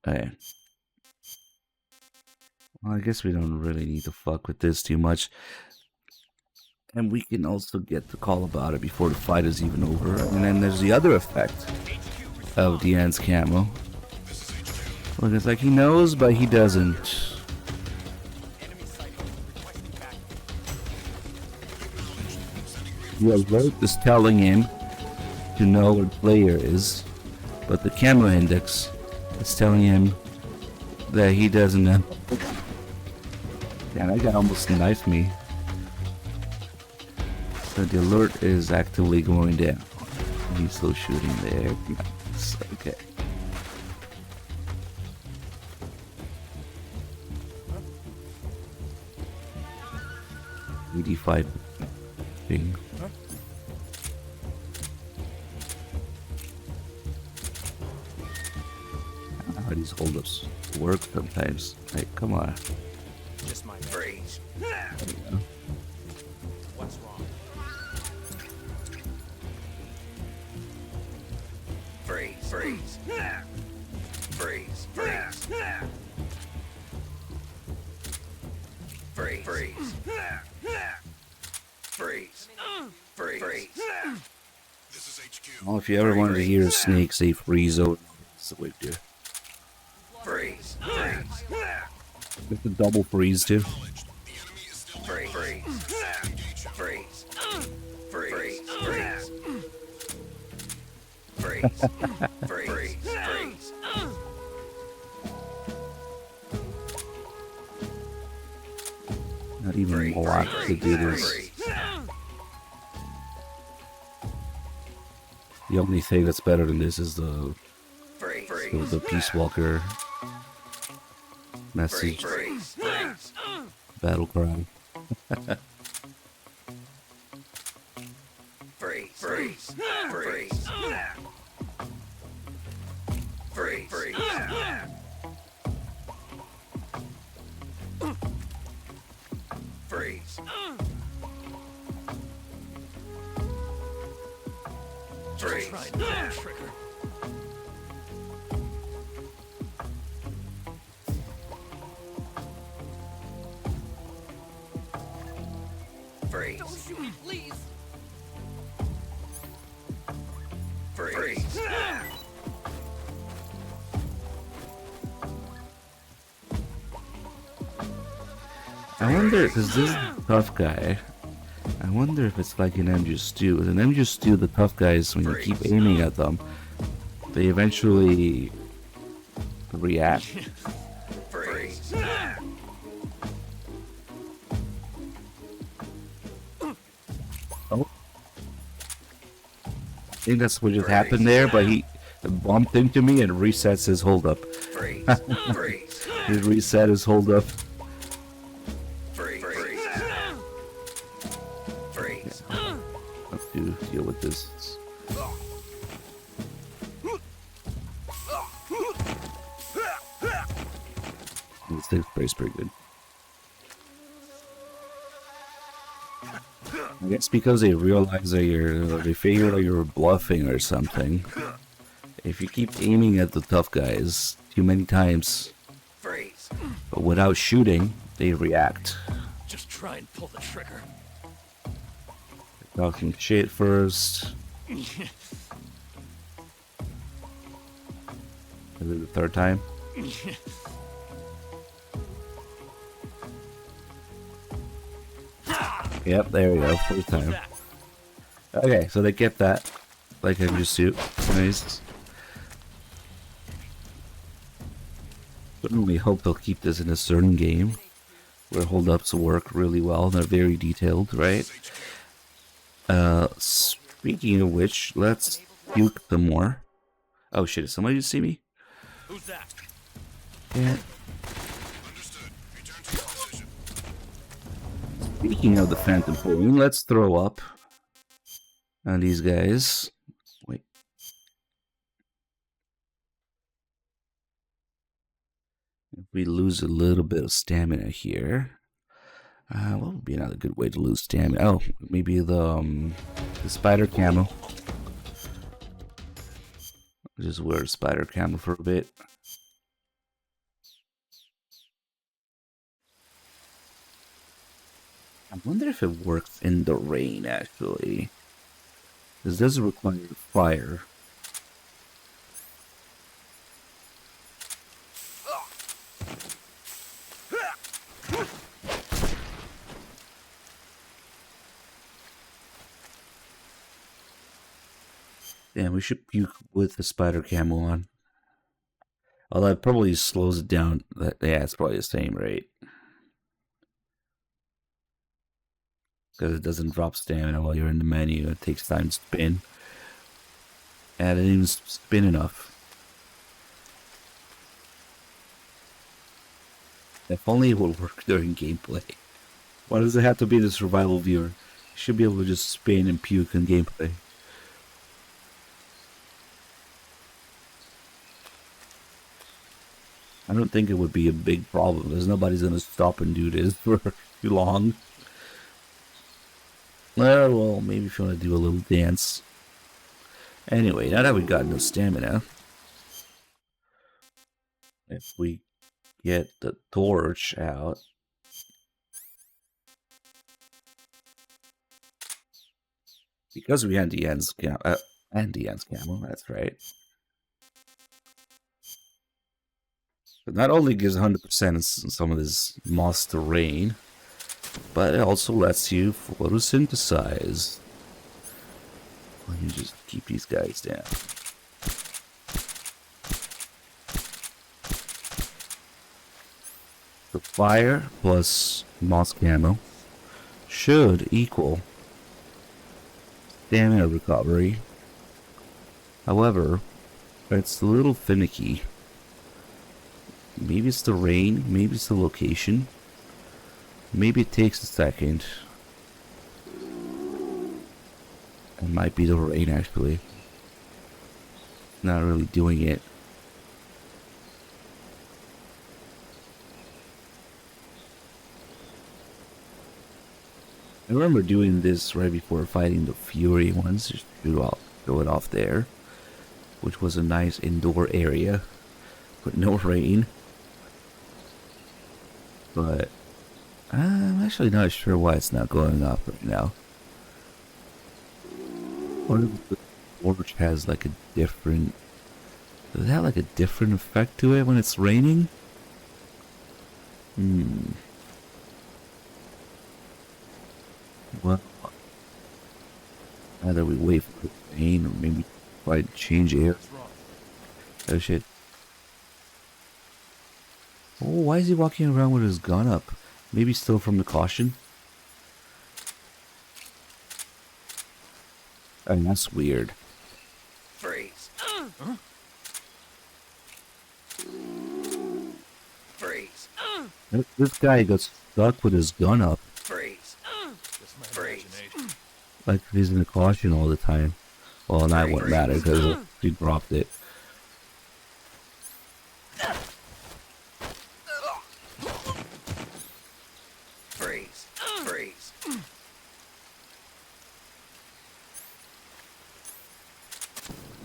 Speaker 1: Okay. Well, I guess we don't really need to fuck with this too much. And we can also get the call about it before the fight is even over. And then there's the other effect of Diane's camo. Look, it's like he knows, but he doesn't. The alert is telling him to know where the player is, but the camera index is telling him that he doesn't know. Damn, that guy almost knifed me. So the alert is actively going down. He's still shooting there. Nice. Okay. $85 thing. How these holdups work sometimes. Hey, come on.
Speaker 11: Just my
Speaker 6: Freeze.
Speaker 1: There we go.
Speaker 11: What's wrong?
Speaker 6: Freeze. Freeze. Freeze. Freeze. Freeze. Freeze. Freeze. Freeze.
Speaker 12: This is HQ.
Speaker 1: Well, if you ever wanted to hear a snake say freeze over, that's the way to do it.
Speaker 6: Freeze. Freeze.
Speaker 1: With a double freeze too.
Speaker 12: Acknowledged. The enemy is still
Speaker 6: Freeze. Freeze.
Speaker 12: engage him.
Speaker 6: Freeze. Freeze. Freeze. Freeze. Freeze.
Speaker 1: Not even a lot to do this. The only thing that's better than this is the Peace Walker message battle cry.
Speaker 6: Freeze. Freeze. Freeze. Freeze. Freeze. Freeze. Freeze.
Speaker 8: Trigger.
Speaker 6: Freeze.
Speaker 2: Don't shoot me, please.
Speaker 6: Freeze.
Speaker 1: I wonder, because this tough guy, I wonder if it's like an MGS2. With an MGS2, the tough guys, when you keep aiming at them, they eventually react.
Speaker 6: Freeze.
Speaker 1: Oh. I think that's what just happened there, but he bumped into me and resets his hold up.
Speaker 6: Freeze. Freeze.
Speaker 1: He reset his hold up.
Speaker 6: Freeze. Freeze.
Speaker 1: Have to deal with this. This thing plays pretty good. I guess because they realize that they figure that you're bluffing or something. If you keep aiming at the tough guys too many times,
Speaker 6: Freeze.
Speaker 1: but without shooting, they react.
Speaker 8: Just try and pull the trigger.
Speaker 1: Talking shit first. Is it the third time? Yep, there we go. First time. Okay, so they get that. Like I just suit. Nice. Certainly hope they'll keep this in a certain game where holdups work really well. They're very detailed, right? Speaking of which, let's puke some more. Oh shit, is somebody see me?
Speaker 11: Who's that?
Speaker 1: Yeah.
Speaker 12: Understood. Return to your position.
Speaker 1: Speaking of the Phantom Pain, let's throw up on these guys. Wait. If we lose a little bit of stamina here, what would be another good way to lose stamina? Oh, maybe the spider camo. Just wear spider camo for a bit. I wonder if it works in the rain, actually. This doesn't require fire. Damn, we should puke with the spider camo on. Although it probably slows it down. Yeah, it's probably the same rate. Because it doesn't drop stamina while you're in the menu. It takes time to spin. And it didn't even spin enough. If only it will work during gameplay. Why does it have to be the survival viewer? You should be able to just spin and puke in gameplay. I don't think it would be a big problem, because nobody's gonna stop and do this for too long. Well, maybe if you want to do a little dance. Anyway, now that we got no stamina, if we get the torch out, because we had the ends camo, that's right. It not only gives 100% in some of this moss terrain, but it also lets you photosynthesize. Let me just keep these guys down. The fire plus moss camo should equal stamina recovery. However, it's a little finicky. Maybe it's the rain, maybe it's the location. Maybe it takes a second. It might be the rain, actually. Not really doing it. I remember doing this right before fighting the Fury once. Just throw it off there. Which was a nice indoor area. With no rain. But I'm actually not sure why it's not going off right now. What if the torch has like a different... Does it have like a different effect to it when it's raining? Well, either we wait for the rain or maybe try to change air. Oh shit. Oh, why is he walking around with his gun up? Maybe still from the caution? I mean, that's weird.
Speaker 6: Freeze. Freeze.
Speaker 1: This guy got stuck with his gun up.
Speaker 6: Freeze. Freeze.
Speaker 1: Like he's in the caution all the time. Well, that wouldn't matter because he dropped it.
Speaker 6: Freeze. Freeze.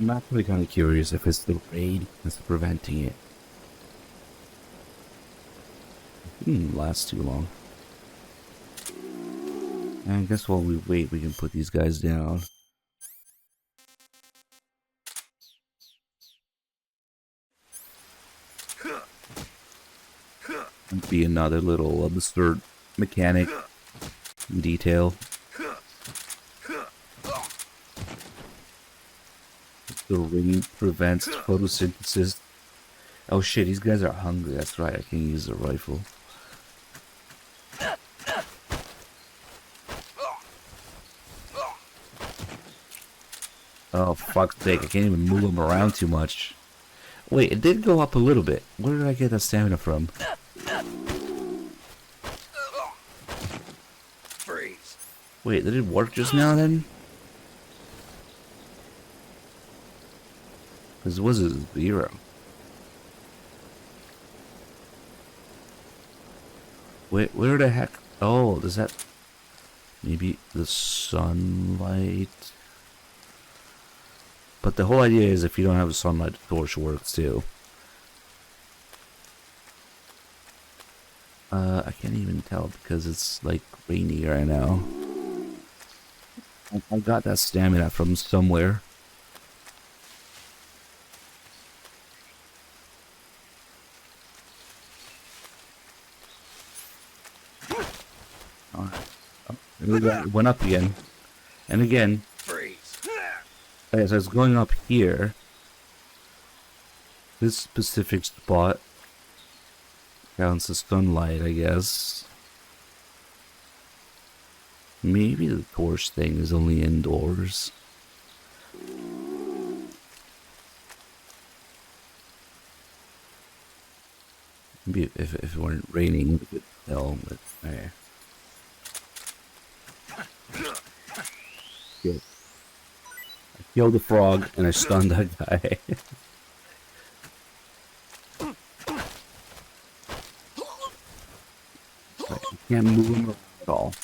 Speaker 1: I'm actually kind of curious if it's the rain that's preventing it. It didn't last too long. And I guess while we wait, we can put these guys down. Might be another little absurd mechanic detail. The ring prevents photosynthesis. Oh shit, these guys are hungry. That's right, I can use the rifle. Oh, fuck's sake, I can't even move them around too much. Wait, it did go up a little bit. Where did I get that stamina from?
Speaker 10: Freeze.
Speaker 1: Wait, did it work just now then? Because it was a 0. Wait, where the heck? Oh, does that... Maybe the sunlight? But the whole idea is if you don't have the sunlight, the torch works too. I can't even tell because it's like rainy right now. I got that stamina from somewhere. Alright. Oh, it went up again. And again.
Speaker 10: Freeze.
Speaker 1: Okay, so it's going up here. This specific spot counts as sunlight, I guess. Maybe the torch thing is only indoors. Maybe if it weren't raining, we could tell, but okay. Good. I killed the frog and I stunned that guy. Right, you can't move him around at all.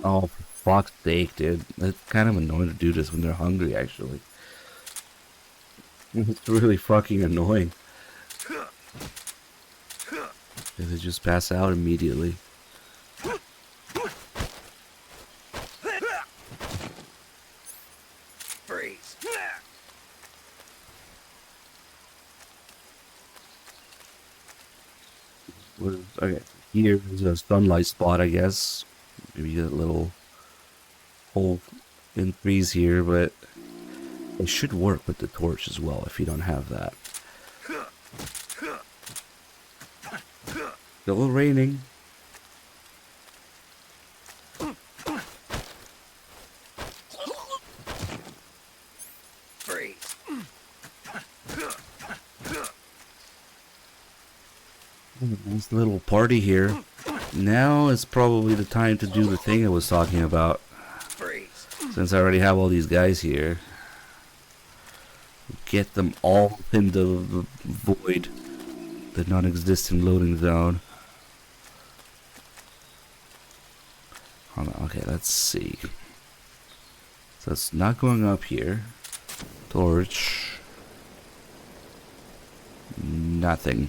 Speaker 1: Oh, for fuck's sake, dude. It's kind of annoying to do this when they're hungry, actually. It's really fucking annoying. They just pass out immediately.
Speaker 10: Freeze.
Speaker 1: Okay, here's a sunlight spot, I guess. Maybe a little hole in trees here, but it should work with the torch as well if you don't have that. Still raining.
Speaker 10: Freeze.
Speaker 1: Nice little party here. Now is probably the time to do the thing I was talking about.
Speaker 10: Freeze.
Speaker 1: Since I already have all these guys here. Get them all in the void. The non-existent loading zone. Hold on, okay, let's see. So it's not going up here. Torch. Nothing.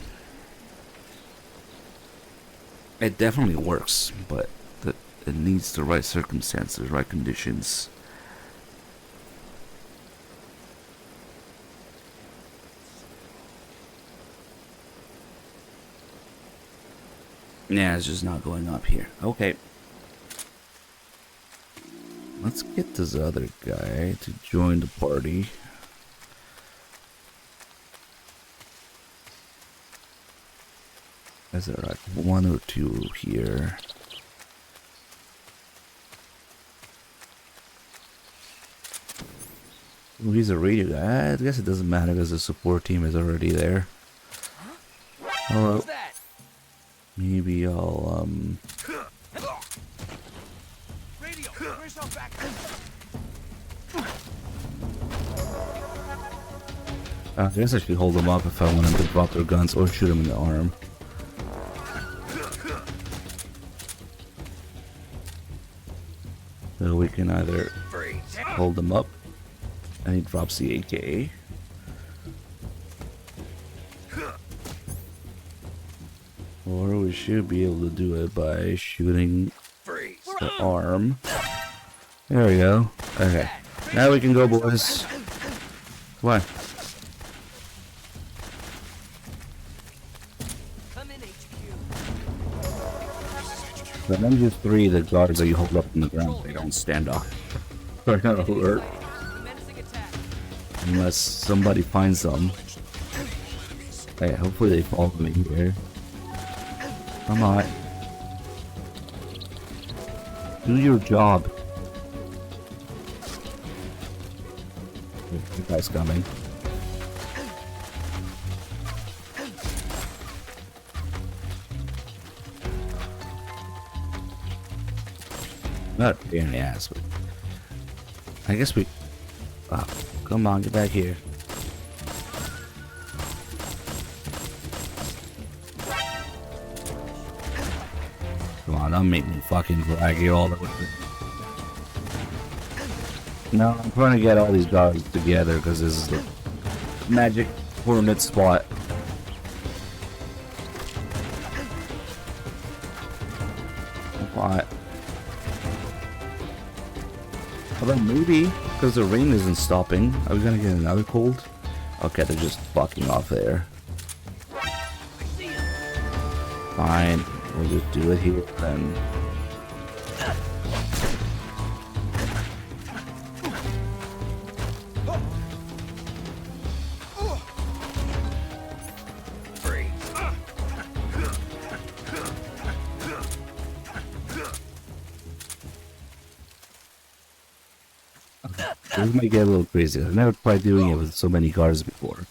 Speaker 1: It definitely works, but it needs the right circumstances, right conditions. Yeah, it's just not going up here. Okay. Let's get this other guy to join the party. Is there like 1 or 2 here? Oh, he's a radio guy. I guess it doesn't matter because the support team is already there. Hello. Maybe I'll
Speaker 3: Radio, where's our back?
Speaker 1: I guess I should hold them up if I want them to drop their guns or shoot them in the arm. So we can either hold them up and he drops the AK. Or we should be able to do it by shooting the arm. There we go. Okay. Now we can go, boys. Come on. So in MGS3, the guards that you hold up on the ground, they don't stand up. They're not alert. Unless somebody finds them. Hey, hopefully they follow me here. Come on. Do your job. The guy's coming. Not a pain in the ass, but I guess we. Oh, come on, get back here. Come on, don't make me fucking drag you all the way. No, I'm trying to get all these guards together because this is the magic hornet spot. What? Although maybe, because the rain isn't stopping, are we gonna get another cold? Okay, they're just fucking off there. Fine, we'll just do it here then. This might get a little crazy. I've never tried doing it with so many guards before.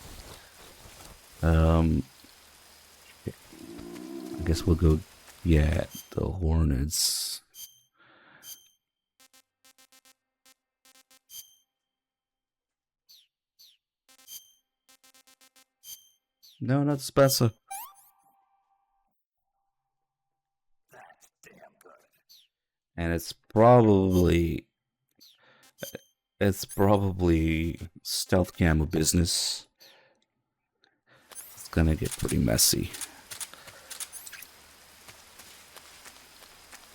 Speaker 1: I guess we'll go get the hornets. No, not Spencer.
Speaker 10: That's damn good.
Speaker 1: And it's probably stealth camo business. It's gonna get pretty messy.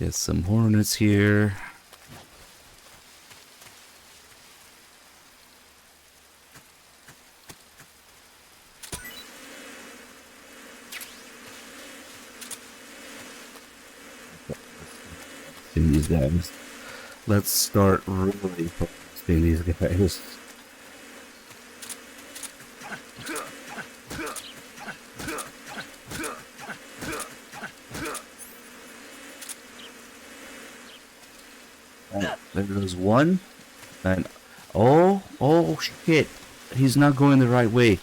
Speaker 1: Get some hornets here. These guys. Let's start really focusing these guys. There goes one. And oh shit. He's not going the right way.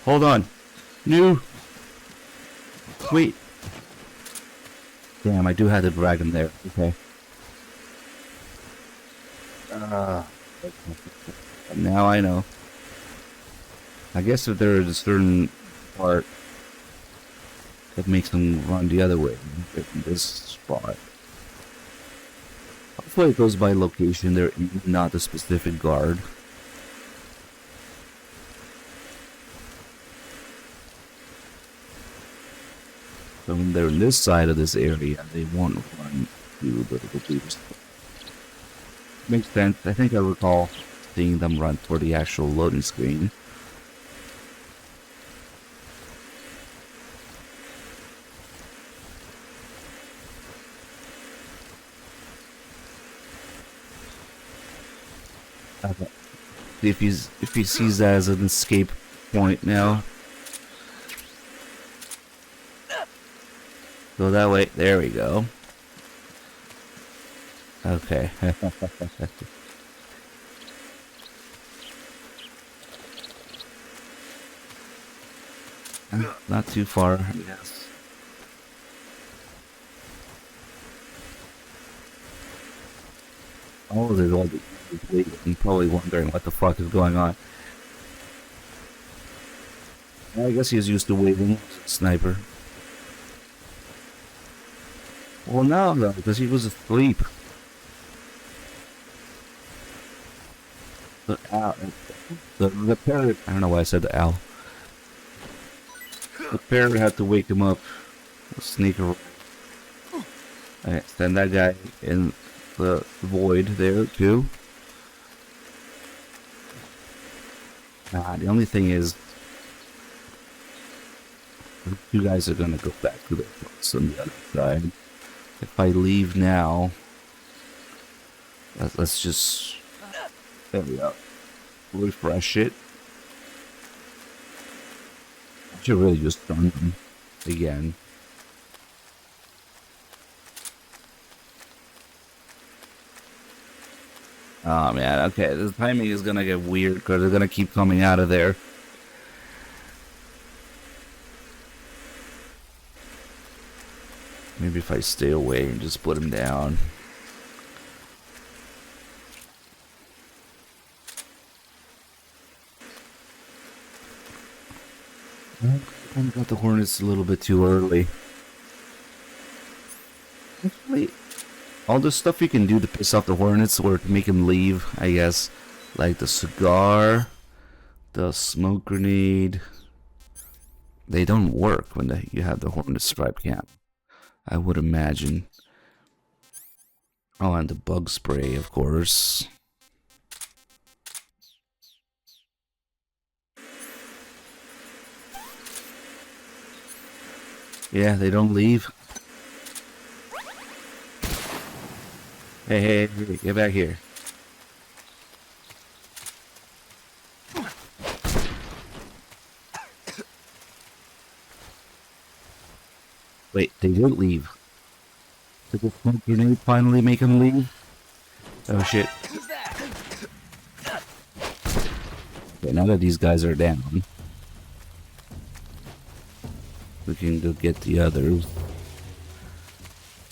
Speaker 1: Hold on. No. Wait. Damn, I do have to drag him there. Okay. Now I know. I guess if there is a certain part that makes them run the other way in this spot. Hopefully it goes by location, they're not a specific guard. So when they're in this side of this area, they won't run through the computers. Makes sense. I think I recall seeing them run toward the actual loading screen. Okay. See if he sees that as an escape point now. Go that way. There we go. Okay. Not too far, I guess. All of it all and probably wondering what the fuck is going on. Well, I guess he's used to waiting. Sniper. Well, no, because he was asleep. The owl, the parrot. I don't know why I said the owl. The parrot had to wake him up. Sneak around. Alright, send that guy in the void there too. The only thing is, you guys are gonna go back to the place on the other side. If I leave now, let's just, there we go, refresh it. I should really just stun them again. Oh man, okay, the timing is gonna get weird because they're gonna keep coming out of there. Maybe if I stay away and just put him down. I got the Hornets a little bit too early. Actually, all the stuff you can do to piss off the Hornets or to make them leave, I guess. Like the cigar, the smoke grenade. They don't work when you have the Hornet stripe camp, I would imagine. Oh, and the bug spray, of course. Yeah, they don't leave. Hey, get back here. Wait, they didn't leave. Did the smoke grenade finally make them leave? Oh shit. Okay, now that these guys are down, we can go get the others.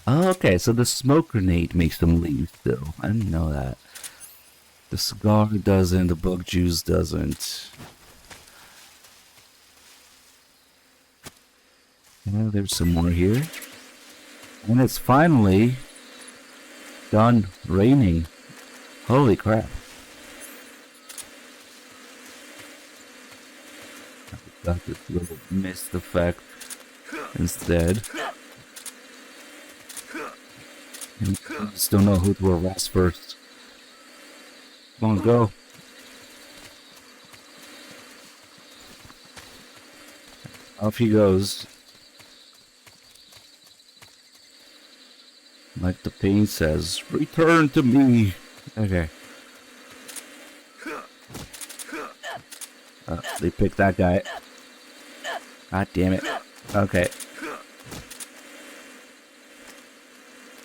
Speaker 1: Oh, okay, so the smoke grenade makes them leave still. I didn't know that. The cigar doesn't, the bug juice doesn't. Yeah, there's some more here. And it's finally done raining. Holy crap. Got this little mist effect instead. I just don't know who to arrest first. Come on, go. Off he goes. Like the pain says, return to me. Okay. They picked that guy. God damn it. Okay.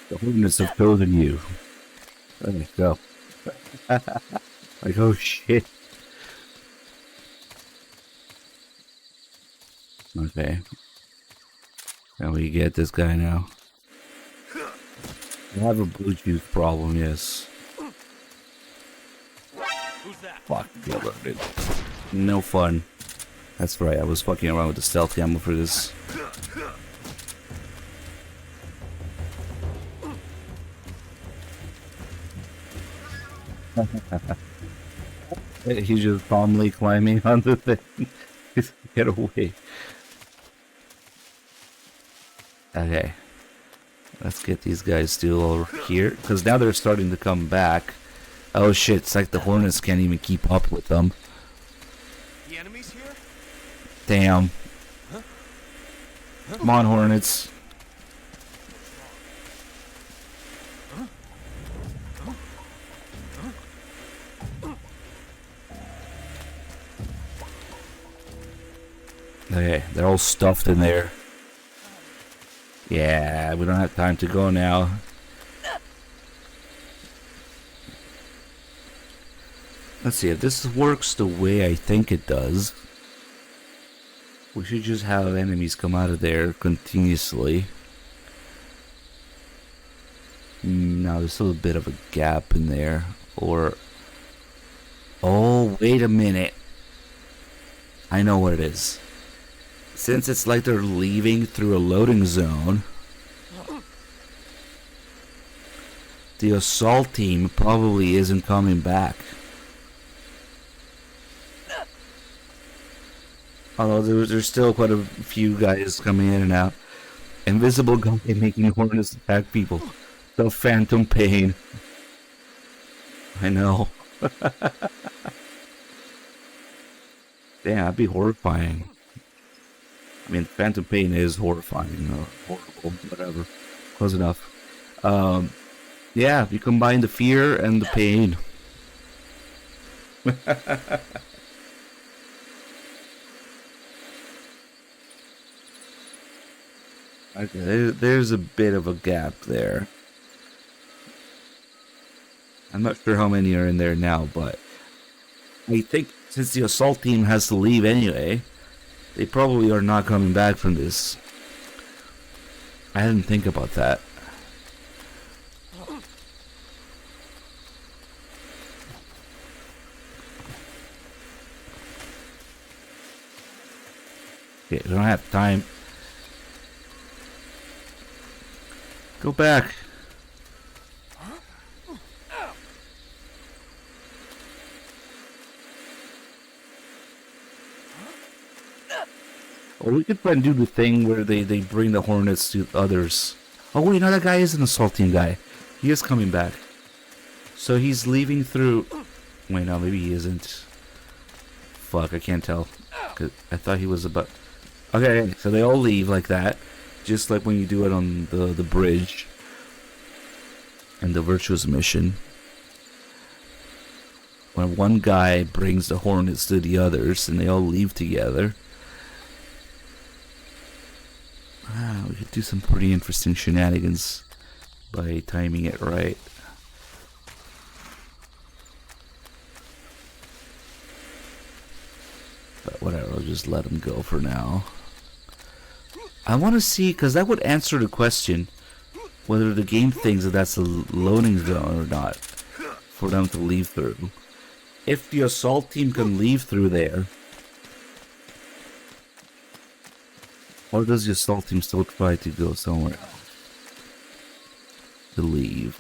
Speaker 1: The Hornets have chosen you. Okay, go. Like, oh shit. Okay. Can we get this guy now? I have a blue juice problem, yes.
Speaker 11: Who's that?
Speaker 1: Fuck, yeah, dude. No fun. That's right, I was fucking around with the stealth ammo for this. He's just calmly climbing on the thing. Get away. Okay. Let's get these guys still over here. Because now they're starting to come back. Oh shit, it's like the Hornets can't even keep up with them.
Speaker 11: The enemy's here?
Speaker 1: Damn. Come on, Hornets. Okay, they're all stuffed in there. Yeah, we don't have time to go now. Let's see, if this works the way I think it does, we should just have enemies come out of there continuously. Now there's still a bit of a gap in there. Or... oh, wait a minute. I know what it is. Since it's like they're leaving through a loading zone, the assault team probably isn't coming back. Although there's still quite a few guys coming in and out. Invisible guy making Hornets attack people. The Phantom Pain. I know. Damn, that'd be horrifying. I mean, Phantom Pain is horrifying, or horrible, whatever. Close enough. Yeah, you combine the fear and the pain. Okay, there's a bit of a gap there. I'm not sure how many are in there now, but I think since the assault team has to leave anyway, they probably are not coming back from this. I didn't think about that. Okay, I don't have time. Go back. Or we could try and do the thing where they bring the hornets to others. Oh wait, no, that guy is an assault team guy. He is coming back. So he's leaving through... Wait, no, maybe he isn't. Fuck, I can't tell. 'Cause I thought he was about... Okay, so they all leave like that. Just like when you do it on the bridge. And the Virtuous mission. When one guy brings the hornets to the others and they all leave together. We could do some pretty interesting shenanigans by timing it right. But whatever, I'll just let him go for now. I want to see, because that would answer the question whether the game thinks that that's a loading zone or not for them to leave through. If the assault team can leave through there, or does the assault team still try to go somewhere else to leave?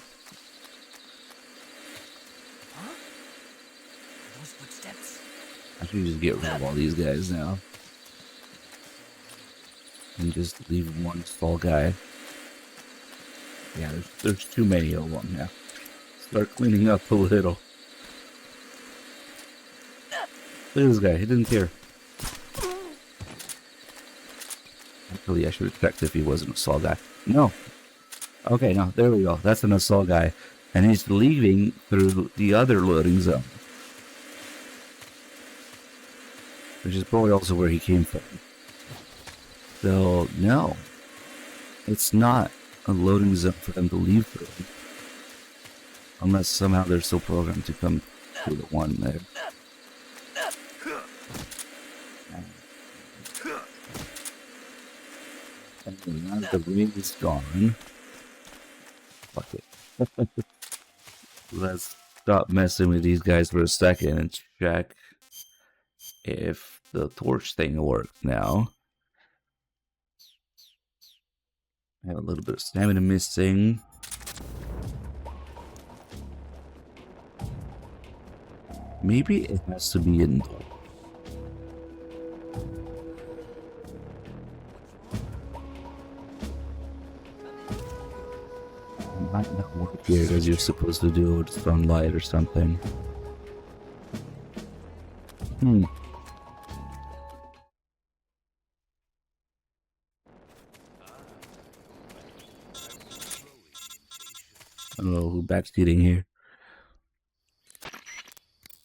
Speaker 6: Those footsteps.
Speaker 1: I should just get rid of all these guys now. And just leave one small guy. Yeah, there's too many of them now. Start cleaning up a little. Look at this guy, he didn't care. Actually, I should have checked if he was an assault guy. No. Okay, no, there we go. That's an assault guy. And he's leaving through the other loading zone. Which is probably also where he came from. So, no. It's not a loading zone for them to leave through. Unless somehow they're still programmed to come through the one there. And now that the ring is gone. Fuck it. Let's stop messing with these guys for a second and check if the torch thing works now. I have a little bit of stamina missing. Maybe it has to be in. It might not work here as you're supposed to do with sunlight or something. Oh, who backseating here?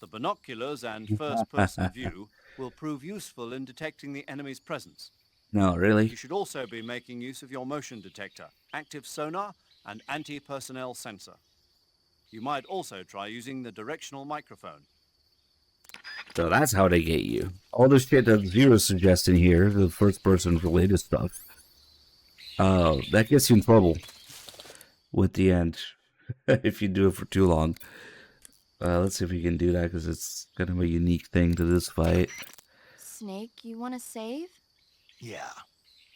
Speaker 5: The binoculars and first-person view will prove useful in detecting the enemy's presence.
Speaker 1: No, really?
Speaker 5: You should also be making use of your motion detector, active sonar, and anti-personnel sensor. You might also try using the directional microphone.
Speaker 1: So that's how they get you. All the shit that Zero's suggesting here, the first-person related stuff, that gets you in trouble with the end if you do it for too long. Let's see if we can do that, because it's kind of a unique thing to this fight.
Speaker 7: Snake, you want to save?
Speaker 4: Yeah,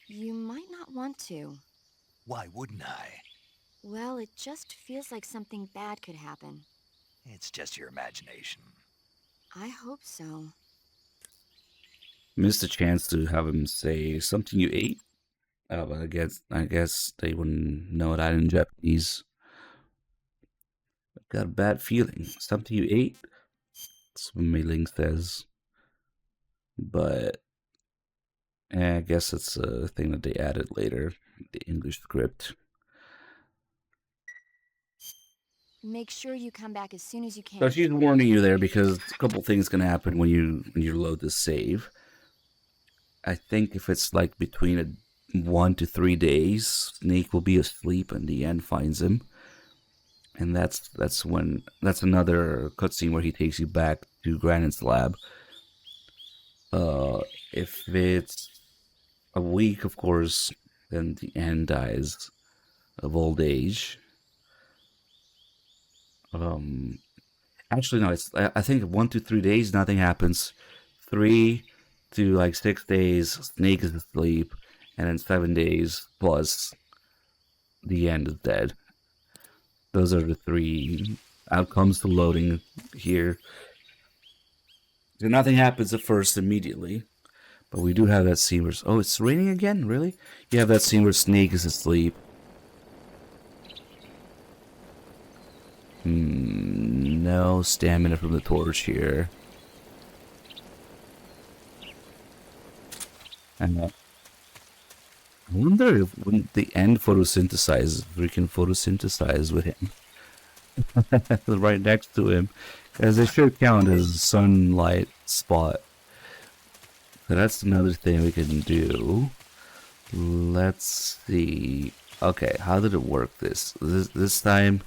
Speaker 7: You might not want to.
Speaker 4: why wouldn't I?
Speaker 7: Well, it just feels like something bad could happen.
Speaker 4: It's just your imagination.
Speaker 7: I hope so.
Speaker 1: Missed a chance to have him say something you ate. Oh, but I guess they wouldn't know that in Japanese. I've got a bad feeling. Something you ate? That's what Mei Ling says. But I guess it's a thing that they added later, the English script.
Speaker 7: Make sure you come back as soon as you
Speaker 1: So
Speaker 7: can.
Speaker 1: she's warning you there because a couple things can happen when you load the save. I think if it's like between 1 to 3 days, Snake will be asleep and the end finds him. And that's another cutscene where he takes you back to Granite's lab. If it's a week, of course, then the end dies of old age. Actually, no. I think 1 to 3 days, nothing happens. 3 to like 6 days, Snake is asleep, and then 7 days plus the end is dead. Those are the 3 outcomes to loading here. So nothing happens at first immediately, but we do have that scene where oh, it's raining again, really? You have that scene where Snake is asleep. No stamina from the torch here. And I wonder if when the end photosynthesizes, we can photosynthesize with him. Right next to him. Because it should count as a sunlight spot. So that's another thing we can do. Let's see. Okay, how did it work this time?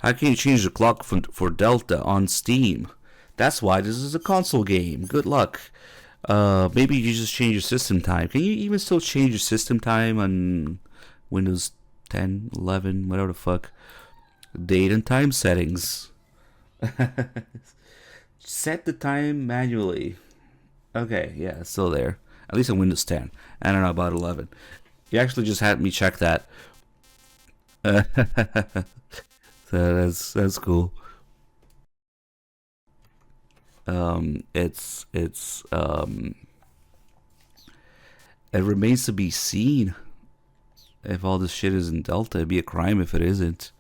Speaker 1: How can you change the clock for Delta on Steam? That's why this is a console game. Good luck. Maybe you just change your system time. Can you even still change your system time on Windows 10, 11, whatever the fuck? Date and time settings. Set the time manually. Okay, yeah, it's still there. At least on Windows 10. I don't know about 11. You actually just had me check that. So that's cool. It remains to be seen if all this shit is in Delta. It'd be a crime if it isn't.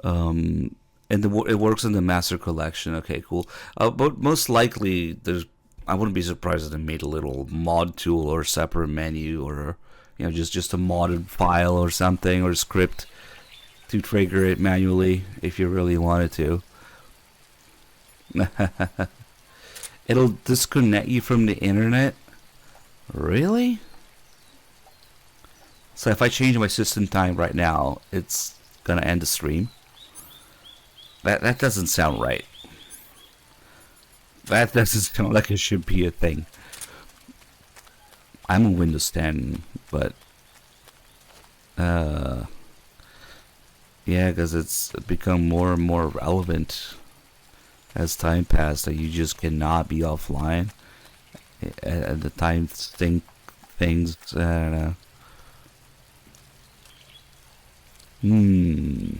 Speaker 1: And it works in the master collection. Okay, cool. But most likely, I wouldn't be surprised if they made a little mod tool or separate menu or just a modded file or something or script to trigger it manually if you really wanted to. It'll disconnect you from the internet? Really? So if I change my system time right now, it's gonna end the stream? That doesn't sound right. That doesn't sound like it should be a thing. I'm on Windows 10, but yeah, because it's become more and more relevant as time passed that you just cannot be offline at the time things. I don't know.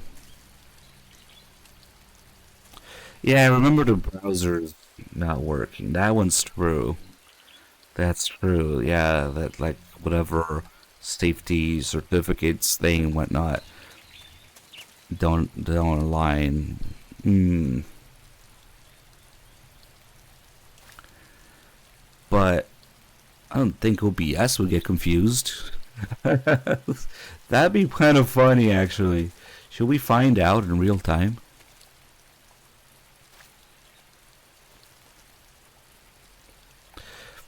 Speaker 1: Yeah, I remember the browser's not working. That one's true. That's true. Yeah, that like whatever safety certificates thing and whatnot don't align. But I don't think OBS would get confused. That'd be kind of funny, actually. Should we find out in real time?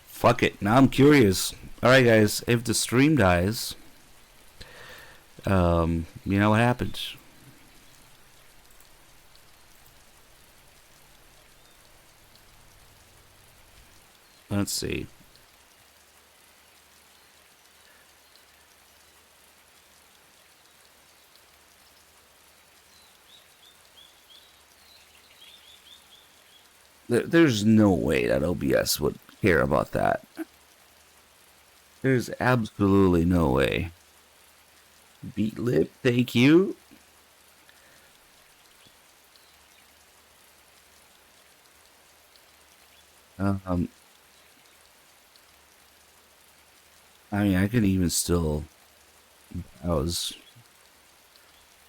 Speaker 1: Fuck it. Now I'm curious. Alright, guys. If the stream dies, you know what happens. Let's see. There's no way that OBS would care about that. There's absolutely no way. Beat lip, thank you. I mean, I can even still browse.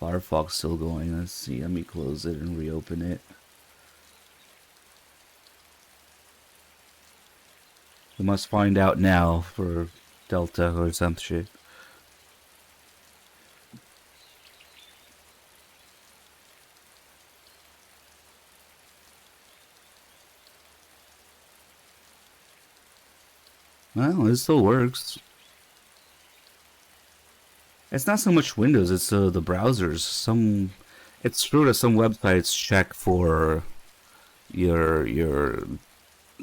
Speaker 1: Firefox still going. Let's see. Let me close it and reopen it. We must find out now for Delta or some shit. Well, it still works. It's not so much Windows, it's the browsers. It's true that some websites check for your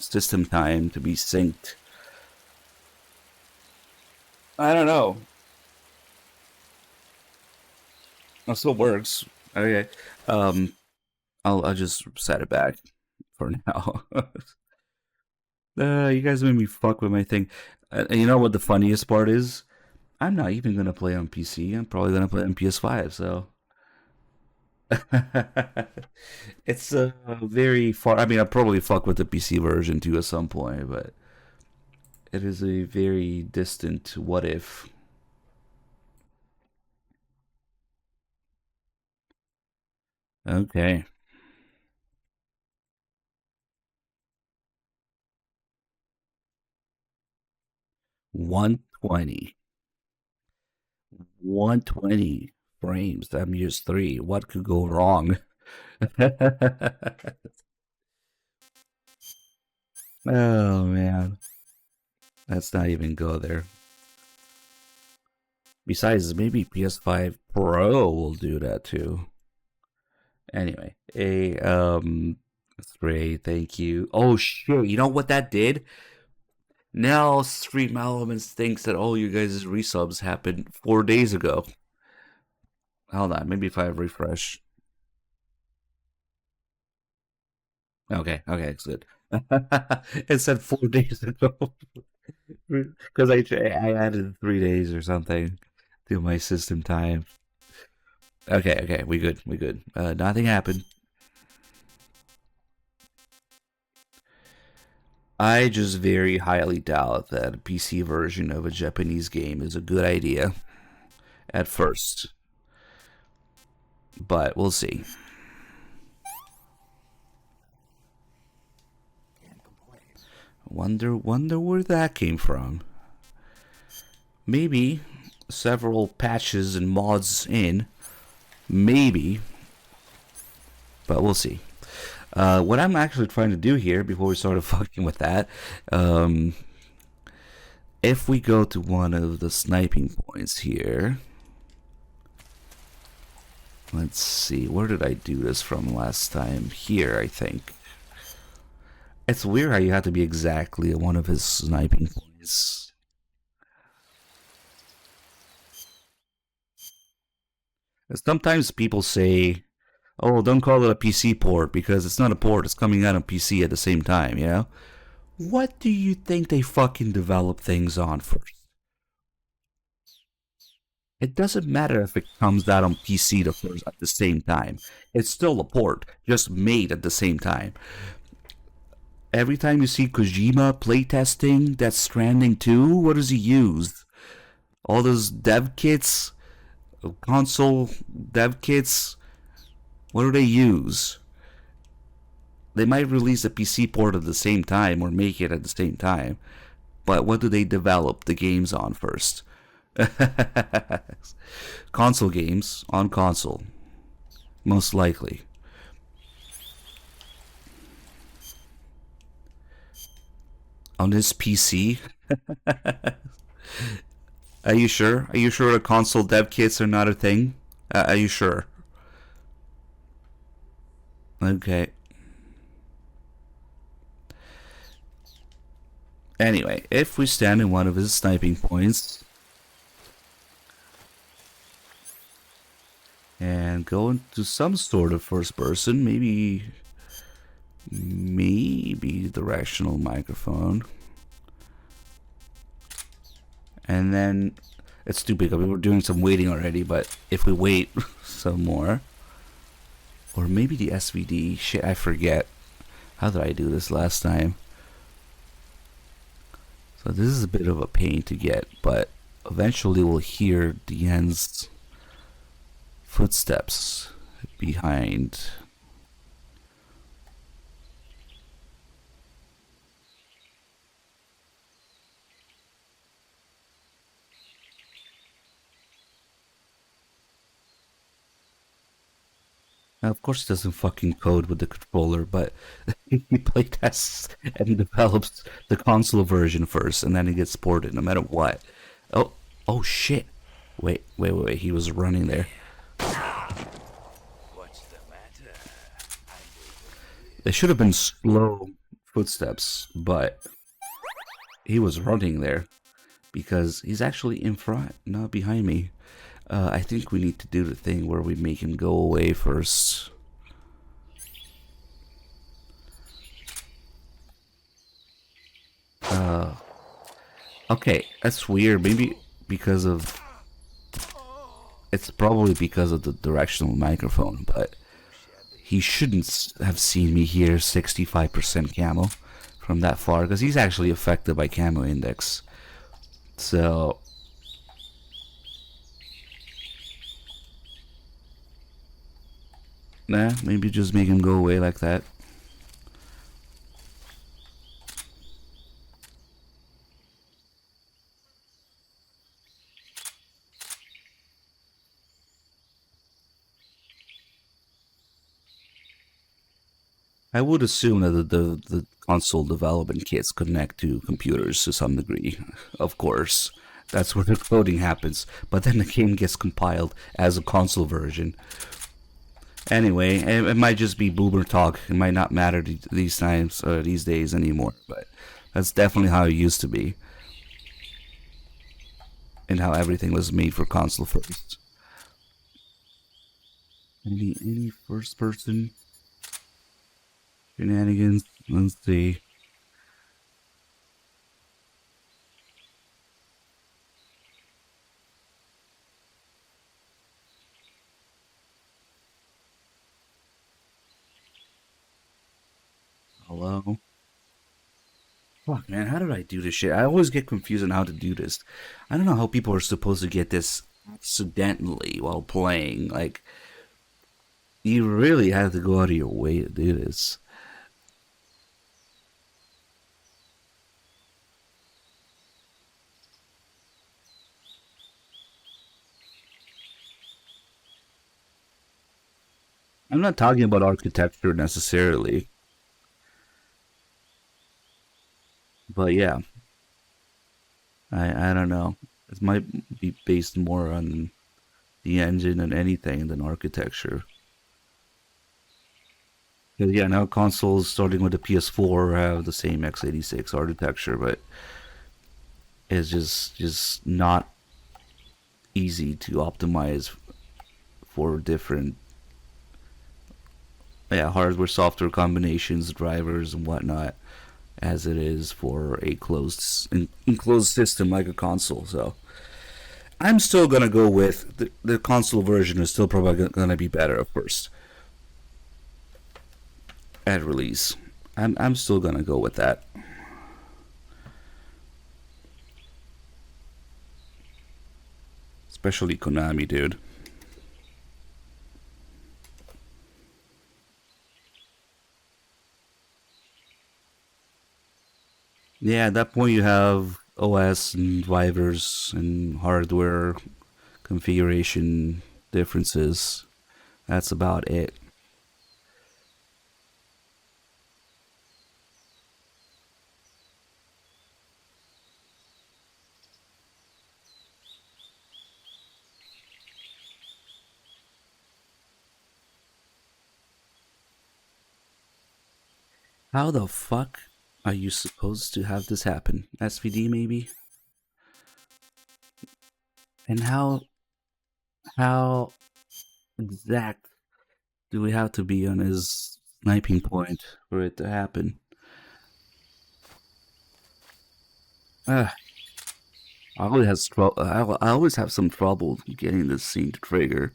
Speaker 1: system time to be synced. I don't know. It still works. Okay. Um, I'll just set it back for now. You guys made me fuck with my thing. And you know what the funniest part is? I'm not even gonna play on PC. I'm probably gonna play on PS5. So it's very far. I mean, I'll probably fuck with the PC version too at some point, but it is a very distant what if. Okay. 120. 120 frames. MGS3. What could go wrong? Oh man. Let's not even go there. Besides, maybe PS5 Pro will do that too. Anyway, Stray, thank you. Oh shit, you know what that did? Now Stream Elements thinks that all you guys' resubs happened 4 days ago. Hold on, maybe if I refresh. Okay, it's good. It said 4 days ago. Because I added 3 days or something to my system time. Okay, we good. Nothing happened. I just very highly doubt that a PC version of a Japanese game is a good idea at first. But we'll see. Wonder where that came from. Maybe several patches and mods in. Maybe. But we'll see. What I'm actually trying to do here, before we start fucking with that, if we go to one of the sniping points here, let's see, where did I do this from last time? Here, I think. It's weird how you have to be exactly at one of his sniping points. Sometimes people say, oh, don't call it a PC port because it's not a port, it's coming out on PC at the same time, you know? What do you think they fucking develop things on first? It doesn't matter if it comes out on PC the first at the same time. It's still a port, just made at the same time. Every time you see Kojima playtesting Death Stranding 2, what does he use? All those dev kits, console dev kits, what do they use? They might release a PC port at the same time or make it at the same time, but what do they develop the games on first? Console games on console, most likely. On this PC? Are you sure? Are you sure the console dev kits are not a thing? Are you sure? Okay. Anyway, if we stand in one of his sniping points and go into some sort of first person, maybe directional microphone, and then it's too big. I mean, we're doing some waiting already, but if we wait some more, or maybe the SVD, shit, I forget. How did I do this last time? So this is a bit of a pain to get, but eventually we'll hear Diane's footsteps behind. Now, of course, he doesn't fucking code with the controller, but he playtests and develops the console version first, and then it gets ported no matter what. Oh shit! Wait. He was running there.
Speaker 10: What's the matter?
Speaker 1: They should have been slow footsteps, but he was running there because he's actually in front, not behind me. I think we need to do the thing where we make him go away first. Okay, that's weird. Maybe because of... It's probably because of the directional microphone, but he shouldn't have seen me here 65% camo from that far, because he's actually affected by camo index. So... Nah, maybe just make him go away like that. I would assume that the console development kits connect to computers to some degree, of course. That's where the coding happens, but then the game gets compiled as a console version. Anyway, it might just be boomer talk. It might not matter these times or these days anymore, but that's definitely how it used to be. And how everything was made for console first. Any first person shenanigans? Let's see. Hello? Fuck, man, how did I do this shit? I always get confused on how to do this. I don't know how people are supposed to get this accidentally while playing. Like, you really have to go out of your way to do this. I'm not talking about architecture necessarily. But yeah. I don't know. It might be based more on the engine and anything than architecture. Because yeah, now consoles starting with the PS4 have the same x86 architecture, but it's just not easy to optimize for different hardware software combinations, drivers and whatnot, as it is for a enclosed system like a console. So I'm still gonna go with the console version is still probably gonna be better at first at release. I'm still gonna go with that. Especially Konami, dude. Yeah, at that point you have OS and drivers and hardware configuration differences. That's about it. How the fuck are you supposed to have this happen? SVD maybe? And how exact do we have to be on his sniping point for it to happen? I always have some trouble getting this scene to trigger.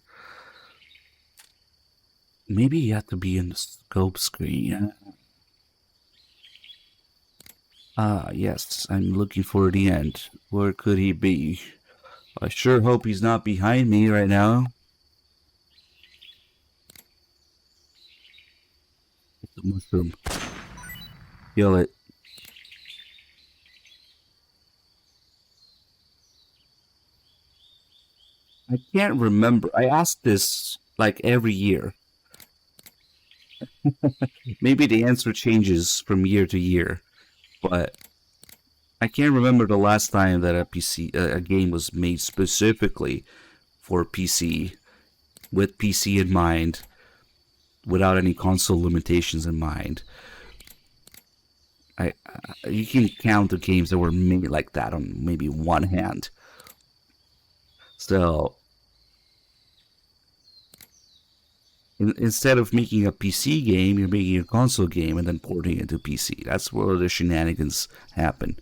Speaker 1: Maybe you have to be in the scope screen. Ah, yes, I'm looking for the end. Where could he be? I sure hope he's not behind me right now. The mushroom. Kill it. I can't remember. I ask this like every year. Maybe the answer changes from year to year, but I can't remember the last time that a game was made specifically for PC, with PC in mind, without any console limitations in mind. You can count the games that were made like that on maybe one hand. So instead of making a PC game, you're making a console game and then porting it to PC. That's where the shenanigans happen.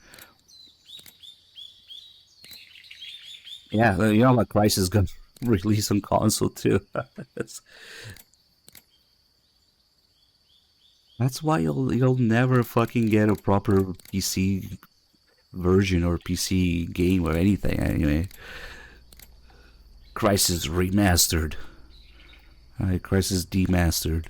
Speaker 1: Yeah, you know, like Crisis got released on console too. That's why you'll never fucking get a proper PC version or PC game or anything anyway. Crisis Remastered. Crisis Demastered.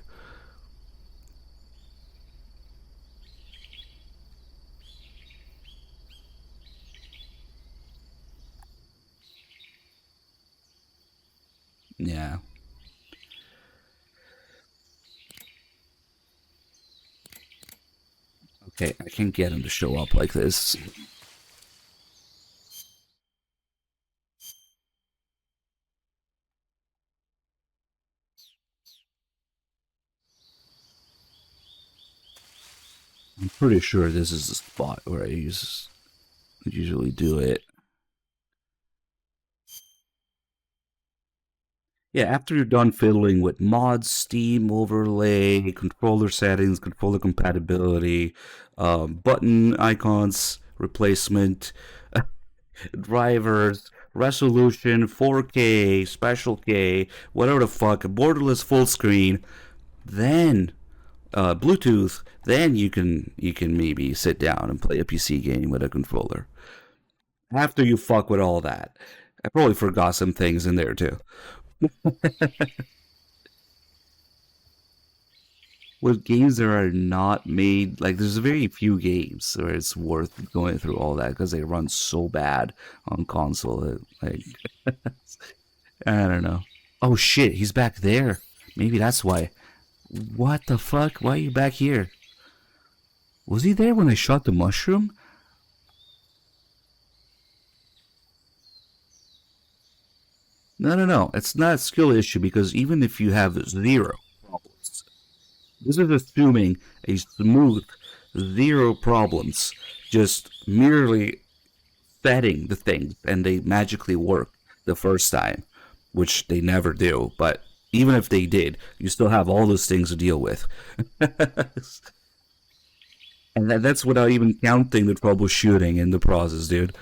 Speaker 1: Yeah. Okay, I can't get him to show up like this. I'm pretty sure this is the spot where I usually do it. Yeah, after you're done fiddling with mods, Steam overlay, controller settings, controller compatibility, button icons replacement, drivers, resolution, 4K, special K, whatever the fuck, borderless full screen, then Bluetooth, then you can maybe sit down and play a PC game with a controller. After you fuck with all that, I probably forgot some things in there too. With games that are not made, like there's very few games where it's worth going through all that because they run so bad on console. Like I don't know. Oh shit, he's back there. Maybe that's why. What the fuck? Why are you back here? Was he there when I shot the mushroom? No. It's not a skill issue because even if you have 0 problems, this is assuming a smooth 0 problems, just merely setting the things and they magically work the first time, which they never do. But even if they did, you still have all those things to deal with. And that's without even counting the troubleshooting in the process, dude.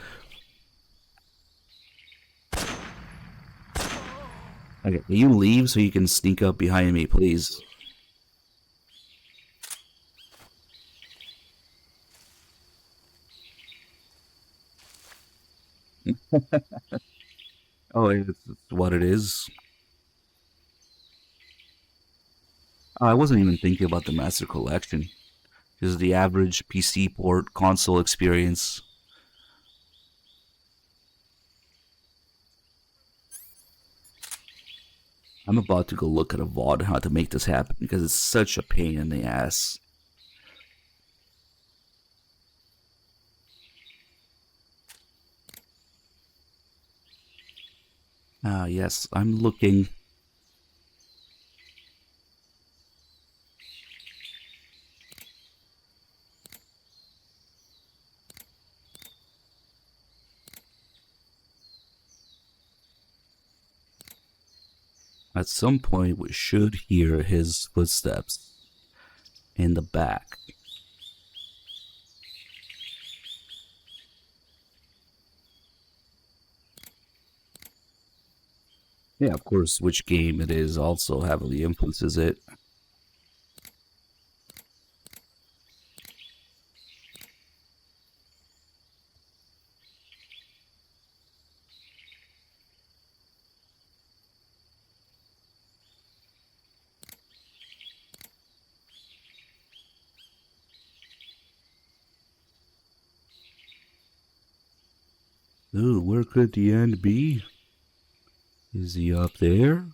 Speaker 1: Okay, can you leave so you can sneak up behind me, please? Oh, it's what it is. I wasn't even thinking about the Master Collection. Just the average PC port console experience. I'm about to go look at a VOD how to make this happen because it's such a pain in the ass. Ah, yes, I'm looking. At some point, we should hear his footsteps in the back. Yeah, of course, which game it is also heavily influences it. Ooh, where could the end be? Is he up there?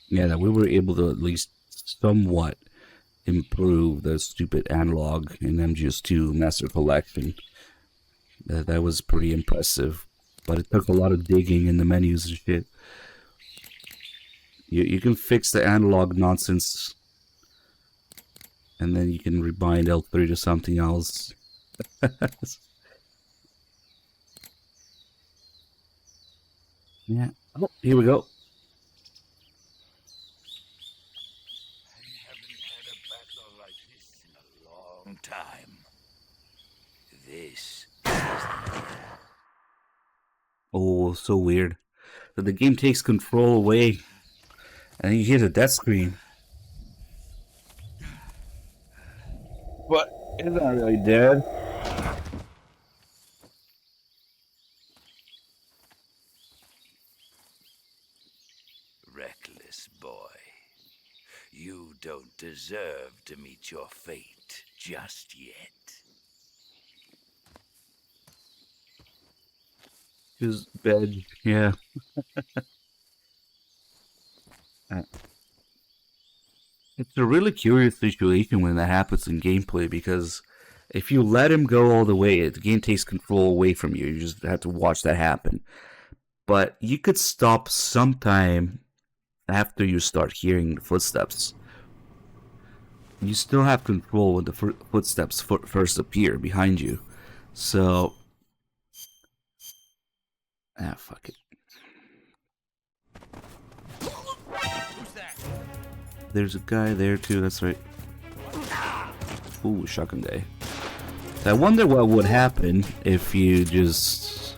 Speaker 1: Yeah, that we were able to at least somewhat improve the stupid analog in MGS2 Master Collection. That was pretty impressive, but it took a lot of digging in the menus and shit. You can fix the analog nonsense, and then you can rebind L3 to something else. Yeah. Oh, here we go.
Speaker 10: I haven't had a battle like this in a long time. This.
Speaker 1: Oh, so weird. So the game takes control away, and you hear the death screen. But it's not really dead.
Speaker 10: Reckless boy. You don't deserve to meet your fate just yet.
Speaker 1: Just bed, yeah. It's a really curious situation when that happens in gameplay, because if you let him go all the way, the game takes control away from you. You just have to watch that happen. But you could stop sometime after you start hearing the footsteps. You still have control when the footsteps first appear behind you. So, fuck it.
Speaker 11: Who's that?
Speaker 1: There's a guy there too, that's right. Ooh, shotgun day. I wonder what would happen if you just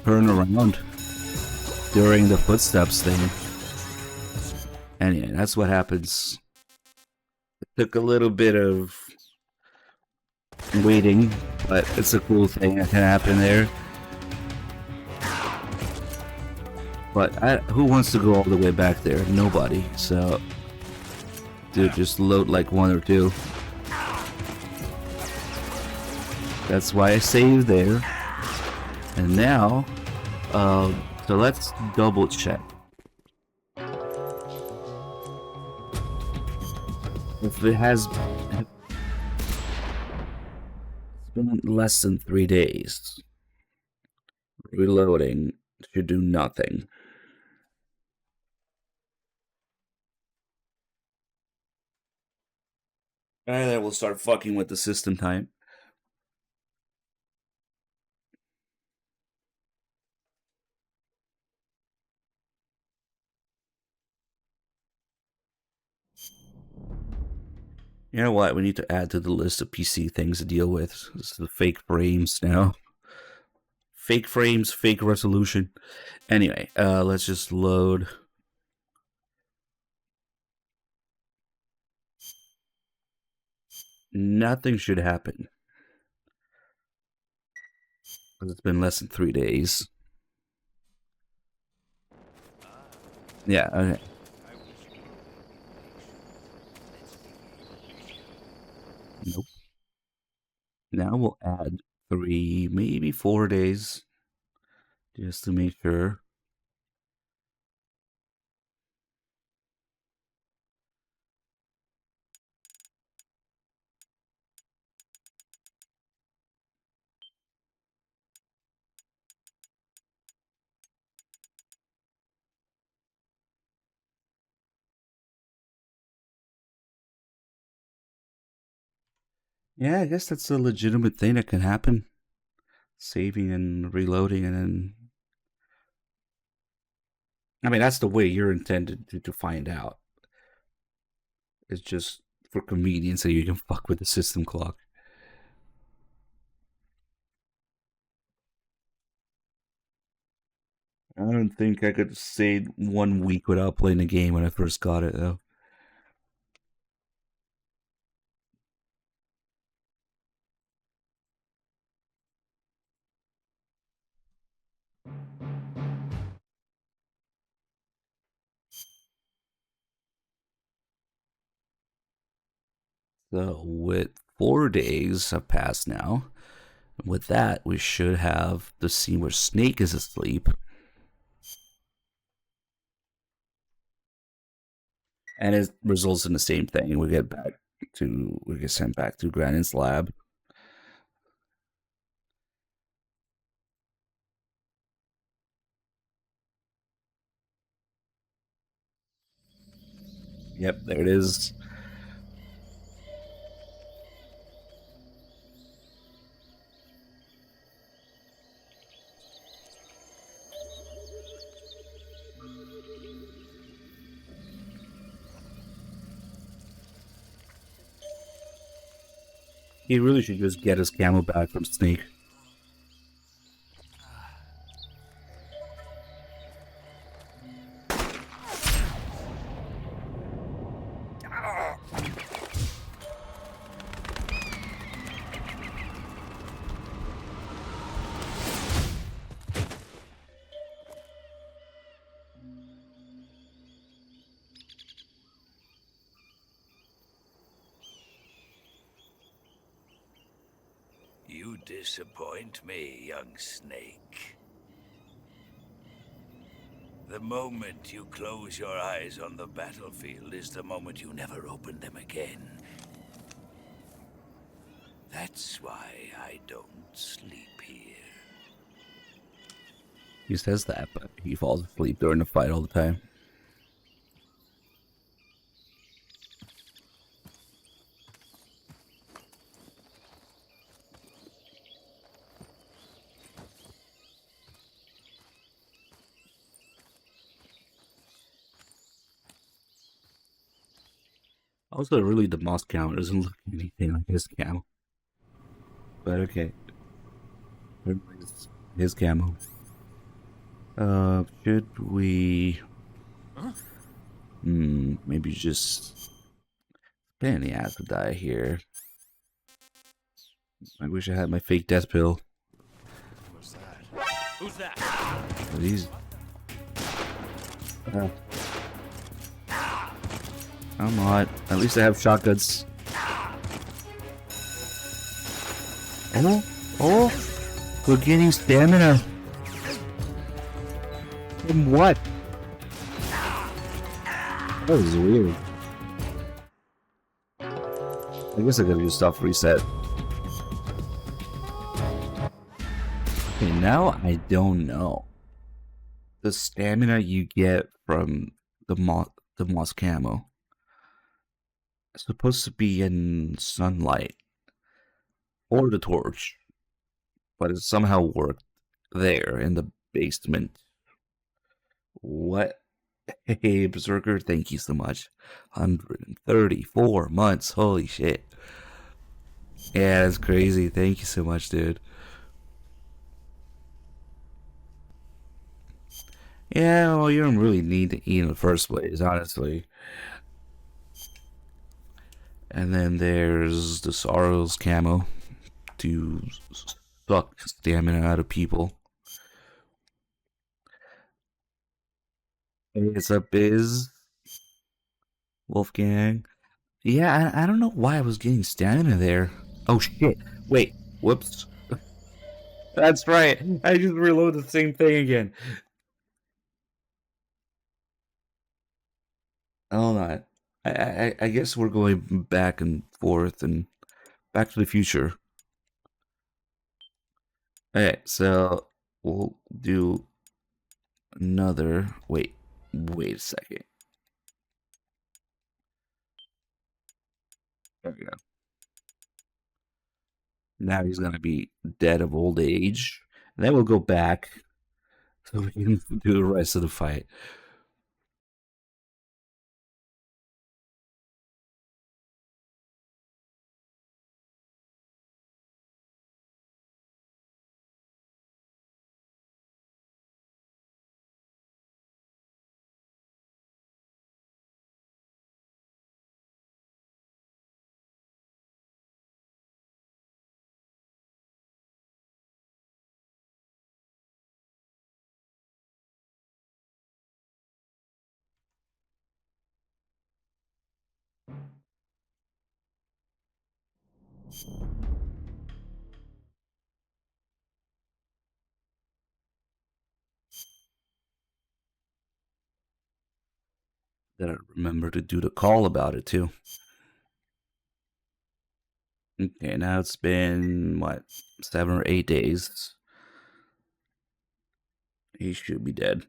Speaker 1: turn around during the footsteps thing. And yeah, that's what happens. It took a little bit of waiting, but it's a cool thing that can happen there. But who wants to go all the way back there? Nobody. So, dude, just load like one or two. That's why I saved there. And now, so let's double check. If it has been less than 3 days, reloading should do nothing. And then we'll start fucking with the system time. You know what? We need to add to the list of PC things to deal with. This is the fake frames now. Fake frames, fake resolution. Anyway, let's just load. Nothing should happen. Because it's been less than 3 days. Yeah, okay. Nope. Now we'll add 3, maybe 4 days. Just to make sure. Yeah, I guess that's a legitimate thing that can happen. Saving and reloading, and then... I mean, that's the way you're intended to find out. It's just for convenience so you can fuck with the system clock. I don't think I could stay 1 week without playing the game when I first got it, though. So, with 4 days have passed now, with that, we should have the scene where Snake is asleep. And it results in the same thing. We get sent back to Granite's lab. Yep, there it is. He really should just get his camo back from Snake.
Speaker 10: You disappoint me, young Snake. The moment you close your eyes on the battlefield is the moment you never open them again. That's why I don't sleep here.
Speaker 1: He says that, but he falls asleep during the fight all the time. Also, really, the moss camo doesn't look anything like his camo. But okay. His camo. Should we... maybe just... pain in the ass to die here. I wish I had my fake death pill.
Speaker 11: What's that? Who's that?
Speaker 1: These... I'm not. At least I have shotguns. Oh! We're getting stamina. From what? That was weird. I guess I gotta do stuff reset. Okay, now I don't know. The stamina you get from the moss camo is supposed to be in sunlight or the torch, but it somehow worked there in the basement. What? Hey, Berserker, thank you so much. 134 months, holy shit. Yeah, that's crazy. Thank you so much, dude. Yeah, well, you don't really need to eat in the first place, honestly. And then there's the Sorrow's camo to suck stamina out of people. Hey, what's up, Biz? Wolfgang. Yeah, I don't know why I was getting stamina there. Oh shit. Wait. Whoops. That's right. I just reloaded the same thing again. Hold on. I guess we're going back and forth and Back to the Future. Okay, so we'll do another. Wait a second. There we go. Now he's gonna be dead of old age. And then we'll go back so we can do the rest of the fight. Gotta remember to do the call about it too. Okay, now it's been what, 7 or 8 days. He should be dead.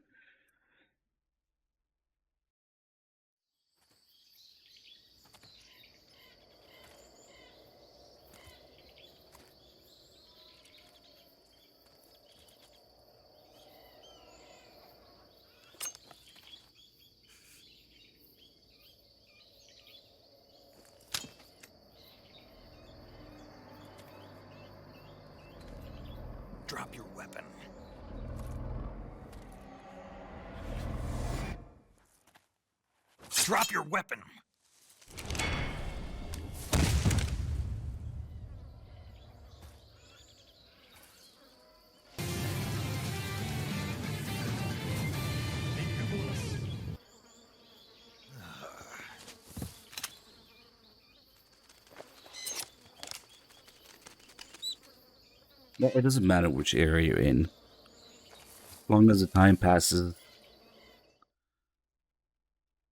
Speaker 4: Drop your weapon. Drop your weapon!
Speaker 1: No, it doesn't matter which area you're in. As long as the time passes,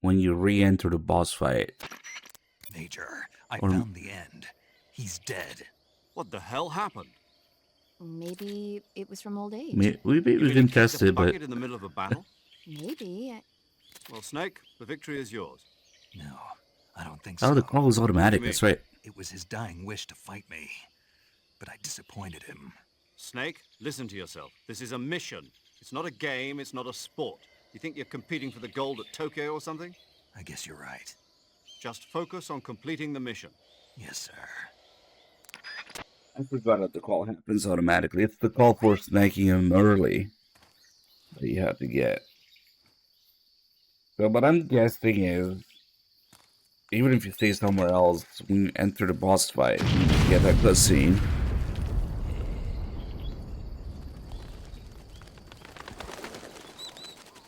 Speaker 1: when you re-enter the boss fight.
Speaker 4: Major, I
Speaker 1: Or-
Speaker 4: found the end. He's dead.
Speaker 5: What the hell happened?
Speaker 7: Maybe it was from old age.
Speaker 1: We
Speaker 5: You
Speaker 1: can
Speaker 5: kick
Speaker 1: test
Speaker 5: the
Speaker 1: it, but
Speaker 5: bucket in the middle of a battle?
Speaker 7: Maybe.
Speaker 5: Well, Snake, the victory is yours.
Speaker 4: No, I don't think so.
Speaker 1: oh, the call is automatic.
Speaker 5: mean?
Speaker 1: That's right.
Speaker 4: It was his dying wish to fight me, but I disappointed him.
Speaker 5: Snake, listen to yourself. This is a mission. It's not a game, it's not a sport. You think you're competing for the gold at Tokyo or something?
Speaker 4: I guess you're right.
Speaker 5: Just focus on completing the mission.
Speaker 4: Yes, sir.
Speaker 1: I forgot that the call happens automatically. It's the call for snaking him early that you have to get. So what I'm guessing is, even if you stay somewhere else, when you enter the boss fight, you get that cutscene.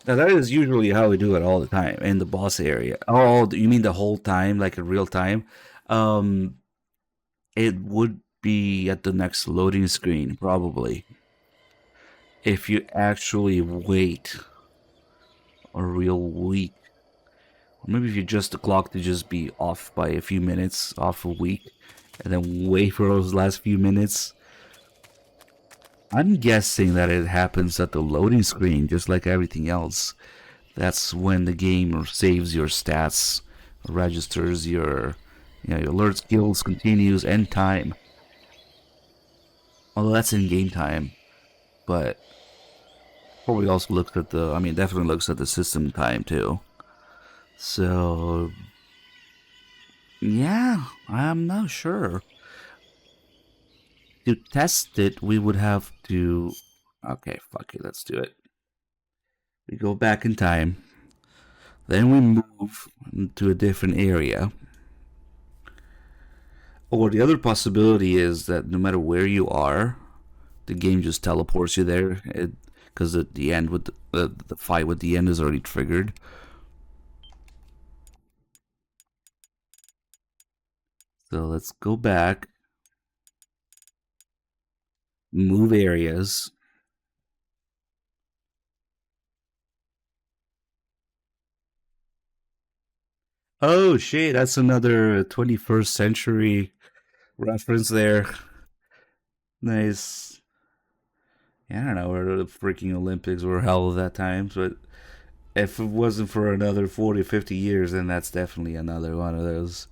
Speaker 1: Now that is usually how we do it all the time in the boss area. Oh, you mean the whole time, like in real time? It would be at the next loading screen, probably. If you actually wait a real week. Or maybe if you adjust the clock to just be off by a few minutes, off a week, and then wait for those last few minutes. I'm guessing that it happens at the loading screen, just like everything else. That's when the game saves your stats, registers your, your alert skills, continues, and time. Although that's in game time, but probably also looks at the, definitely looks at the system time too. So, yeah, I'm not sure. To test it, we would have to... Okay, fuck it, let's do it. We go back in time. Then we move to a different area. Or the other possibility is that no matter where you are, the game just teleports you there. Because at the end, with the fight with the end is already triggered. So let's go back. Move areas. Oh shit, that's another 21st century reference there. Nice. Yeah, I don't know where the freaking Olympics were held at that time, but if it wasn't for another 40, 50 years, then that's definitely another one of those.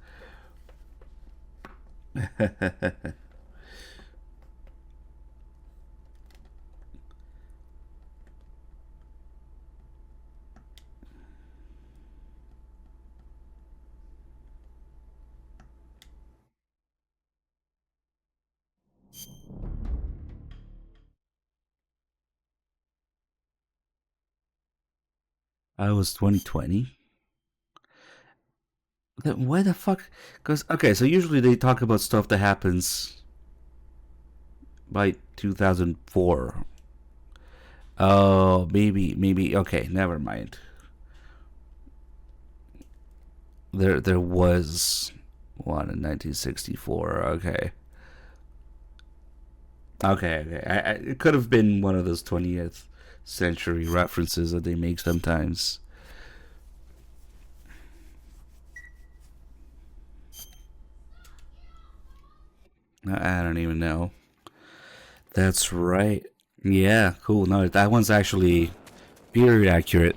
Speaker 1: I was 2020. Why the fuck? Because, okay, so usually they talk about stuff that happens by 2004. Oh, maybe. Okay, never mind. There was one in 1964. Okay. Okay. It could have been one of those 20th century references that they make sometimes. I don't even know. That's right. Yeah, cool. No, that one's actually very accurate.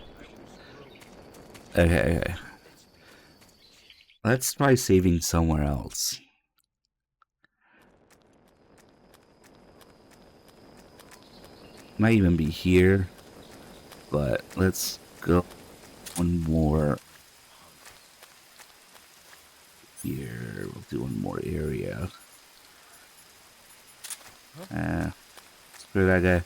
Speaker 1: Okay. Let's try saving somewhere else. Might even be here, but let's go one more here. We'll do one more area. Screw that guy.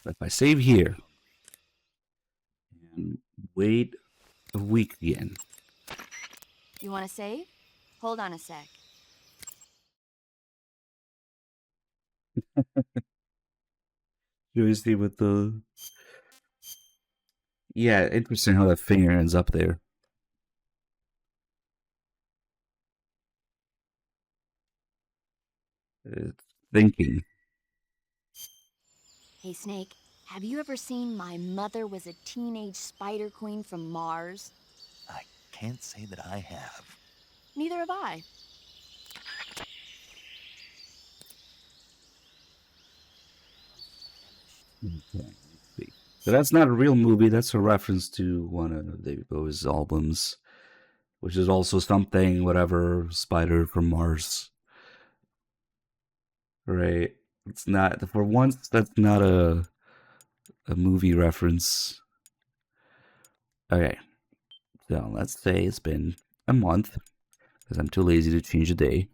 Speaker 1: If I save here and wait a week again.
Speaker 7: You want to save? Hold on a sec.
Speaker 1: You see with the... Yeah, interesting how that finger ends up there. It's thinking.
Speaker 7: Hey, Snake, have you ever seen My Mother Was a Teenage Spider Queen from Mars?
Speaker 4: I can't say that I have.
Speaker 7: Neither have I.
Speaker 1: Okay. So that's not a real movie. That's a reference to one of David Bowie's albums, which is also something, whatever, Spider from Mars. Right. It's not, for once, that's not a movie reference. Okay. So let's say it's been a month, because I'm too lazy to change the day.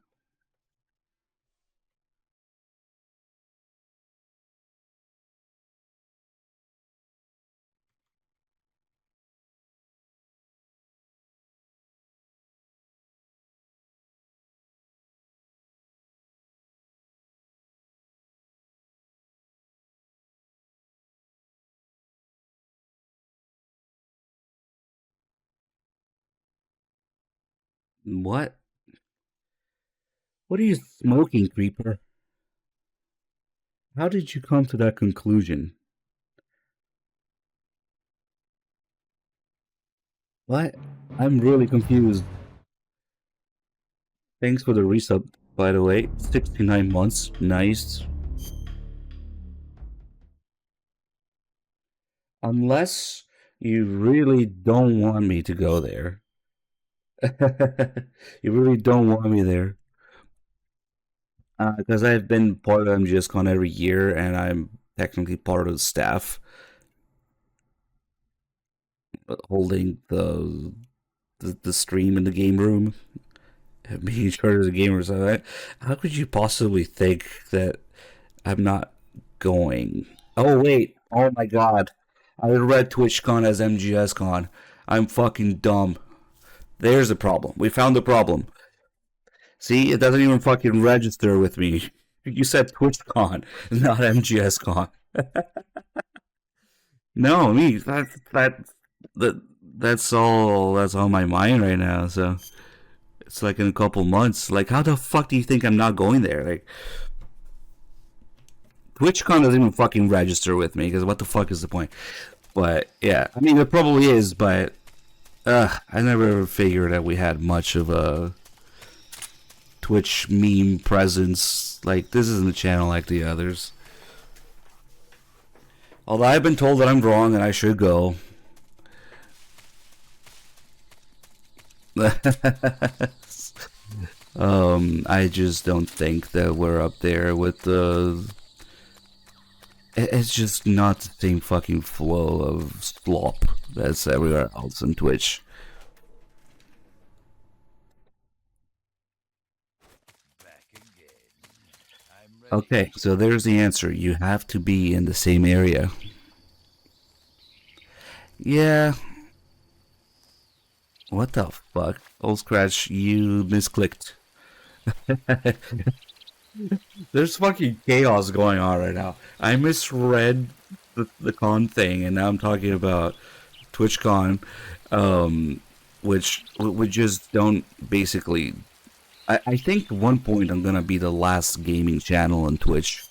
Speaker 1: What? What are you smoking, Creeper? How did you come to that conclusion? What? I'm really confused. Thanks for the resub, by the way. 69 months. Nice. Unless you really don't want me to go there. You really don't want me there. Because I've been part of MGSCon every year, and I'm technically part of the staff holding the stream in the game room, and being in charge of the gamers. How could you possibly think that I'm not going? Oh wait! Oh my god! I read TwitchCon as MGSCon. I'm fucking dumb. There's a problem. We found the problem. See, it doesn't even fucking register with me. You said TwitchCon, not MGSCon. No, me. That's all. That's on my mind right now. So it's like in a couple months. Like, how the fuck do you think I'm not going there? Like, TwitchCon doesn't even fucking register with me because what the fuck is the point? But yeah, I mean, it probably is, but I never ever figured that we had much of a Twitch meme presence. Like, this isn't a channel like the others. Although I've been told that I'm wrong and I should go. I just don't think that we're up there with the... It's just not the same fucking flow of slop that's everywhere else on Twitch. Okay, so there's the answer. You have to be in the same area. Yeah. What the fuck? Old Scratch, you misclicked. There's fucking chaos going on right now. I misread the con thing, and now I'm talking about TwitchCon, which we just don't basically I think at one point I'm gonna be the last gaming channel on Twitch.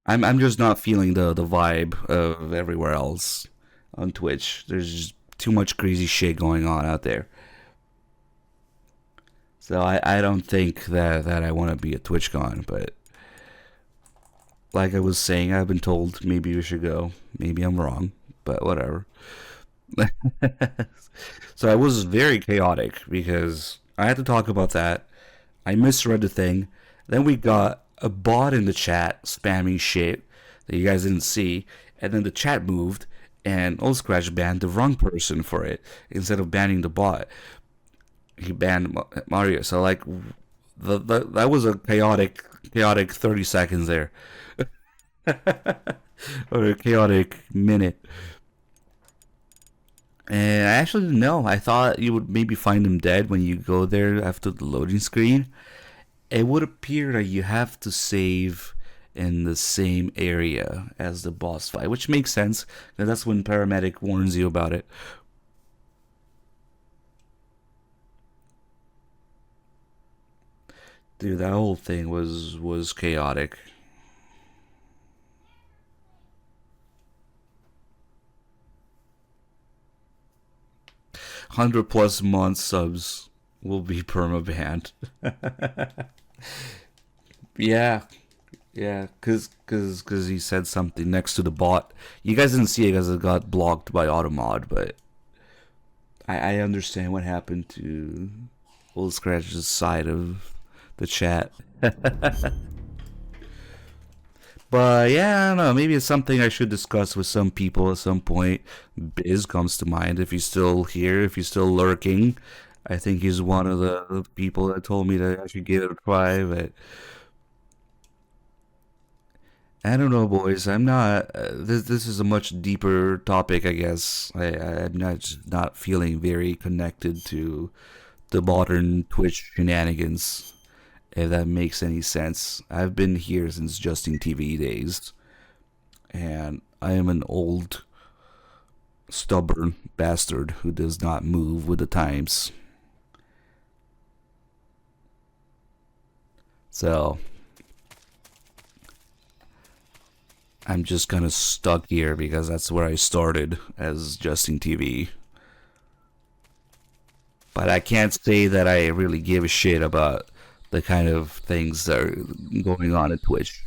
Speaker 1: I'm just not feeling the vibe of everywhere else on Twitch. There's just too much crazy shit going on out there. So I don't think that I want to be a TwitchCon, but like I was saying, I've been told maybe we should go. Maybe I'm wrong, but whatever. So I was very chaotic because I had to talk about that. I misread the thing. Then we got a bot in the chat spamming shit that you guys didn't see, and then the chat moved, and Old Scratch banned the wrong person for it instead of banning the bot. He banned Mario. So like, that was a chaotic 30 seconds there, or a chaotic minute. And I actually didn't know. I thought you would maybe find him dead when you go there after the loading screen. It would appear that you have to save in the same area as the boss fight, which makes sense, because that's when paramedic warns you about it. Dude, that whole thing was chaotic. +100 month subs will be perma banned. Yeah, cause he said something next to the bot. You guys didn't see it because it got blocked by Automod, but I understand what happened to Old Scratch's side of the chat. But yeah, I don't know. Maybe it's something I should discuss with some people at some point. Biz comes to mind if he's still here, if he's still lurking. I think he's one of the people that told me that I should give it a try. But I don't know, boys. I'm not. This is a much deeper topic, I guess. I'm not feeling very connected to the modern Twitch shenanigans, if that makes any sense. I've been here since Justin TV days, and I am an old, stubborn bastard who does not move with the times. So I'm just kind of stuck here because that's where I started as Justin TV. But I can't say that I really give a shit about the kind of things that are going on at Twitch.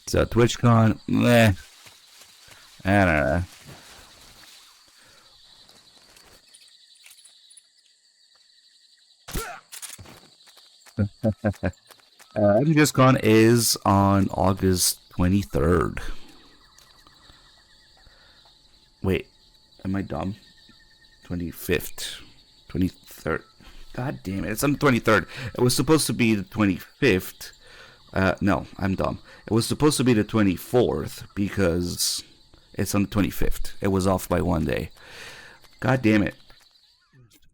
Speaker 1: So TwitchCon, meh. I don't know. MGS3 is on August 23rd. Wait, am I dumb? 25th. 23rd. God damn it, it's on the 23rd. It was supposed to be the 25th. No, I'm dumb. It was supposed to be the 24th because it's on the 25th. It was off by one day. God damn it.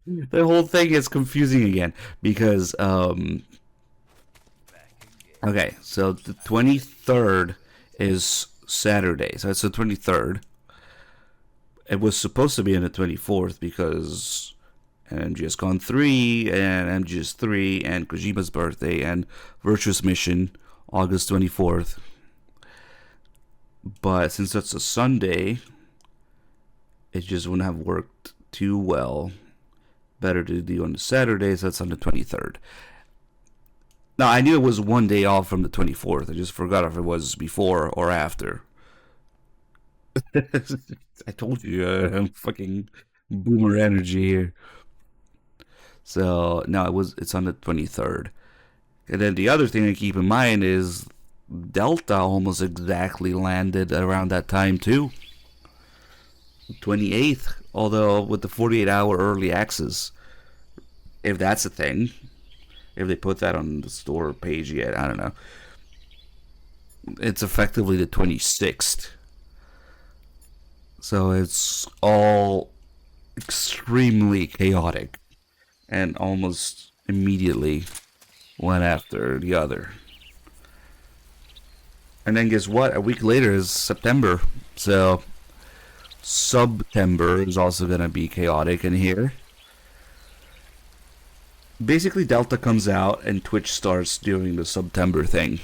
Speaker 1: The whole thing is confusing again because, okay, so the 23rd is Saturday, so it's the 23rd. It was supposed to be on the 24th because MGS3 and MGS3 and Kojima's birthday and Virtuous Mission, August 24th. But since that's a Sunday, it just wouldn't have worked too well. Better to do on the Saturday, so that's on the 23rd. Now, I knew it was one day off from the 24th. I just forgot if it was before or after. I told you, I'm fucking boomer energy here. So, no, it's on the 23rd. And then the other thing to keep in mind is Delta almost exactly landed around that time, too. 28th, although with the 48-hour early access, if that's a thing, if they put that on the store page yet, I don't know. It's effectively the 26th. So it's all extremely chaotic and almost immediately one after the other. And then guess what? A week later is September. So September is also going to be chaotic in here. basically Delta comes out and Twitch starts doing the September thing.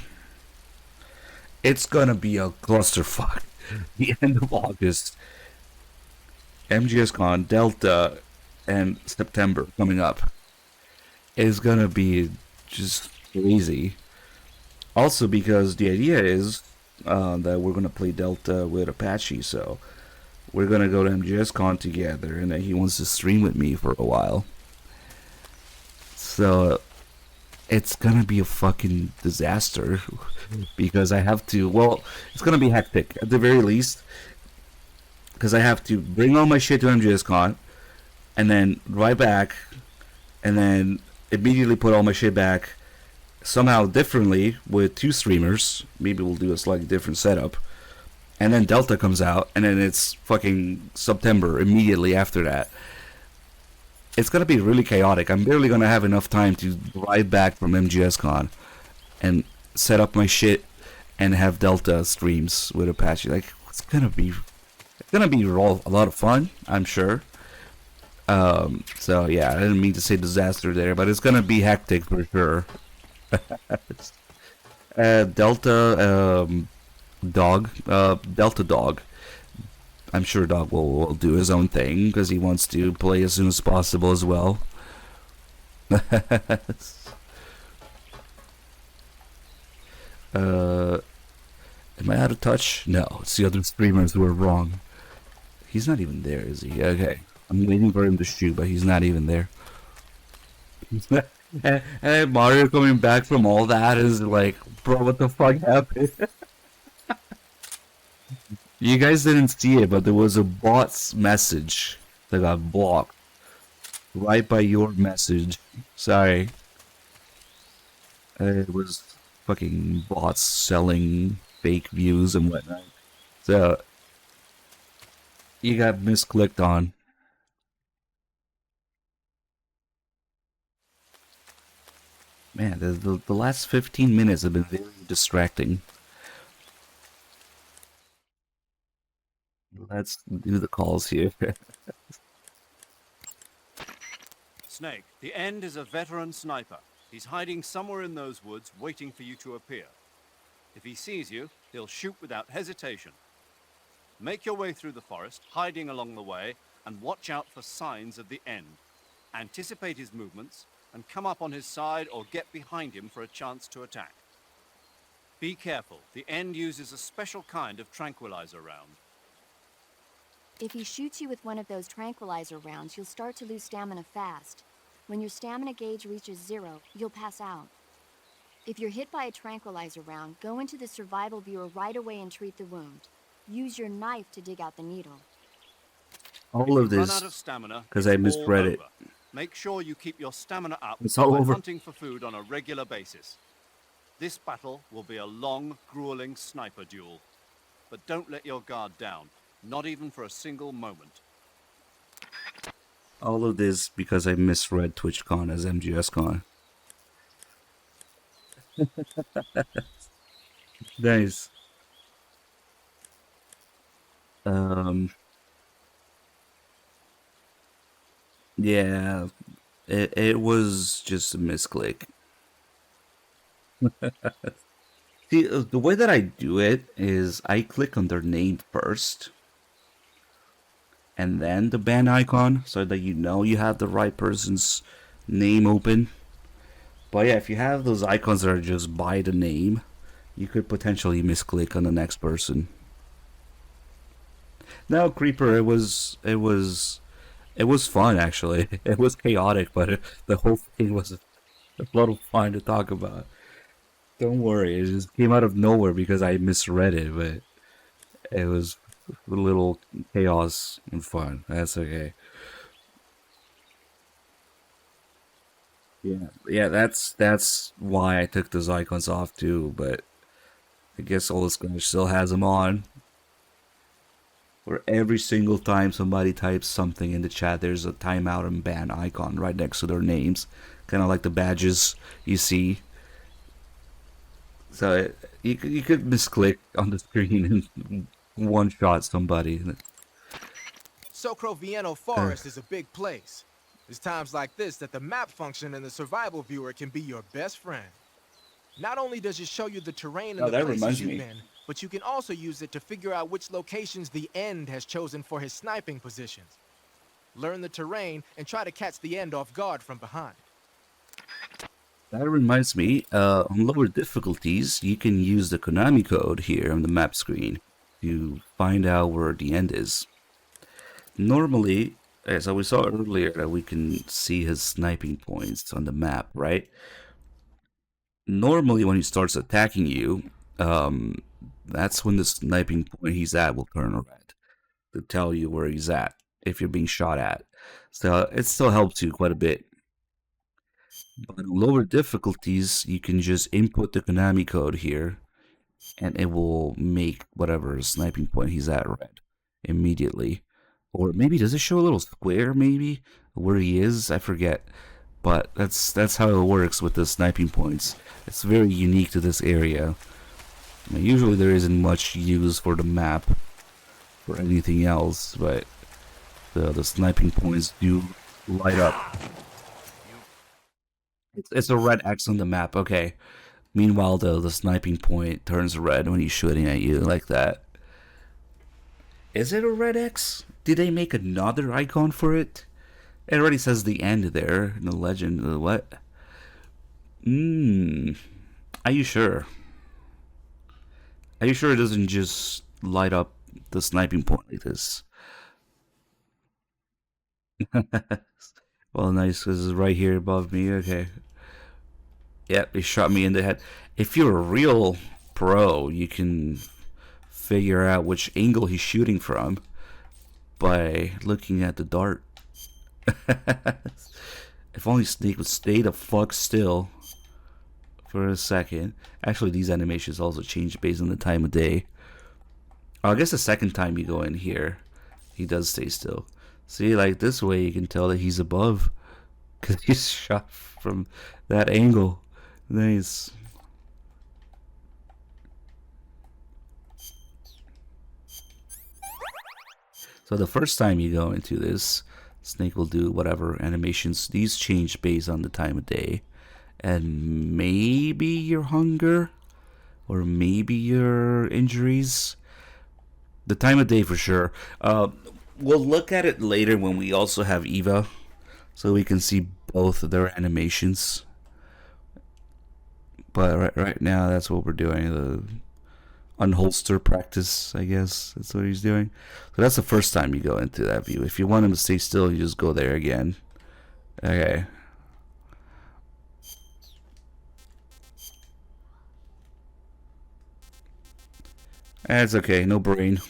Speaker 1: It's gonna be a clusterfuck. The end of August, MGSCon, Delta, and September coming up is gonna be just crazy. Also, because the idea is that we're gonna play Delta with Apache, so we're gonna go to MGSCon together, and then he wants to stream with me for a while. So it's gonna be a fucking disaster because I have to. Well, it's gonna be hectic at the very least because I have to bring all my shit to MGSCon and then right back, and then immediately put all my shit back somehow differently with 2 streamers. Maybe we'll do a slightly different setup. And then Delta comes out, and then it's fucking September immediately after that. It's gonna be really chaotic. I'm barely gonna have enough time to drive back from MGSCon and set up my shit and have Delta streams with Apache. Like, it's gonna be a lot of fun, I'm sure. So yeah, I didn't mean to say disaster there, but it's gonna be hectic for sure. Delta Dog. I'm sure Dog will do his own thing because he wants to play as soon as possible as well. Am I out of touch? No, it's the other streamers who are wrong. He's not even there, is he? Okay. I'm waiting for him to shoot, but he's not even there. And Mario coming back from all that is like, bro, what the fuck happened? You guys didn't see it, but there was a bot's message that got blocked right by your message. Sorry. It was fucking bots selling fake views and whatnot. So, you got misclicked on. Man, the last 15 minutes have been very distracting. Let's do the calls here.
Speaker 5: Snake, the End is a veteran sniper. He's hiding somewhere in those woods, waiting for you to appear. If he sees you, he'll shoot without hesitation. Make your way through the forest, hiding along the way, and watch out for signs of the End. Anticipate his movements, and come up on his side or get behind him for a chance to attack. Be careful, the End uses a special kind of tranquilizer round.
Speaker 7: If he shoots you with one of those tranquilizer rounds, you'll start to lose stamina fast. When your stamina gauge reaches 0, you'll pass out. If you're hit by a tranquilizer round, go into the survival viewer right away and treat the wound. Use your knife to dig out the needle.
Speaker 1: All of this because I misread it.
Speaker 5: Make sure you keep your stamina up
Speaker 1: It's all
Speaker 5: by
Speaker 1: over.
Speaker 5: hunting for food on a regular basis. This battle will be a long, grueling sniper duel. But don't let your guard down, not even for a single moment.
Speaker 1: All of this because I misread TwitchCon as MGSCon. Nice. Yeah, it was just a misclick. See, the way that I do it is I click on their name first, and then the band icon, so that you know you have the right person's name open. But yeah, if you have those icons that are just by the name, you could potentially misclick on the next person. No, Creeper, it was fun actually. It was chaotic, but the whole thing was a lot of fun to talk about. Don't worry, it just came out of nowhere because I misread it, but it was a little chaos and fun. That's okay. Yeah, that's why I took those icons off too, but I guess all this guy still has them on. Where every single time somebody types something in the chat, there's a timeout and ban icon right next to their names, kind of like the badges you see. So you could misclick on the screen and one-shot somebody.
Speaker 3: Socro Vienno Forest is a big place. It's times like this that the map function in the survival viewer can be your best friend. Not only does it show you the terrain and
Speaker 1: Oh,
Speaker 3: the
Speaker 1: that
Speaker 3: places
Speaker 1: reminds
Speaker 3: you've
Speaker 1: me.
Speaker 3: been, but you can also use it to figure out which locations the end has chosen for his sniping positions. Learn the terrain and try to catch the end off guard from behind.
Speaker 1: That reminds me, on lower difficulties, you can use the Konami code here on the map screen to find out where the end is. Normally, as we saw earlier, that we can see his sniping points on the map, right? Normally, when he starts attacking you, that's when the sniping point he's at will turn red to tell you where he's at if you're being shot at. So it still helps you quite a bit. But on lower difficulties, you can just input the Konami code here, and it will make whatever sniping point he's at red immediately. Or maybe does it show a little square maybe where he is? I forget. But that's how it works with the sniping points. It's very unique to this area. I mean, usually there isn't much use for the map for anything else, but the sniping points do light up. It's a red X on the map, okay. Meanwhile, the sniping point turns red when he's shooting at you like that. Is it a red X? Did they make another icon for it? It already says the end there in the legend. What? Are you sure? Are you sure it doesn't just light up the sniping point like this? Well, nice, because it's right here above me. Okay. Yep, he shot me in the head. If you're a real pro, you can figure out which angle he's shooting from by looking at the dart. If only Snake would stay the fuck still for a second. Actually, these animations also change based on the time of day. Oh, I guess the second time you go in here, he does stay still. See, like this way you can tell that he's above, because he's shot from that angle. Nice. So the first time you go into this, Snake will do whatever animations. These change based on the time of day. And maybe your hunger, or maybe your injuries. The time of day for sure. We'll look at it later when we also have Eva, so we can see both of their animations. But right now, that's what we're doing. The unholster practice, I guess. That's what he's doing. So that's the first time you go into that view. If you want him to stay still, you just go there again. Okay. That's okay. No brain.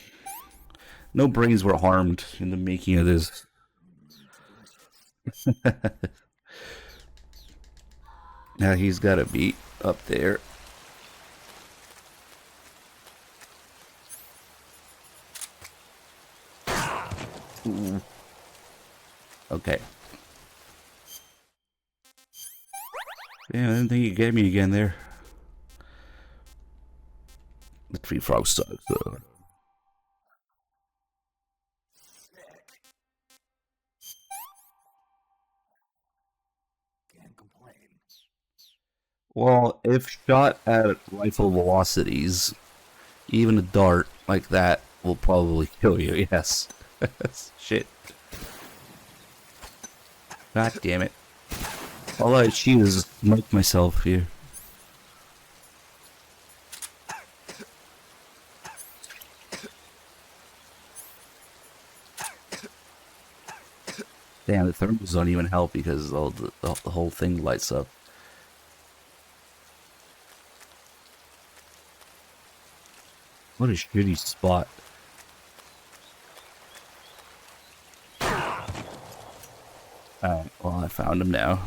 Speaker 1: No brains were harmed in the making of this. Now he's got to be up there. Ooh. Okay. Damn, I didn't think you'd get me again there. The tree frog sucks, though.
Speaker 4: Can't complain.
Speaker 1: Well, if shot at rifle velocities, even a dart like that will probably kill you, yes. Shit. God damn it. All I achieved is smoke myself here. Damn, the thermals don't even help because all the whole thing lights up. What a shitty spot. Alright, well, I found him now.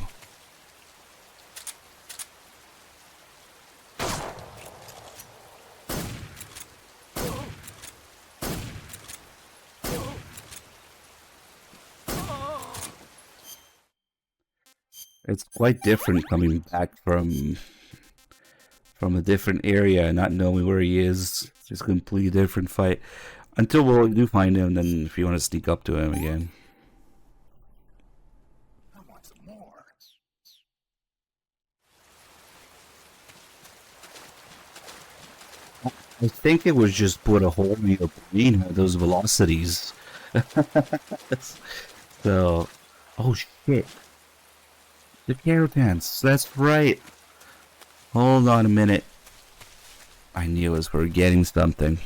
Speaker 1: It's quite different coming back from a different area and not knowing where he is. It's a completely different fight. Until we do find him, then if you want to sneak up to him again.
Speaker 10: more.
Speaker 1: I think it was just put a hole in your brain at those velocities. So, oh shit. The caravans, that's right. Hold on a minute. I knew I was forgetting something.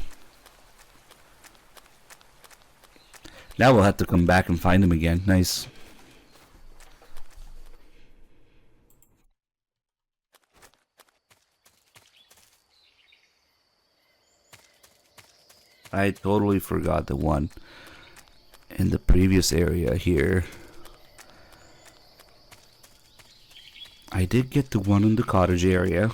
Speaker 1: Now we'll have to come back and find him again. Nice. I totally forgot the one in the previous area here. I did get the one in the cottage area.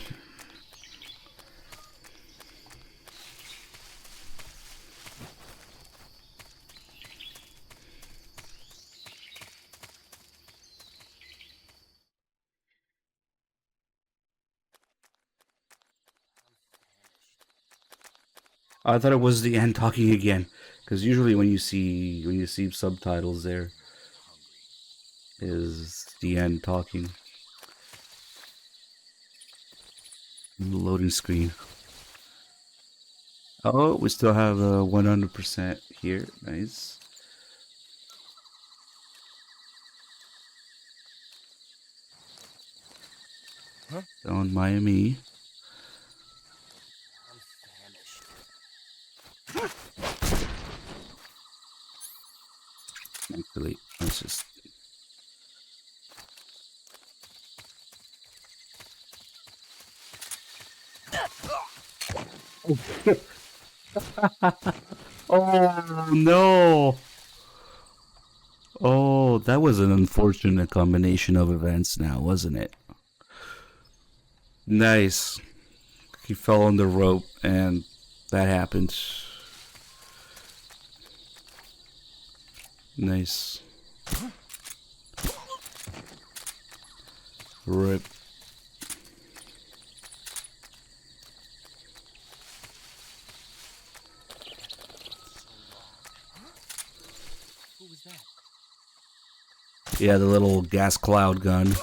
Speaker 1: I thought it was the end talking again, because usually when you see subtitles, there is the end talking. Loading screen. Oh, we still have 100% here. Nice.
Speaker 8: Huh?
Speaker 1: On Miami. Actually, let's just. Oh no! Oh, that was an unfortunate combination of events now, wasn't it? Nice. He fell on the rope and that happened. Nice. Rip.
Speaker 8: Who was that?
Speaker 1: Yeah, the little gas cloud gun.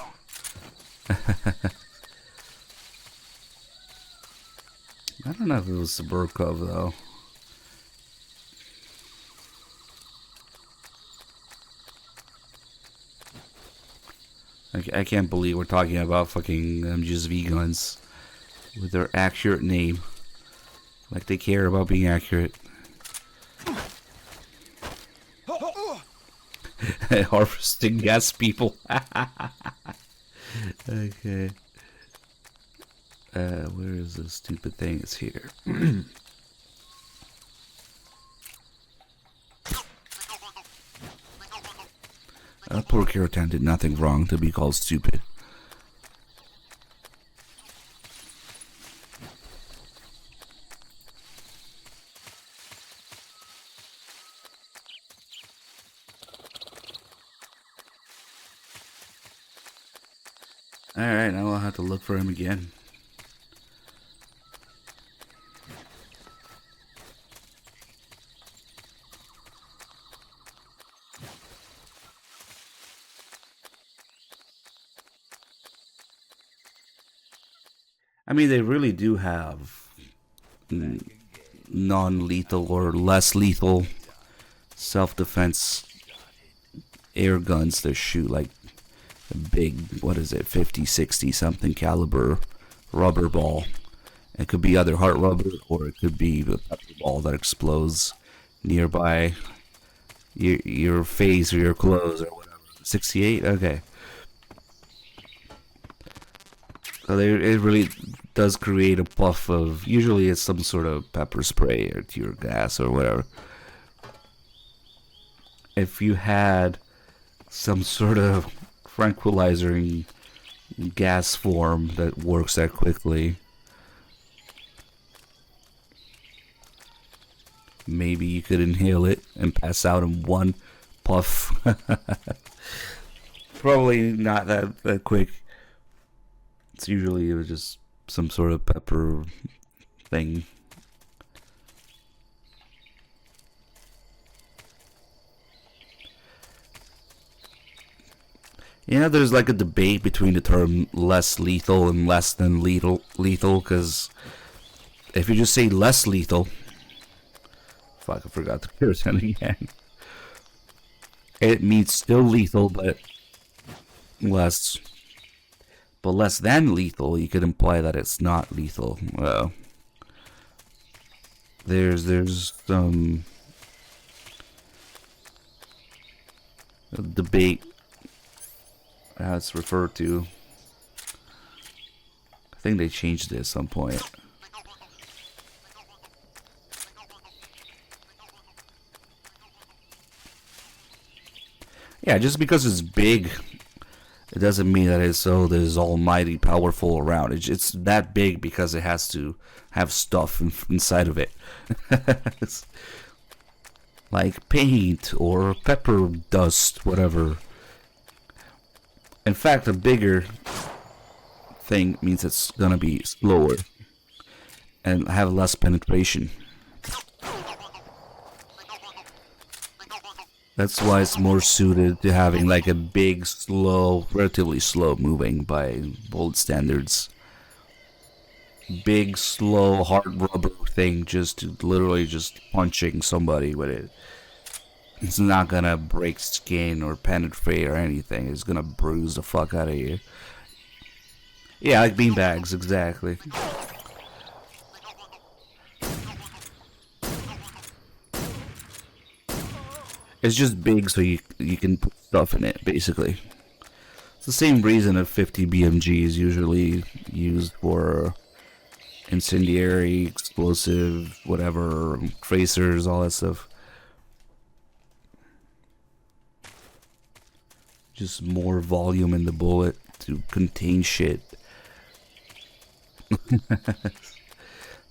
Speaker 1: I don't know if it was Suburkov though. I can't believe we're talking about fucking MGS3 guns with their accurate name. Like they care about being accurate. Harvesting gas people. Okay. Where is this stupid thing? It's here. Poor Kirtan did nothing wrong to be called stupid. Alright, now I'll have to look for him again. I mean, they really do have non-lethal or less lethal self-defense air guns that shoot like a big, what is it, 50, 60 something caliber rubber ball. It could be either heart rubber or it could be a pepper ball that explodes nearby your face or your clothes or whatever. 68? Okay. So it really does create a puff of, usually it's some sort of pepper spray or tear gas or whatever. If you had some sort of tranquilizer in gas form that works that quickly, maybe you could inhale it and pass out in one puff. Probably not that quick. It's usually just some sort of pepper thing. You know, there's like a debate between the term less lethal and less than lethal, because if you just say less lethal, fuck, I forgot the person again. It means still lethal, but less. But less than lethal, you could imply that it's not lethal. Well, there's some debate how it's referred to. I think they changed it at some point. Yeah, just because it's big, it doesn't mean that it's this almighty powerful around. It's that big because it has to have stuff inside of it. Like paint or pepper dust, whatever. In fact, a bigger thing means it's gonna be slower and have less penetration. That's why it's more suited to having like a big, slow, relatively slow moving by Bolt standards. Big, slow, hard rubber thing just to literally just punching somebody with it. It's not gonna break skin or penetrate or anything. It's gonna bruise the fuck out of you. Yeah, like beanbags, exactly. It's just big so you can put stuff in it, basically. It's the same reason a 50 BMG is usually used for incendiary, explosive, whatever, tracers, all that stuff. Just more volume in the bullet to contain shit.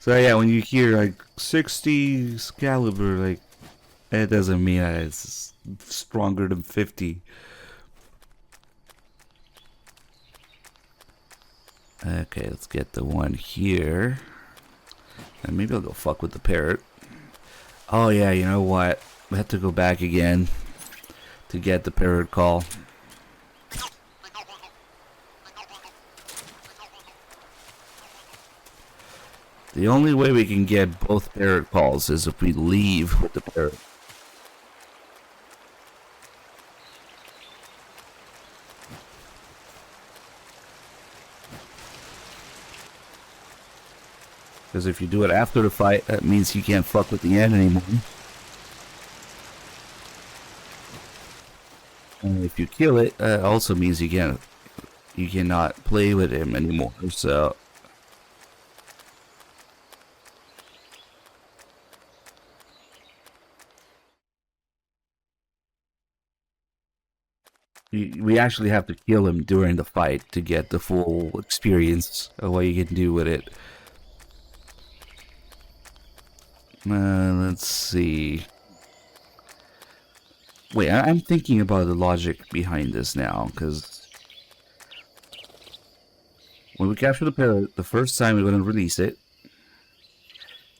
Speaker 1: So yeah, when you hear like 60 caliber, like, it doesn't mean that it's stronger than 50. Okay, let's get the one here. And maybe I'll go fuck with the parrot. Oh yeah, you know what? I have to go back again to get the parrot call. The only way we can get both parrot calls is if we leave with the parrot. Because if you do it after the fight, that means you can't fuck with the end anymore. And if you kill it, that also means you cannot play with him anymore. So we actually have to kill him during the fight to get the full experience of what you can do with it. Let's see. Wait, I'm thinking about the logic behind this now, because when we capture the parrot, the first time we're going to release it.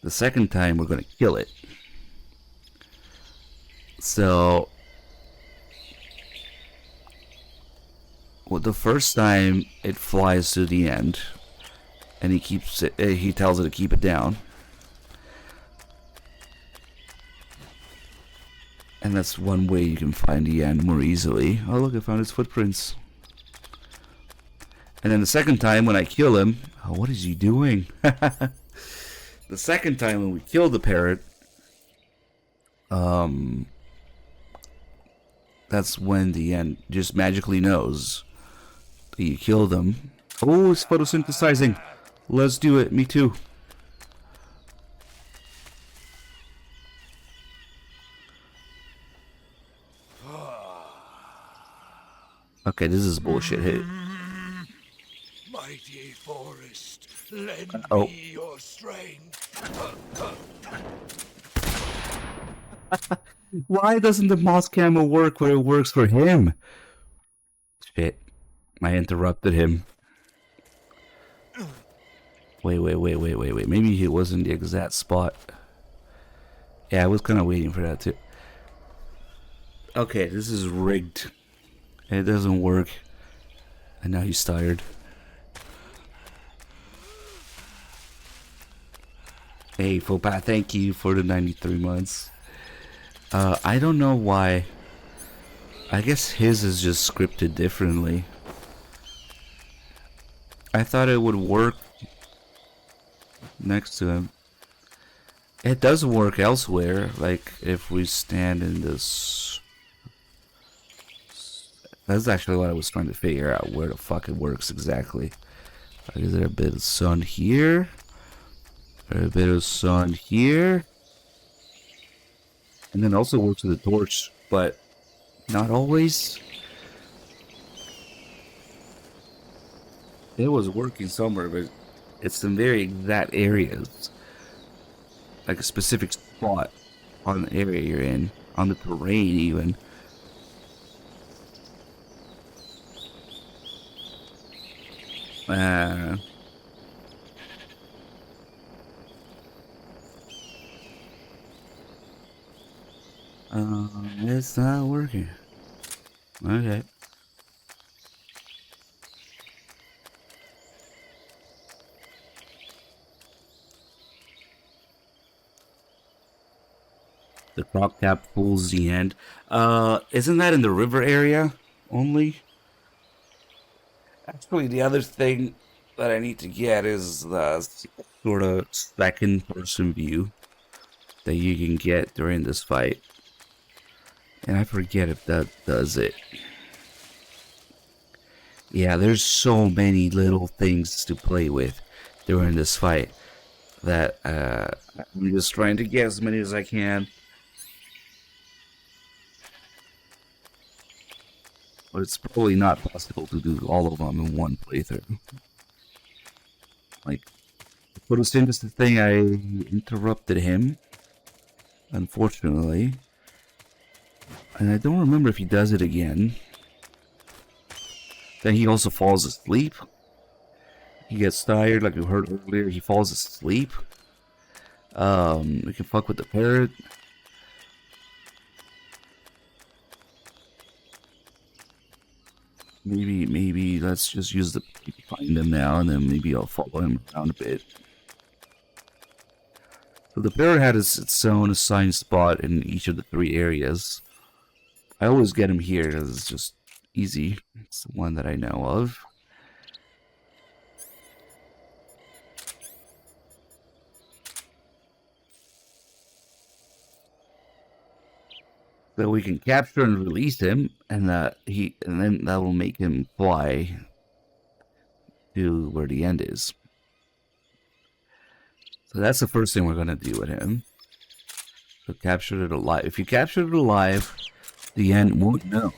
Speaker 1: The second time we're going to kill it. So, well, the first time it flies to the end, and he tells it to keep it down. And that's one way you can find the end more easily. Oh look, I found his footprints. And then the second time when I kill him... Oh, what is he doing? The second time when we kill the parrot... that's when the end just magically knows that you kill them. Oh, it's photosynthesizing. Let's do it. Me too. Okay, this is bullshit hit.
Speaker 10: Mighty forest, lend me your strength.
Speaker 1: Why doesn't the moss camo work where it works for him? Shit. I interrupted him. Wait. Maybe it wasn't the exact spot. Yeah, I was kind of waiting for that too. Okay, this is rigged. It doesn't work. And now he's tired. Hey, Fopa, thank you for the 93 months. I don't know why. I guess his is just scripted differently. I thought it would work next to him. It does work elsewhere, like if we stand in this... That's actually what I was trying to figure out, where the fuck it works exactly. Like, is there a bit of sun here? Or a bit of sun here? And then also works with the torch, but not always. It was working somewhere, but it's in very exact areas. Like a specific spot on the area you're in, on the terrain even. It's not working. Okay. The crop cap pulls the end. Isn't that in the river area only? Actually, the other thing that I need to get is the sort of second person view that you can get during this fight. And I forget if that does it. Yeah, there's so many little things to play with during this fight that I'm just trying to get as many as I can. But it's probably not possible to do all of them in one playthrough. Like, the most interesting thing, I interrupted him, unfortunately. And I don't remember if he does it again. Then he also falls asleep. He gets tired, like we heard earlier, he falls asleep. We can fuck with the parrot. Maybe let's just use the find him now, and then maybe I'll follow him around a bit. So the parrot had its own assigned spot in each of the 3 areas. I always get him here because it's just easy. It's the one that I know of. So we can capture and release him, and then that will make him fly to where the end is. So that's the first thing we're gonna do with him. So capture it alive. If you capture it alive, the end won't know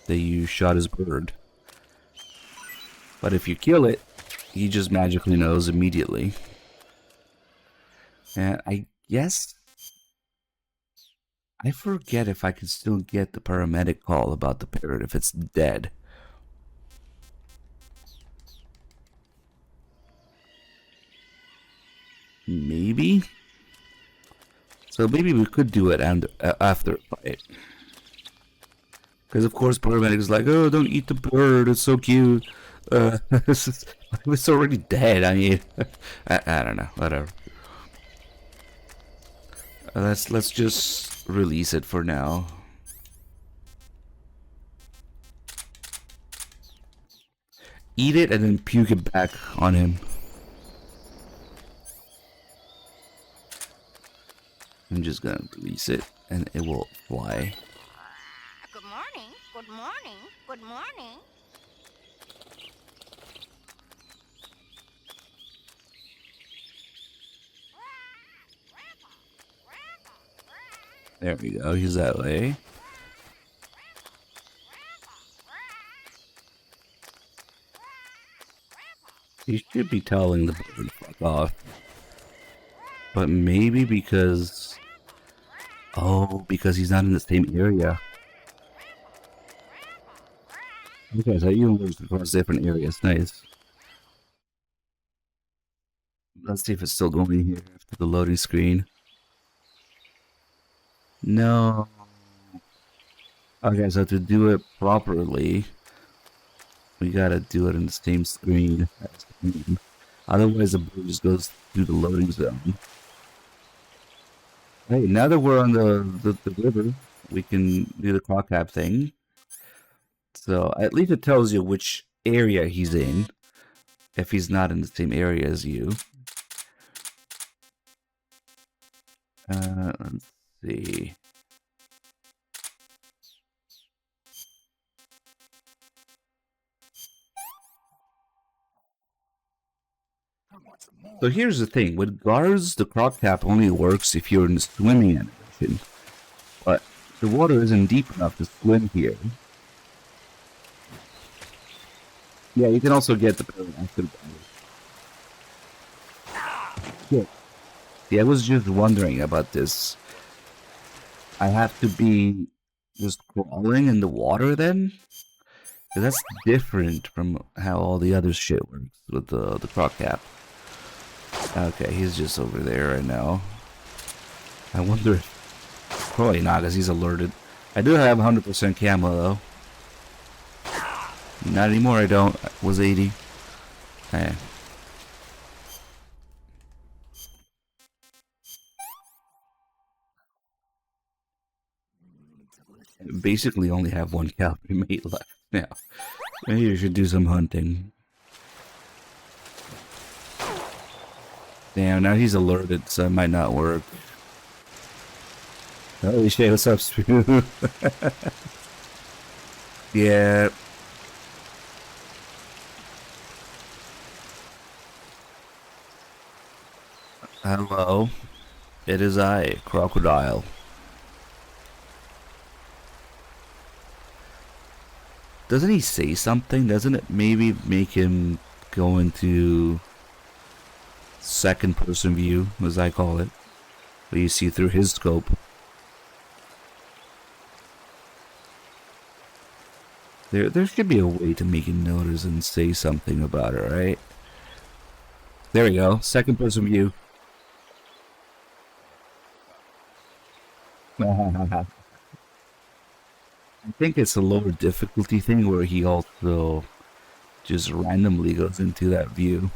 Speaker 1: that you shot his bird. But if you kill it, he just magically knows immediately. And I guess I forget if I can still get the paramedic call about the parrot if it's dead. Maybe? So maybe we could do it after a fight. Because of course paramedic is like, oh, don't eat the bird, it's so cute. It's already dead, I mean, I don't know, whatever. Let's just release it for now. Eat it and then puke it back on him. I'm just gonna release it and it will fly.
Speaker 2: Good morning, good morning, good morning.
Speaker 1: There we go, he's that way. He should be telling the bird to fuck off. But maybe because... Oh, because he's not in the same area. Okay, so you can move across different areas. Nice. Let's see if it's still going here after the loading screen. No. Okay, so to do it properly, we gotta do it in the same screen as the game. Otherwise, the boat just goes through the loading zone. Hey, now that we're on the river, we can do the clock cap thing. So at least it tells you which area he's in, if he's not in the same area as you. Let's see. So here's the thing, with guards, the clock cap only works if you're in the swimming animation. But the water isn't deep enough to swim here. Yeah, you can also get the after. Yeah, I was just wondering about this. I have to be just crawling in the water then? 'Cause that's different from how all the other shit works with the clock cap. Okay, he's just over there right now. I wonder if... Probably not, because he's alerted. I do have 100% camo, though. Not anymore, I don't. I was 80. Okay. Basically only have one cavalry mate left now. Maybe you should do some hunting. Damn, now he's alerted, so it might not work. Holy shit, what's up, Spoon? Yeah. Hello. It is I, Crocodile. Doesn't he say something? Doesn't it maybe make him go into second person view, as I call it, where you see through his scope? There should be a way to make him notice and say something about it, right? There we go, second person view. I think it's a lower difficulty thing where he also just randomly goes into that view.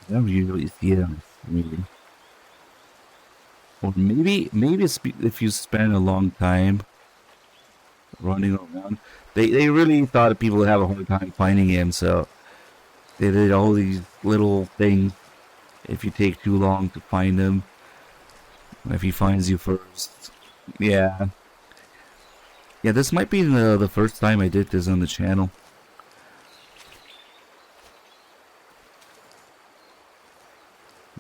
Speaker 1: I don't usually see it on screen. Or maybe it's if you spend a long time running around. They really thought people would have a hard time finding him, so they did all these little things. If you take too long to find him, if he finds you first, yeah. This might be the first time I did this on the channel.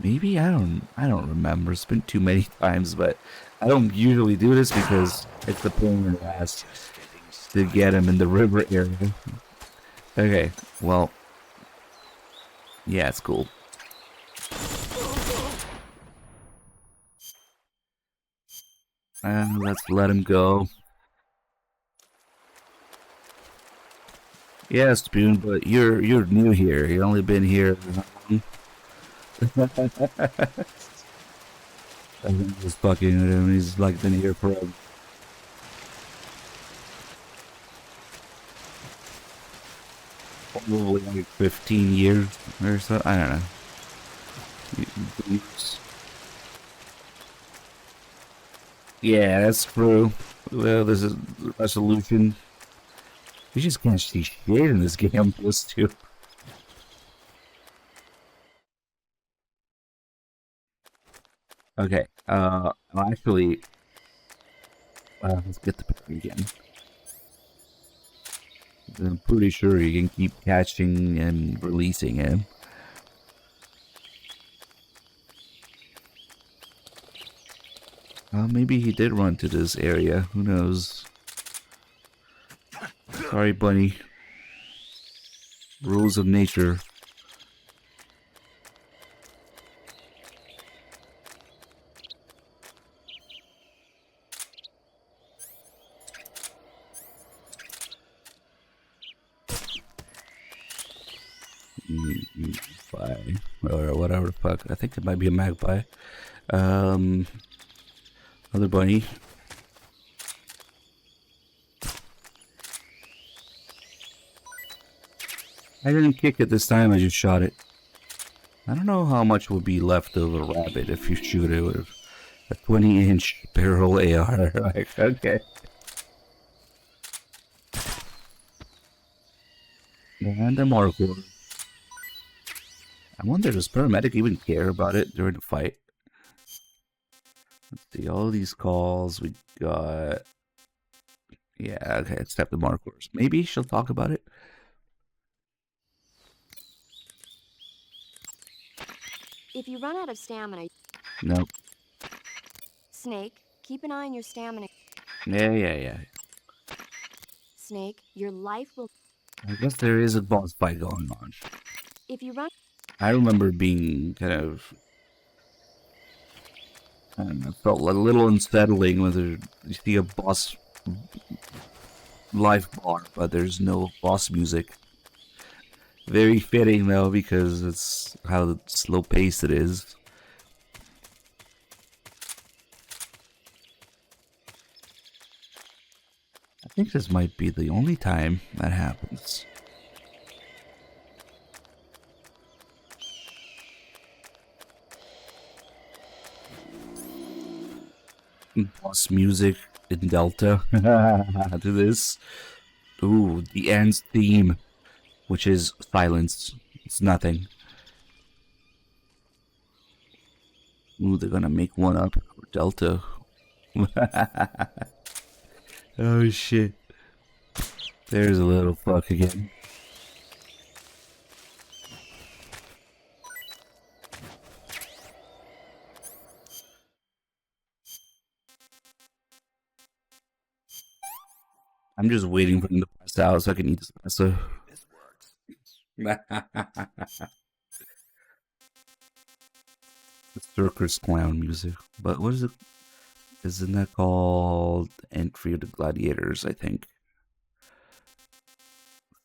Speaker 1: Maybe I don't remember. It's been too many times, but I don't usually do this because it's the pain in the ass to get him in the river area. Okay, well, yeah, it's cool. Let's let him go. Yeah, Spoon, but you're new here. You've only been here. I think he's fucking with him. He's like been here for probably like 15 years or so. I don't know. Yeah, that's true. Well, this is resolution. You just can't see shit in this game. Plus two. Okay. Actually, let's get the picture again. I'm pretty sure you can keep catching and releasing him. Maybe he did run to this area. Who knows? Sorry, bunny. Rules of nature. Or whatever the fuck. I think it might be a magpie. Other bunny. I didn't kick it this time, I just shot it. I don't know how much would be left of a rabbit if you shoot it with a 20-inch barrel AR. Like, okay. And a marker. I wonder, does paramedic even care about it during the fight? Let's see, all these calls we got. Yeah, okay, except the markers. Maybe she'll talk about it.
Speaker 7: If you run out of stamina,
Speaker 1: Nope.
Speaker 7: Snake, keep an eye on your stamina.
Speaker 1: Yeah.
Speaker 7: Snake, your life will.
Speaker 1: I guess there is a boss fight going on.
Speaker 7: If you run.
Speaker 1: I remember being kind of. I don't know, felt a little unsettling whether you see a boss live bar, but there's no boss music. Very fitting though, because it's how slow paced it is. I think this might be the only time that happens. Boss music in Delta to this. Ooh, the end's theme, which is silence. It's nothing. Ooh, they're gonna make one up for Delta. Oh shit. There's a little fuck again. I'm just waiting for him to pass out so I can eat this pasta.
Speaker 4: This works.
Speaker 1: The circus clown music. But what is it? Isn't that called Entry of the Gladiators, I think?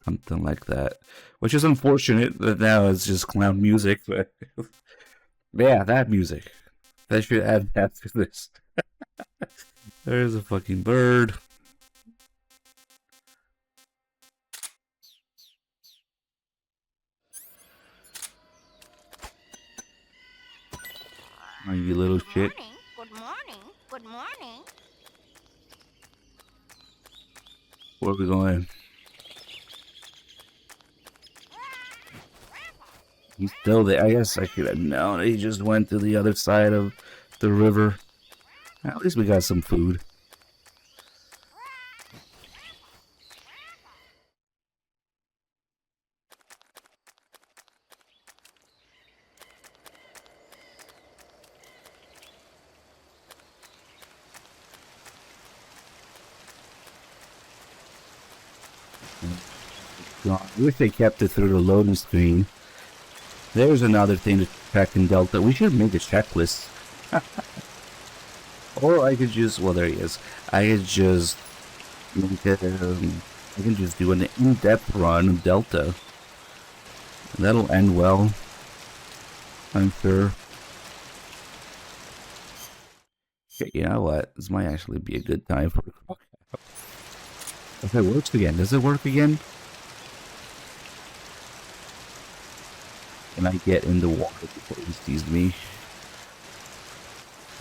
Speaker 1: Something like that. Which is unfortunate that now it's just clown music, but yeah, that music. That should add that to this. There's a fucking bird. Oh, you little shit.
Speaker 2: Good morning. Good morning.
Speaker 1: Where are we going? He's still there. I guess I could have known. He just went to the other side of the river. At least we got some food. I wish they kept it through the loading screen. There's another thing to check in Delta. We should make a checklist. Or I could just, well, there he is. I could just make it, I can just do an in-depth run of Delta. That'll end well, I'm sure. Okay, you know what? This might actually be a good time for a crocodile. If it works again, does it work again? Can I get in the water before he sees me?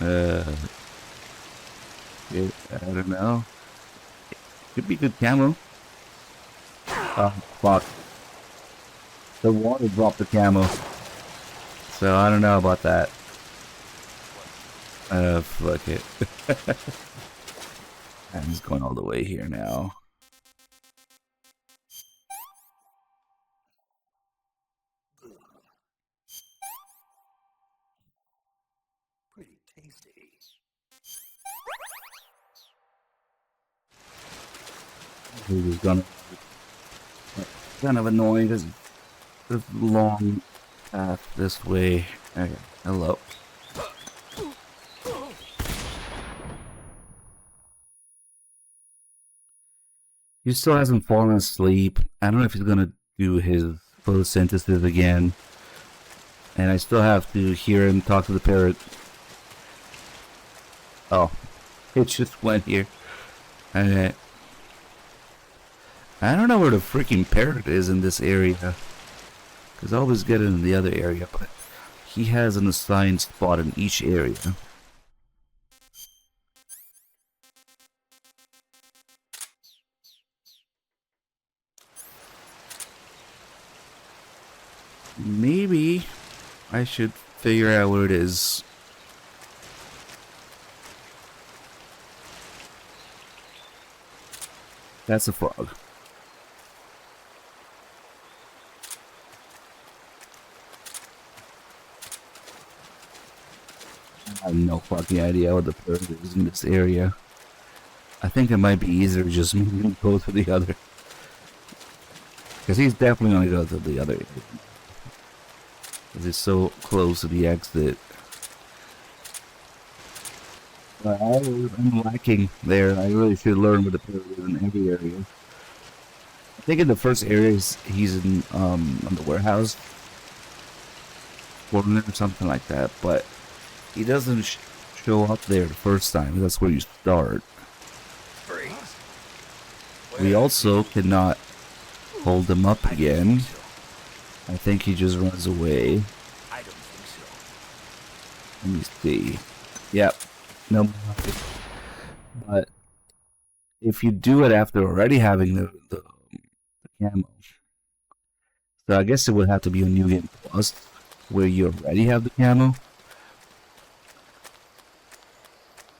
Speaker 1: I don't know. Could be good camo. Oh, fuck. The water dropped the camo. So I don't know about that. Fuck it. I'm just going all the way here now.
Speaker 4: Pretty tasty.
Speaker 1: He was gonna. Kind of annoying because this long path this way. Okay, hello. He still hasn't fallen asleep. I don't know if he's gonna do his photosynthesis again. And I still have to hear him talk to the parrot. Oh, It just went here. Alright. I don't know where the freaking parrot is in this area. Because I always get it in the other area, but he has an assigned spot in each area. Maybe I should figure out where it is. That's a frog. I have no fucking idea what the parrot is in this area. I think it might be easier to just go to the other. Because he's definitely going to go to the other area. Because it's so close to the exit. But I'm lacking there. I really should learn what the parrot is in every area. I think in the first area he's in on the warehouse corner or something like that. But he doesn't show up there the first time. That's where you start. We also cannot hold him up again. I think he just runs away.
Speaker 10: I don't think so.
Speaker 1: Let me see. Yep. No more. But if you do it after already having the camo, so I guess it would have to be a new game plus where you already have the camo.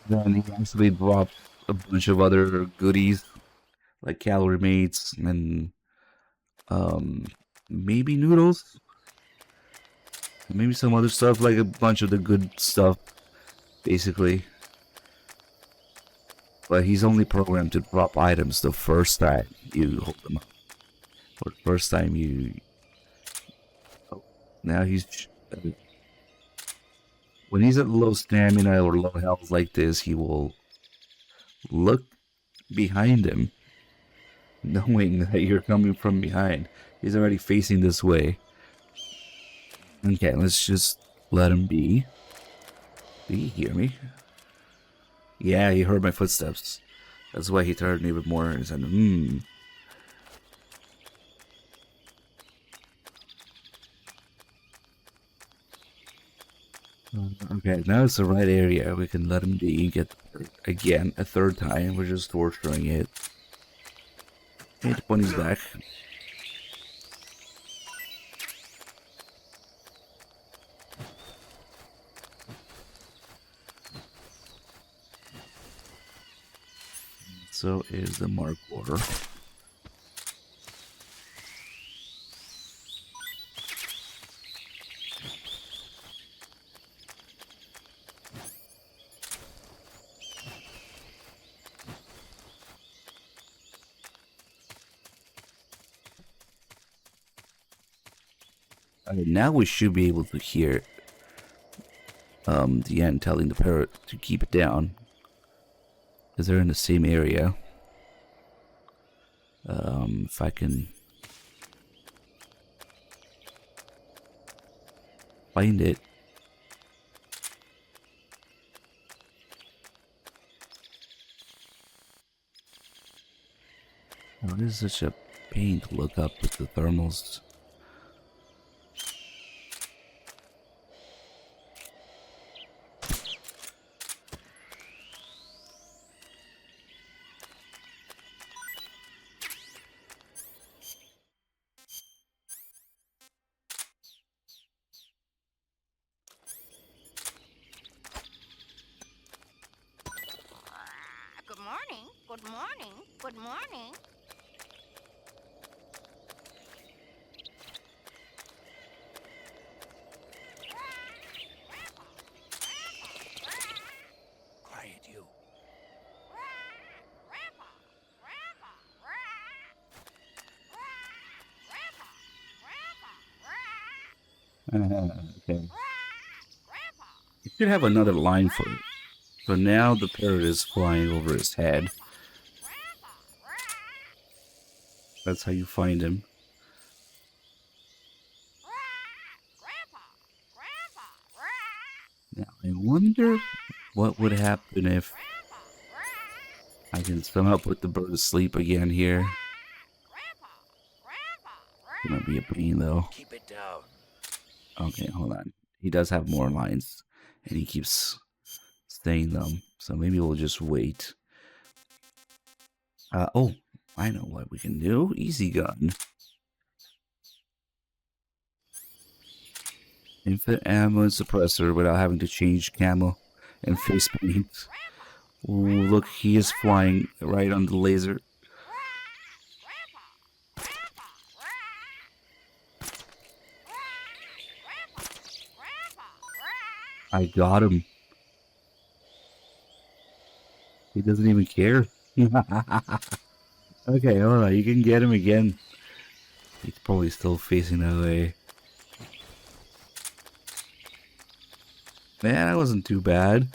Speaker 1: Then he actually drops a bunch of other goodies like calorie mates and maybe noodles, maybe some other stuff, like a bunch of the good stuff basically. But he's only programmed to drop items the first time you hold them up, or the first time you... Oh, now he's... when he's at low stamina or low health like this, he will look behind him, knowing that you're coming from behind. He's already facing this way. Okay, let's just let him be. Did he hear me? Yeah, he heard my footsteps. That's why he turned even more and said, Okay, now it's the right area. We can let him be. Get again a third time. We're just torturing it. Okay, the bunny's back. So is the mark order. Now we should be able to hear the end telling the parrot to keep it down, because they're in the same area. If I can find it. Oh, this is such a pain to look up with the thermals.
Speaker 2: Good morning. Good morning. Good morning.
Speaker 10: Quiet, you.
Speaker 1: Okay. You should have another line for it. So now the parrot is flying over his head. That's how you find him. Now I wonder what would happen if I can somehow put the bird to sleep again here. Gonna be a pain though.
Speaker 10: Keep it down.
Speaker 1: Okay, hold on. He does have more lines, and he keeps saying them. So maybe we'll just wait. Oh, I know what we can do. Easy gun. Infinite ammo and suppressor without having to change camo and face paint. Ooh, look, he is flying right on the laser. I got him. He doesn't even care. Okay, hold on. You can get him again. He's probably still facing that way. Man, that wasn't too bad.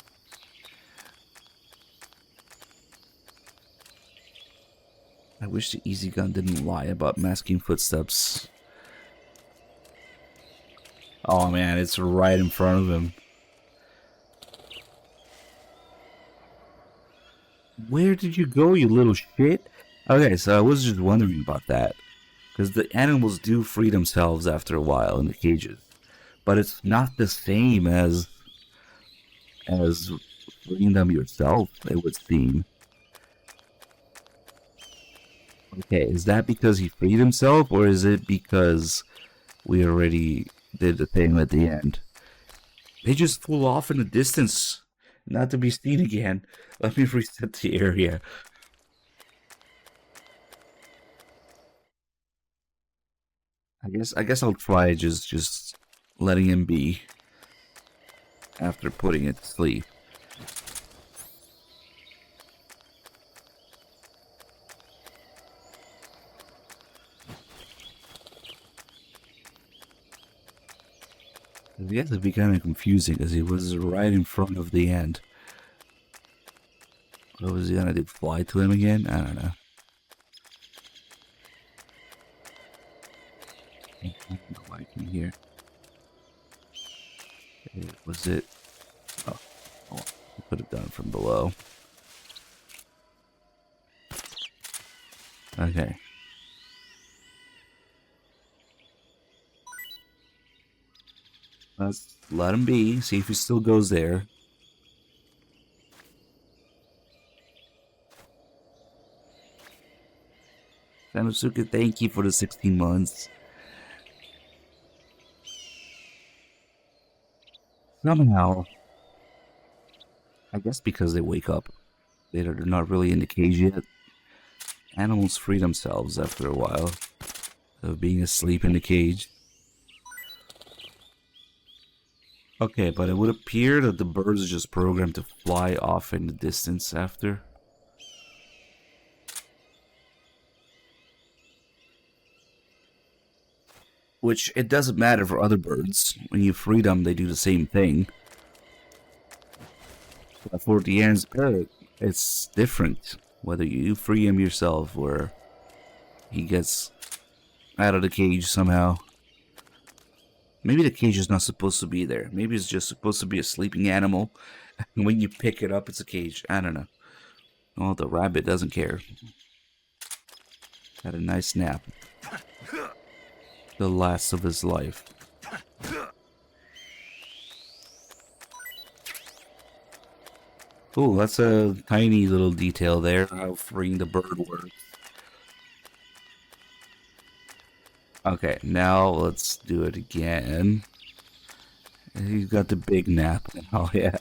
Speaker 1: I wish the easy gun didn't lie about masking footsteps. Oh man, it's right in front of him. Where did you go, you little shit? Okay, so I was just wondering about that. Because the animals do free themselves after a while in the cages. But it's not the same as freeing them yourself, it would seem. Okay, is that because he freed himself, or is it because we already did the thing at the end? They just flew off in the distance, not to be seen again. Let me reset the area. I guess I'll try just letting him be after putting it to sleep. It has to be kind of confusing because he was right in front of the end. What was he gonna do? Fly to him again? I don't know. Go back in here. Was it? Oh, I put it down from below. Okay. Let's let him be. See if he still goes there. Sanosuke, thank you for the 16 months. Somehow, I guess because they wake up, they're not really in the cage yet. Animals free themselves after a while of being asleep in the cage. Okay, but it would appear that the bird is just programmed to fly off in the distance after. Which, it doesn't matter for other birds. When you free them, they do the same thing. But for the Ern's parrot, it's different. Whether you free him yourself or he gets out of the cage somehow. Maybe the cage is not supposed to be there. Maybe it's just supposed to be a sleeping animal. And when you pick it up, it's a cage. I don't know. Oh, the rabbit doesn't care. Had a nice nap. The last of his life. Oh, that's a tiny little detail there, how freeing the bird works. Okay, now let's do it again. He's got the big nap. Oh, yeah.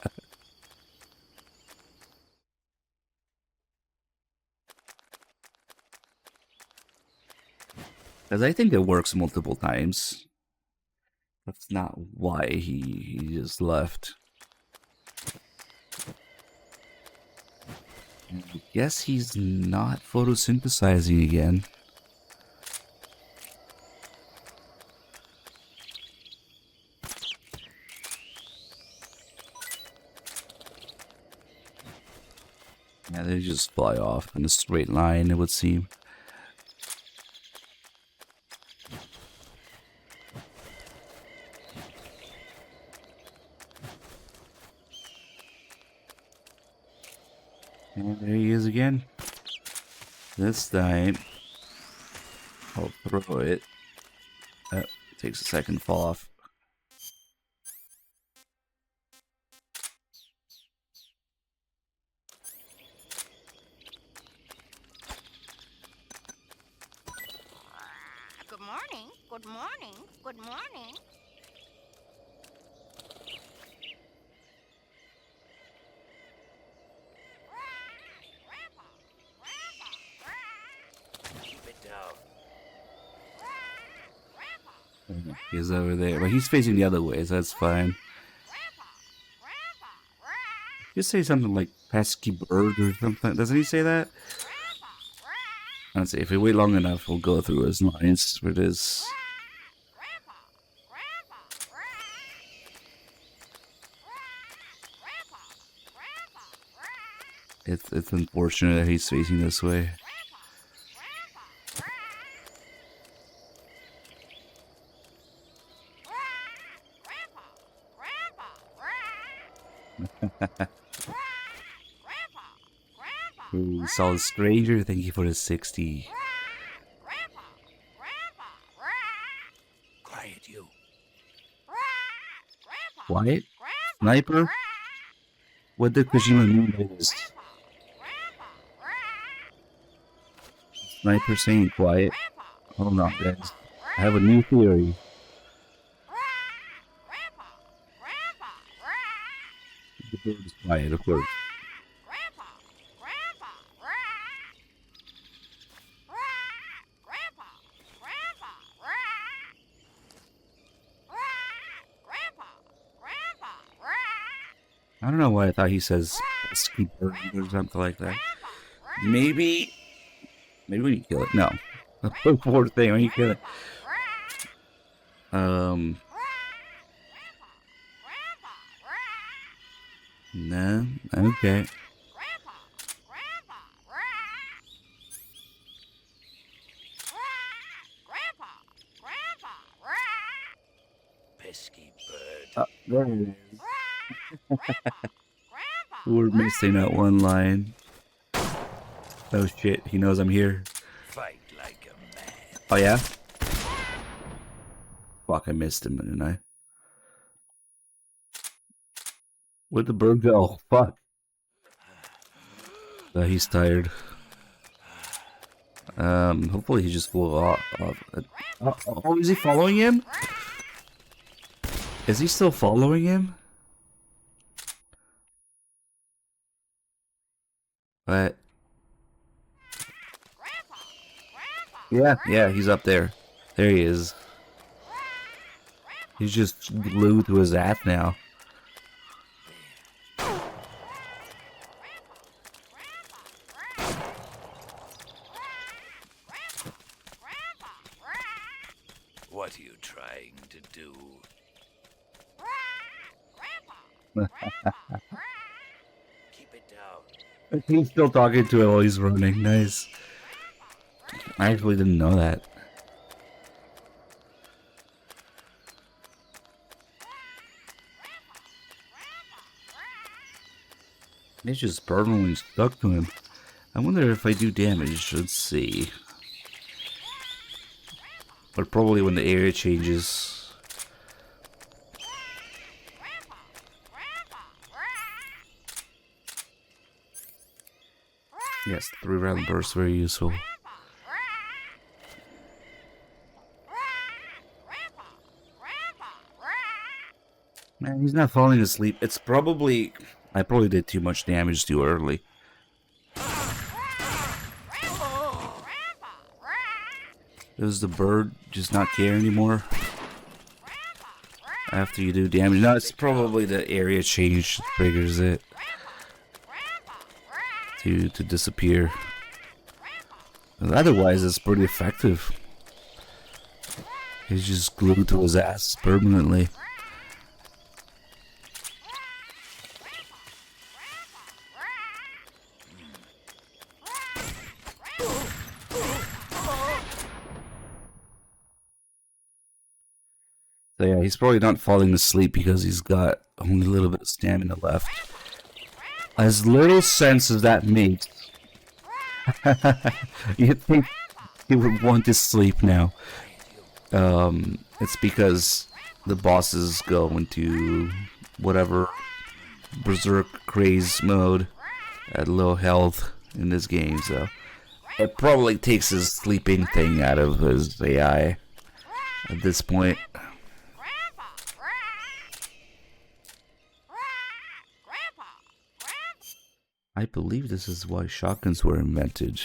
Speaker 1: Because I think it works multiple times. That's not why he just left. I guess he's not photosynthesizing again. Yeah, they just fly off in a straight line, it would seem. And there he is again. This time, I'll throw it. It takes a second to fall off.
Speaker 2: Good morning, good morning, good morning.
Speaker 10: Keep it down.
Speaker 1: He's over there, but he's facing the other way, so that's fine. You say something like pesky bird or something. Doesn't he say that? Let's see, if we wait long enough, we'll go through his lines with his... It's unfortunate that he's facing this way. Ooh, Solid Stranger, thank you for the 60.
Speaker 10: Quiet, you.
Speaker 1: Quiet? Sniper? What did Kojima mean by this? Sniper saying quiet? Hold on, guys. I have a new theory. The bird is quiet, of course. I don't know why I thought he says pesky bird or something like that. Maybe when you kill it. No. The poor thing when you kill it. No. Okay.
Speaker 10: Pesky bird.
Speaker 1: There it is. We're missing out one line. Oh shit, he knows I'm here.
Speaker 10: Fight like a man.
Speaker 1: Oh yeah? Fuck, I missed him, didn't I? Where'd the bird go? Fuck. He's tired. Hopefully he just flew off. Oh, is he following him? Is he still following him? What? Yeah, he's up there. There he is. He's just glued to his ass now.
Speaker 10: What are you trying to do? Keep it down.
Speaker 1: He's still talking to him while he's running. Nice. I actually didn't know that. It's just permanently stuck to him. I wonder if I do damage. Let's see. But probably when the area changes. Yes, 3-round burst, very useful. Man, he's not falling asleep. It's probably... I probably did too much damage too early. Does the bird just not care anymore? After you do damage? No, it's probably the area change that triggers it. To disappear. Otherwise, it's pretty effective. He's just glued to his ass permanently. So yeah, he's probably not falling asleep because he's got only a little bit of stamina left. As little sense as that makes, You'd think he would want to sleep now. It's because the bosses go into whatever berserk craze mode at low health in this game, so it probably takes his sleeping thing out of his AI at this point. I believe this is why shotguns were invented.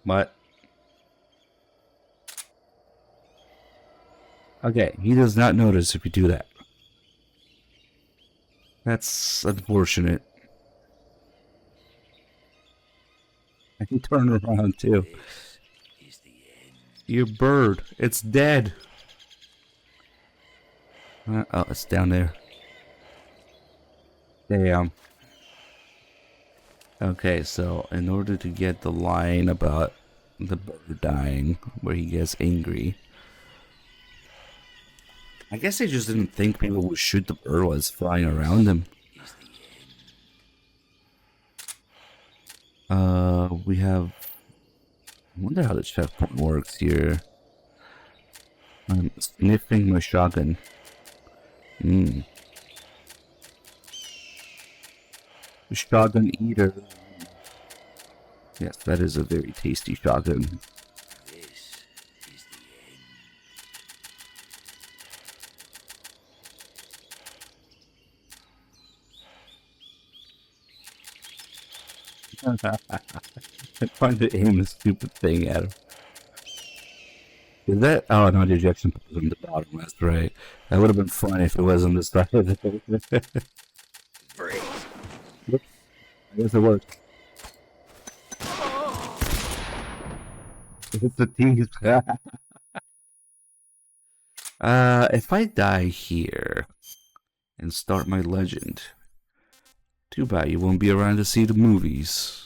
Speaker 1: What? Okay, he does not notice if you do that. That's unfortunate. I can turn around too. Your bird, it's dead. Oh, it's down there. Damn. Okay, so in order to get the line about the bird dying, where he gets angry, I guess they just didn't think people would shoot the bird while it's flying around them. We have... I wonder how the checkpoint works here. I'm sniffing my shotgun. Shotgun eater. Yes, that is a very tasty shotgun. I'm trying to aim a stupid thing at him. Is that? Oh no, the ejection port is on the bottom. That's right. That would have been fun if it was on the side. Yep. I guess it worked. It's the teeth. If I die here and start my legend, too bad you won't be around to see the movies.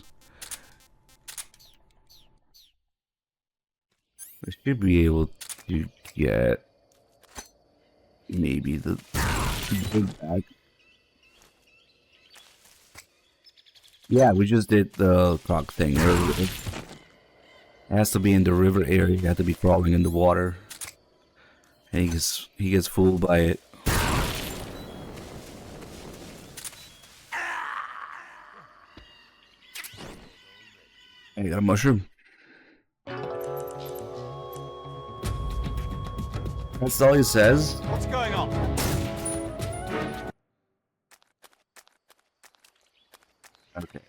Speaker 1: I should be able to get maybe the bag. Yeah, we just did the cock thing earlier. It has to be in the river area. You have to be crawling in the water. And he gets fooled by it. I got a mushroom. That's all he says.
Speaker 11: What's going on?
Speaker 1: Okay.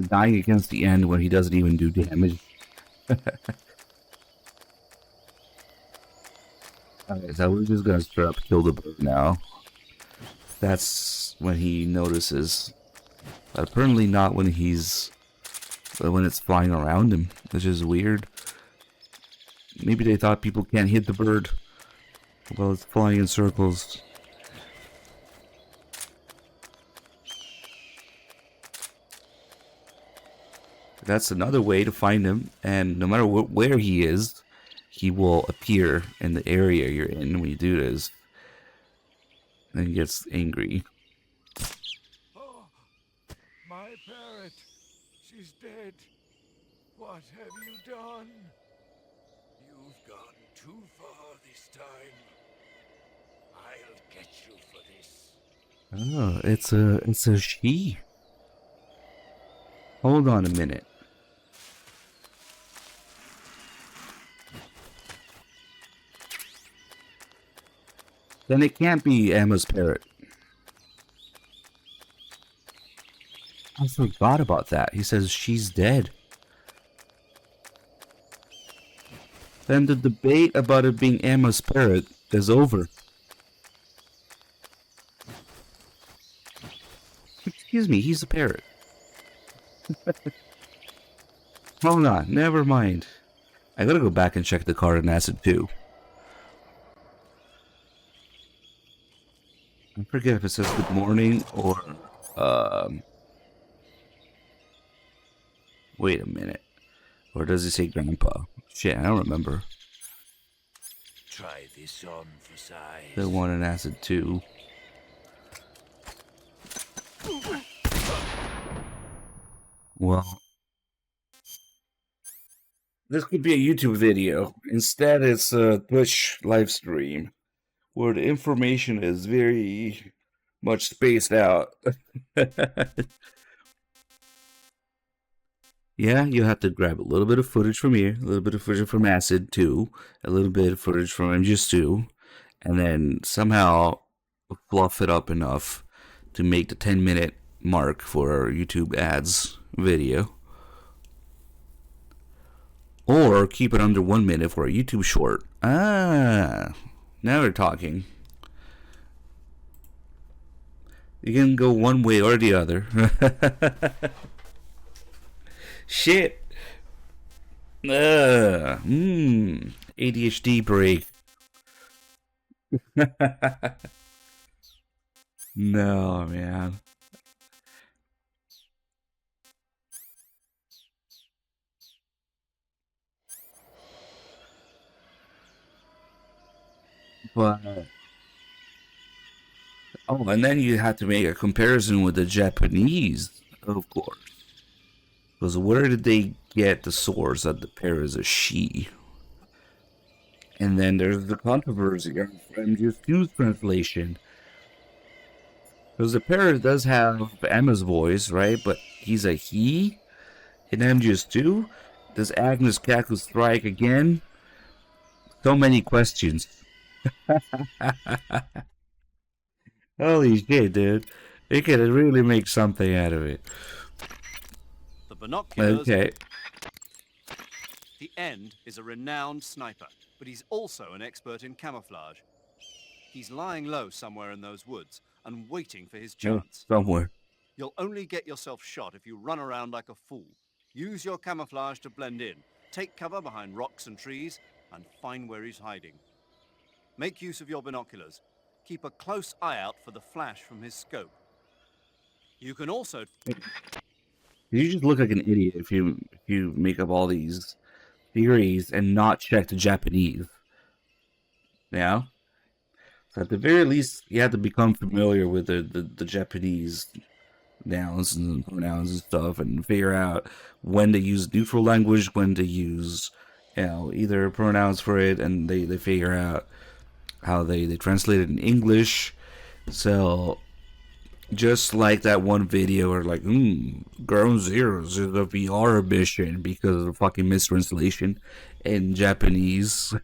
Speaker 1: Dying against the end when he doesn't even do damage. Okay, so we're just gonna straight up kill the bird now. That's when he notices. But apparently not when when it's flying around him, which is weird. Maybe they thought people can't hit the bird while it's flying in circles. That's another way to find him, and no matter where he is, he will appear in the area you're in when you do this. And he gets angry.
Speaker 10: Oh, my parrot. She's dead. What have you done? You've gone too far this time. I'll get you for this.
Speaker 1: Oh, it's a she. Hold on a minute. Then it can't be Emma's parrot. I forgot about that. He says she's dead. Then the debate about it being Emma's parrot is over. Excuse me, he's a parrot. Hold on, never mind. I gotta go back and check the card in acid too. I forget if it says good morning or wait a minute. Or does he say grandpa? Shit, I don't remember.
Speaker 10: Try this on for size.
Speaker 1: The one in acid 2. Well, this could be a YouTube video. Instead, it's a Twitch live stream where the information is very much spaced out. Yeah, you have to grab a little bit of footage from here, a little bit of footage from Acid 2, a little bit of footage from MGS2, and then somehow fluff it up enough to make the 10-minute mark for our YouTube ads video. Or keep it under 1 minute for a YouTube short. Ah, now we're talking. You can go one way or the other. Shit. ADHD break. No, man. But oh, and then you have to make a comparison with the Japanese, of course. Because where did they get the source that the pair is a she? And then there's the controversy of MGS2's translation. Because the pair does have Emma's voice, right? But he's a he in MGS2? Does Agnes Kaku strike again? So many questions. Holy shit, dude. They could really make something out of it.
Speaker 5: The binoculars.
Speaker 1: Okay.
Speaker 5: The End is a renowned sniper, but he's also an expert in camouflage. He's lying low somewhere in those woods and waiting for his chance.
Speaker 1: Somewhere.
Speaker 5: You'll only get yourself shot if you run around like a fool. Use your camouflage to blend in. Take cover behind rocks and trees and find where he's hiding. Make use of your binoculars. Keep a close eye out for the flash from his scope. You can also...
Speaker 1: You just look like an idiot if you make up all these theories and not check the Japanese. Yeah? So at the very least, you have to become familiar with the Japanese nouns and pronouns and stuff and figure out when to use neutral language, when to use, either pronouns for it, and they figure out how they translate it in English. So just like that one video where like, Ground Zeroes is a VR mission because of the fucking mistranslation in Japanese.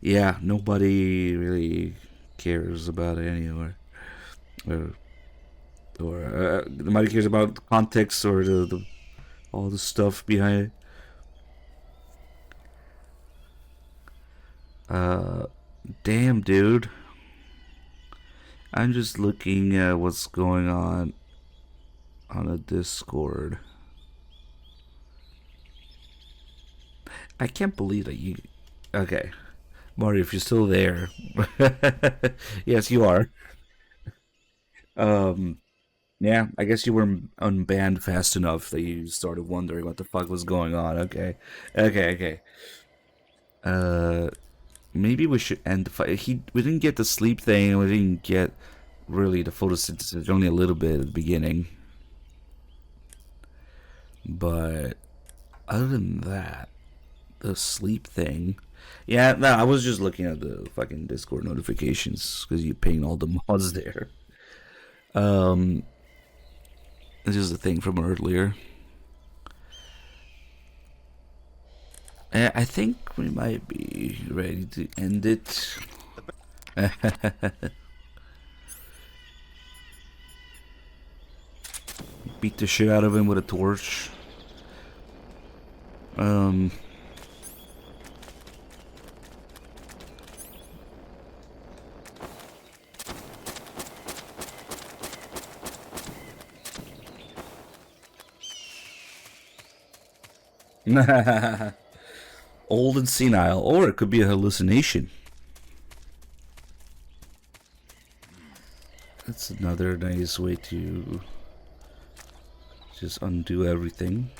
Speaker 1: Yeah, nobody really cares about it anywhere. Or nobody cares about the context or the all the stuff behind it. Damn, dude. I'm just looking at what's going on a Discord. I can't believe that you... Okay. Mario, if you're still there. Yes, you are. Yeah, I guess you were unbanned fast enough that you started wondering what the fuck was going on. Okay. Maybe we should end the fight. We didn't get the sleep thing, and we didn't get really the photosynthesis, only a little bit at the beginning. But other than that, the sleep thing. Yeah, no, I was just looking at the fucking Discord notifications because you ping all the mods there. This is the thing from earlier. I think we might be ready to end it. Beat the shit out of him with a torch. Old and senile, or it could be a hallucination. That's another nice way to just undo everything.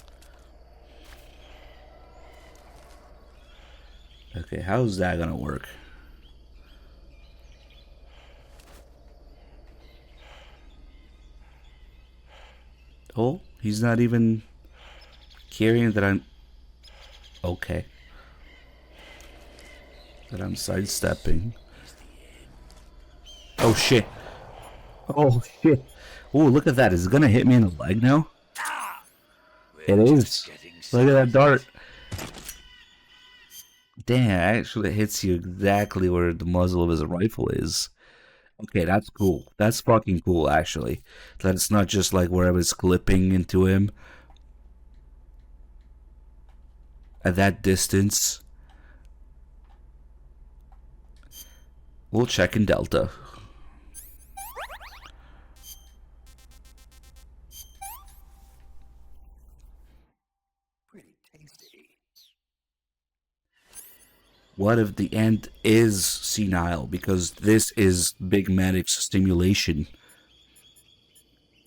Speaker 1: Okay, how's that gonna work? Oh, he's not even caring that I'm... Okay. That I'm sidestepping. Oh, shit. Oh, shit. Oh, look at that. Is it gonna hit me in the leg now? It is. Look at that dart. Damn, actually it hits you exactly where the muzzle of his rifle is. Okay, that's cool. That's fucking cool, actually. That it's not just like where I was clipping into him. At that distance. We'll check in Delta.
Speaker 10: Pretty tasty.
Speaker 1: What if the end is senile? Because this is Big Manic's stimulation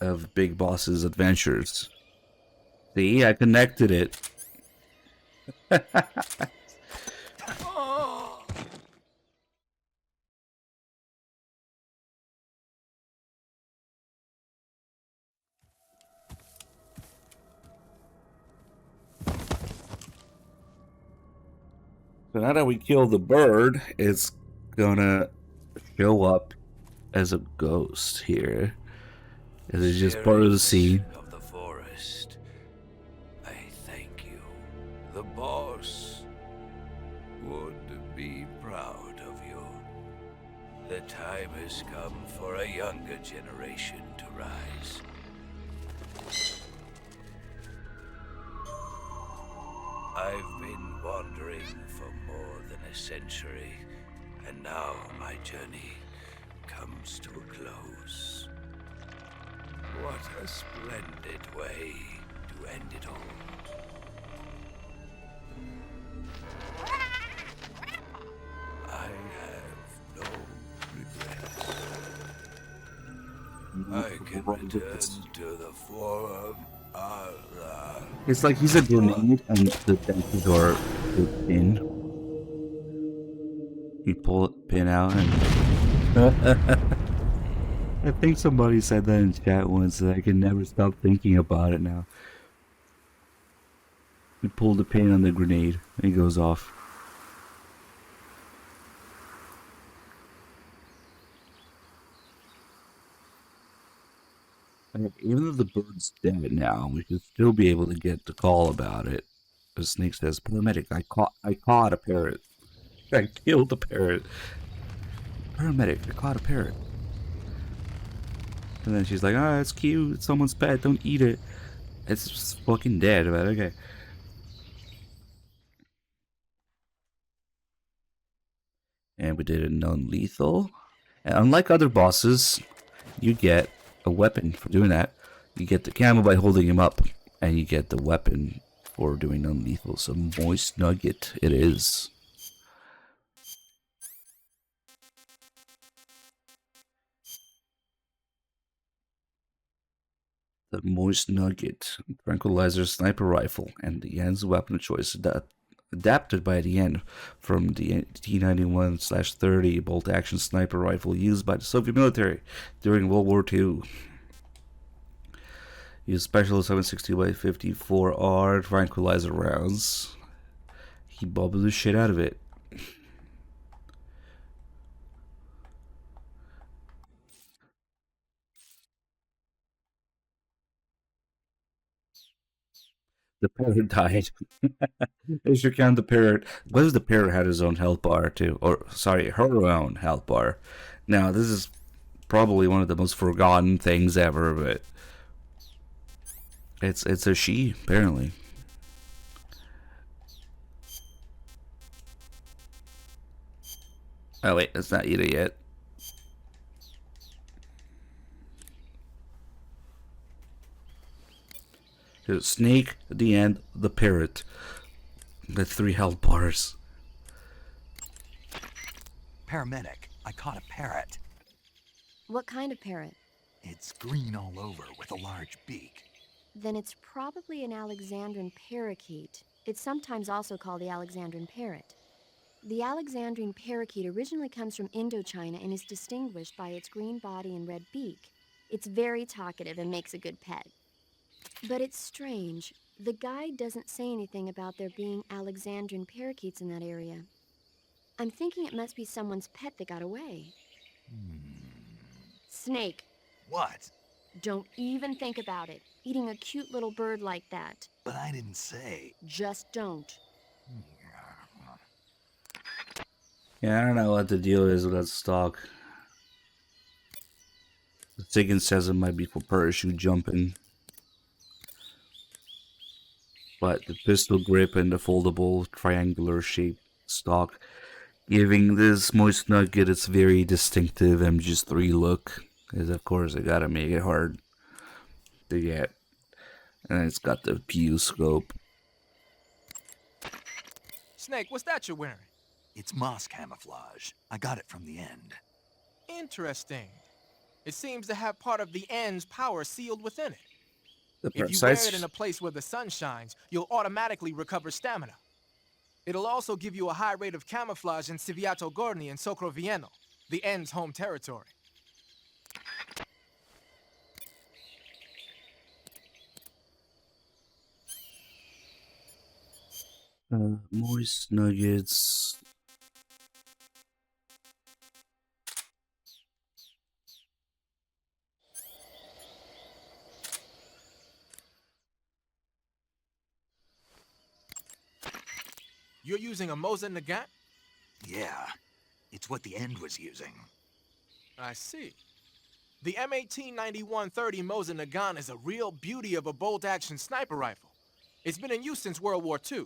Speaker 1: of Big Boss's adventures. See, I connected it. So now that we kill the bird, it's gonna show up as a ghost here. Is it just part of the scene?
Speaker 10: Of the forest, I thank you. The boss would be proud of you. The time has come for a younger generation to rise. I've been wandering for more than a century, and now my journey comes to a close. What a splendid way to end it all. I have no regrets. I can return to the forum.
Speaker 1: It's like he's a grenade and the dentures are the pin. You pull the pin out and... I think somebody said that in chat once that I can never stop thinking about it now. You pull the pin on the grenade and it goes off. Even though the bird's dead now, we should still be able to get the call about it. As Snake says, paramedic, I caught a parrot. I killed a parrot. Paramedic, I caught a parrot. And then she's like, oh, it's cute, it's someone's pet, don't eat it. It's just fucking dead, but okay. And we did a non-lethal. And unlike other bosses, you get a weapon for doing that. You get the camo by holding him up, and you get the weapon for doing non-lethal. So moist nugget it is. The moist nugget, tranquilizer sniper rifle, and the end's weapon of choice adapted by the end from the T91/30 bolt action sniper rifle used by the Soviet military during World War II. Use special 7.62x54R tranquilizer rounds. He bubbled the shit out of it. The parrot died. They should count the parrot. What if the parrot had his own health bar too? Or, sorry, her own health bar. Now, this is probably one of the most forgotten things ever, but it's a she, apparently. Oh wait, it's not Ida yet. Snake, the end, the parrot. The 3 health bars.
Speaker 4: Paramedic, I caught a parrot.
Speaker 7: What kind of parrot?
Speaker 4: It's green all over with a large beak.
Speaker 7: Then it's probably an Alexandran parakeet. It's sometimes also called the Alexandran parrot. The Alexandrine parakeet originally comes from Indochina and is distinguished by its green body and red beak. It's very talkative and makes a good pet. But it's strange. The guide doesn't say anything about there being Alexandrine parakeets in that area. I'm thinking it must be someone's pet that got away. Snake,
Speaker 4: What?
Speaker 7: don't even think about it. Eating a cute little bird like that.
Speaker 4: But I didn't say.
Speaker 7: Just don't.
Speaker 1: Yeah, I don't know what the deal is with that stock. The ticket says it might be for parachute jumping. But the pistol grip and the foldable triangular shaped stock giving this moist nugget its very distinctive MGS3 look. Because of course they gotta make it hard to get. And it's got the PU scope.
Speaker 3: Snake, what's that you're wearing?
Speaker 4: It's moss camouflage. I got it from the end.
Speaker 3: Interesting. It seems to have part of the end's power sealed within it.
Speaker 1: The
Speaker 3: If you wear
Speaker 1: precise
Speaker 3: it in a place where the sun shines, you'll automatically recover stamina. It'll also give you a high rate of camouflage in Civiato Gorni and Socrovieno, the end's home territory.
Speaker 1: moist nuggets.
Speaker 3: You're using a Mosin Nagant?
Speaker 4: Yeah, it's what the end was using.
Speaker 3: I see. The M1891-30 Mosin Nagant is a real beauty of a bolt-action sniper rifle. It's been in use since World War II.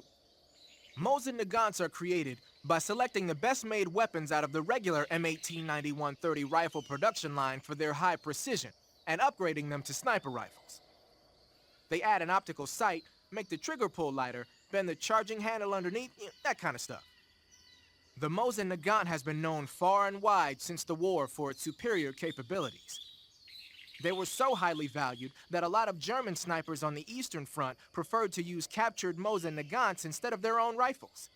Speaker 3: Mosin Nagants are created by selecting the best-made weapons out of the regular M1891-30 rifle production line for their high precision and upgrading them to sniper rifles. They add an optical sight, make the trigger pull lighter, bend the charging handle underneath, that kind of stuff. The Mosin Nagant has been known far and wide since the war for its superior capabilities. They were so highly valued that a lot of German snipers on the Eastern Front preferred to use captured Mosin Nagants instead of their own rifles.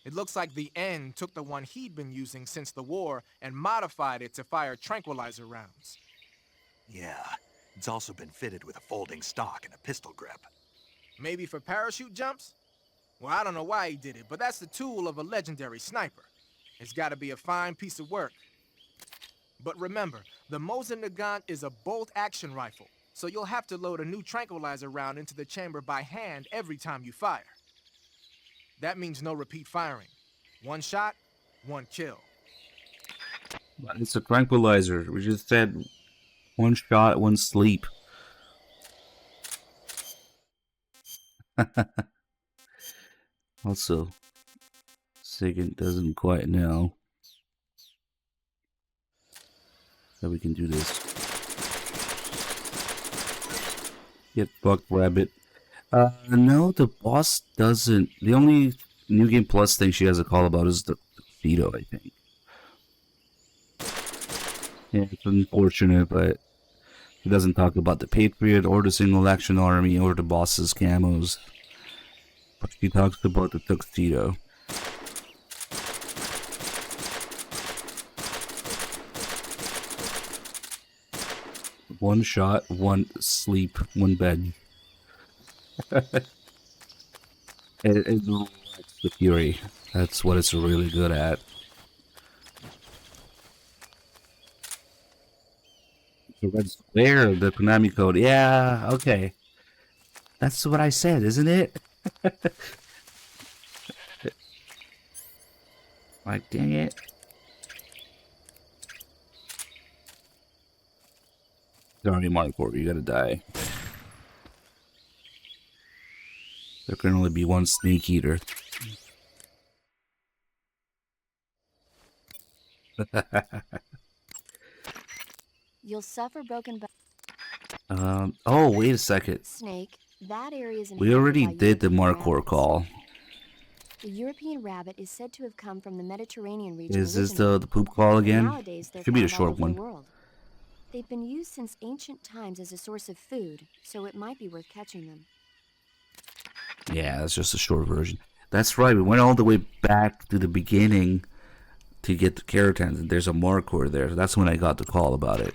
Speaker 3: It looks like the N took the one he'd been using since the war and modified it to fire tranquilizer rounds.
Speaker 4: Yeah, it's also been fitted with a folding stock and a pistol grip.
Speaker 3: Maybe for parachute jumps? Well, I don't know why he did it, but that's the tool of a legendary sniper. It's gotta be a fine piece of work. But remember, the Mosin Nagant is a bolt-action rifle, so you'll have to load a new tranquilizer round into the chamber by hand every time you fire. That means no repeat firing. One shot, one kill.
Speaker 1: But it's a tranquilizer. We just said one shot, one sleep. Also, Sigint doesn't quite know that we can do this. Get fucked, rabbit. No, the boss doesn't. The only New Game Plus thing she has a call about is the Vito, I think. Yeah, it's unfortunate, but she doesn't talk about the Patriot or the Single Action Army or the boss's camos. But she talks about the tuxedo. One shot, one sleep, one bed. it lacks the fury. That's what it's really good at. The red square of the Konami code. Yeah, okay. That's what I said, isn't it? Like, dang it. Sorry, Marco, you gotta die. There can only be one snake eater.
Speaker 7: You'll suffer broken bones.
Speaker 1: Oh, wait a second.
Speaker 7: Snake, that area is
Speaker 1: We already
Speaker 7: inhabited by
Speaker 1: did the
Speaker 7: European
Speaker 1: Marcor
Speaker 7: rabbits.
Speaker 1: call.
Speaker 7: The European rabbit is said to have come from the Mediterranean region.
Speaker 1: Is this
Speaker 7: originally,
Speaker 1: the poop call
Speaker 7: but
Speaker 1: again?
Speaker 7: Nowadays, they're
Speaker 1: Should be a
Speaker 7: found all
Speaker 1: short
Speaker 7: over
Speaker 1: one.
Speaker 7: the world. They've been used since ancient times as a source of food, so it might be worth catching them.
Speaker 1: Yeah, that's just a short version. That's right. We went all the way back to the beginning to get the Keratans, and there's a marker there. So that's when I got the call about it.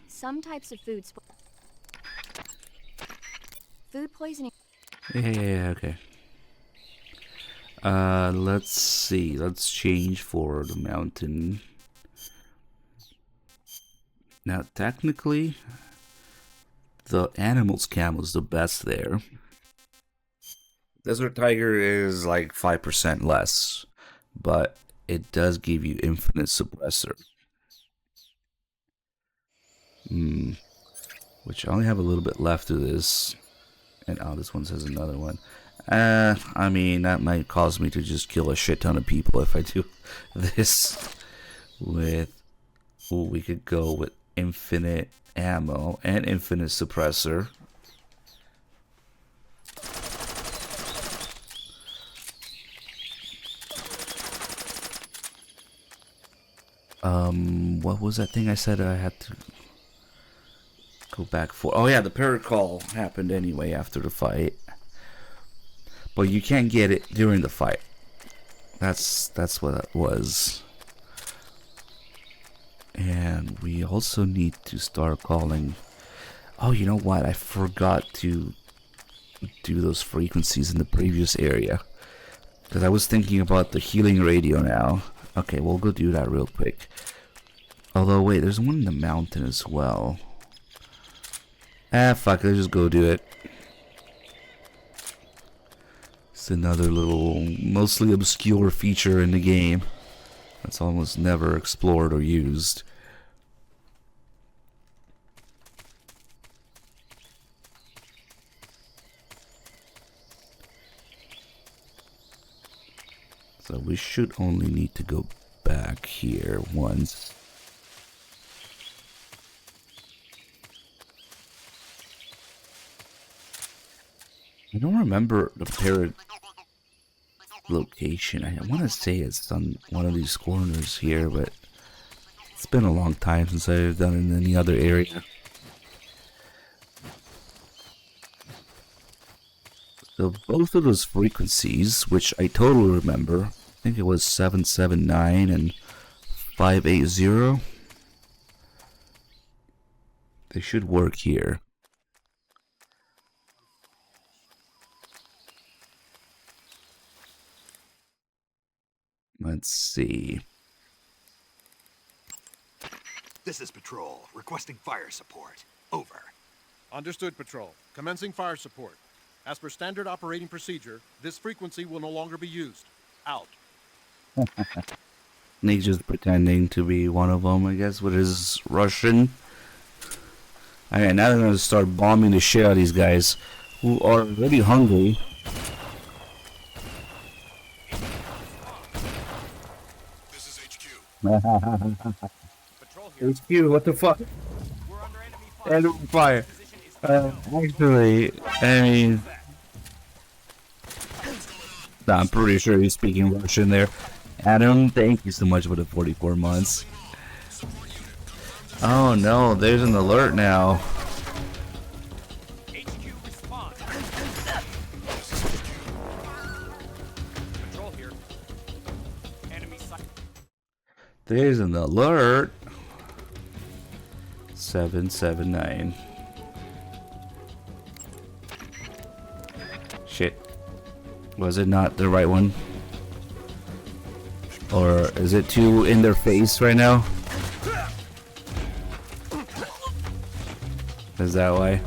Speaker 7: Some types of food poisoning.
Speaker 1: Yeah, okay. Let's see. Let's change for the mountain. Now, technically, the animal's camo is the best there. Desert Tiger is like 5% less, but it does give you infinite suppressor. Which I only have a little bit left of this. And oh, this one says another one. I mean, that might cause me to just kill a shit ton of people if I do this with... Ooh, we could go with infinite ammo and infinite suppressor. What was that thing I said I had to go back for? Oh yeah, the paracall happened anyway after the fight. But you can't get it during the fight. That's what it was. And we also need to start calling... Oh, you know what? I forgot to do those frequencies in the previous area. Because I was thinking about the healing radio now. Okay, we'll go do that real quick. Although, wait, there's one in the mountain as well. Fuck, let's just go do it. It's another little, mostly obscure feature in the game. That's almost never explored or used. So we should only need to go back here once. I don't remember the parrot location. I want to say it's on one of these corners here, but it's been a long time since I've done it in any other area. So both of those frequencies, which I totally remember, I think it was 779 and 580. They should work here. Let's see.
Speaker 4: This is Patrol, requesting fire support. Over.
Speaker 12: Understood, Patrol. Commencing fire support. As per standard operating procedure, this frequency will no longer be used. Out.
Speaker 1: He's just pretending to be one of them, I guess, with his Russian. Alright, now they're gonna start bombing the shit out of these guys, who are already hungry.
Speaker 12: This is HQ.
Speaker 1: HQ, what the fuck?
Speaker 11: We're under enemy fire.
Speaker 1: Enemy fire. Actually, I mean... Nah, I'm pretty sure he's speaking Russian there. Adam, thank you so much for the 44 months. Oh no, there's an alert now.
Speaker 11: HQ respond. Patrol here. Enemy sight.
Speaker 1: There's an alert. 779. Shit. Was it not the right one? Or is it too in their face right now? Is that why?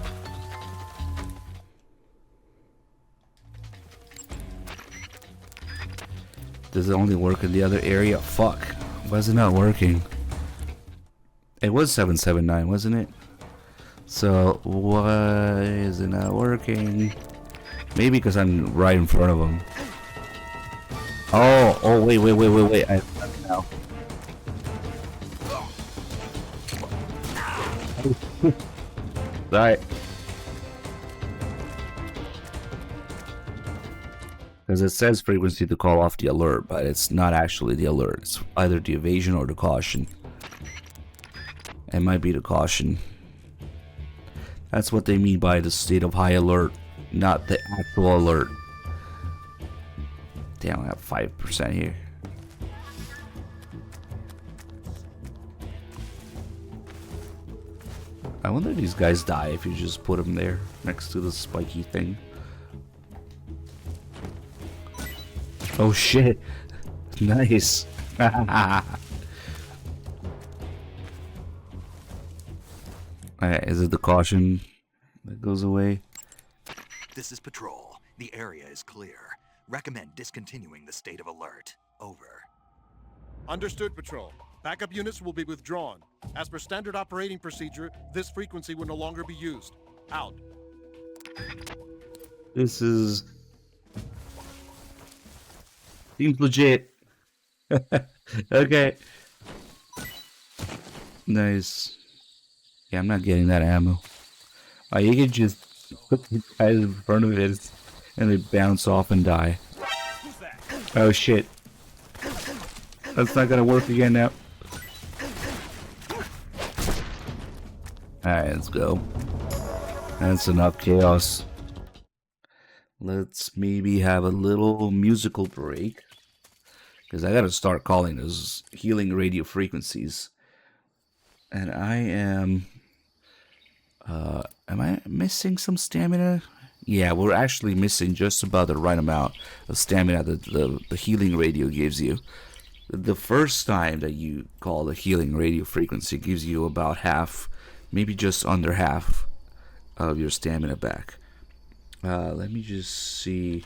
Speaker 1: Does it only work in the other area? Fuck. Why is it not working? It was 779, wasn't it? So, why is it not working? Maybe because I'm right in front of him. Oh, wait. I have now. Right. Because it says frequency to call off the alert, but it's not actually the alert. It's either the evasion or the caution. It might be the caution. That's what they mean by the state of high alert, not the actual alert. Damn, I have 5% here. I wonder if these guys die if you just put them there next to the spiky thing. Oh shit! Nice! Alright, is it the caution that goes away?
Speaker 4: This is Patrol. The area is clear. Recommend discontinuing the state of alert. Over.
Speaker 12: Understood, Patrol. Backup units will be withdrawn. As per standard operating procedure, this frequency will no longer be used. Out.
Speaker 1: This is... seems legit. Okay. Nice. Yeah, I'm not getting that ammo. Oh, you can just put these guys in front of it and they bounce off and die. Oh shit. That's not gonna work again now. Alright, let's go. That's enough chaos. Let's maybe have a little musical break. Because I gotta start calling those healing radio frequencies. And I am... am I missing some stamina? Yeah, we're actually missing just about the right amount of stamina that the healing radio gives you. The first time that you call the healing radio frequency gives you about half, maybe just under half of your stamina back. Let me just see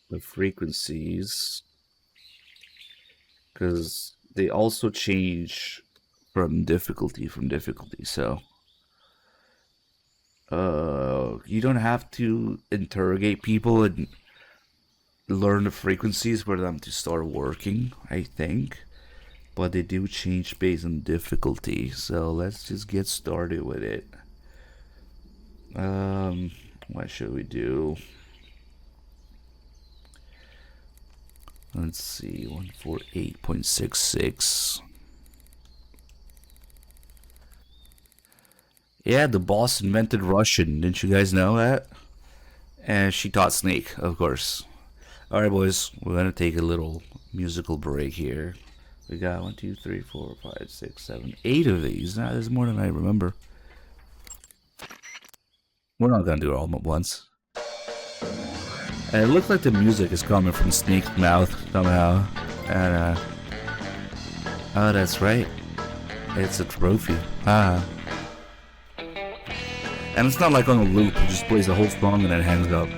Speaker 1: the frequencies, because they also change from difficulty, so you don't have to interrogate people and learn the frequencies for them to start working, I think, but they do change based on difficulty. So let's just get started with it. What should we do? Let's see, 148.66. Yeah, the boss invented Russian. Didn't you guys know that? And she taught Snake, of course. Alright, boys, we're gonna take a little musical break here. We got 1, 2, 3, 4, 5, 6, 7, 8 of these. Nah, there's more than I remember. We're not gonna do it all at once. And it looks like the music is coming from Snake's mouth somehow. And, oh, that's right. It's a trophy. Ah. And it's not like on a loop, it just plays the whole song and then hangs up.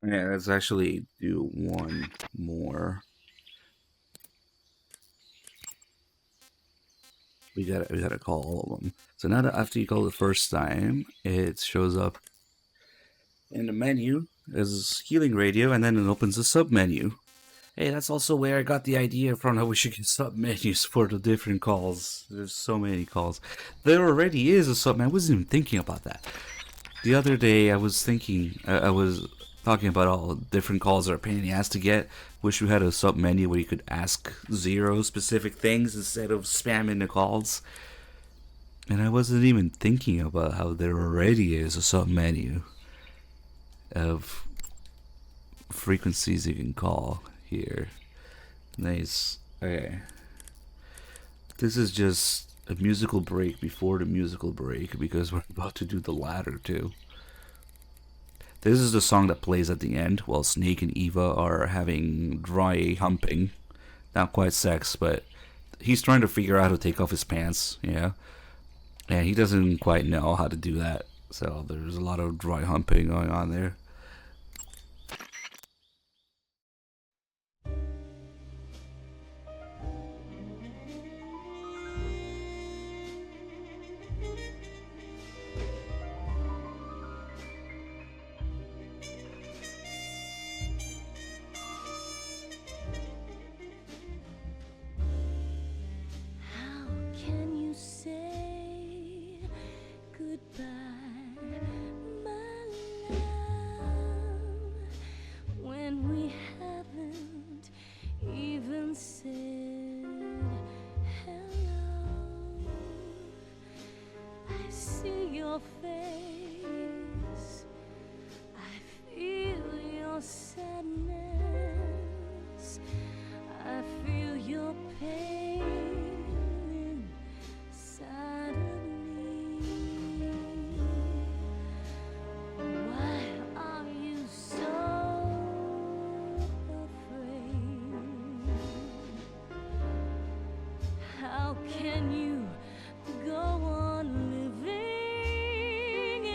Speaker 1: Yeah, let's actually do one more. We gotta call all of them. So now that after you call the first time, it shows up in the menu as healing radio, and then it opens a sub menu. Hey, that's also where I got the idea from, how we should get sub menus for the different calls. There's so many calls. There already is a sub menu. I wasn't even thinking about that. The other day, I was thinking, I was talking about all the different calls that are a pain in the ass to get. Wish we had a sub menu where you could ask 0 specific things instead of spamming the calls. And I wasn't even thinking about how there already is a sub menu of frequencies you can call here. Nice. Okay. This is just a musical break before the musical break because we're about to do the latter too. This is the song that plays at the end while Snake and Eva are having dry humping. Not quite sex, but he's trying to figure out how to take off his pants, yeah. And he doesn't quite know how to do that. So there's a lot of dry humping going on there.
Speaker 2: How can you say goodbye, my love, when we haven't even said hello? I see your face, I feel your sadness, I feel your pain inside of me. Why are you so afraid? How can you go on living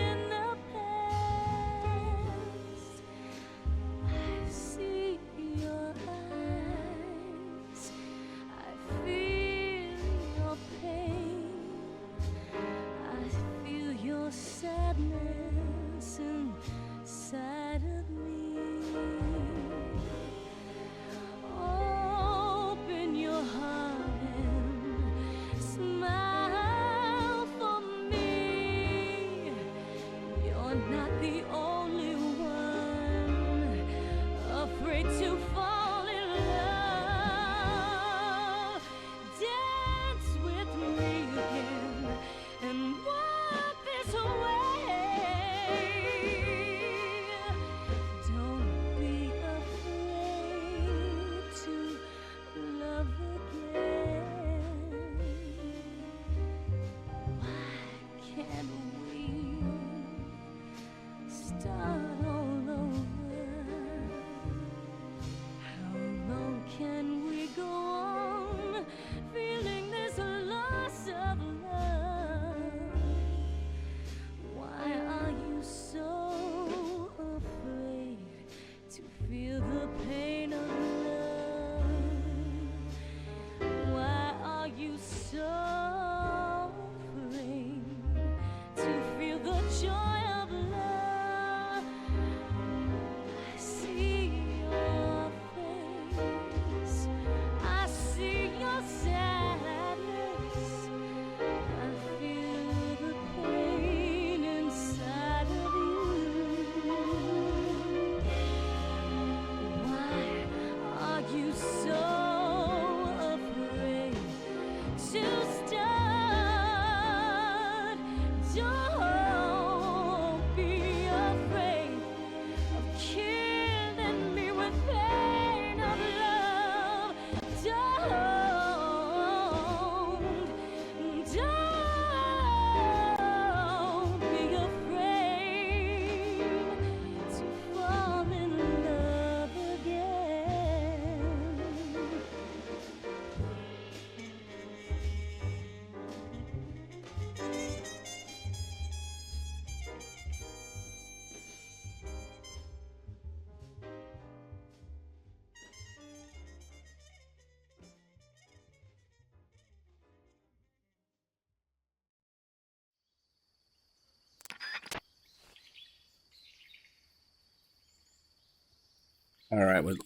Speaker 1: Alright, well,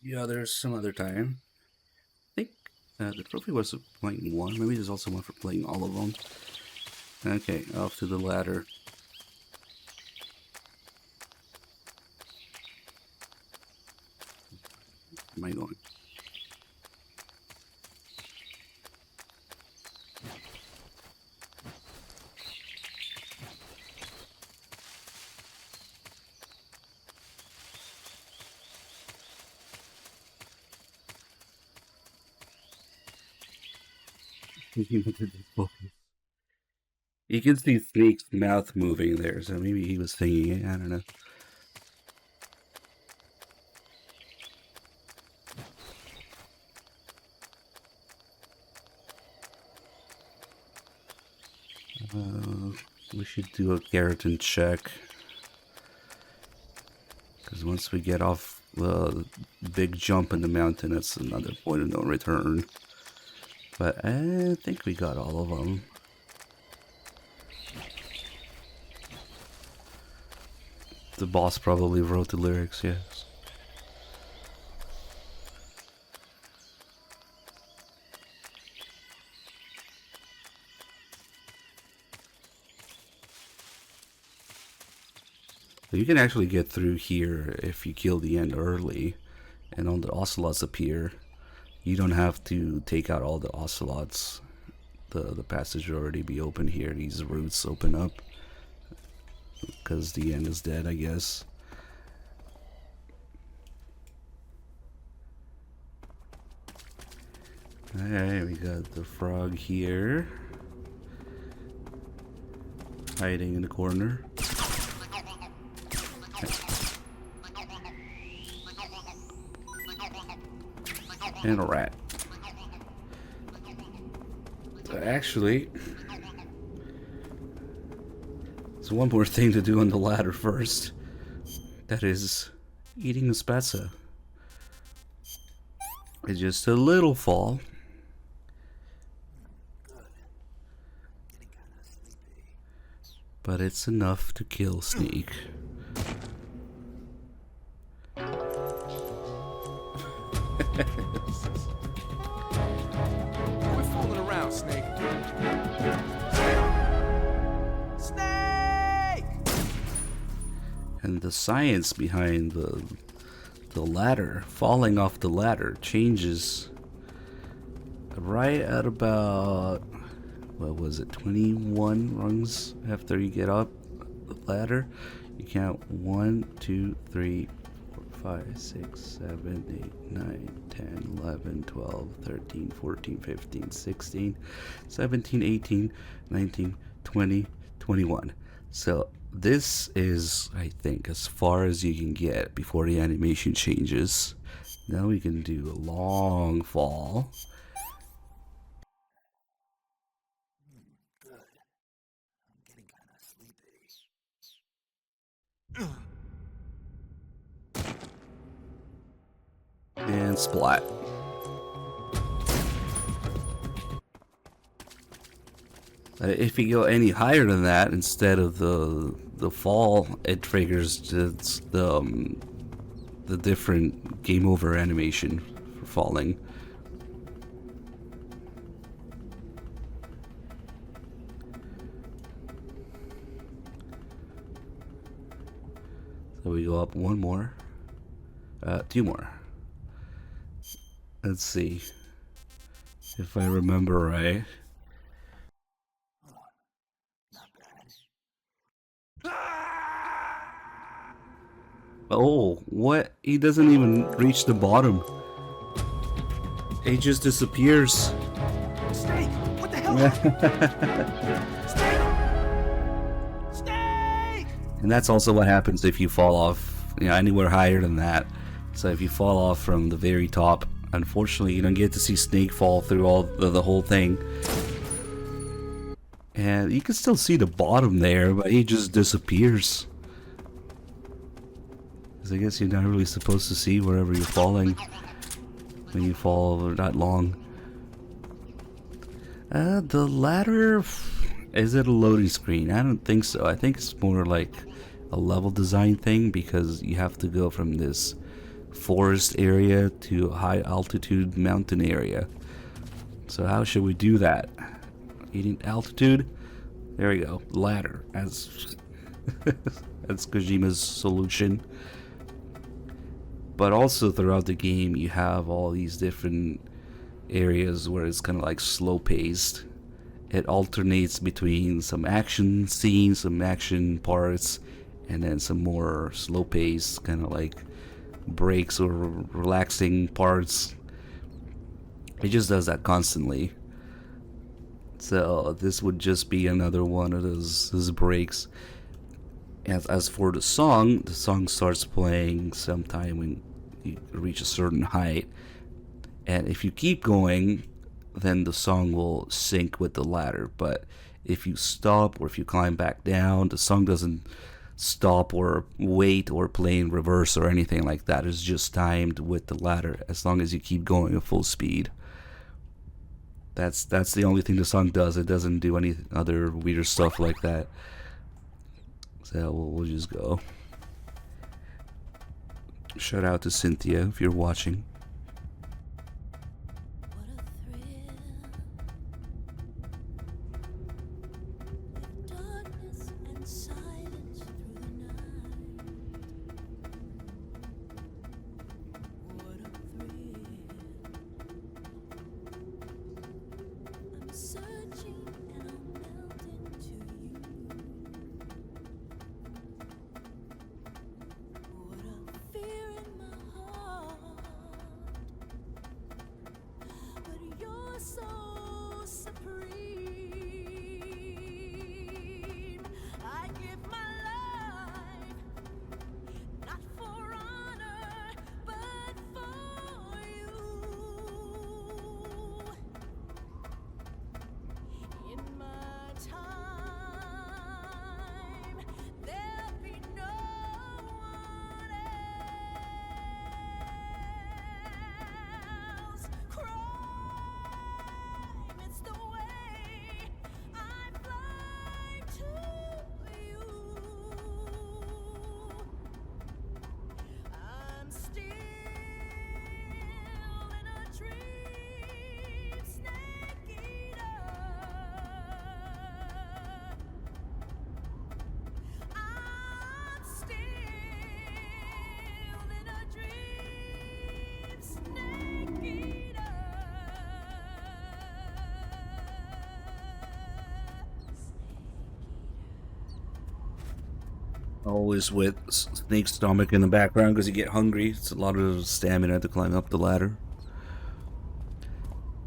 Speaker 1: yeah, there's some other time. I think the trophy was for playing one. Maybe there's also one for playing all of them. Okay, off to the ladder. Where am I going? You can see Snake's mouth moving there, so maybe he was thinking it. I don't know. We should do a Garriton check. Because once we get off the big jump in the mountain, that's another point of no return. But I think we got all of them. The boss probably wrote the lyrics, yes. You can actually get through here if you kill the end early and all the ocelots appear. You don't have to take out all the ocelots. The passage will already be open here. These routes open up because the end is dead, I guess. Alright, we got the frog here, hiding in the corner. And a rat. Actually, there's one more thing to do on the ladder first. That is eating the spatza. It's just a little fall. But it's enough to kill Snake.
Speaker 3: We're fooling around, Snake. Snake!
Speaker 1: And the science behind the ladder, falling off the ladder, changes right at about, what was it, 21 rungs after you get up the ladder. You count 1, 2, 3, 4, 5, 6, 7, 8, 9, 10, 11, 12, 13, 14, 15, 16, 17, 18, 19, 20, 21. So this is, I think, as far as you can get before the animation changes. Now we can do a long fall. And splat. If you go any higher than that, instead of the fall, it triggers just the different game over animation for falling. So we go up one more, two more. Let's see if I remember right. Oh, what? He doesn't even reach the bottom. He just disappears.
Speaker 3: Snake! What the hell? Snake! Snake!
Speaker 1: And that's also what happens if you fall off, anywhere higher than that. So if you fall off from the very top, unfortunately you don't get to see Snake fall through all the whole thing. And you can still see the bottom there, but he just disappears. I guess you're not really supposed to see wherever you're falling when you fall that long. The ladder, is it a loading screen? I don't think so. I think it's more like a level design thing, because you have to go from this forest area to a high altitude mountain area. So how should we do that? Eating altitude? There we go. Ladder. That's Kojima's solution. But also throughout the game you have all these different areas where it's kind of like slow paced. It alternates between some action scenes, some action parts, and then some more slow paced kind of like breaks or relaxing parts. It just does that constantly. So this would just be another one of those breaks. As for the song starts playing sometime when you reach a certain height, and if you keep going, then the song will sync with the ladder. But if you stop or if you climb back down, the song doesn't stop or wait or play in reverse or anything like that. It's just timed with the ladder as long as you keep going at full speed. That's the only thing the song does. It doesn't do any other weird stuff like that. So we'll just go. Shout out to Cynthia if you're watching. Always with Snake's stomach in the background because you get hungry. It's a lot of stamina to climb up the ladder.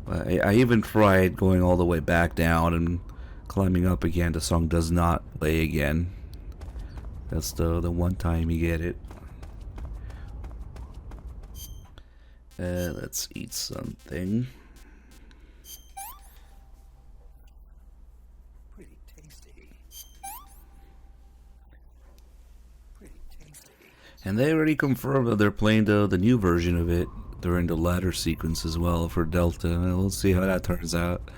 Speaker 1: I even tried going all the way back down and climbing up again. The song does not play again. That's the one time you get it. Let's eat something. And they already confirmed that they're playing the new version of it during the ladder sequence as well for Delta. We'll see how that turns out.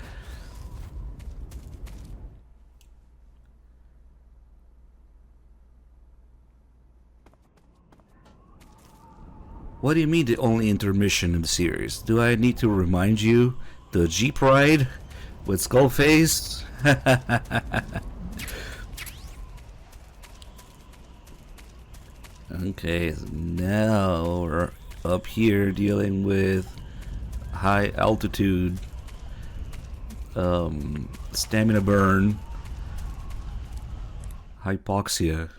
Speaker 1: What do you mean the only intermission in the series? Do I need to remind you? The Jeep ride with Skullface? Okay, now we're up here dealing with high altitude, stamina burn, hypoxia.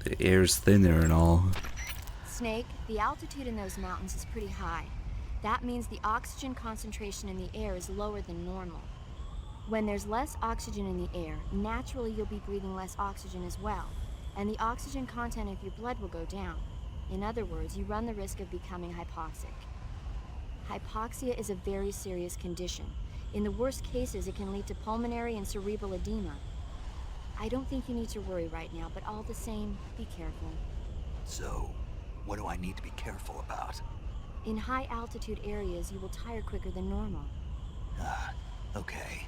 Speaker 1: The air's thinner and all.
Speaker 7: Snake, the altitude in those mountains is pretty high. That means the oxygen concentration in the air is lower than normal. When there's less oxygen in the air, naturally you'll be breathing less oxygen as well, and the oxygen content of your blood will go down. In other words, you run the risk of becoming hypoxic. Hypoxia is a very serious condition. In the worst cases, it can lead to pulmonary and cerebral edema. I don't think you need to worry right now, but all the same, be careful.
Speaker 4: So, what do I need to be careful about?
Speaker 7: In high altitude areas, you will tire quicker than normal.
Speaker 4: Okay.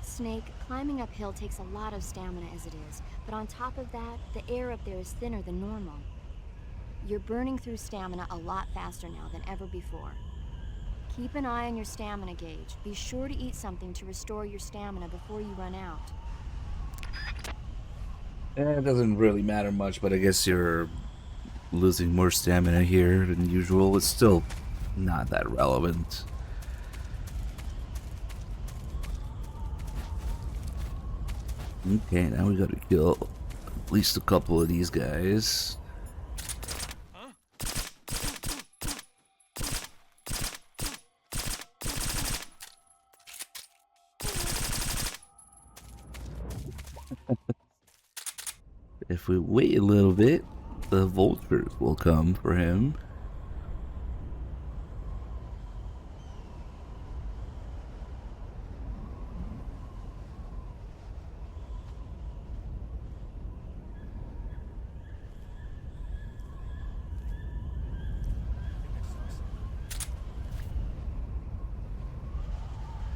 Speaker 7: Snake, climbing uphill takes a lot of stamina as it is, but on top of that, the air up there is thinner than normal. You're burning through stamina a lot faster now than ever before. Keep an eye on your stamina gauge. Be sure to eat something to restore your stamina before you run out.
Speaker 1: It doesn't really matter much, but I guess you're losing more stamina here than usual. It's still not that relevant. Okay, now we gotta kill at least a couple of these guys. If we wait a little bit, the vultures will come for him.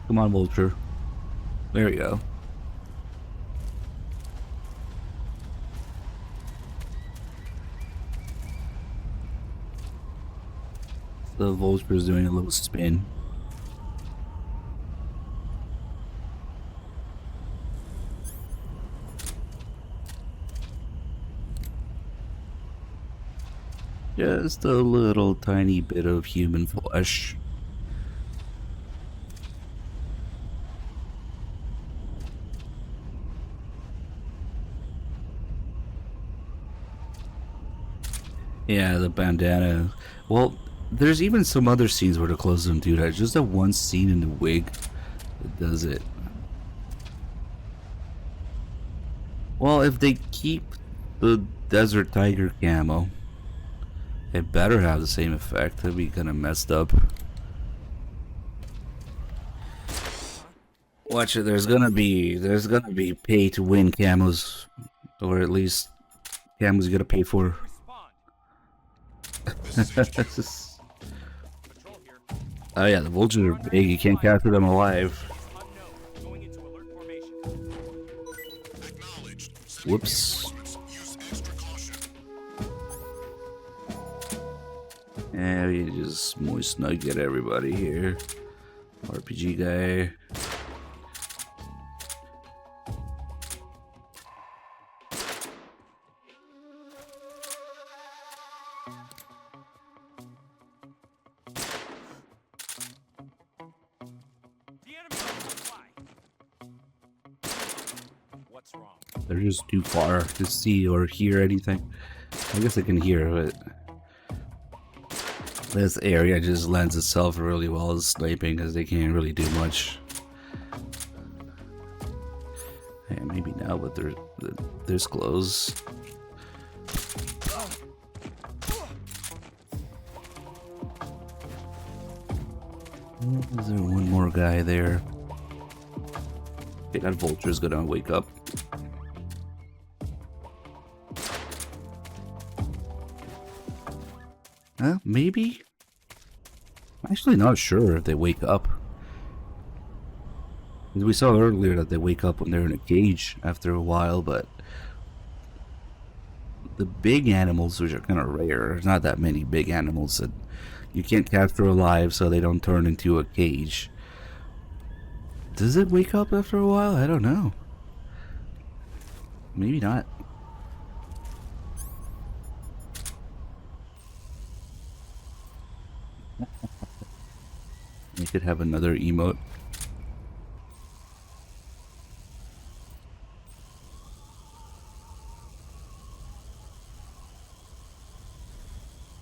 Speaker 1: Come on, vulture. There we go. The vulture is doing a little spin. Just a little tiny bit of human flesh. Yeah, the bandana. Well, there's even some other scenes where the clothes don't do that. Just that one scene in the wig that does it. Well, if they keep the desert tiger camo, it better have the same effect. That'd be kind of messed up. Watch it. There's gonna be pay to win camos, or at least camos you gotta pay for. Oh yeah, the vultures are big. You can't capture them alive. Whoops. Yeah, we just moist nugget everybody here. RPG guy.
Speaker 11: What's wrong?
Speaker 1: They're just too far to see or hear anything. I guess I can hear, but this area just lends itself really well to sniping because they can't really do much. Hey, maybe now, but they're this close. Is there one more guy there? Okay, that vulture's gonna wake up. Maybe? I'm actually not sure if they wake up. We saw earlier that they wake up when they're in a cage after a while, but the big animals, which are kind of rare, there's not that many big animals that you can't capture alive so they don't turn into a cage. Does it wake up after a while? I don't know. Maybe not. We could have another emote.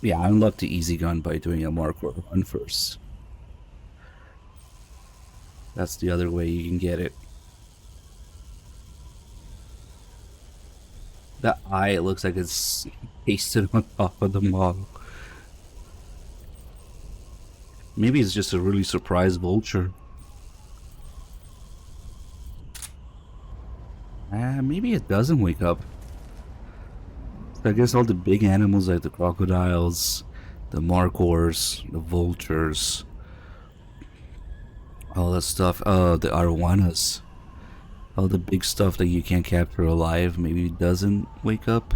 Speaker 1: Yeah, unlock the easy gun by doing a marker run first. That's the other way you can get it. That eye, it looks like it's pasted on top of the model. Maybe it's just a really surprised vulture. Maybe it doesn't wake up. So I guess all the big animals like the crocodiles, the markhors, the vultures, all that stuff, the arowanas, all the big stuff that you can't capture alive, maybe it doesn't wake up.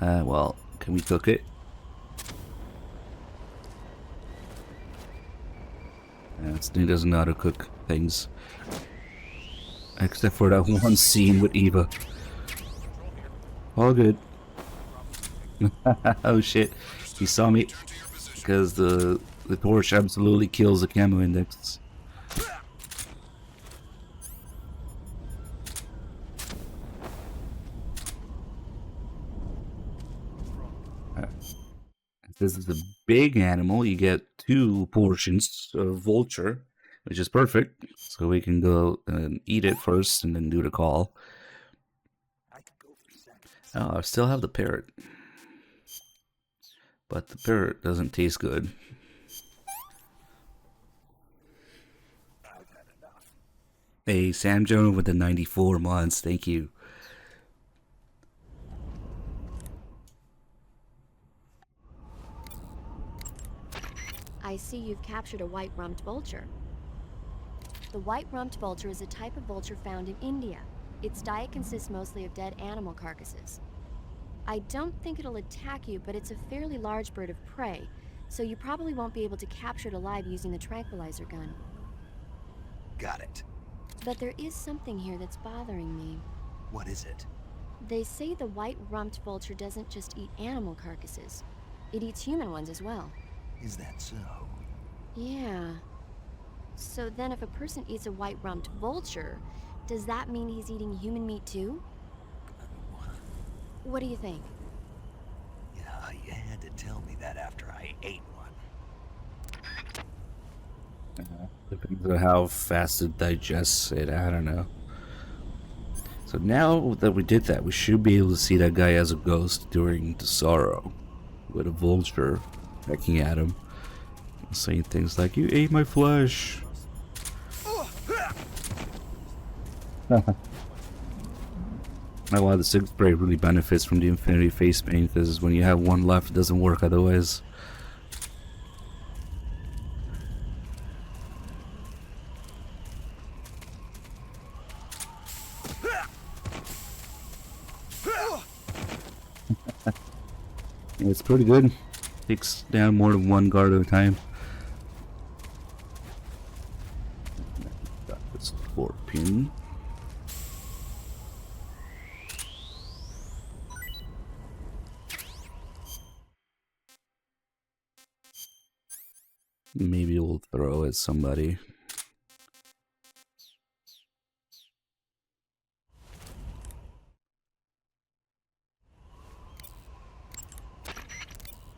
Speaker 1: Well, can we cook it? Snake doesn't know how to cook things. Except for that one scene with Eva. All good. Oh shit. He saw me. Because the torch absolutely kills the camo index. This is a big animal. You get 2 portions of vulture, which is perfect. So we can go and eat it first and then do the call. Oh, I still have the parrot. But the parrot doesn't taste good. Hey, Sam Jones with the 94 months. Thank you.
Speaker 7: I see you've captured a white-rumped vulture. The white-rumped vulture is a type of vulture found in India. Its diet consists mostly of dead animal carcasses. I don't think it'll attack you, but it's a fairly large bird of prey, so you probably won't be able to capture it alive using the tranquilizer gun.
Speaker 4: Got it.
Speaker 7: But there is something here that's bothering me.
Speaker 4: What is it?
Speaker 7: They say the white-rumped vulture doesn't just eat animal carcasses. It eats human ones as well.
Speaker 4: Is that so?
Speaker 7: Yeah. So then if a person eats a white-rumped vulture, does that mean he's eating human meat too? What do you think?
Speaker 4: Yeah, you had to tell me that after I ate one.
Speaker 1: Depends on how fast it digests it, I don't know. So now that we did that, we should be able to see that guy as a ghost during the sorrow. With a vulture pecking at him. Saying things like, "You ate my flesh." That's why the Sig Spray really benefits from the Infinity Face Paint, because when you have one left, it doesn't work otherwise. It's pretty good. Takes down more than one guard at a time. Got this scorpion. Maybe we'll throw at somebody.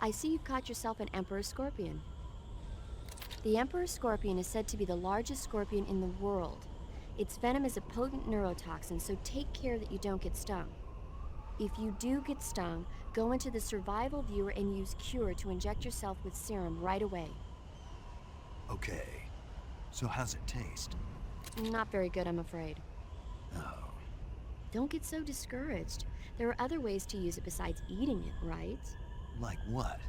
Speaker 7: I see you've caught yourself an Emperor Scorpion. The Emperor Scorpion is said to be the largest scorpion in the world. Its venom is a potent neurotoxin, so take care that you don't get stung. If you do get stung, go into the survival viewer and use Cure to inject yourself with serum right away.
Speaker 4: Okay. So how's it taste?
Speaker 7: Not very good, I'm afraid.
Speaker 4: Oh.
Speaker 7: Don't get so discouraged. There are other ways to use it besides eating it, right?
Speaker 4: Like what?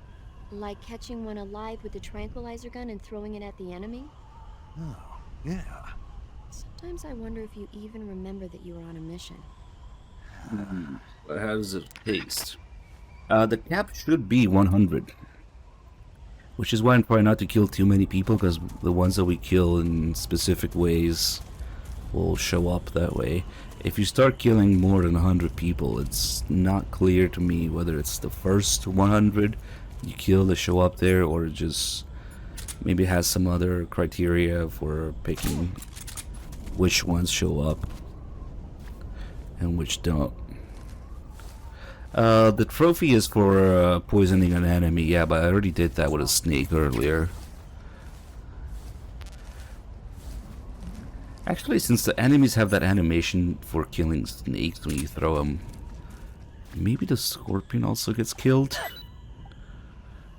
Speaker 7: Like catching one alive with a tranquilizer gun and throwing it at the enemy?
Speaker 4: Oh, yeah.
Speaker 7: Sometimes I wonder if you even remember that you were on a mission.
Speaker 1: But how does it taste? The cap should be 100. Which is why I'm trying not to kill too many people, because the ones that we kill in specific ways will show up that way. If you start killing more than 100 people, it's not clear to me whether it's the first 100 you kill that show up there, or just maybe it has some other criteria for picking which ones show up and which don't. The trophy is for poisoning an enemy, yeah, but I already did that with a snake earlier. Actually, since the enemies have that animation for killing snakes when you throw them, maybe the scorpion also gets killed?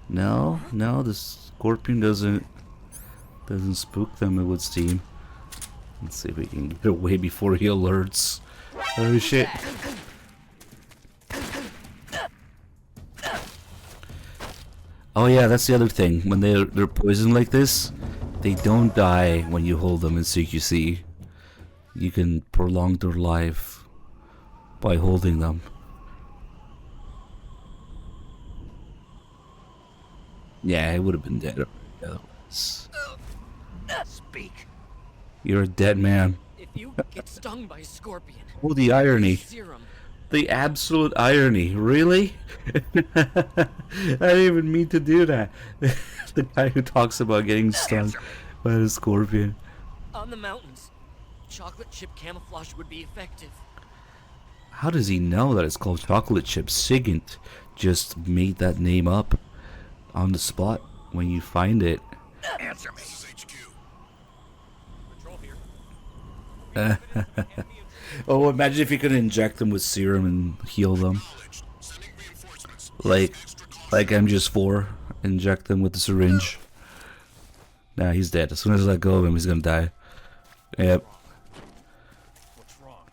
Speaker 1: No, the scorpion doesn't spook them, it would seem. Let's see if we can get away before he alerts. Oh shit. Oh yeah, that's the other thing. When they're poisoned like this, they don't die when you hold them in CQC. You can prolong their life by holding them. Yeah, I would have been dead otherwise.
Speaker 6: Speak.
Speaker 1: You're a dead man.
Speaker 13: If you get stung by a scorpion,
Speaker 1: Oh, the irony.
Speaker 13: serum.
Speaker 1: The absolute irony. Really? I didn't even mean to do that. The guy who talks about getting stung by a scorpion.
Speaker 13: On the mountains, chocolate chip camouflage would be effective.
Speaker 1: How does he know that it's called chocolate chip? Sigint just made that name up on the spot when you find it.
Speaker 6: Answer me.
Speaker 11: Patrol here.
Speaker 1: Oh, imagine if you could inject them with serum and heal them. Like MGS4, inject them with the syringe. Nah, he's dead. As soon as I let go of him, he's gonna die. Yep.
Speaker 11: What's wrong?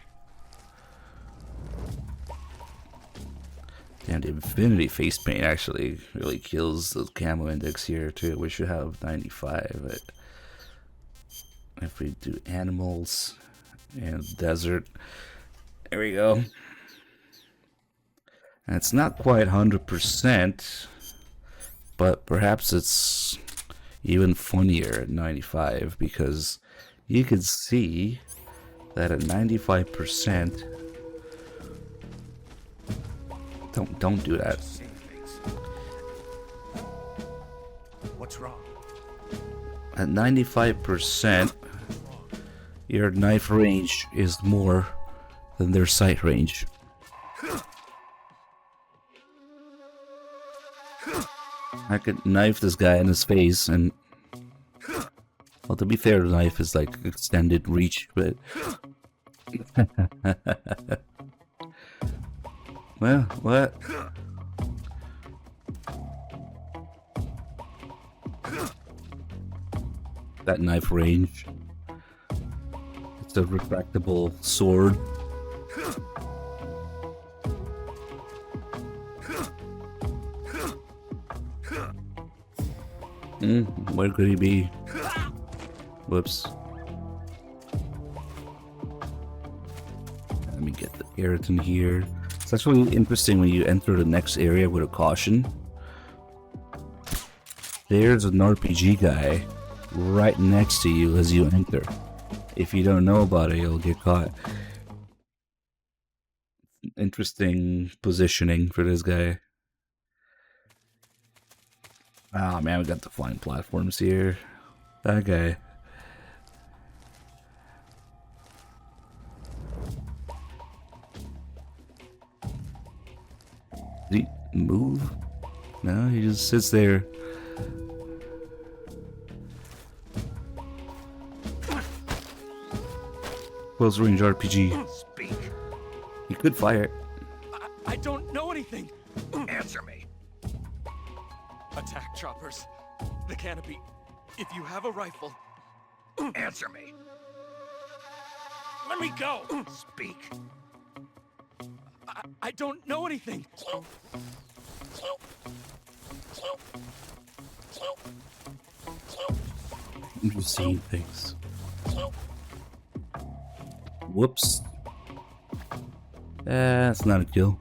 Speaker 1: Damn, the Infinity face paint actually really kills the camo index here too. We should have 95, but if we do animals and desert, there we go. And it's not quite 100%, but perhaps it's even funnier at 95 because you can see that at 95%. Don't do that.
Speaker 6: What's wrong?
Speaker 1: At 95%, your knife range is more than their sight range. I could knife this guy in his face and... Well, to be fair, the knife is like extended reach, but... Well, what? That knife range. It's a retractable sword. Where could he be? Whoops. Let me get the keratin here. It's actually interesting when you enter the next area with a caution. There's an RPG guy right next to you as you enter. If you don't know about it, you'll get caught. Interesting positioning for this guy. Oh man, we got the flying platforms here. That guy. Did he move? No, he just sits there. Close range RPG.
Speaker 6: Speak.
Speaker 1: You could fire it.
Speaker 11: I don't know anything.
Speaker 6: Answer me.
Speaker 11: Attack choppers. The canopy. If you have a rifle.
Speaker 6: Answer me.
Speaker 11: Let me go.
Speaker 6: Speak.
Speaker 11: I don't know anything.
Speaker 1: I'm just seeing things. Whoops. That's not a kill.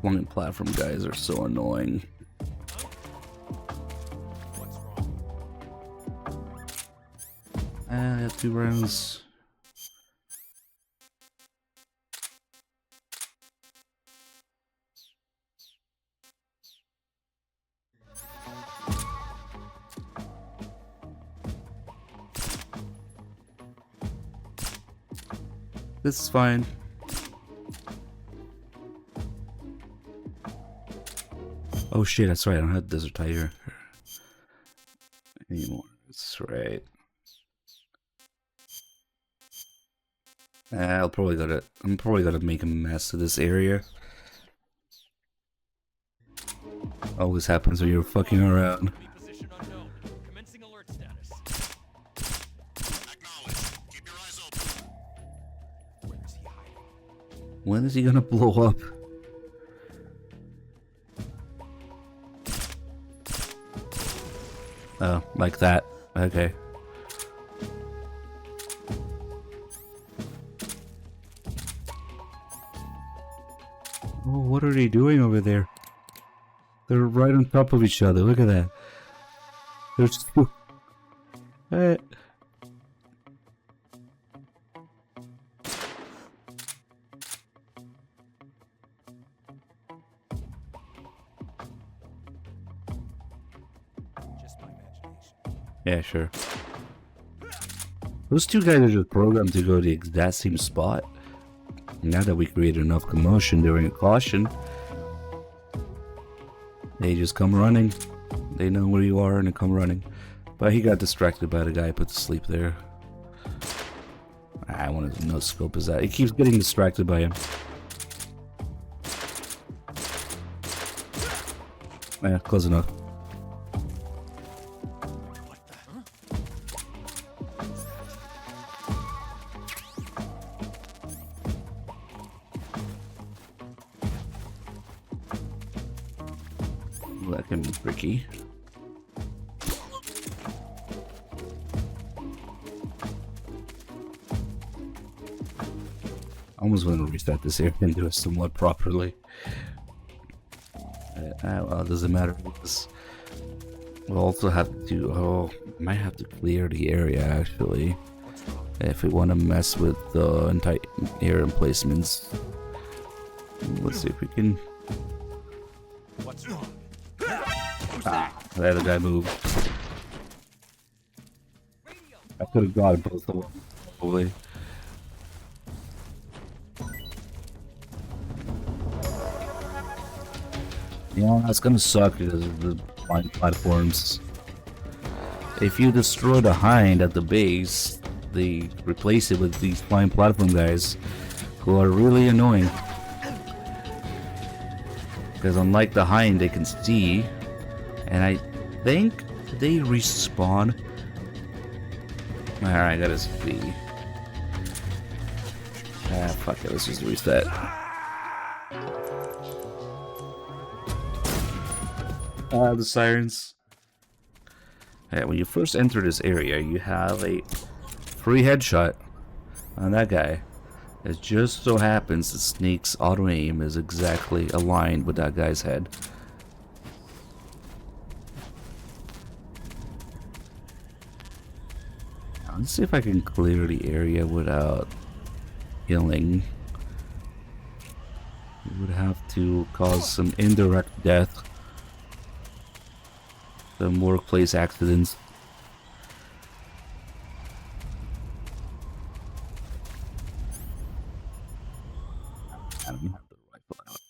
Speaker 1: Flying platform guys are so annoying. I have 2 rounds. This is fine. Oh shit, that's right, I don't have Desert Tiger anymore. That's right. I'm probably gonna make a mess of this area. Always happens when you're fucking around.
Speaker 11: Position unknown. Commencing alert status.
Speaker 12: Acknowledge. Keep your eyes open.
Speaker 11: Where is he hiding?
Speaker 1: When is he gonna blow up? Oh, like that. Okay. Oh, what are they doing over there? They're right on top of each other. Look at that. There's two.
Speaker 11: Just my imagination.
Speaker 1: Yeah, sure. Those two guys are just programmed to go to the exact same spot. Now that we created enough commotion during a caution, they just come running. They know where you are and they come running. But he got distracted by the guy put to sleep there. I want to no scope is that. He keeps getting distracted by him. Yeah, close enough. Well, that can be tricky. I almost want to reset this area and do it somewhat properly. Well, it doesn't matter because we'll also have to. Oh, might have to clear the area actually if we want to mess with the entire air emplacements. Let's see if we can.
Speaker 11: What's wrong?
Speaker 1: That other guy moved. I could have got both of them, probably. Yeah, that's gonna suck because of the flying platforms. If you destroy the hind at the base, they replace it with these flying platform guys who are really annoying. Because unlike the hind, they can see, and I think they respawn. Alright, I gotta see. Ah, fuck it, let's just reset. The sirens. When you first enter this area, you have a free headshot on that guy. It just so happens that Sneak's auto aim is exactly aligned with that guy's head. Let's see if I can clear the area without killing. We would have to cause some indirect death. Some workplace accidents. I don't have the rifle out.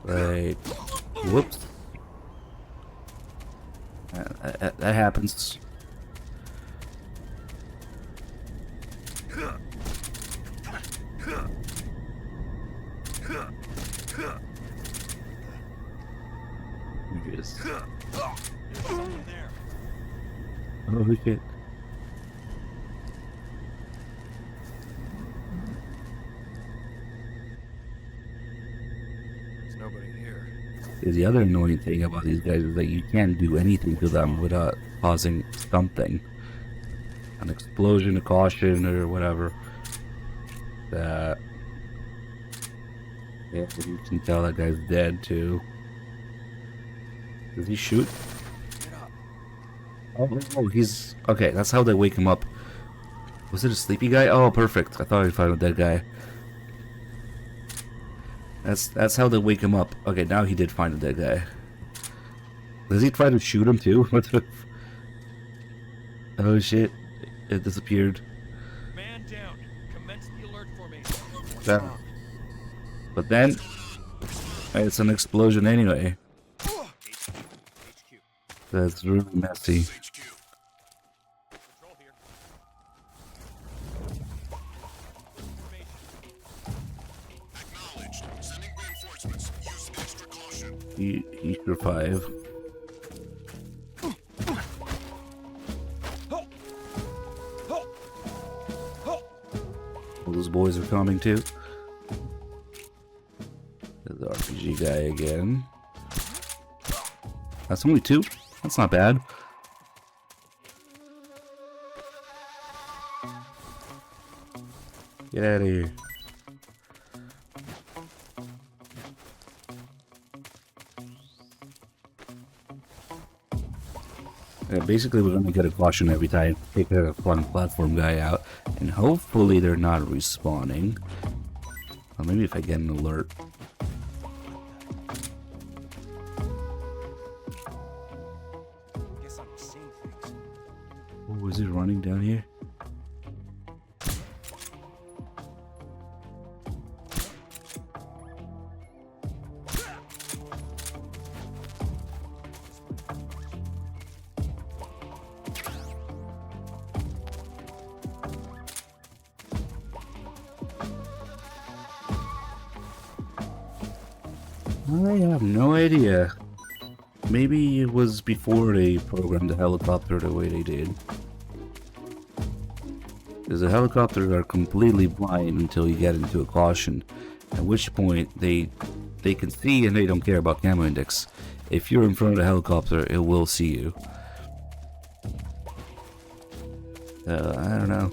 Speaker 1: Right. Whoops. That happens. Oh shit.
Speaker 11: There's nobody here.
Speaker 1: The other annoying thing about these guys is that you can't do anything to them without causing something. An explosion, a caution, or whatever. That. Yeah, you can tell that guy's dead too. Does he shoot? Oh, he's okay. That's how they wake him up. Was it a sleepy guy? Oh, perfect. I thought I found a dead guy. That's how they wake him up. Okay, now he did find a dead guy. Does he try to shoot him too? What the? Oh shit! It disappeared.
Speaker 11: Man down. Commence the alert formation.
Speaker 1: That. But then, it's an explosion anyway. That's really messy.
Speaker 11: Control here.
Speaker 12: Acknowledged. Sending reinforcements. Use extra caution.
Speaker 1: He survived. All those boys are coming too. There's the RPG guy again. That's only 2. That's not bad. Get out of here. Yeah, basically, we're gonna get a caution every time. Take a fun platform guy out, and hopefully they're not respawning. Or maybe if I get an alert.
Speaker 11: Guess I'm seeing things.
Speaker 1: Oh, is it running down here? I have no idea. Maybe it was before they programmed the helicopter the way they did. Because the helicopters are completely blind until you get into a caution. At which point they can see and they don't care about camo index. If you're in front of the helicopter, it will see you. I don't know.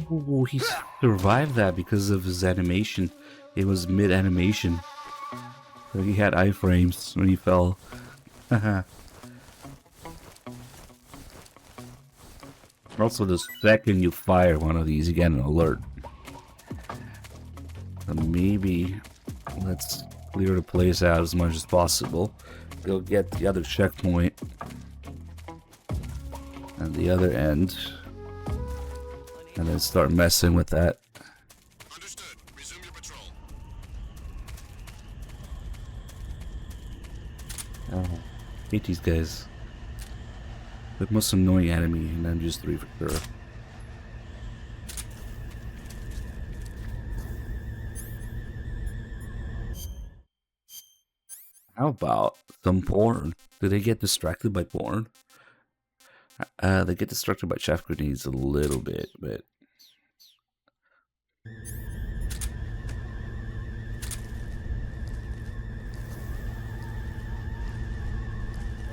Speaker 1: Oh, he survived that because of his animation. It was mid-animation. So he had iframes when he fell. Also, the second you fire one of these, you get an alert. So maybe let's clear the place out as much as possible. Go get the other checkpoint at the other end. And then start messing with that.
Speaker 12: Understood. Resume your patrol.
Speaker 1: Oh, hate these guys. The most annoying enemy in MGS3 for sure. How about some porn? Do they get distracted by porn? They get distracted by chef grenades a little bit, but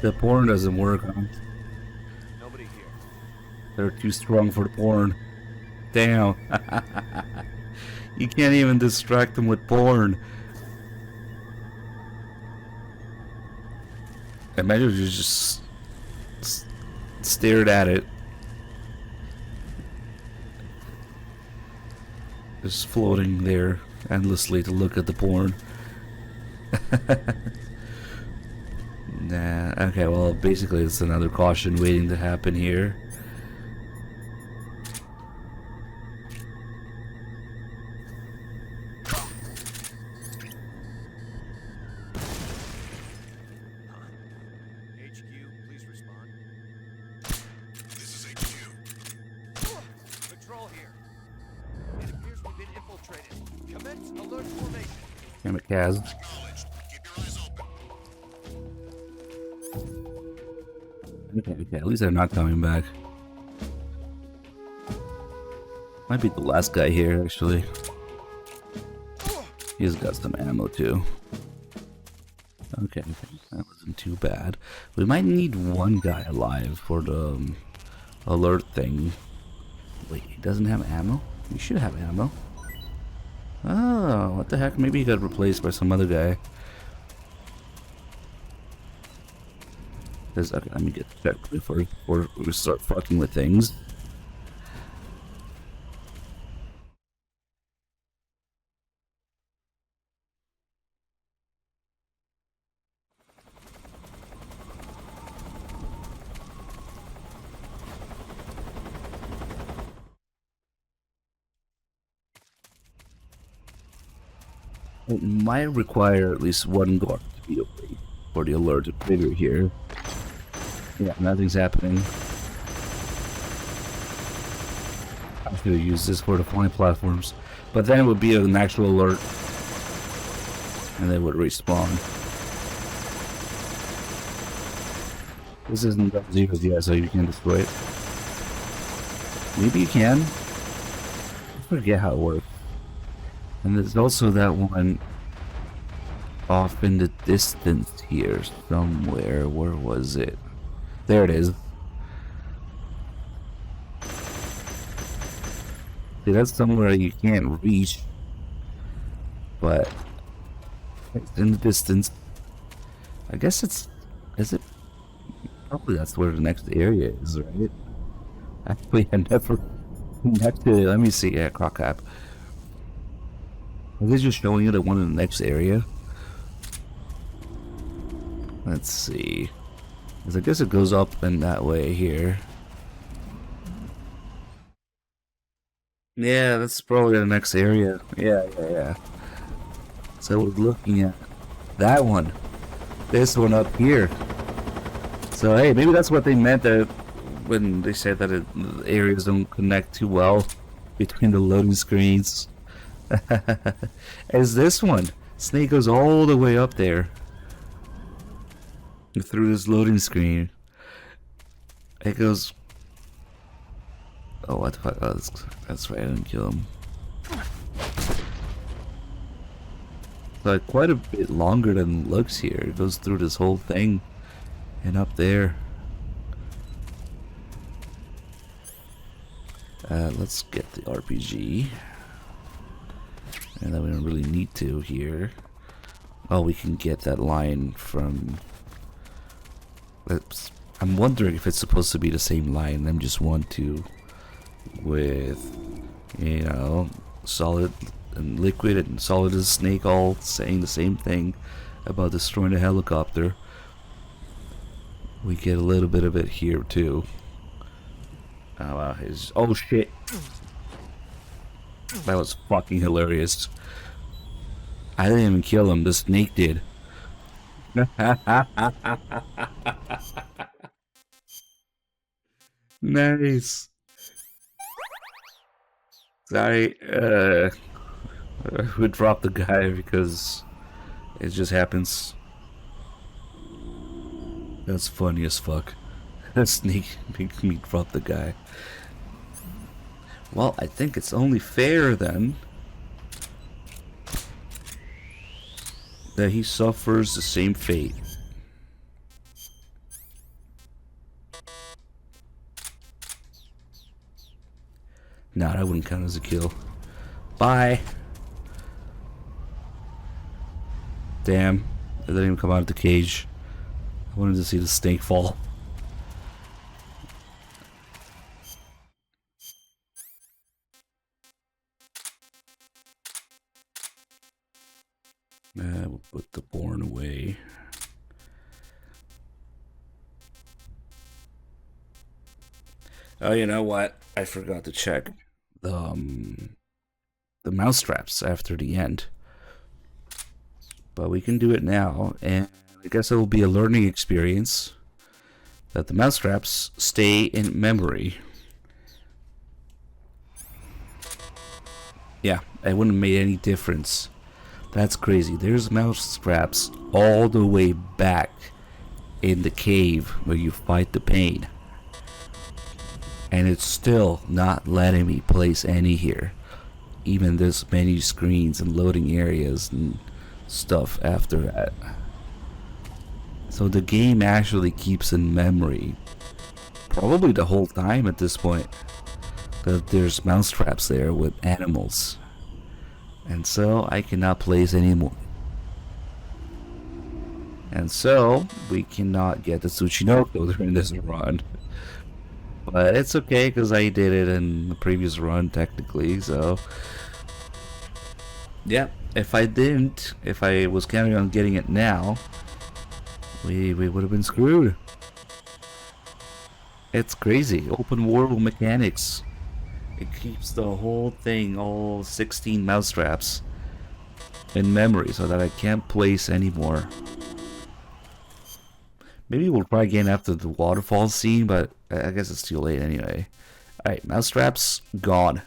Speaker 1: the porn doesn't work, huh?
Speaker 11: Nobody here.
Speaker 1: They're too strong for the porn. Damn. You can't even distract them with porn. Imagine if you just stared at it. Just floating there endlessly to look at the porn. Nah, okay, well, basically it's another caution waiting to happen here.
Speaker 11: HQ, please respond.
Speaker 12: This is HQ.
Speaker 11: Patrol here. It appears we've been infiltrated. Commence alert formation.
Speaker 1: Damn it, Kaz.
Speaker 12: Acknowledged. Keep your eyes open.
Speaker 1: Okay, at least they're not coming back. Might be the last guy here, actually. He's got some ammo, too. Okay, that wasn't too bad. We might need one guy alive for the alert thing. Wait, he doesn't have ammo? He should have ammo. Oh, what the heck? Maybe he got replaced by some other guy. Okay, let me get checked before we start fucking with things. It might require at least one guard to be awake for the alert to trigger here. Yeah, nothing's happening. I should have used this for the flying platforms. But then it would be an actual alert. And they would respawn. This isn't Double Zero's yet, so you can destroy it. Maybe you can. I forget how it works. And there's also that one off in the distance here somewhere. Where was it? There it is. See, that's somewhere you can't reach, but it's in the distance. I guess it's... is it? Probably that's where the next area is, right? Actually, I never connected it. Let me see. Yeah, Croc app. Are they just showing you the one in the next area? Let's see. 'Cause I guess it goes up in that way here. Yeah, that's probably the next area. Yeah. So we're looking at that one. This one up here. So hey, maybe that's what they meant that when they said that the areas don't connect too well between the loading screens. As this one. Snake goes all the way up there. Through this loading screen. It goes... oh, what the fuck? Oh, that's right, I didn't kill him. Like, quite a bit longer than it looks here. It goes through this whole thing. And up there. Let's get the RPG. And then we don't really need to here. Oh, we can get that line from... I'm wondering if it's supposed to be the same line. M1-2 with, you know, solid and liquid and solid as snake all saying the same thing about destroying a helicopter. We get a little bit of it here too. Oh wow, oh shit. That was fucking hilarious. I didn't even kill him, the snake did. Nice. Sorry, we dropped the guy because it just happens. That's funny as fuck. That snake made me drop the guy. Well, I think it's only fair then that he suffers the same fate. No, that wouldn't count as a kill. Bye. Damn, it didn't even come out of the cage. I wanted to see the snake fall. We'll put the Born away. Oh, you know what? I forgot to check the mouse traps after the end. But we can do it now, and I guess it will be a learning experience that the mouse traps stay in memory. Yeah, it wouldn't have made any difference. That's crazy. There's mouse traps all the way back in the cave where you fight the pain. And it's still not letting me place any here. Even this many screens and loading areas and stuff after that. So the game actually keeps in memory, probably the whole time at this point, that there's mouse traps there with animals. And so I cannot place anymore. And so we cannot get the Tsuchinoko during this run. But it's okay because I did it in the previous run technically, so yeah, if I didn't, if I was counting on getting it now, we would have been screwed. It's crazy. Open world mechanics. It keeps the whole thing, all 16 mousetraps, in memory so that I can't place anymore. Maybe we'll try again after the waterfall scene, but I guess it's too late anyway. Alright, mousetraps gone.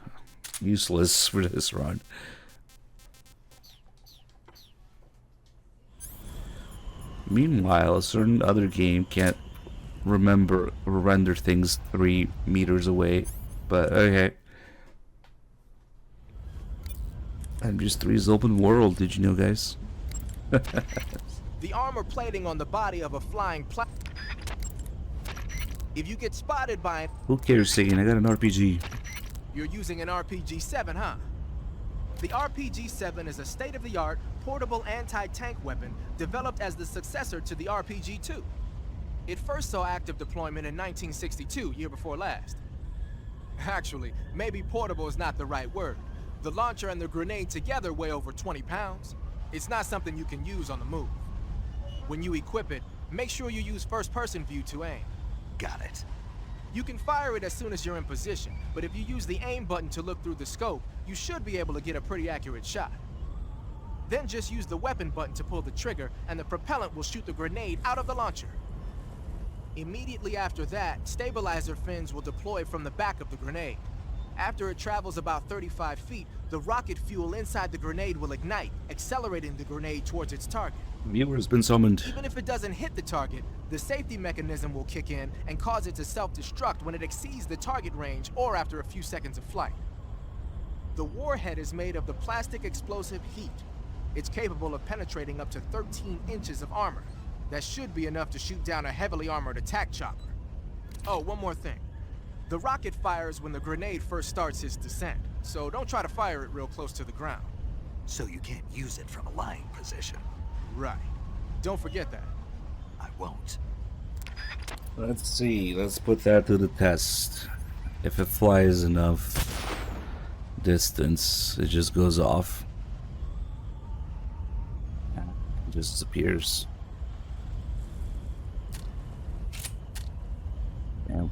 Speaker 1: Useless for this run. Meanwhile, a certain other game can't remember or render things 3 meters away. But okay. MGS3 is open world, did you know, guys?
Speaker 3: The armor plating on the body of a flying if you get spotted by it,
Speaker 1: Who cares, Sagan? I got an RPG.
Speaker 3: you're using an RPG-7, huh? The RPG-7 is a state-of-the-art, portable anti-tank weapon developed as the successor to the RPG-2. It first saw active deployment in 1962, year before last. Actually, maybe portable is not the right word. The launcher and the grenade together weigh over 20 pounds. It's not something you can use on the move. When you equip it, make sure you use first-person view to aim.
Speaker 4: Got it.
Speaker 3: You can fire it as soon as you're in position, but if you use the aim button to look through the scope, you should be able to get a pretty accurate shot. Then just use the weapon button to pull the trigger, and the propellant will shoot the grenade out of the launcher. Immediately after that, stabilizer fins will deploy from the back of the grenade. After it travels about 35 feet, the rocket fuel inside the grenade will ignite, accelerating the grenade towards its target.
Speaker 1: Viewer's been summoned.
Speaker 3: Even if it doesn't hit the target, the safety mechanism will kick in and cause it to self-destruct when it exceeds the target range or after a few seconds of flight. The warhead is made of the plastic explosive heat. It's capable of penetrating up to 13 inches of armor. That should be enough to shoot down a heavily armored attack chopper. Oh, one more thing. The rocket fires when the grenade first starts its descent, so don't try to fire it real close to the ground.
Speaker 4: So you can't use it from a lying position.
Speaker 3: Right. Don't forget that.
Speaker 4: I won't.
Speaker 1: Let's see. Let's put that to the test. If it flies enough distance, it just goes off. It just disappears. Yeah.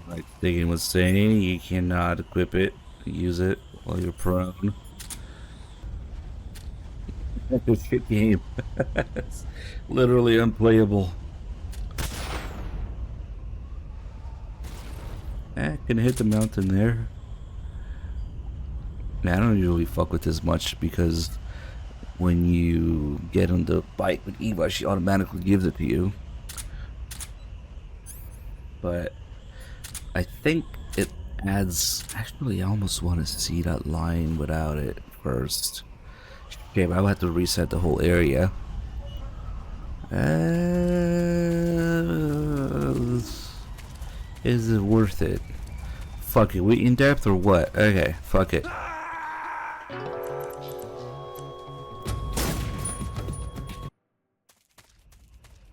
Speaker 1: Like Diggin was saying, you cannot equip it, use it while you're prone. Good game. It's literally unplayable. Can hit the mountain there. Man, I don't usually fuck with this much because when you get on the bike with Eva, she automatically gives it to you. But I think it adds... Actually, I almost want to see that line without it first. Okay, but I'll have to reset the whole area. Is it worth it? Fuck it, we in depth or what? Okay, fuck it.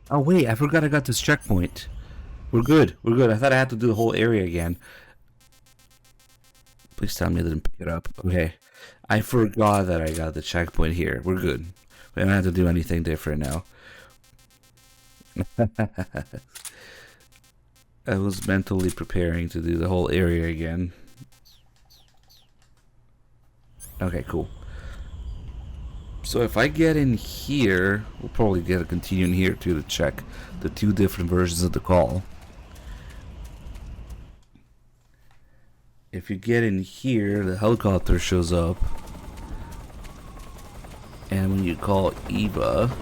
Speaker 1: Oh wait, I forgot I got this checkpoint. We're good, we're good. I thought I had to do the whole area again. Please tell me I didn't pick it up. Okay. I forgot that I got the checkpoint here. We're good. We don't have to do anything different now. I was mentally preparing to do the whole area again. Okay, cool. So if I get in here, we'll probably get a continue in here too to check the 2 different versions of the call. If you get in here, the helicopter shows up. And when you call Eva,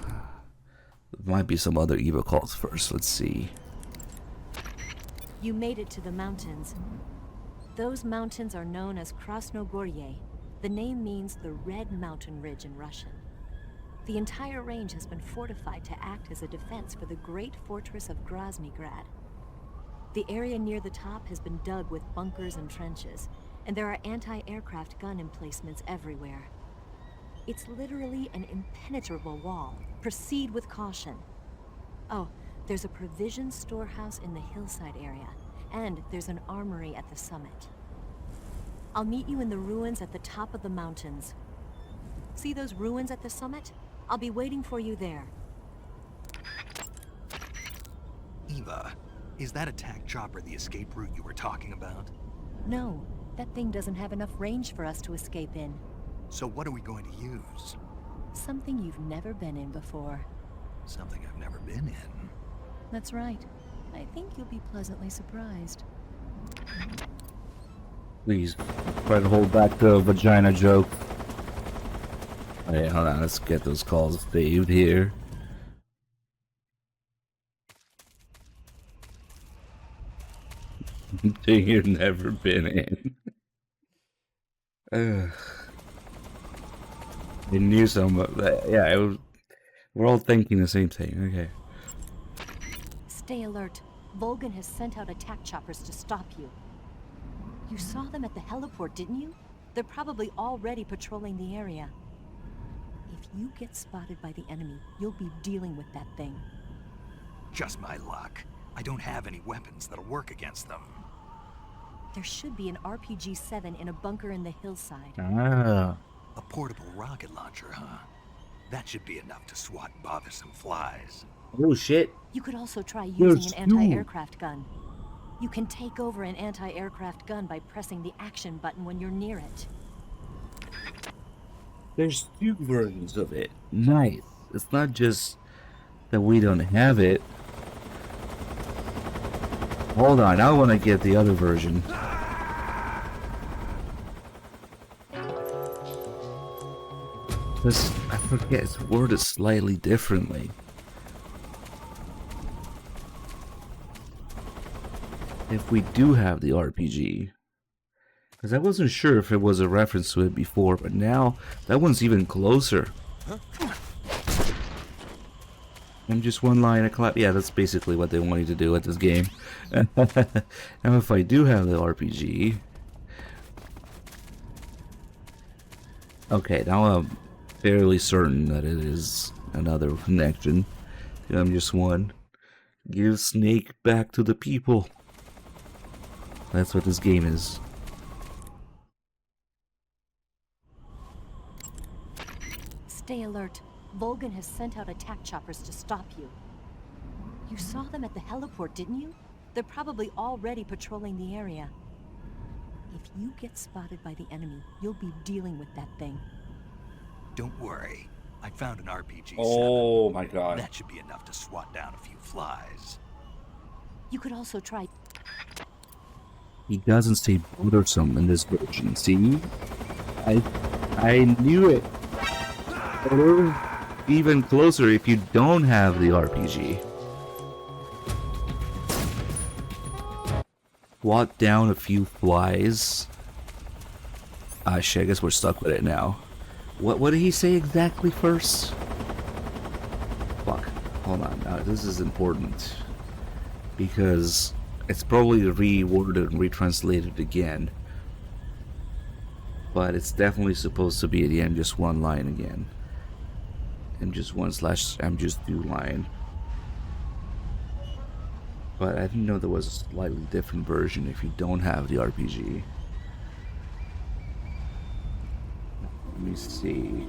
Speaker 1: there might be some other Eva calls first. Let's see.
Speaker 9: You made it to the mountains. Those mountains are known as Krasnogorye. The name means the Red Mountain Ridge in Russian. The entire range has been fortified to act as a defense for the great fortress of Groznygrad. The area near the top has been dug with bunkers and trenches, and there are anti-aircraft gun emplacements everywhere. It's literally an impenetrable wall. Proceed with caution. Oh, there's a provision storehouse in the hillside area, and there's an armory at the summit. I'll meet you in the ruins at the top of the mountains. See those ruins at the summit? I'll be waiting for you there.
Speaker 4: Eva, is that attack chopper the escape route you were talking about?
Speaker 9: No, that thing doesn't have enough range for us to escape in.
Speaker 4: So what are we going to use?
Speaker 9: Something you've never been in before.
Speaker 4: Something I've never been in.
Speaker 9: That's right. I think you'll be pleasantly surprised.
Speaker 1: Please try to hold back the vagina joke. Hey, hold on, let's get those calls saved here. Thing you've never been in. Ugh. I knew some of that. Yeah, we're all thinking the same thing. Okay.
Speaker 9: Stay alert. Volgan has sent out attack choppers to stop you. You saw them at the heliport, didn't you? They're probably already patrolling the area. If you get spotted by the enemy, you'll be dealing with that thing.
Speaker 4: Just my luck. I don't have any weapons that'll work against them.
Speaker 9: There should be an RPG-7 in a bunker in the hillside.
Speaker 1: Ah.
Speaker 4: A portable rocket launcher, huh? That should be enough to swat bothersome flies.
Speaker 1: Oh shit.
Speaker 9: You could also try
Speaker 1: There's
Speaker 9: using an anti-aircraft gun. You can take over an anti-aircraft gun by pressing the action button when you're near it.
Speaker 1: There's two versions of it. Nice. It's not just that we don't have it. Hold on, I want to get the other version. This, I forget, it's worded slightly differently. If we do have the RPG. Because I wasn't sure if it was a reference to it before, but now that one's even closer. And just one line of clap. Yeah, that's basically what they want you to do at this game. Now if I do have the RPG. Okay, now I'm fairly certain that it is another connection. I'm just one. Give Snake back to the people. That's what this game is.
Speaker 9: Stay alert. Volgan has sent out attack choppers to stop you. You saw them at the heliport, didn't you? They're probably already patrolling the area. If you get spotted by the enemy, you'll be dealing with that thing.
Speaker 4: Don't worry. I found an RPG-7.
Speaker 1: Oh my god.
Speaker 4: That should be enough to swat down a few flies.
Speaker 9: You could also try...
Speaker 1: He doesn't say bothersome in this version, see? I knew it. Or even closer if you don't have the RPG. Swat down a few flies. Ah shit, I guess we're stuck with it now. What did he say exactly first? Fuck. Hold on, now this is important. Because it's probably reworded and retranslated again. But it's definitely supposed to be at the end just one line again. MGS1/MGS2 line. But I didn't know there was a slightly different version if you don't have the RPG. Let me see.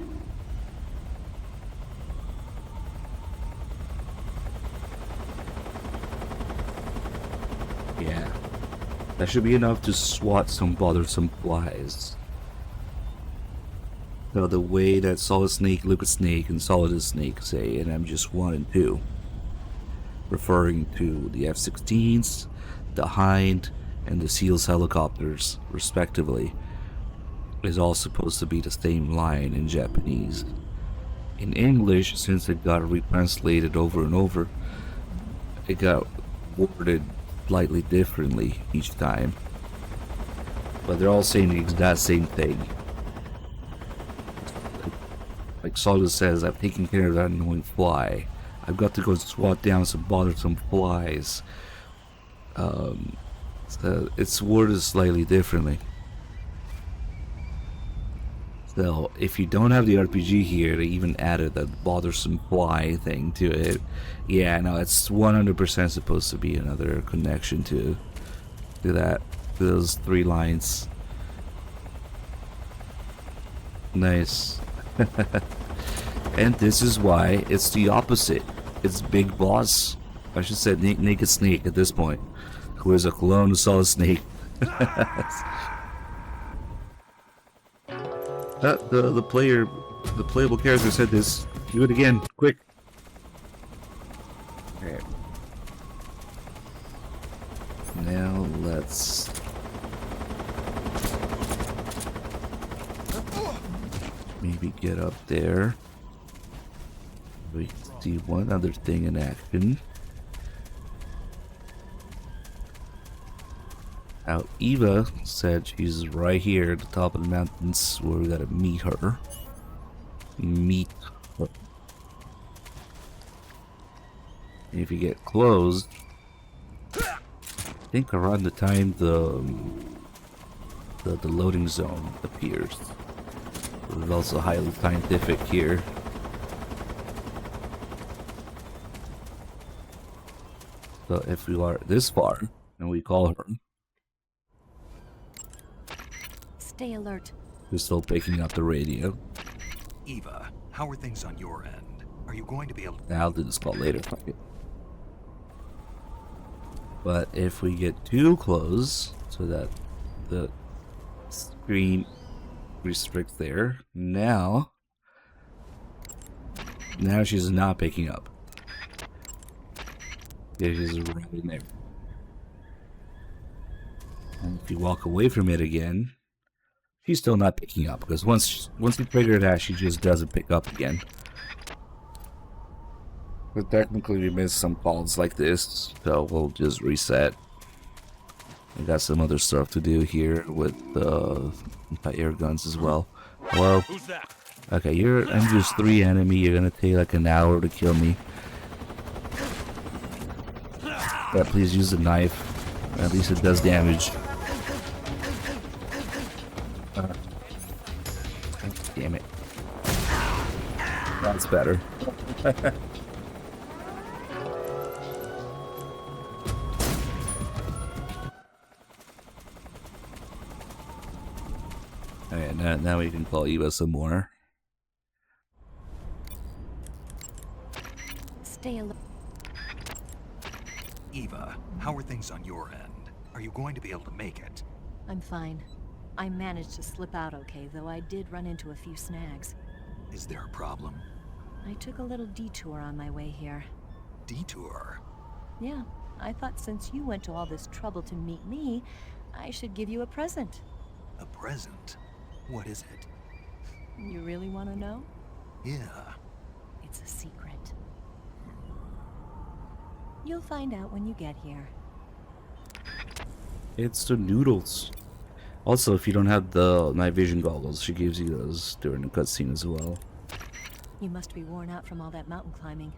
Speaker 1: Yeah. That should be enough to swat some bothersome flies. So the way that Solid Snake, Liquid Snake, and Solid Snake say in MGS1 and 2, referring to the F-16s, the Hind, and the SEALs helicopters, respectively, is all supposed to be the same line in Japanese. In English, since it got retranslated over and over, it got worded slightly differently each time. But they're all saying the exact same thing. Like Solid says, I've taken care of that annoying fly. I've got to go swat down some bothersome flies. So it's worded slightly differently. So if you don't have the RPG here, they even added that bothersome fly thing to it. Yeah, no, it's 100% supposed to be another connection to that, to those three lines. Nice. And this is why it's the opposite. It's Big Boss. I should say Naked Snake at this point, who is a clone of Solid Snake. The playable character said this. Do it again, quick. Okay. Now let's maybe get up there. We can see one other thing in action. Now, Eva said she's right here at the top of the mountains where we gotta meet her. Meet her. And if you get close, I think around the time the loading zone appears. It's also highly scientific here. So if we are this far and we call her,
Speaker 9: Stay alert.
Speaker 1: we're still picking up the radio.
Speaker 4: Eva, how are things on your end? Are you going to be able to...
Speaker 1: I'll do this call later. Fuck it. But if we get too close so that the screen restricts there, now she's not picking up. Yeah, she's right in there. And if you walk away from it again, she's still not picking up, because once you trigger that, she just doesn't pick up again. But technically we missed some calls like this, so we'll just reset. We got some other stuff to do here with air guns as well. Hello?
Speaker 11: Who's that?
Speaker 1: Okay, you're MGS3 enemy, you're gonna take like an hour to kill me. Yeah, please use the knife. At least it does damage. Damn it. That's better. Alright, now we can call Eva some more.
Speaker 9: Stay alert.
Speaker 4: Eva, how are things on your end? Are you going to be able to make it?
Speaker 9: I'm fine. I managed to slip out okay, though I did run into a few snags.
Speaker 4: Is there a problem?
Speaker 9: I took a little detour on my way here.
Speaker 4: Detour?
Speaker 9: Yeah, I thought since you went to all this trouble to meet me, I should give you a present.
Speaker 4: A present? What is it?
Speaker 9: You really want to know?
Speaker 4: Yeah.
Speaker 9: It's a secret. You'll find out when you get here.
Speaker 1: It's the noodles. Also, if you don't have the night vision goggles, she gives you those during the cutscene as well.
Speaker 9: You must be worn out from all that mountain climbing.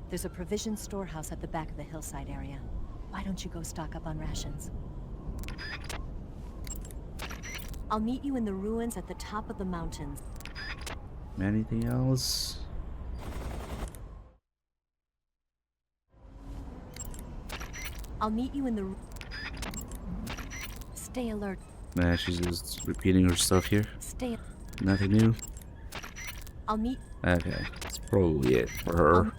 Speaker 9: There's a provision storehouse at the back of the hillside area. Why don't you go stock up on rations? I'll meet you in the ruins at the top of the mountains.
Speaker 1: Anything else?
Speaker 9: I'll meet you in the... Stay alert.
Speaker 1: Nah, she's just repeating her stuff here.
Speaker 9: Stay...
Speaker 1: Nothing new?
Speaker 9: I'll meet...
Speaker 1: Okay, that's probably it for her.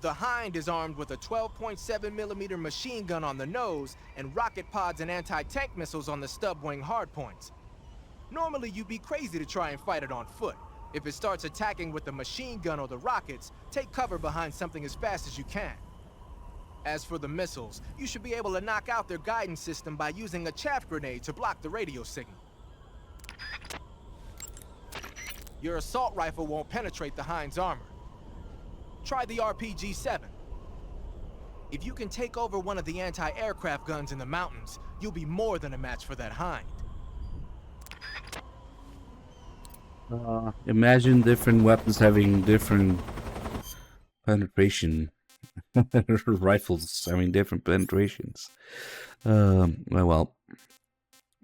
Speaker 3: The Hind is armed with a 12.7mm machine gun on the nose and rocket pods and anti-tank missiles on the stub wing hardpoints. Normally, you'd be crazy to try and fight it on foot. If it starts attacking with the machine gun or the rockets, take cover behind something as fast as you can. As for the missiles, you should be able to knock out their guidance system by using a chaff grenade to block the radio signal. Your assault rifle won't penetrate the Hind's armor. Try the RPG-7. If you can take over one of the anti-aircraft guns in the mountains, you'll be more than a match for that Hind.
Speaker 1: Imagine different weapons having different penetration. Rifles having different penetrations. Well,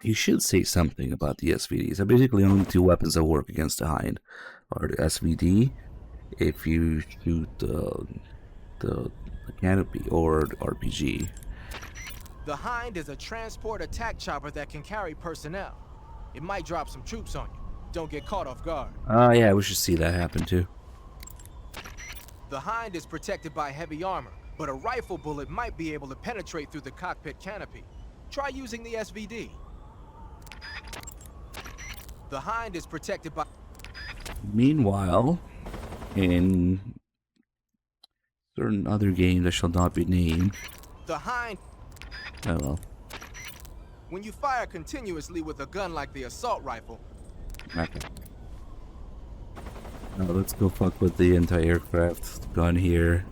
Speaker 1: you should say something about the SVDs. So basically, only two weapons that work against the Hind are the SVD, if you shoot the canopy, or the RPG.
Speaker 3: The Hind is a transport attack chopper that can carry personnel. It might drop some troops on you. Don't get caught off guard.
Speaker 1: Yeah, we should see that happen too.
Speaker 3: The Hind is protected by heavy armor, but a rifle bullet might be able to penetrate through the cockpit canopy. Try using the SVD. The Hind is protected by...
Speaker 1: Meanwhile, in certain other game that shall not be named.
Speaker 3: The hind.
Speaker 1: Oh well.
Speaker 3: When you fire continuously with a gun like the assault rifle.
Speaker 1: Okay. Now let's go fuck with the anti-aircraft gun here.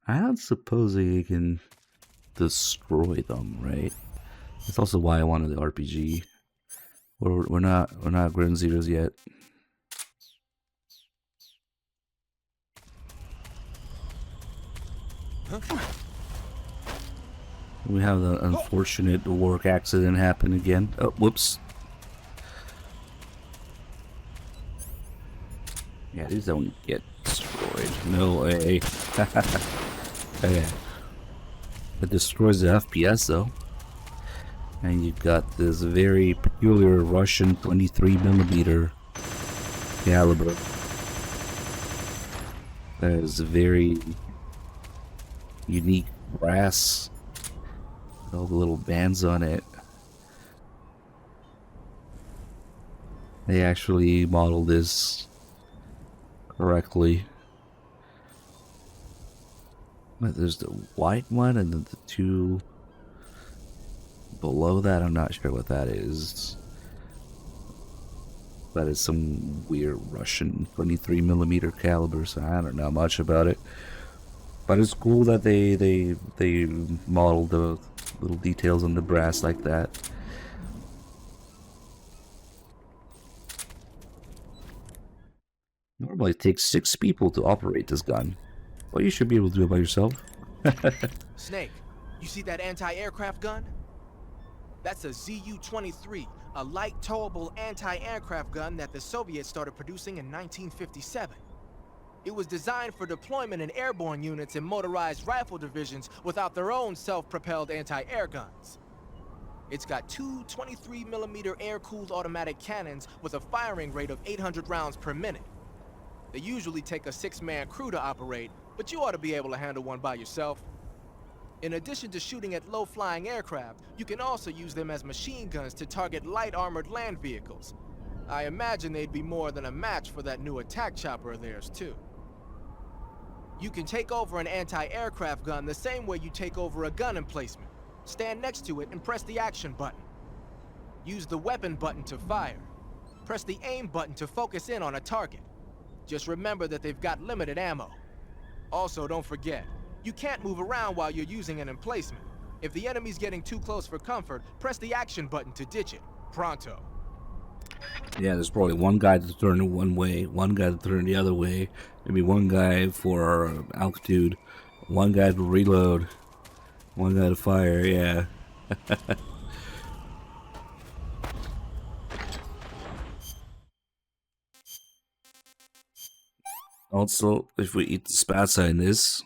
Speaker 1: I don't suppose you can destroy them, right? That's also why I wanted the RPG. We're not ground zeros yet. We have the unfortunate work accident happen again. Oh, whoops. Yeah, these don't get destroyed. No way. Okay. It destroys the FPS though. And you've got this very peculiar Russian 23mm caliber. That is very unique brass. With all the little bands on it. They actually modeled this correctly. But there's the white one and then the two below that. I'm not sure what that is. That is some weird Russian 23mm caliber, so I don't know much about it. But it's cool that they modeled the little details on the brass like that. Normally it takes 6 people to operate this gun. Well, you should be able to do it by yourself.
Speaker 3: Snake, you see that anti-aircraft gun? That's a ZU-23, a light towable anti-aircraft gun that the Soviets started producing in 1957. It was designed for deployment in airborne units and motorized rifle divisions without their own self-propelled anti-air guns. It's got two 23mm air-cooled automatic cannons with a firing rate of 800 rounds per minute. They usually take a 6-man crew to operate, but you ought to be able to handle one by yourself. In addition to shooting at low-flying aircraft, you can also use them as machine guns to target light armored land vehicles. I imagine they'd be more than a match for that new attack chopper of theirs, too. You can take over an anti-aircraft gun the same way you take over a gun emplacement. Stand next to it and press the action button. Use the weapon button to fire. Press the aim button to focus in on a target. Just remember that they've got limited ammo. Also, don't forget, you can't move around while you're using an emplacement. If the enemy's getting too close for comfort, press the action button to ditch it. Pronto.
Speaker 1: Yeah, there's probably one guy to turn it one way, one guy to turn the other way, maybe one guy for altitude, one guy to reload, one guy to fire, yeah. Also, if we eat the spatsa in this,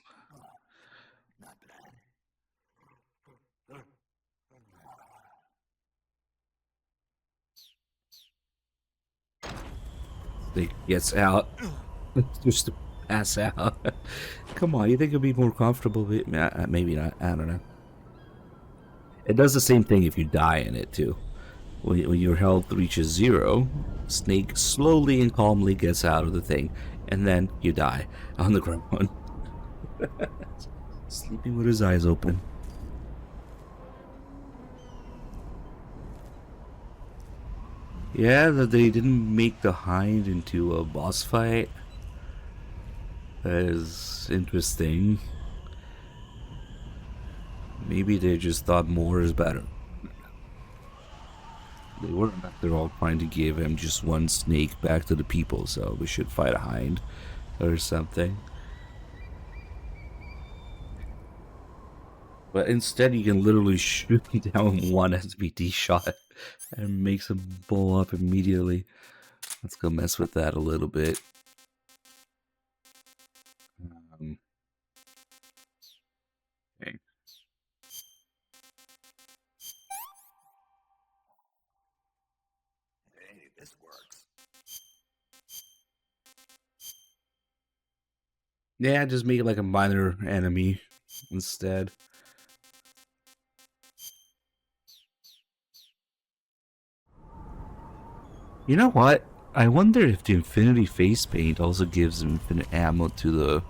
Speaker 1: it gets out, just to pass out. Come on, you think it'd be more comfortable? Maybe not, I don't know. It does the same thing if you die in it too. When your health reaches 0, Snake slowly and calmly gets out of the thing, and then you die on the ground. Sleeping with his eyes open. Yeah, that they didn't make the Hind into a boss fight. That is interesting. Maybe they just thought more is better. They weren't after all trying to give him just one snake back to the people, so we should fight a Hind or something. But instead you can literally shoot down one SBD shot and makes him blow up immediately. Let's go mess with that a little bit. Okay.
Speaker 4: Hey, this works.
Speaker 1: Yeah, just make it like a minor enemy instead. You know what? I wonder if the Infinity Face Paint also gives infinite ammo to the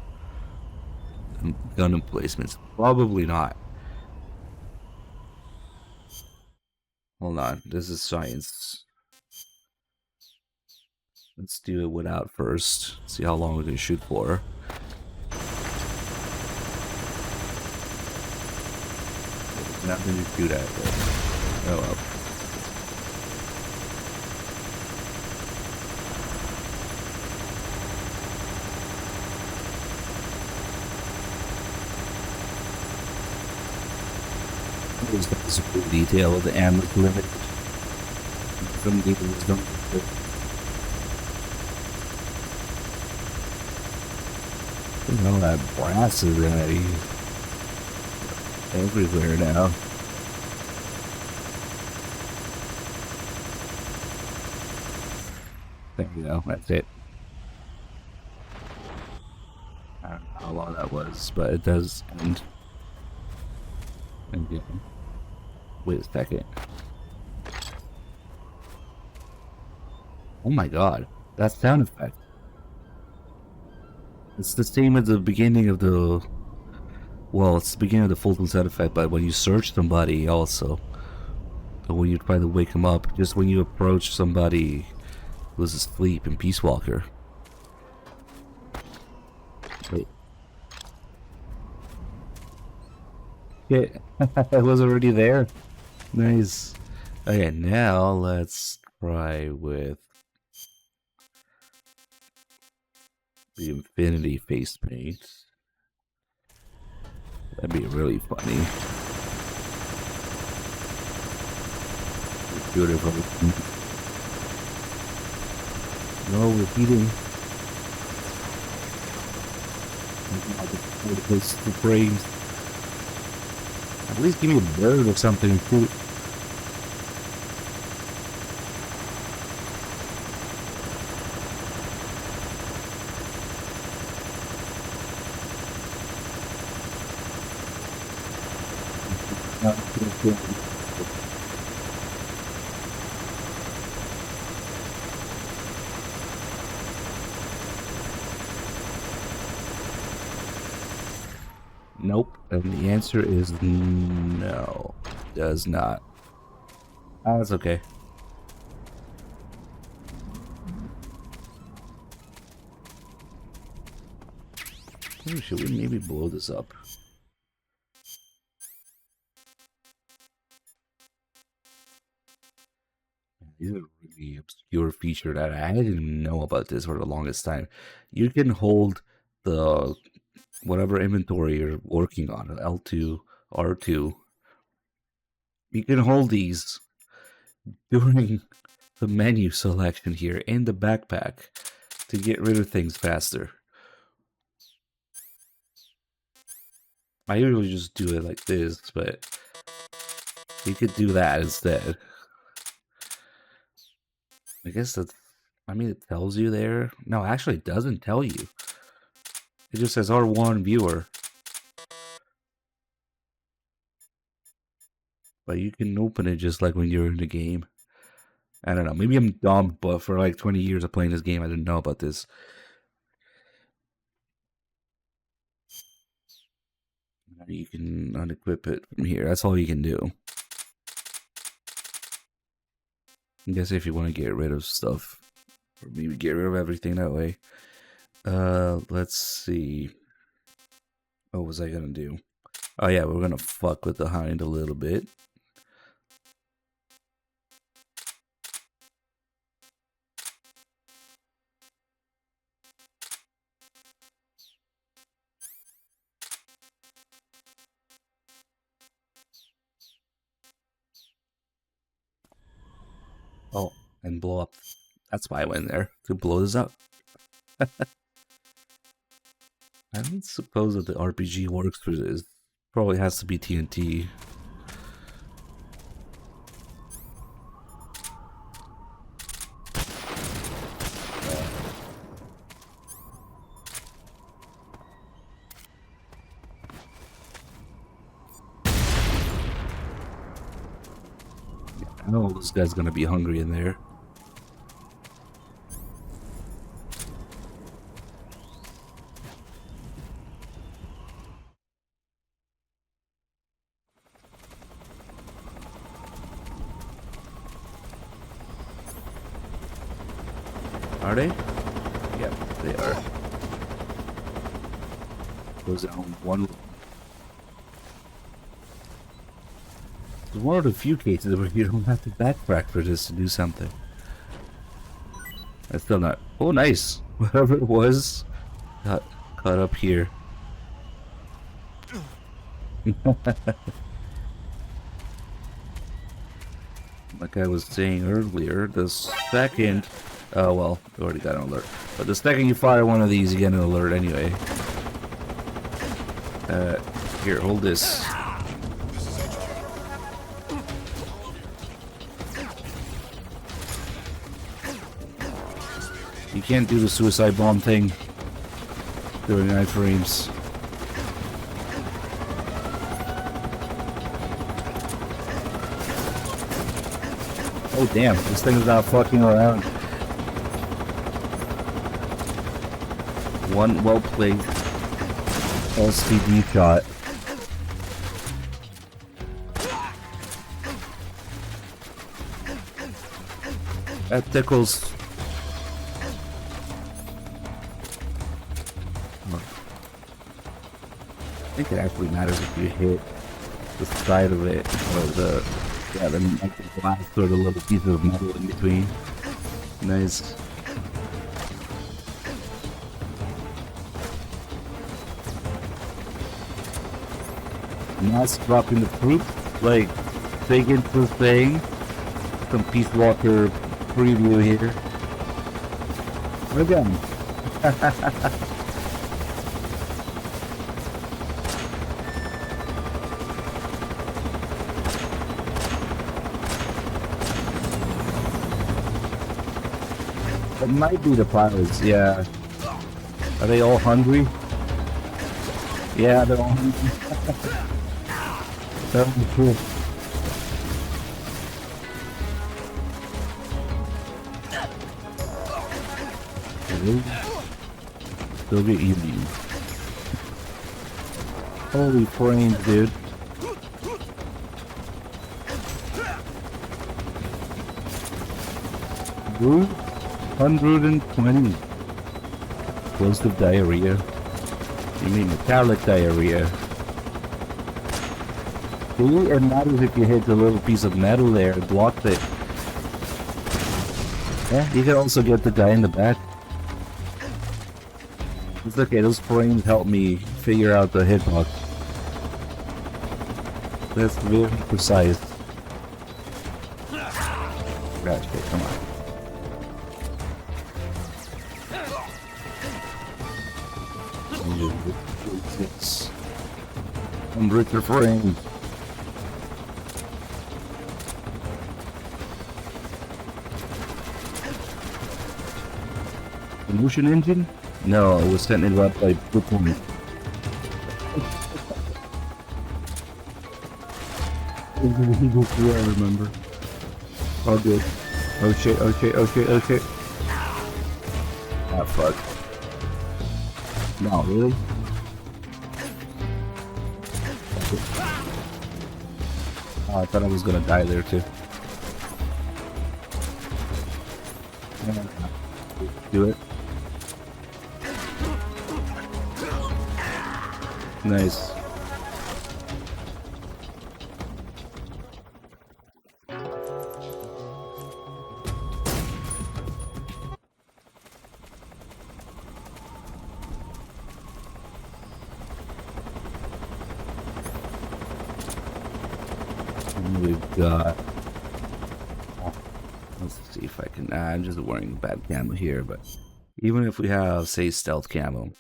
Speaker 1: gun emplacements. Probably not. Hold on, this is science. Let's do it without first. See how long we can shoot for. There's nothing to shoot at. Oh well. There's the physical detail of the ammo limit. Some games don't. All that brass is already everywhere now. There you go, that's it. I don't know how long that was, but it does end. Okay. Wait a second. Oh my god, that sound effect. It's the same at the beginning of the... Well, it's the beginning of the Fulton sound effect, but when you search somebody also. Or when you try to wake them up, just when you approach somebody who's asleep in Peace Walker. Wait. Shit, I was already there. Nice. Okay, now let's try with the Infinity face paint. That'd be really funny. Beautiful. No, we're eating. The brains. At least give me a bird or something to shoot. Nope, and the answer is no. Does not. Ah, that's okay. Ooh, should we maybe blow this up? These are really obscure feature that I didn't know about this for the longest time. You can hold the whatever inventory you're working on, L2, R2. You can hold these during the menu selection here in the backpack to get rid of things faster. I usually just do it like this, but you could do that instead. I guess that's, I mean, it tells you there. No, actually it doesn't tell you. It just says R1 viewer. But you can open it just like when you're in the game. I don't know, maybe I'm dumb, but for like 20 years of playing this game, I didn't know about this. You can unequip it from here. That's all you can do. I guess if you want to get rid of stuff, or maybe get rid of everything that way. Let's see. What was I gonna do? Oh yeah, we're gonna fuck with the hind a little bit. Oh, and blow up. That's why I went there, to blow this up. I don't suppose that the RPG works for this. Probably has to be TNT. I know this guy's gonna be hungry in there. Are they? Yep, they are. Goes down one. It's one of the few cases where you don't have to backtrack for this to do something. That's still not. Oh, nice. Whatever it was, got caught up here. Like I was saying earlier, the second... Oh, well, we already got an alert. But the second you fire one of these, you get an alert anyway. Here, hold this. You can't do the suicide bomb thing during 9 frames. Oh damn, this thing is not fucking around. One well-played LCD shot. That tickles. I think it actually matters if you hit the side of it or the glass or the little piece of metal in between. Nice. Mass dropping the fruit, like big into thing. Some Peace Walker preview here. Again. It might be the pirates, yeah. Are they all hungry? Yeah, they're all hungry. That would be cool. Still get eaten. Holy frames, dude. Blue? 120. Explosive diarrhea. You mean metallic diarrhea? See, it matters if you hit the little piece of metal there and blocked it. Yeah, you can also get the guy in the back. It's okay, those frames help me figure out the hitbox. That's very precise. Gotcha, come on. I'm Richard Frame. The motion engine? No, it was sent in up by Brooklyn. I remember. All good. Oh shit, oh shit, oh shit, oh shit. Ah, fuck. No, really? Oh, I thought I was gonna die there too. Do it. Nice. We've got. Let's see if I can. I'm just wearing bad camo here, but even if we have, say, stealth camo,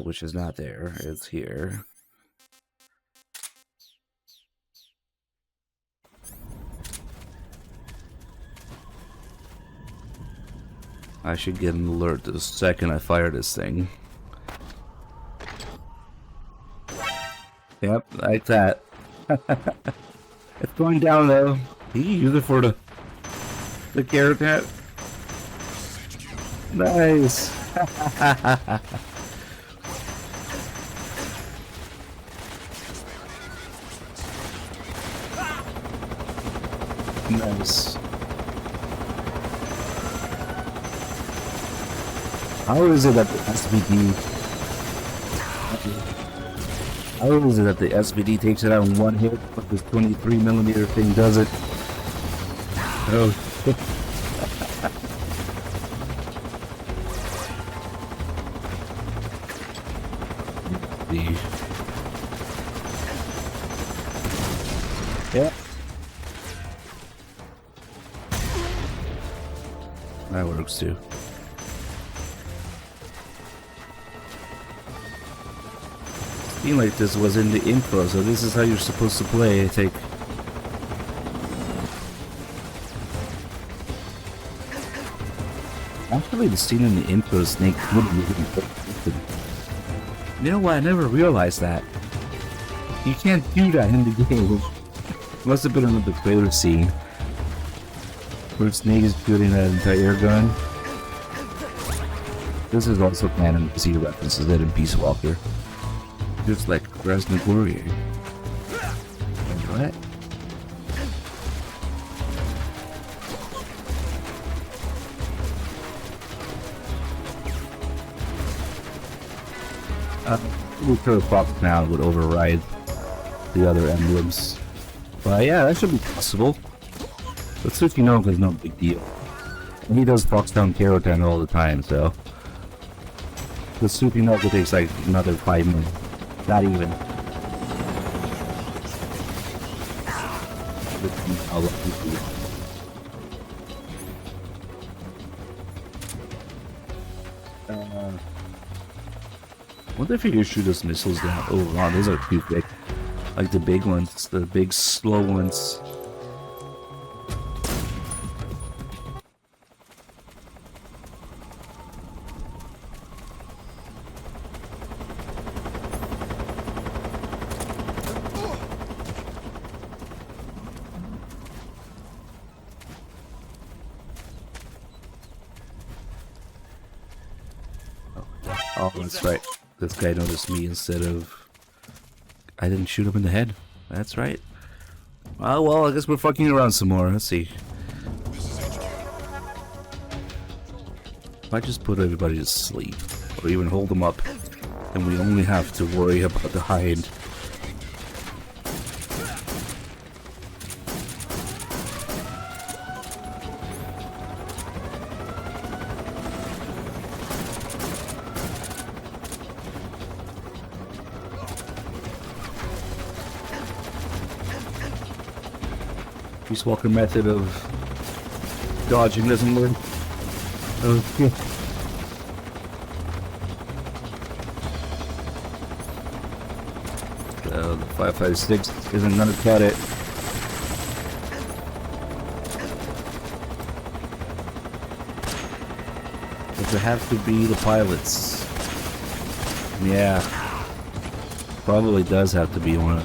Speaker 1: which is not there, it's here. I should get an alert the second I fire this thing. Yep, like that. It's going down though. You can use it for the carrot hat. Nice. Nice. How is it that the SVD? How is it that the SVD takes it out in one hit, but this 23mm thing doesn't? Oh. Yeah. That works too. Seemed like this was in the intro, so this is how you're supposed to play, I think. Actually, the scene in the intro, Snake wouldn't even put. You know what? I never realized that. You can't do that in the game. Must have been another trailer scene where Snake is shooting that entire gun. This is also canon to see the references that in Peace Walker. Just like Krasnogorye. What? Ultra Fox now would override the other emblems. But yeah, that should be possible. But Tsuchinoka is no big deal. And he does Foxtown Karotan all the time, so. The Tsuchinoka takes like another 5 minutes. Not even. Wonder if you can shoot those missiles down. Oh wow, those are too big. Like the big ones, the big slow ones. Oh, that's right. This guy noticed me instead of... I didn't shoot him in the head. That's right. Oh, well, I guess we're fucking around some more. Let's see. If I just put everybody to sleep, or even hold them up, and we only have to worry about the hide. Peace Walker method of dodging doesn't work. Okay. So the 5.56 isn't gonna cut it. Does it have to be the pilots? Yeah. Probably does have to be one.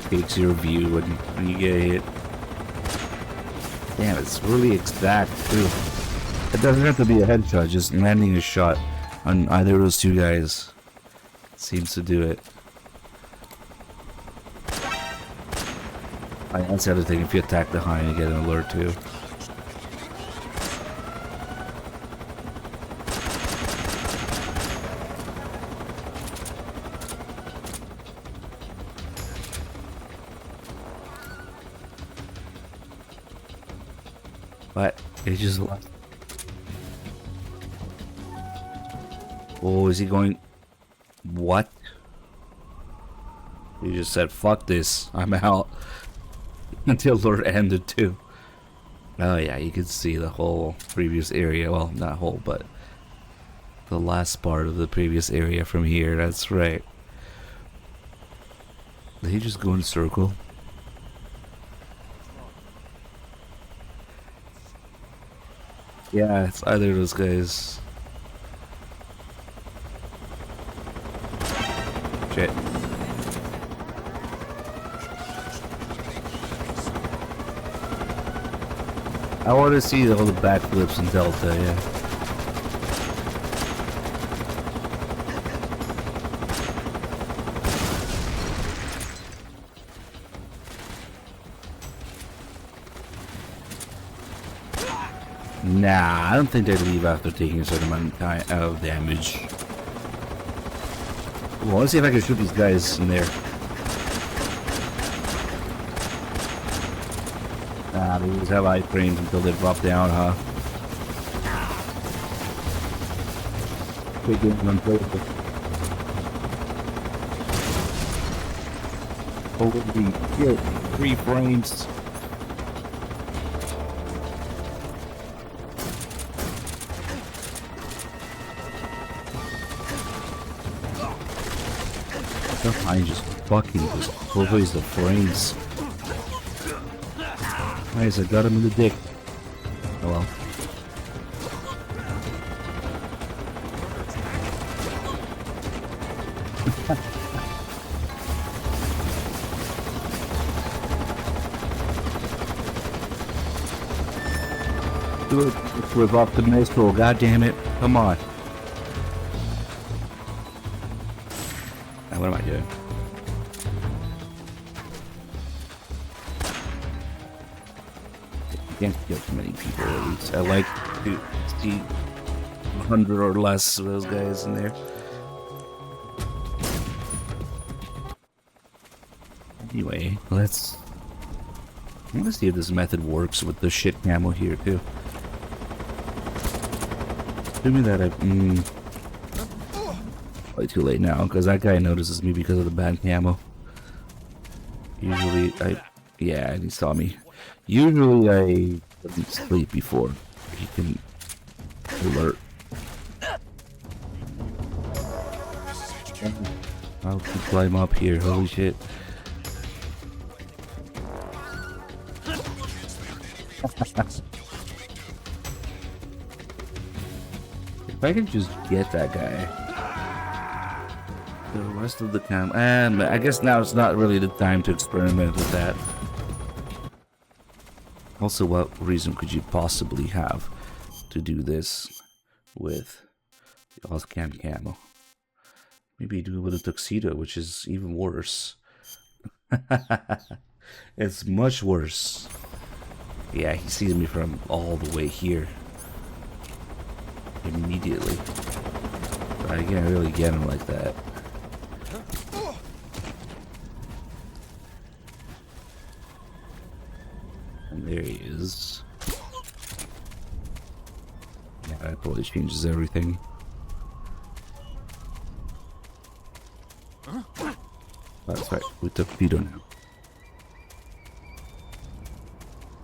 Speaker 1: Takes your view when you get hit. Damn, it's really exact too. It doesn't have to be a headshot, just landing a shot on either of those two guys seems to do it. That's the other thing, if you attack the hind, you get an alert too. But he just left. Oh, is he going? What? He just said, "Fuck this, I'm out." Until Lord ended too. Oh yeah, you can see the whole previous area. Well, not whole, but the last part of the previous area from here. That's right. Did he just go in a circle? Yeah, it's either of those guys. Shit. I want to see all the backflips in Delta, yeah. Nah, I don't think they leave after taking a certain amount of damage. Well, let's see if I can shoot these guys in there. Ah, they just have iframes until they drop down, huh? Quick game unplayable. Holy shit, 3 frames. I just fucking just always the frames. Nice, I got him in the dick. Oh well. Do it. Let's rip off the maestro, god damn it. Come on. Now what am I doing? I can't kill too many people at least. I like to see 100 or less of those guys in there. Anyway, let's... I want to see if this method works with the shit camo here too. Assuming that I... Probably too late now, because that guy notices me because of the bad camo. Usually yeah, and he saw me. Usually I doesn't sleep before he can alert. I'll climb up here, holy shit. If I can just get that guy. The rest of the time, and I guess now it's not really the time to experiment with that. Also, what reason could you possibly have to do this with the Ozcan camo? Maybe do it with a tuxedo, which is even worse. It's much worse. Yeah, he sees me from all the way here. Immediately. But I can't really get him like that. And there he is. Yeah, that probably changes everything. That's right, with the torpedo now.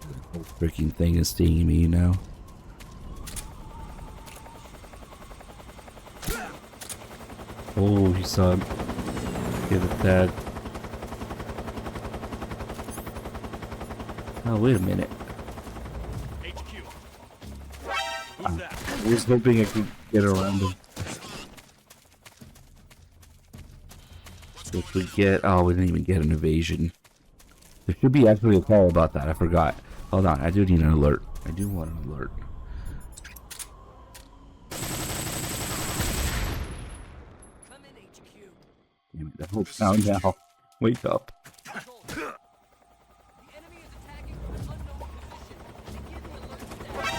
Speaker 1: The whole freaking thing is stinging me now. Oh, he saw him. Get it, Dad. Oh, wait a minute.
Speaker 11: HQ.
Speaker 1: I was hoping I could get around him. If we get... Oh, we didn't even get an evasion. There should be actually a call about that. I forgot. Hold on. I do need an alert. I do want an alert.
Speaker 13: Come in, HQ.
Speaker 1: Damn it. The whole town now. Wake up.
Speaker 13: The enemy is attacking from an unknown position. Begin the alert status.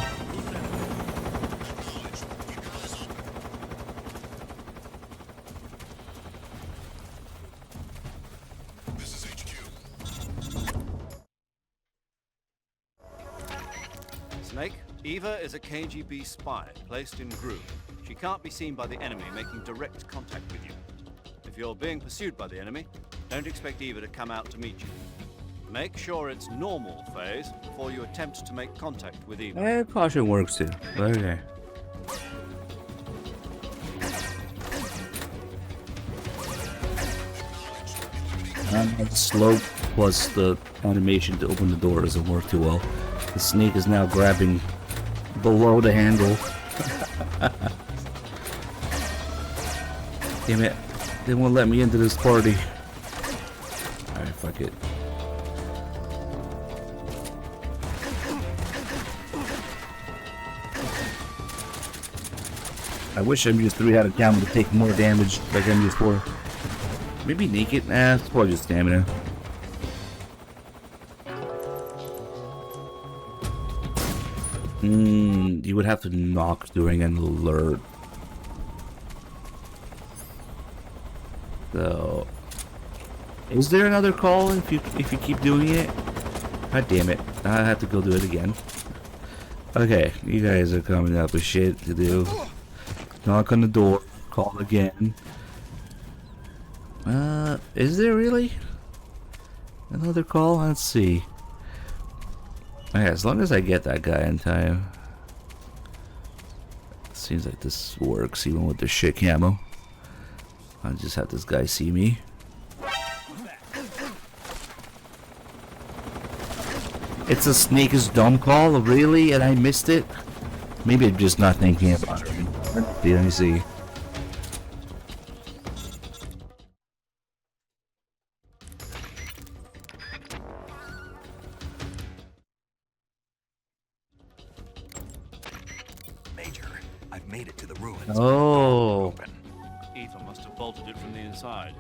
Speaker 5: Snake, Eva is a KGB spy placed in Groove. She can't be seen by the enemy making direct contact with you. If you're being pursued by the enemy, don't expect Eva to come out to meet you. Make sure it's normal phase before you attempt to make contact with Eva.
Speaker 1: Caution works too. Okay. And slow plus the animation to open the door doesn't work too well. The snake is now grabbing below the handle. Damn it. They won't let me into this party. Alright, fuck it. I wish MGS3 had a camera to take more damage like MGS4. Maybe naked? Nah, it's probably just stamina. You would have to knock during an alert. So, is there another call if you keep doing it? God damn it! I have to go do it again. Okay, you guys are coming up with shit to do. Knock on the door. Call again. Is there really another call? Let's see. Okay, as long as I get that guy in time. Seems like this works even with the shit camo. I'll just have this guy see me. It's a snake is dumb call, really? And I missed it? Maybe I'm just not thinking about it. Let me see.
Speaker 4: Major, I've made it to the ruins.
Speaker 1: Oh.
Speaker 5: Eva must have bolted it from the inside.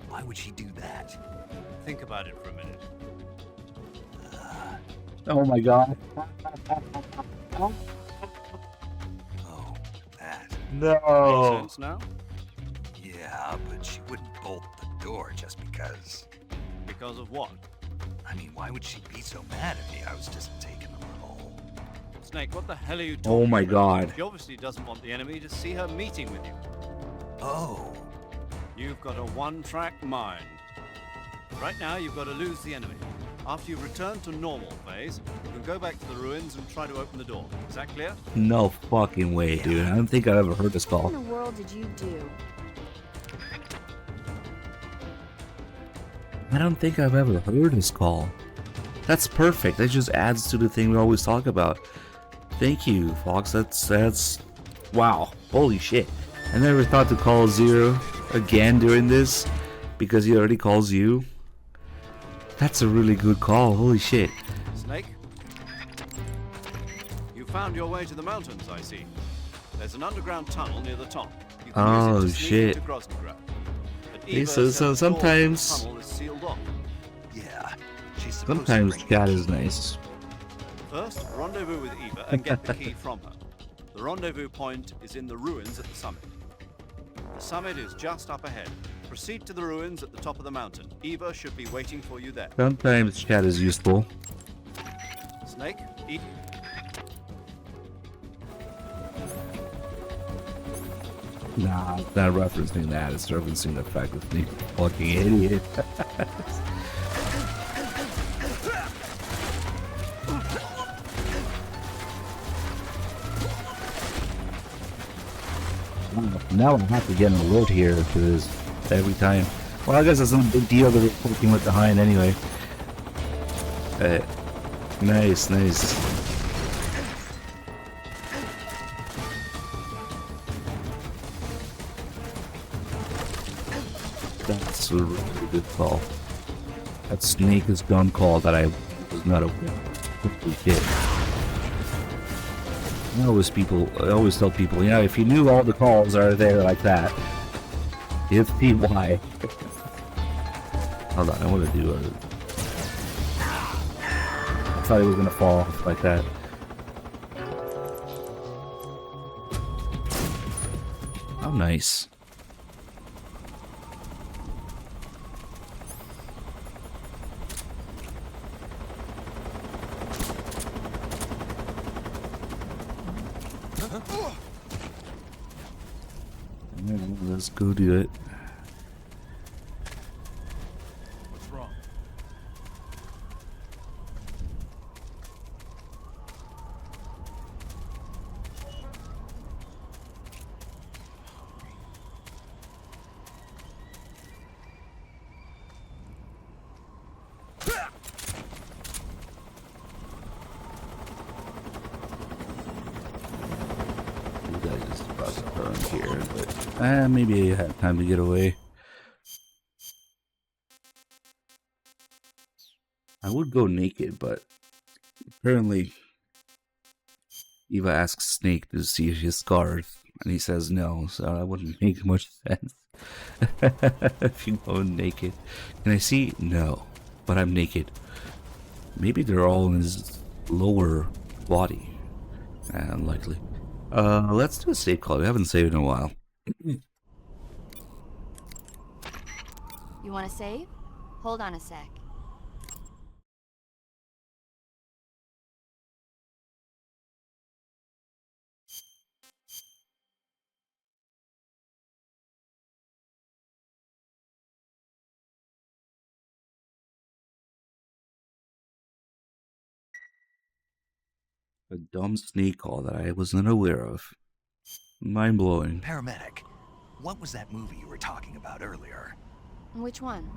Speaker 4: Why would she do that?
Speaker 5: Think about it for a minute.
Speaker 1: Oh my god.
Speaker 4: Oh, that.
Speaker 1: No.
Speaker 5: Makes sense now?
Speaker 4: Yeah, but she wouldn't bolt the door just because.
Speaker 5: Because of what?
Speaker 4: I mean, why would she be so mad at me? I was just taking a little.
Speaker 5: Snake, what the hell are you talking
Speaker 1: Oh my
Speaker 5: about?
Speaker 1: god.
Speaker 5: She obviously doesn't want the enemy to see her meeting with you.
Speaker 4: Oh.
Speaker 5: You've got a one-track mind. Right now, you've got to lose the enemy. After you return to normal phase, you can go back to the ruins and try to open the door. Is that clear?
Speaker 1: No fucking way, dude. I don't think I've ever heard this
Speaker 7: What
Speaker 1: call.
Speaker 7: in the world did you do?
Speaker 1: I don't think I've ever heard this call. That's perfect. That just adds to the thing we always talk about. Thank you, Fox. That's wow. Holy shit. I never thought to call Zero again during this because he already calls you. That's a really good call. Holy shit.
Speaker 5: Snake? You found your way to the mountains, I see. There's an underground tunnel near the top. You can use it to sneak
Speaker 1: shit.
Speaker 5: into Grosvengrad. But
Speaker 1: Hey,
Speaker 5: Eva
Speaker 1: so
Speaker 5: says the door to the
Speaker 1: sometimes-
Speaker 5: tunnel is sealed off.
Speaker 4: Yeah, she's supposed
Speaker 1: Sometimes
Speaker 4: to bring
Speaker 1: chat
Speaker 4: me
Speaker 1: is nice.
Speaker 5: First, rendezvous with Eva and get the key from her. The rendezvous point is in the ruins at the summit. The summit is just up ahead. Proceed to the ruins at the top of the mountain. Eva should be waiting for you there.
Speaker 1: Sometimes chat is useful.
Speaker 5: Snake, eat.
Speaker 1: Nah, it's not referencing that. It's referencing the fact that me fucking idiot. Now I have to get an alert here because every time. Well, I guess it's not a big deal that we're working with the hind anyway. Nice, nice. That's a really good call. That snake is gun call that I was not aware of. Holy shit. I always tell people, you know, if you knew all the calls are there like that, you'd see why. Hold on, I want to do a... I thought it was gonna fall off like that. Oh, nice. Let's go do it.
Speaker 8: What's wrong?
Speaker 1: You guys just about to burn here, but maybe I have time to get away. I would go naked, but apparently Eva asks Snake to see his scars, and he says no, so that wouldn't make much sense. If you go naked. Can I see? No, but I'm naked. Maybe they're all in his lower body. Unlikely. Let's do a save call. We haven't saved in a while.
Speaker 7: You want to save? Hold on a sec.
Speaker 1: A dumb sneak call that I wasn't aware of. Mind blowing.
Speaker 4: Paramedic, what was that movie you were talking about earlier?
Speaker 7: Which one?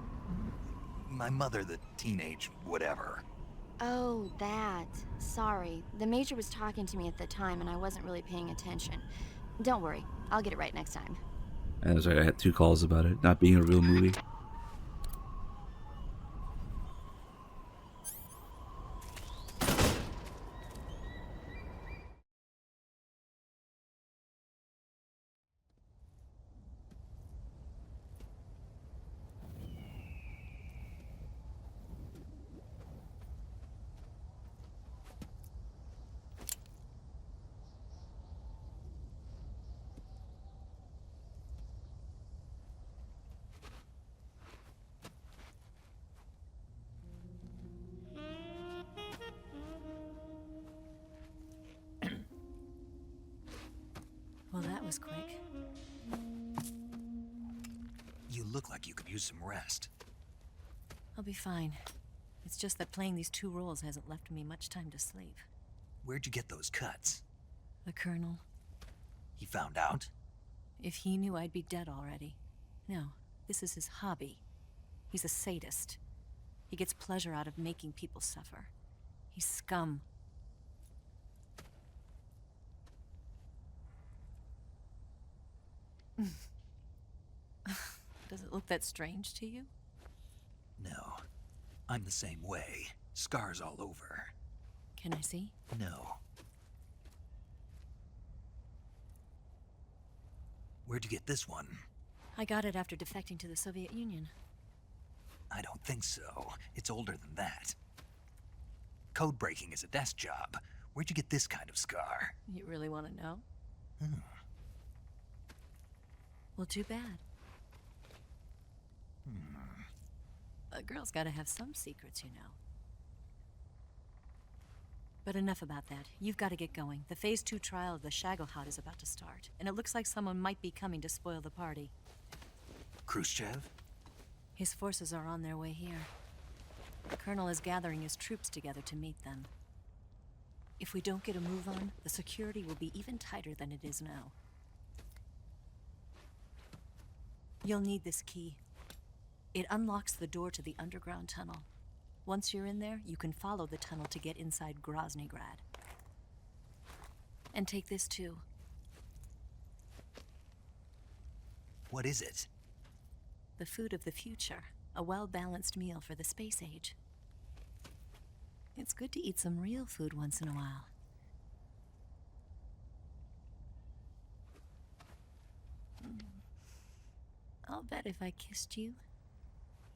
Speaker 4: My mother, the teenage whatever.
Speaker 7: Oh, that. Sorry. The Major was talking to me at the time and I wasn't really paying attention. Don't worry. I'll get it right next time.
Speaker 1: And that's right, I had 2 calls about it not being a real movie.
Speaker 9: Well, that was quick.
Speaker 4: You look like you could use some rest.
Speaker 9: I'll be fine. It's just that playing these 2 roles hasn't left me much time to sleep.
Speaker 4: Where'd you get those cuts?
Speaker 9: The Colonel.
Speaker 4: He found out?
Speaker 9: If he knew, I'd be dead already. No, this is his hobby. He's a sadist. He gets pleasure out of making people suffer. He's scum. Does it look that strange to you?
Speaker 4: No. I'm the same way. Scars all over.
Speaker 9: Can I see?
Speaker 4: No. Where'd you get this one?
Speaker 9: I got it after defecting to the Soviet Union.
Speaker 4: I don't think so. It's older than that. Code breaking is a desk job. Where'd you get this kind of scar?
Speaker 9: You really want to know? Well, too bad. A girl's gotta have some secrets, you know. But enough about that. You've got to get going. The Phase 2 trial of the Shagohod is about to start, and it looks like someone might be coming to spoil the party.
Speaker 4: Khrushchev?
Speaker 9: His forces are on their way here. The Colonel is gathering his troops together to meet them. If we don't get a move on, the security will be even tighter than it is now. You'll need this key. It unlocks the door to the underground tunnel. Once you're in there, you can follow the tunnel to get inside Groznygrad. And take this too.
Speaker 4: What is it?
Speaker 9: The food of the future. A well-balanced meal for the space age. It's good to eat some real food once in a while. I'll bet if I kissed you,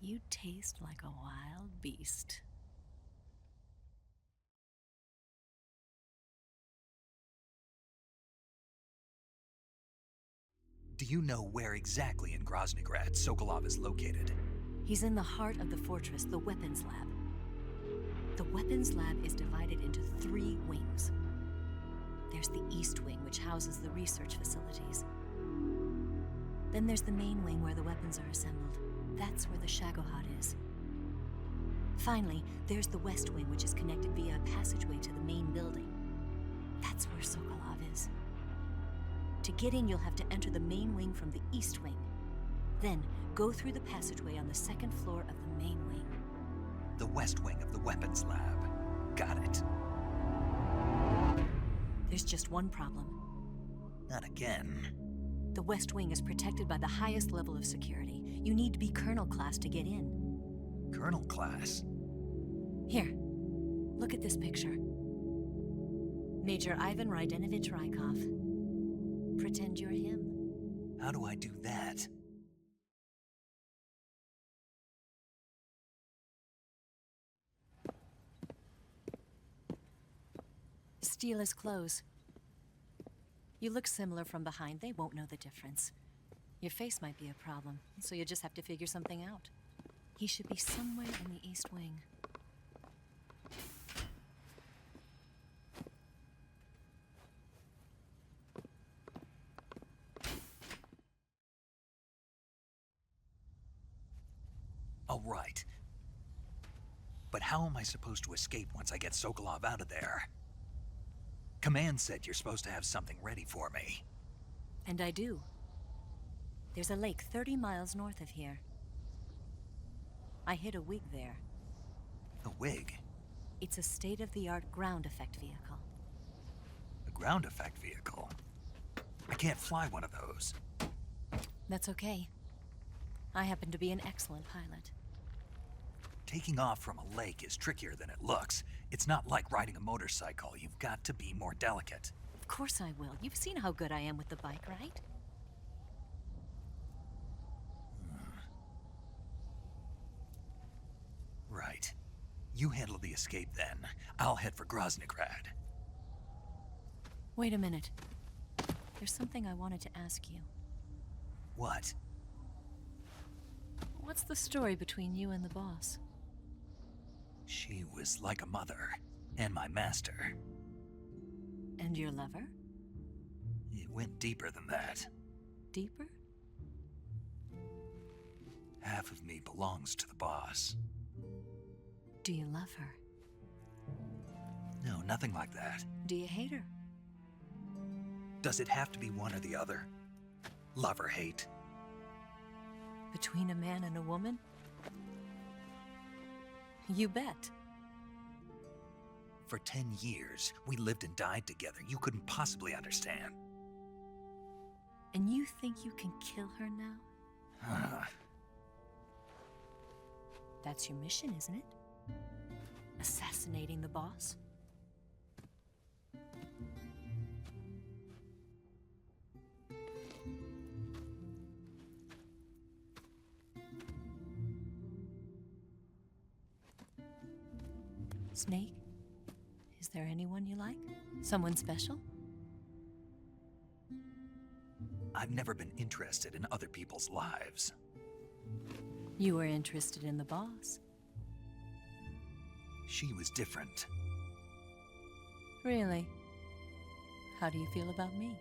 Speaker 9: you'd taste like a wild beast.
Speaker 4: Do you know where exactly in Groznygrad Sokolov is located?
Speaker 9: He's in the heart of the fortress, the weapons lab. The weapons lab is divided into 3 wings. There's the East Wing, which houses the research facilities. Then there's the main wing where the weapons are assembled. That's where the Shagohod is. Finally, there's the West Wing, which is connected via a passageway to the main building. That's where Sokolov is. To get in, you'll have to enter the main wing from the East Wing. Then, go through the passageway on the 2nd floor of the main wing.
Speaker 4: The West Wing of the weapons lab. Got it.
Speaker 9: There's just one problem.
Speaker 4: Not again.
Speaker 9: The West Wing is protected by the highest level of security. You need to be Colonel class to get in.
Speaker 4: Colonel class?
Speaker 9: Here, look at this picture. Major Ivan Rydenovich Rykov. Pretend you're him.
Speaker 4: How do I do that?
Speaker 9: Steal his clothes. You look similar from behind. They won't know the difference. Your face might be a problem, so you just have to figure something out. He should be somewhere in the East Wing.
Speaker 4: All right. But how am I supposed to escape once I get Sokolov out of there? Command said you're supposed to have something ready for me.
Speaker 9: And I do. There's a lake 30 miles north of here. I hid a wig there.
Speaker 4: A wig?
Speaker 9: It's a state-of-the-art ground effect vehicle.
Speaker 4: A ground effect vehicle? I can't fly one of those.
Speaker 9: That's okay. I happen to be an excellent pilot.
Speaker 4: Taking off from a lake is trickier than it looks. It's not like riding a motorcycle. You've got to be more delicate.
Speaker 9: Of course I will. You've seen how good I am with the bike, right?
Speaker 4: Right. You handle the escape then. I'll head for Groznygrad.
Speaker 9: Wait a minute. There's something I wanted to ask you.
Speaker 4: What?
Speaker 9: What's the story between you and the boss?
Speaker 4: She was like a mother, and my master.
Speaker 9: And your lover?
Speaker 4: It went deeper than that.
Speaker 9: Deeper?
Speaker 4: Half of me belongs to the boss.
Speaker 9: Do you love her?
Speaker 4: No, nothing like that.
Speaker 9: Do you hate her?
Speaker 4: Does it have to be one or the other? Love or hate?
Speaker 9: Between a man and a woman? You bet.
Speaker 4: For 10 years, we lived and died together. You couldn't possibly understand.
Speaker 9: And you think you can kill her now? That's your mission, isn't it? Assassinating the boss? Snake? Is there anyone you like? Someone special?
Speaker 4: I've never been interested in other people's lives.
Speaker 9: You were interested in the boss.
Speaker 4: She was different.
Speaker 9: Really? How do you feel about me?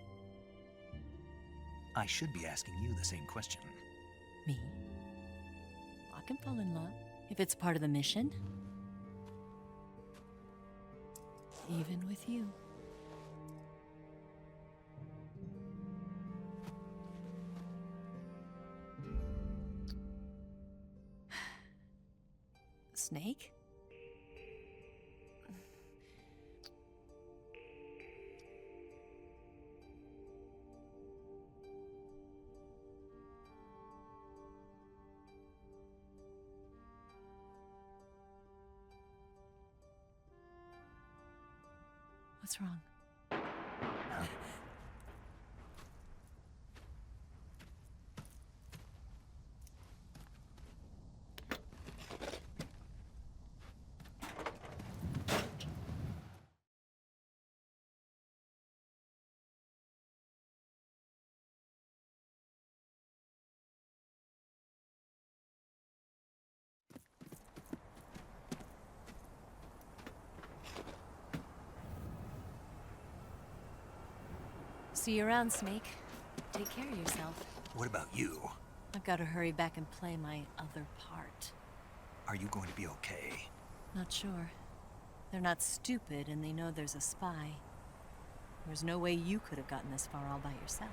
Speaker 4: I should be asking you the same question.
Speaker 9: Me? I can fall in love if it's part of the mission. Even with you. Snake? What's wrong? See you around, Snake. Take care of yourself.
Speaker 4: What about you?
Speaker 9: I've got to hurry back and play my other part.
Speaker 4: Are you going to be okay?
Speaker 9: Not sure. They're not stupid, and they know there's a spy. There's no way you could have gotten this far all by yourself.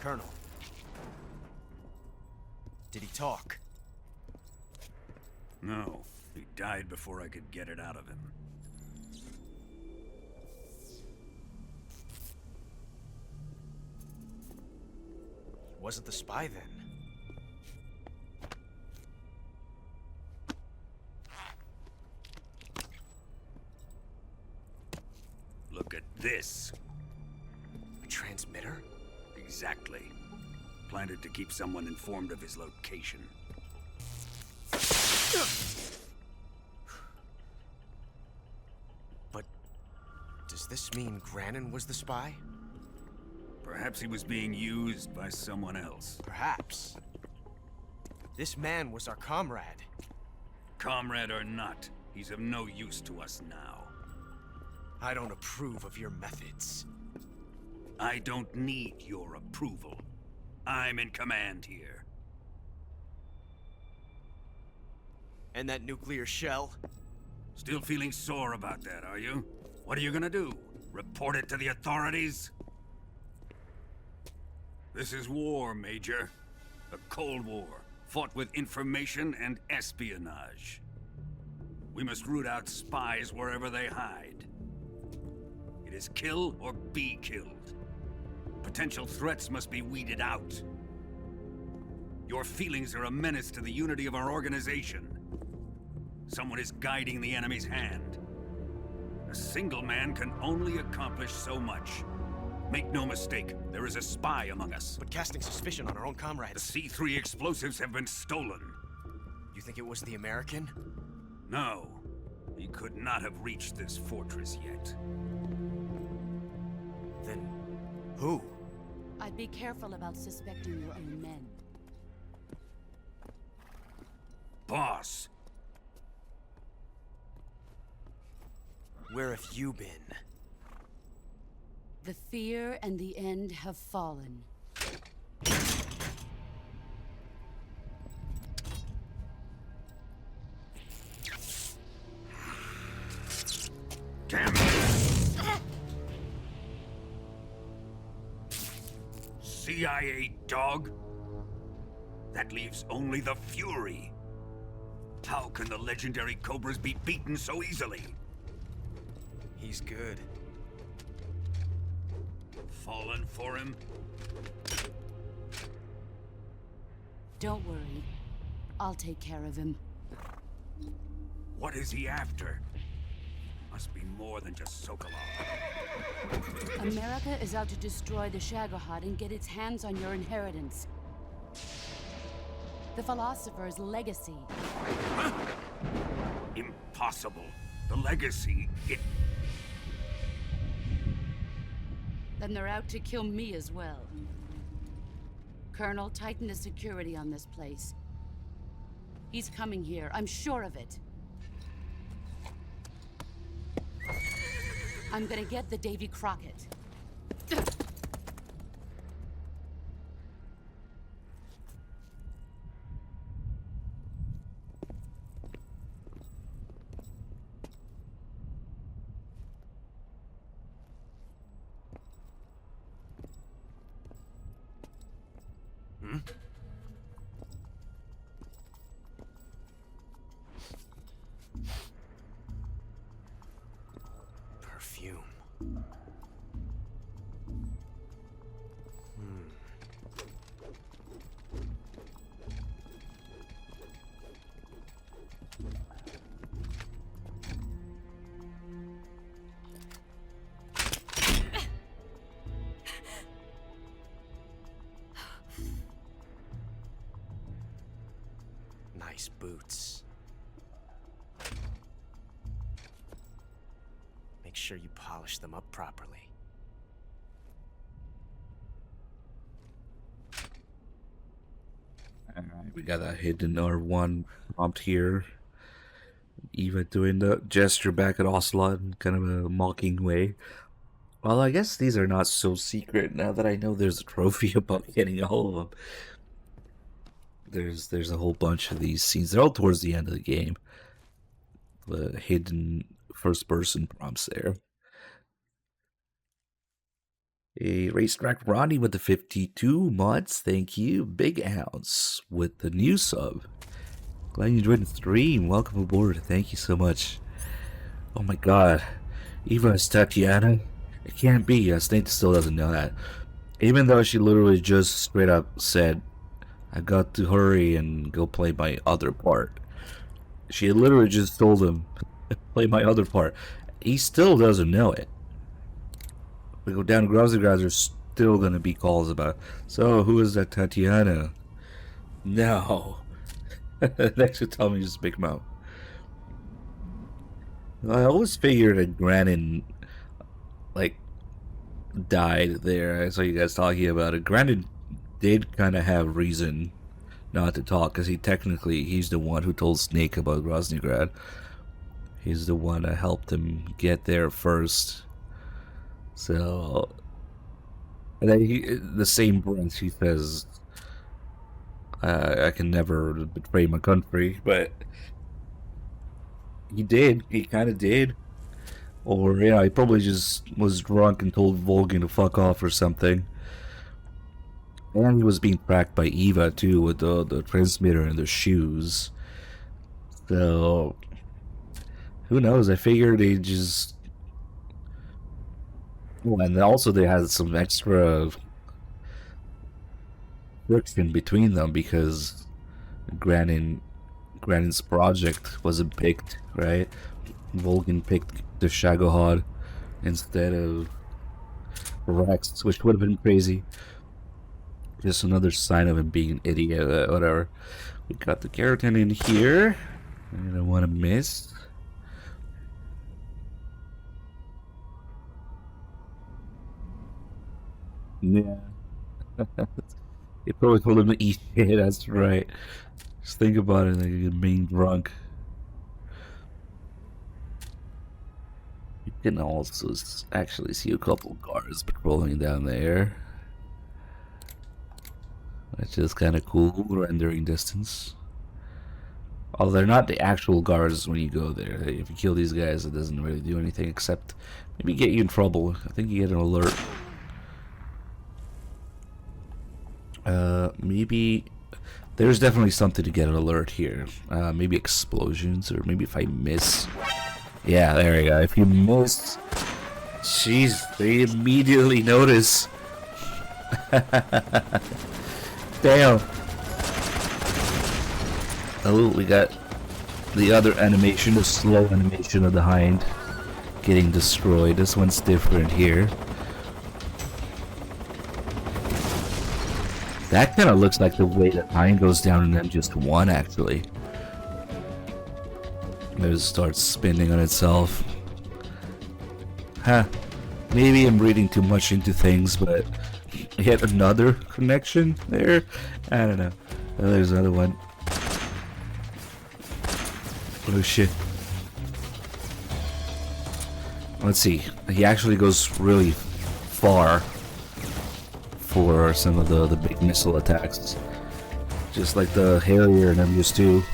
Speaker 3: Colonel. Did he talk?
Speaker 10: No, he died before I could get it out of him.
Speaker 3: Wasn't the spy then?
Speaker 10: Look at this.
Speaker 3: A transmitter?
Speaker 10: Exactly. Planted to keep someone informed of his location.
Speaker 3: But does this mean Grannon was the spy?
Speaker 10: Perhaps he was being used by someone else.
Speaker 3: Perhaps. This man was our comrade.
Speaker 10: Comrade or not, he's of no use to us now.
Speaker 3: I don't approve of your methods.
Speaker 10: I don't need your approval. I'm in command here.
Speaker 3: And that nuclear shell?
Speaker 10: Still feeling sore about that, are you? What are you gonna do? Report it to the authorities? This is war, Major. A Cold War, fought with information and espionage. We must root out spies wherever they hide. It is kill or be killed. Potential threats must be weeded out. Your feelings are a menace to the unity of our organization. Someone is guiding the enemy's hand. A single man can only accomplish so much. Make no mistake, there is a spy among us.
Speaker 3: But casting suspicion on our own
Speaker 10: The
Speaker 3: comrades.
Speaker 10: C3 explosives have been stolen.
Speaker 3: You think it was the American?
Speaker 10: No, he could not have reached this fortress yet.
Speaker 3: Then who?
Speaker 14: I'd be careful about suspecting your own men.
Speaker 10: Boss,
Speaker 3: Where have you been?
Speaker 14: The fear and the end have fallen.
Speaker 10: damn it! CIA dog? That leaves only the Fury. How can the legendary Cobras be beaten so easily?
Speaker 3: He's good.
Speaker 10: Fallen for him?
Speaker 14: Don't worry. I'll take care of him.
Speaker 10: What is he after? Must be more than just Sokolov.
Speaker 14: America is out to destroy the Shagohod and get its hands on your inheritance. The philosopher's legacy.
Speaker 10: Impossible. The legacy,
Speaker 14: Then they're out to kill me as well. Colonel, tighten the security on this place. He's coming here, I'm sure of it. I'm gonna get the Davy Crockett.
Speaker 3: Perfume. Nice boots. Make sure you polish them up properly.
Speaker 1: Alright, we got a hidden R1 prompt here. Eva doing the gesture back at Ocelot in kind of a mocking way. Well, I guess these are not so secret now that I know there's a trophy about getting all of them. There's a whole bunch of these scenes. They're all towards the end of the game. The hidden first-person prompts there. A Racetrack Ronnie with the 52 months. Thank you. Big Ounce with the new sub. Glad you enjoyed the stream. Welcome aboard. Thank you so much. Oh my god. Eva is Tatiana? It can't be. Snake still doesn't know that. Even though she literally just straight up said, I got to hurry and go play my other part. She literally just told him, play my other part. He still doesn't know it. We go down to Grousey Grounds, there's still gonna be calls about, so who is that Tatiana? No. Next to tell me just big mouth. I always figured that Granin, like, died there. I saw you guys talking about it. Granin did kind of have reason not to talk, because he's the one who told Snake about Groznygrad. He's the one that helped him get there first. So, and then the same breath he says, I can never betray my country, but he did. He kind of did. Or, yeah, he probably just was drunk and told Volgin to fuck off or something. And he was being tracked by Eva, too, with the transmitter and the shoes. So, who knows? I figured they just... Oh, and also they had some extra friction between them because Granin's project wasn't picked, right? Volgin picked the Shagohod instead of Rex, which would have been crazy. Just another sign of him being an idiot, whatever. We got the keratin in here. I don't want to miss. Yeah. You probably told him to eat shit, that's right. Just think about it, like you're being drunk. You can also actually see a couple guards patrolling down there. Which is kind of cool, rendering distance. Although they're not the actual guards when you go there. If you kill these guys, it doesn't really do anything except maybe get you in trouble. I think you get an alert. Maybe there's definitely something to get an alert here. Maybe explosions, or maybe if I miss. Yeah, there we go. If you miss, jeez, they immediately notice. Damn. Oh, we got the other animation, the slow animation of the hind getting destroyed. This one's different here. That kind of looks like the way that hind goes down in MGS1, actually. It starts spinning on itself. Huh. Maybe I'm reading too much into things, but yet another connection there? I don't know. Oh, there's another one. Oh shit. Let's see. He actually goes really far for some of the big missile attacks. Just like the Harrier in MGS2.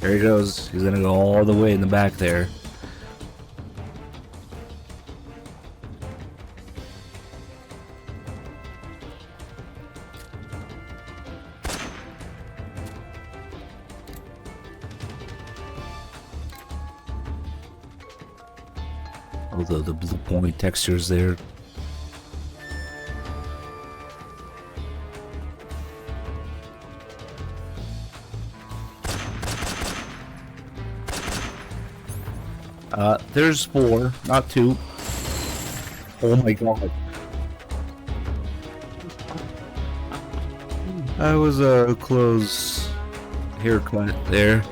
Speaker 1: There he goes. He's gonna go all the way in the back there. Although the point textures there. There's 4, not 2. Oh my god. That was a close haircut there.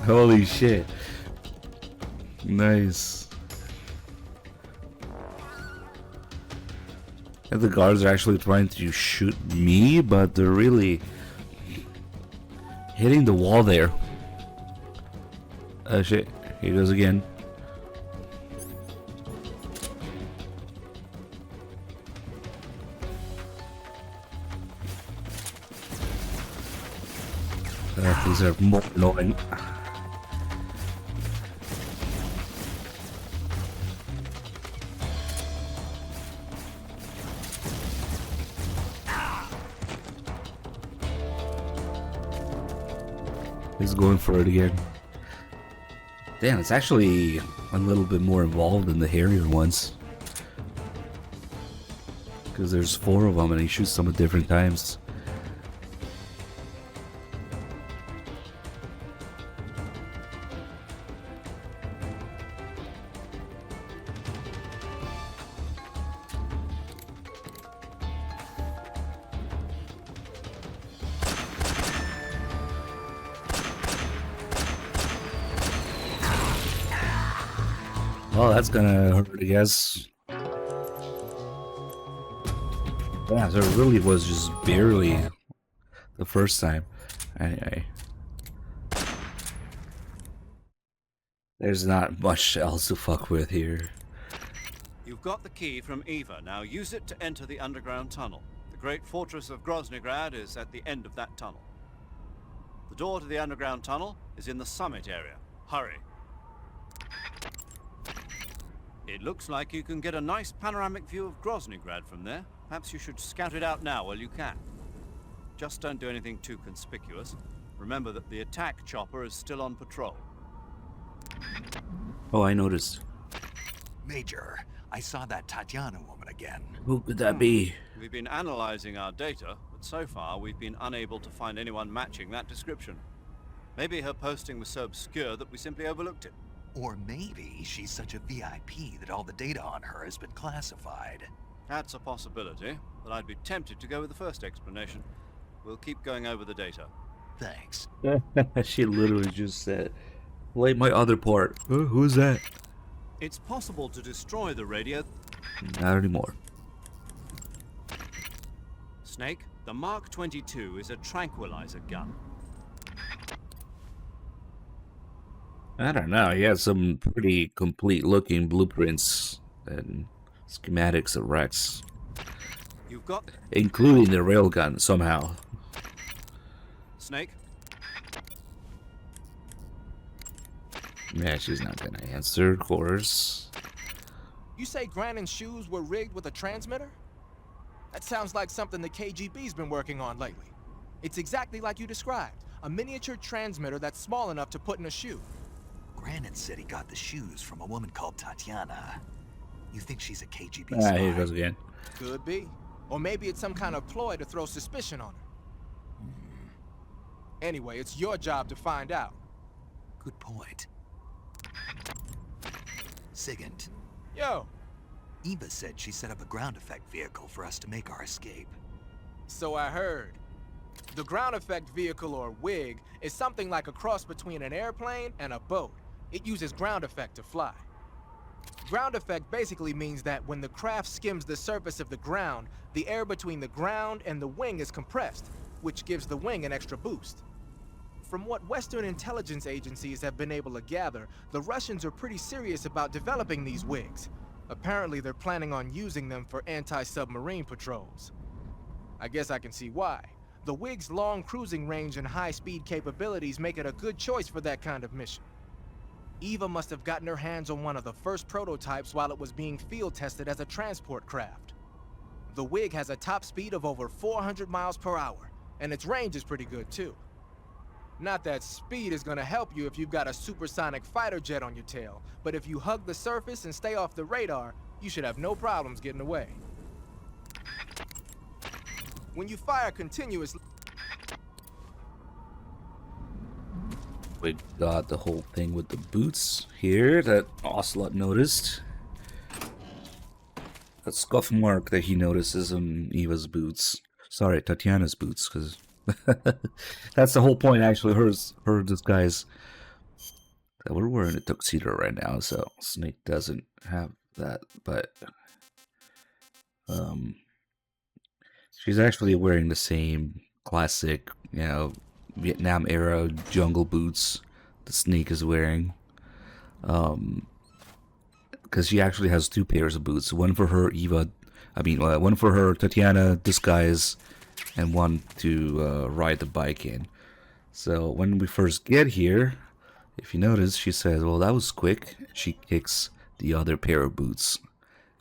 Speaker 1: Holy shit. Nice. And the guards are actually trying to shoot me, but they're really hitting the wall there. Oh shit, here he goes again. These are more annoying. He's going for it again. Damn, it's actually a little bit more involved than the hairier ones. Because there's 4 of them and he shoots them at different times. Well, that's gonna hurt, I guess. Yeah, so it really was just barely the first time. Anyway. There's not much else to fuck with here.
Speaker 5: You've got the key from Eva. Now use it to enter the underground tunnel. The great fortress of Groznygrad is at the end of that tunnel. The door to the underground tunnel is in the summit area. Hurry. It looks like you can get a nice panoramic view of Groznygrad from there. Perhaps you should scout it out now while you can. Just don't do anything too conspicuous. Remember that the attack chopper is still on patrol.
Speaker 1: Oh, I noticed.
Speaker 4: Major, I saw that Tatiana woman again.
Speaker 1: Who could that be?
Speaker 5: We've been analyzing our data, but so far we've been unable to find anyone matching that description. Maybe her posting was so obscure that we simply overlooked it.
Speaker 4: Or maybe she's such a VIP that all the data on her has been classified.
Speaker 5: That's a possibility, but I'd be tempted to go with the first explanation. We'll keep going over the data.
Speaker 4: Thanks.
Speaker 1: She literally just said, play my other part. Who's that?
Speaker 5: It's possible to destroy the radio.
Speaker 1: Not anymore.
Speaker 5: Snake, the Mark 22 is a tranquilizer gun.
Speaker 1: I don't know. He has some pretty complete looking blueprints and schematics of Rex.
Speaker 5: You've got...
Speaker 1: including the railgun somehow.
Speaker 5: Snake?
Speaker 1: Yeah, she's not gonna answer, of course.
Speaker 3: You say Grannon's shoes were rigged with a transmitter? That sounds like something the KGB's been working on lately. It's exactly like you described. A miniature transmitter that's small enough to put in a shoe.
Speaker 4: Grannon said he got the shoes from a woman called Tatiana. You think she's a KGB
Speaker 1: Ah,
Speaker 4: spy?
Speaker 1: here it goes again.
Speaker 3: Could be. Or maybe it's some kind of ploy to throw suspicion on her. Anyway, it's your job to find out.
Speaker 4: Good point. Sigint.
Speaker 3: Yo.
Speaker 4: Eva said she set up a ground effect vehicle for us to make our escape.
Speaker 3: So I heard. The ground effect vehicle, or WIG, is something like a cross between an airplane and a boat. It uses ground effect to fly. Ground effect basically means that when the craft skims the surface of the ground, the air between the ground and the wing is compressed, which gives the wing an extra boost. From what Western intelligence agencies have been able to gather, the Russians are pretty serious about developing these WIGs. Apparently, they're planning on using them for anti-submarine patrols. I guess I can see why. The WIG's long cruising range and high-speed capabilities make it a good choice for that kind of mission. Eva must have gotten her hands on one of the first prototypes while it was being field tested as a transport craft. The WIG has a top speed of over 400 miles per hour, and its range is pretty good too. Not that speed is gonna help you if you've got a supersonic fighter jet on your tail, but if you hug the surface and stay off the radar, you should have no problems getting away. When you fire continuously...
Speaker 1: We got the whole thing with the boots here that Ocelot noticed. That scuff mark that he notices on Eva's boots. Sorry, Tatiana's boots, because that's the whole point, actually. Her disguise. We're wearing a tuxedo right now, so Snake doesn't have that, but she's actually wearing the same classic, Vietnam era jungle boots the snake is wearing. Because she actually has 2 pairs of boots. One for her one for her Tatiana disguise, and one to ride the bike in. So when we first get here, if you notice, she says, "Well, that was quick." She kicks the other pair of boots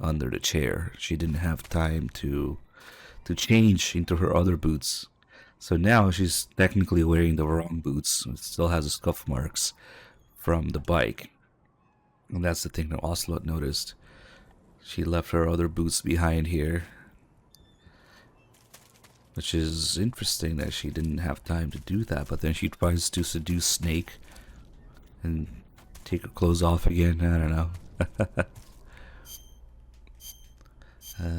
Speaker 1: under the chair. She didn't have time to change into her other boots. So now she's technically wearing the wrong boots. It still has the scuff marks from the bike. And that's the thing that Ocelot noticed. She left her other boots behind here. Which is interesting that she didn't have time to do that. But then she tries to seduce Snake and take her clothes off again. I don't know.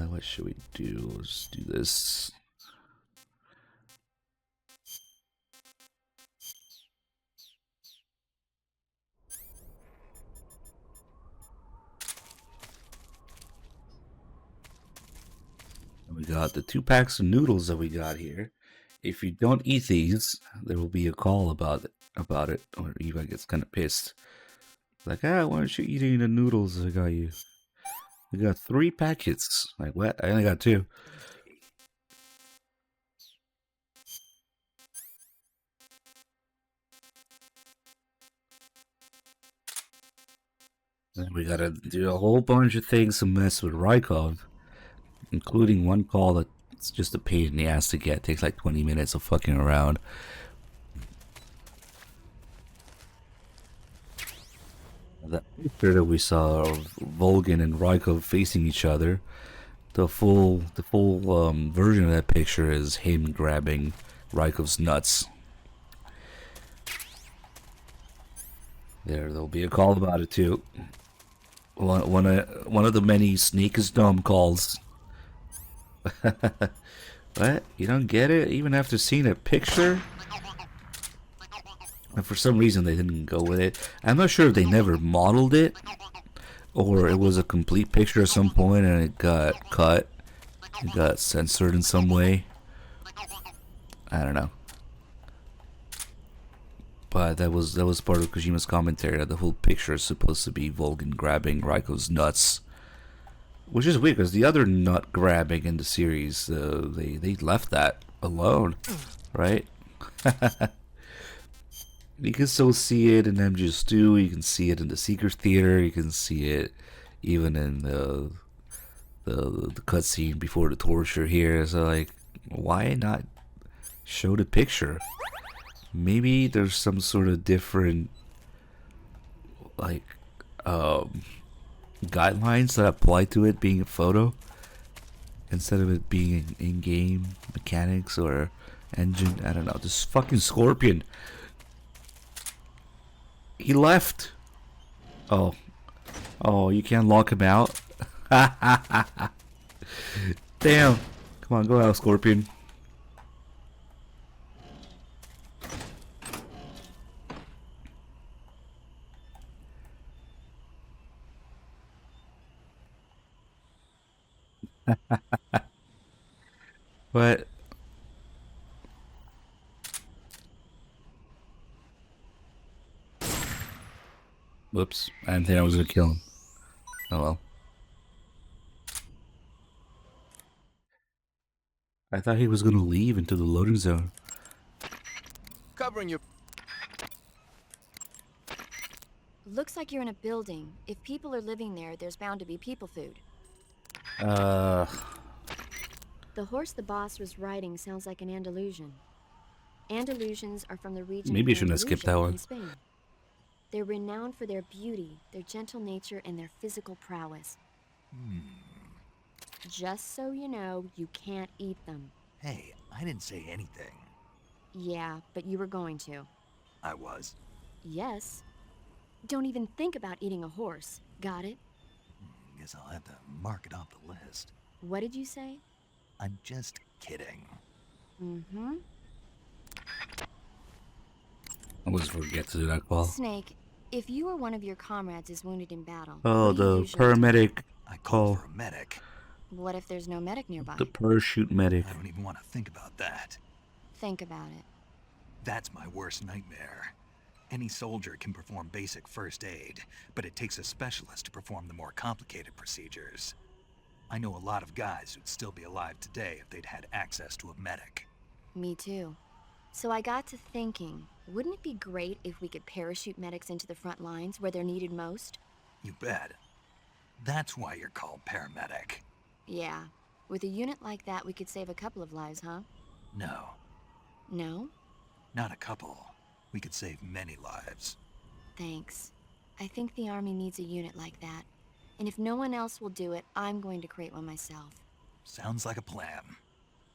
Speaker 1: What should we do? Let's do this. We got the 2 packs of noodles that we got here. If you don't eat these, there will be a call about it, or Eva gets kind of pissed. Like, why aren't you eating the noodles I got you? We got 3 packets. Like, what? I only got 2. Then we gotta do a whole bunch of things to mess with Rykov, including one call that's just a pain in the ass to get. It takes like 20 minutes of fucking around. That picture that we saw of Volgin and Rykov facing each other, the full version of that picture is him grabbing Rykov's nuts. There'll be a call about it too. One of the many Snake is dumb calls. What? You don't get it? Even after seeing a picture? And for some reason they didn't go with it. I'm not sure if they never modeled it, or it was a complete picture at some point and it got cut. It got censored in some way. I don't know. But that was part of Kojima's commentary that the whole picture is supposed to be Volgin grabbing Ryko's nuts. Which is weird, because the other nut grabbing in the series, they left that alone, right? You can still see it in MGS2, you can see it in the Secret Theater, you can see it even in the cutscene before the torture here. So, like, why not show the picture? Maybe there's some sort of different, like, guidelines that apply to it being a photo instead of it being in-game mechanics or engine. I don't know. This fucking Scorpion. He left. Oh, you can't lock him out. Damn. Come on, go out, Scorpion. What? Whoops. I didn't think I was gonna kill him. Oh well. I thought he was gonna leave into the loading zone.
Speaker 3: Covering your...
Speaker 7: Looks like you're in a building. If people are living there, there's bound to be people food.
Speaker 1: Uh...
Speaker 7: The horse the boss was riding sounds like an Andalusian. Andalusians are from the region
Speaker 1: Maybe you
Speaker 7: of
Speaker 1: shouldn't have skipped that
Speaker 7: Andalusia
Speaker 1: one.
Speaker 7: in Spain. They're renowned for their beauty, their gentle nature, and their physical prowess. Just so you know, you can't eat them.
Speaker 4: Hey, I didn't say anything.
Speaker 7: Yeah, but you were going to.
Speaker 4: I was.
Speaker 7: Yes. Don't even think about eating a horse. Got it?
Speaker 4: Guess I'll have to mark it off the list.
Speaker 7: What did you say?
Speaker 4: I'm just kidding.
Speaker 7: Mm-hmm.
Speaker 1: I always forget to do that call.
Speaker 7: Snake, if you or one of your comrades is wounded in battle...
Speaker 1: Oh,
Speaker 7: what do you
Speaker 1: the
Speaker 7: usually do?
Speaker 1: paramedic
Speaker 4: I called
Speaker 1: call.
Speaker 4: for a medic.
Speaker 7: What if there's no medic nearby?
Speaker 1: The parachute medic.
Speaker 4: I don't even want to think about that.
Speaker 7: Think about it.
Speaker 4: That's my worst nightmare. Any soldier can perform basic first aid, but it takes a specialist to perform the more complicated procedures. I know a lot of guys who'd still be alive today if they'd had access to a medic.
Speaker 7: Me too. So I got to thinking, wouldn't it be great if we could parachute medics into the front lines where they're needed most?
Speaker 4: You bet. That's why you're called paramedic.
Speaker 7: Yeah. With a unit like that, we could save a couple of lives, huh?
Speaker 4: No,
Speaker 7: No?
Speaker 4: not a couple. We could save many lives.
Speaker 7: Thanks. I think the Army needs a unit like that. And if no one else will do it, I'm going to create one myself.
Speaker 4: Sounds like a plan.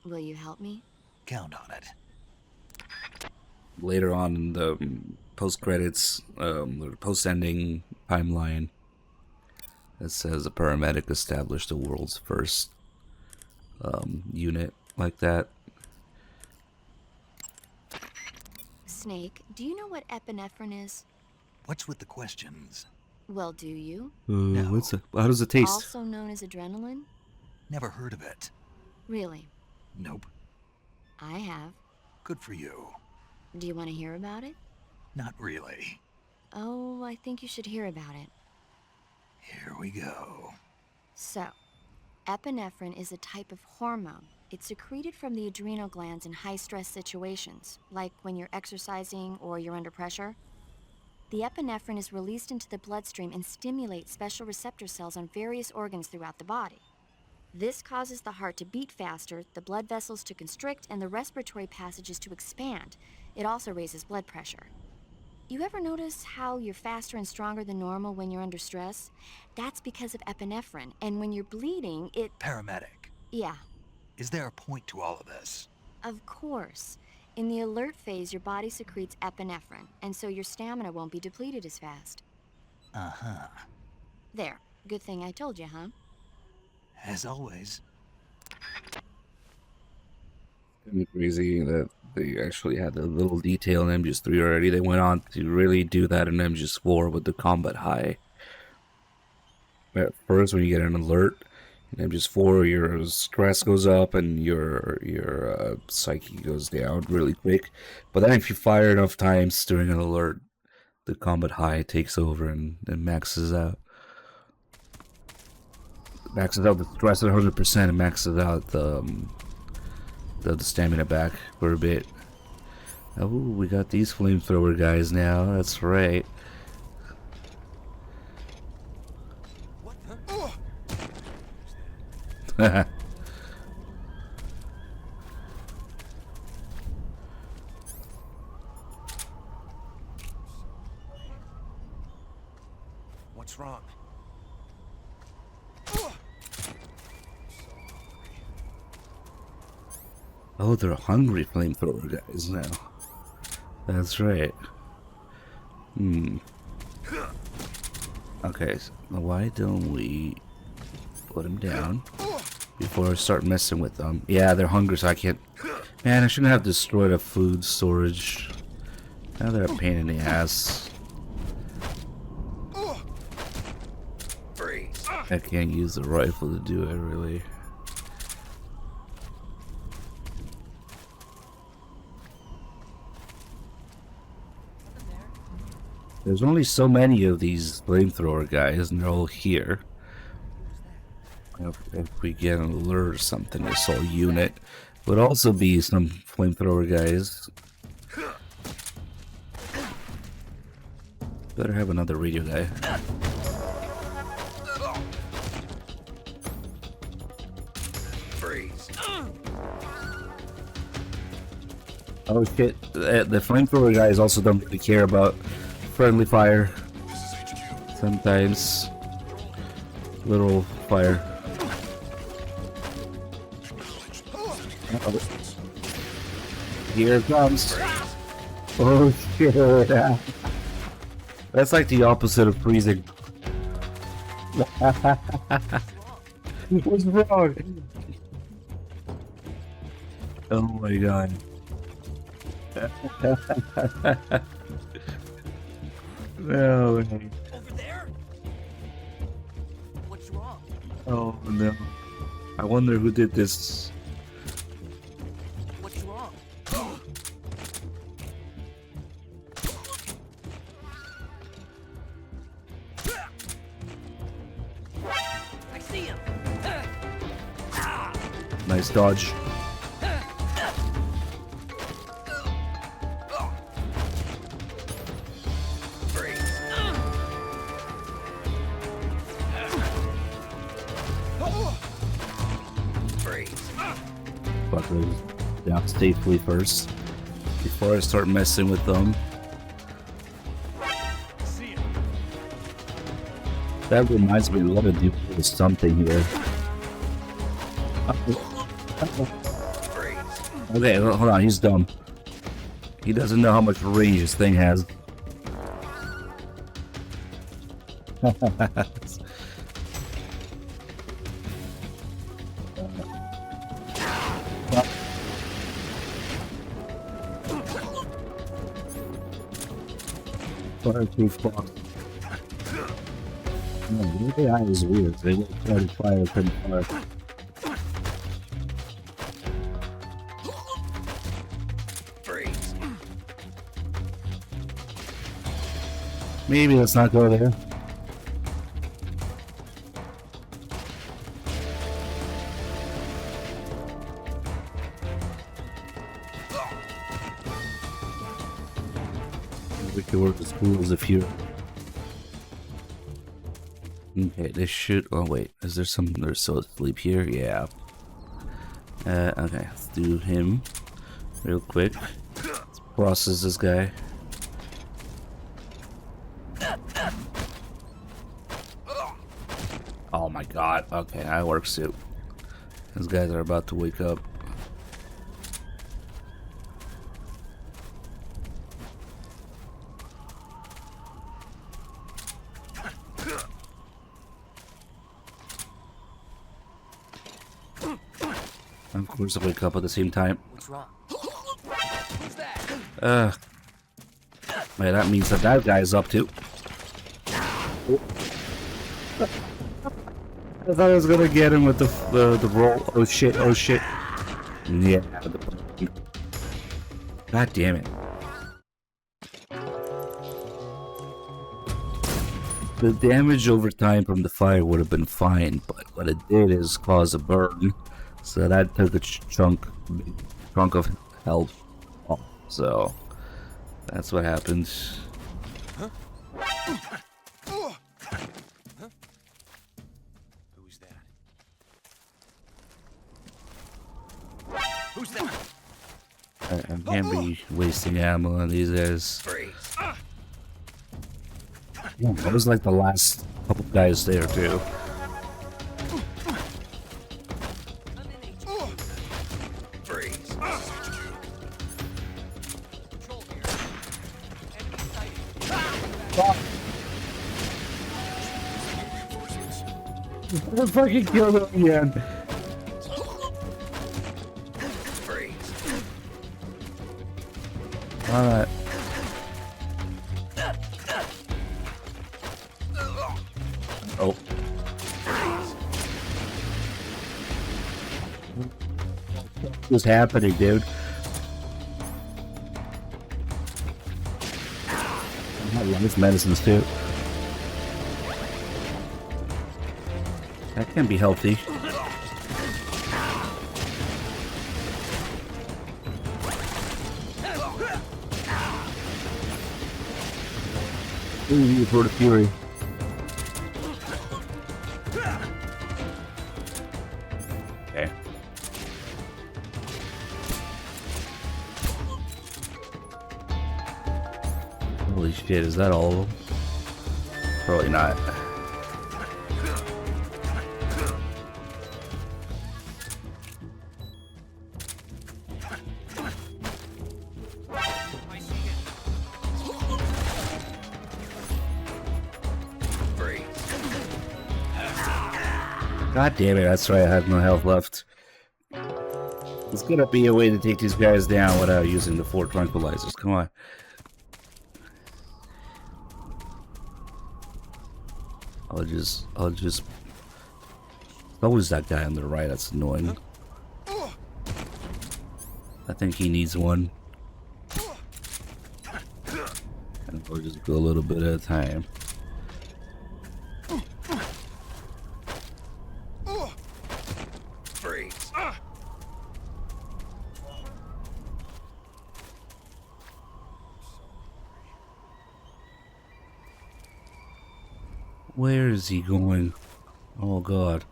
Speaker 7: Will you help me?
Speaker 4: Count on it.
Speaker 1: Later on in the post-credits, the post-ending timeline, it says a paramedic established the world's first unit like that.
Speaker 7: Snake, do you know what epinephrine is?
Speaker 4: What's with the questions?
Speaker 7: Well, do you?
Speaker 1: What's it? How does it taste?
Speaker 7: Also known as adrenaline?
Speaker 4: Never heard of it.
Speaker 7: Really?
Speaker 4: Nope.
Speaker 7: I have.
Speaker 4: Good for you.
Speaker 7: Do you want to hear about it?
Speaker 4: Not really.
Speaker 7: Oh, I think you should hear about it.
Speaker 4: Here we go.
Speaker 7: So, epinephrine is a type of hormone. It's secreted from the adrenal glands in high-stress situations, like when you're exercising or you're under pressure. The epinephrine is released into the bloodstream and stimulates special receptor cells on various organs throughout the body. This causes the heart to beat faster, the blood vessels to constrict, and the respiratory passages to expand. It also raises blood pressure. You ever notice how you're faster and stronger than normal when you're under stress? That's because of epinephrine, and when you're bleeding, it...
Speaker 4: Paramedic.
Speaker 7: Yeah,
Speaker 4: Is there a point to all of this?
Speaker 7: of course. In the alert phase, your body secretes epinephrine, and so your stamina won't be depleted as fast.
Speaker 4: Uh-huh.
Speaker 7: There. Good thing I told you, huh?
Speaker 4: As always.
Speaker 1: Kind of crazy that they actually had a little detail in MGS3 already. They went on to really do that in MGS4 with the combat high. At first, when you get an alert in MGS4, your stress goes up and your psyche goes down really quick. But then if you fire enough times during an alert, the combat high takes over and maxes out. Maxes out the stress at 100% and maxes out the stamina back for a bit. Oh, we got these flamethrower guys now. That's right.
Speaker 3: What's wrong?
Speaker 1: Oh, they're hungry flamethrower guys now. That's right. Okay, so why don't we put them down before I start messing with them? Yeah, they're hungry, so I can't... Man, I shouldn't have destroyed a food storage. Now they're a pain in the ass. I can't use the rifle to do it, really. There's only so many of these flamethrower guys, and they're all here. If we get an alert or something, this whole unit would also be some flamethrower guys. Better have another radio guy. Oh shit, the flamethrower guys also don't really care about friendly fire. Sometimes little fire. Uh-oh. Here it comes. Oh shit. That's like the opposite of freezing. What's wrong? Oh my god. No way.
Speaker 13: Over there? What's wrong?
Speaker 1: Oh no. I wonder who did this.
Speaker 13: What's wrong? See him.
Speaker 1: Nice dodge. Fuck those down safely first before I start messing with them. That reminds me, a lot of do something here. Okay, hold on, he's dumb. He doesn't know how much range this thing has. Fireproof box. No, the AI is weird. They will try to fire pretty far. Maybe let's not go there. We can work as cool as if you. Okay, this should. Oh wait, is there some? There's still asleep here. Yeah. Okay, let's do him real quick. Let's process this guy. Oh my god. Okay, that works too. These guys are about to wake up. Of course, I wake up at the same time.
Speaker 13: What's wrong? Who's that?
Speaker 1: Man, that means that guy's up too. I thought I was gonna get him with the roll. Oh shit! Oh shit! Yeah. God damn it! The damage over time from the fire would have been fine, but what it did is cause a burn. So that took a chunk of health off. So that's what happened.
Speaker 11: Huh? Who's that? Who's that?
Speaker 1: I can't be wasting ammo on these guys. Yeah, that was like the last couple guys there too. I fucking killed him again. Alright. Oh. What's happening, dude? I have life medicines too. That can be healthy. Ooh, for the fury. Okay. Holy shit, is that all of them? Probably not. God damn it, that's right, I have no health left. There's gonna be a way to take these guys down without using the 4 tranquilizers, come on. I'll just... Always that guy on the right, that's annoying. I think he needs one. And we'll just go a little bit at a time. Where is he going? Oh god.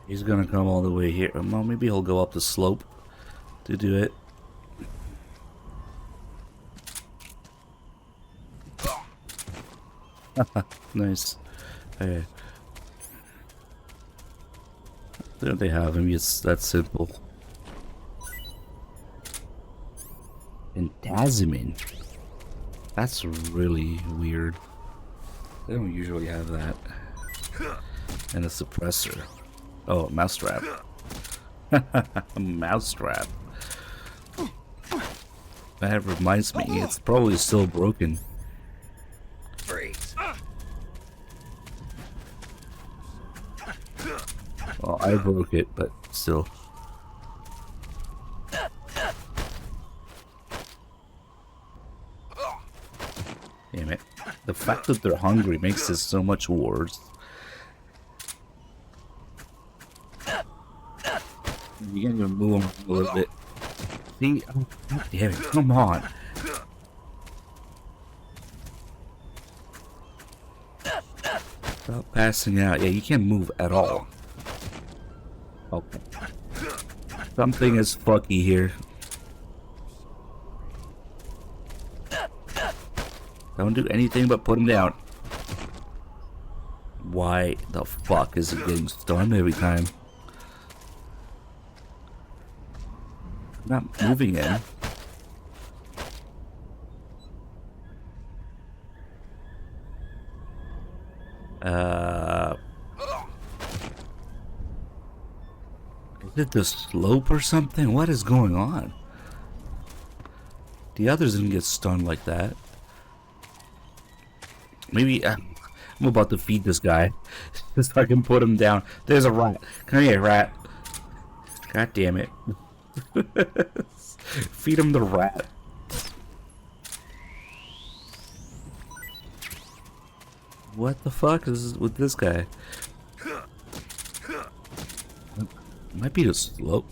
Speaker 1: He's gonna come all the way here. Well, maybe he'll go up the slope to do it. Nice. Okay. There they have him. It's that simple. Phantasmin. That's really weird. They don't usually have that. And a suppressor. Oh, a mousetrap. A mousetrap. That reminds me, it's probably still broken.
Speaker 10: Freeze.
Speaker 1: Well, I broke it, but still. Damn it. The fact that they're hungry makes this so much worse. You can't even move them a little bit. See? Oh, God damn it. Come on. Stop passing out. Yeah, you can't move at all. Okay. Something is fucky here. Don't do anything but put him down. Why the fuck is it getting stunned every time? I'm not moving him. Is it the slope or something? What is going on? The others didn't get stunned like that. Maybe I'm about to feed this guy just so I can put him down. There's a rat. Come here, rat. God damn it. Feed him the rat. What the fuck is with this guy? Might be the slope.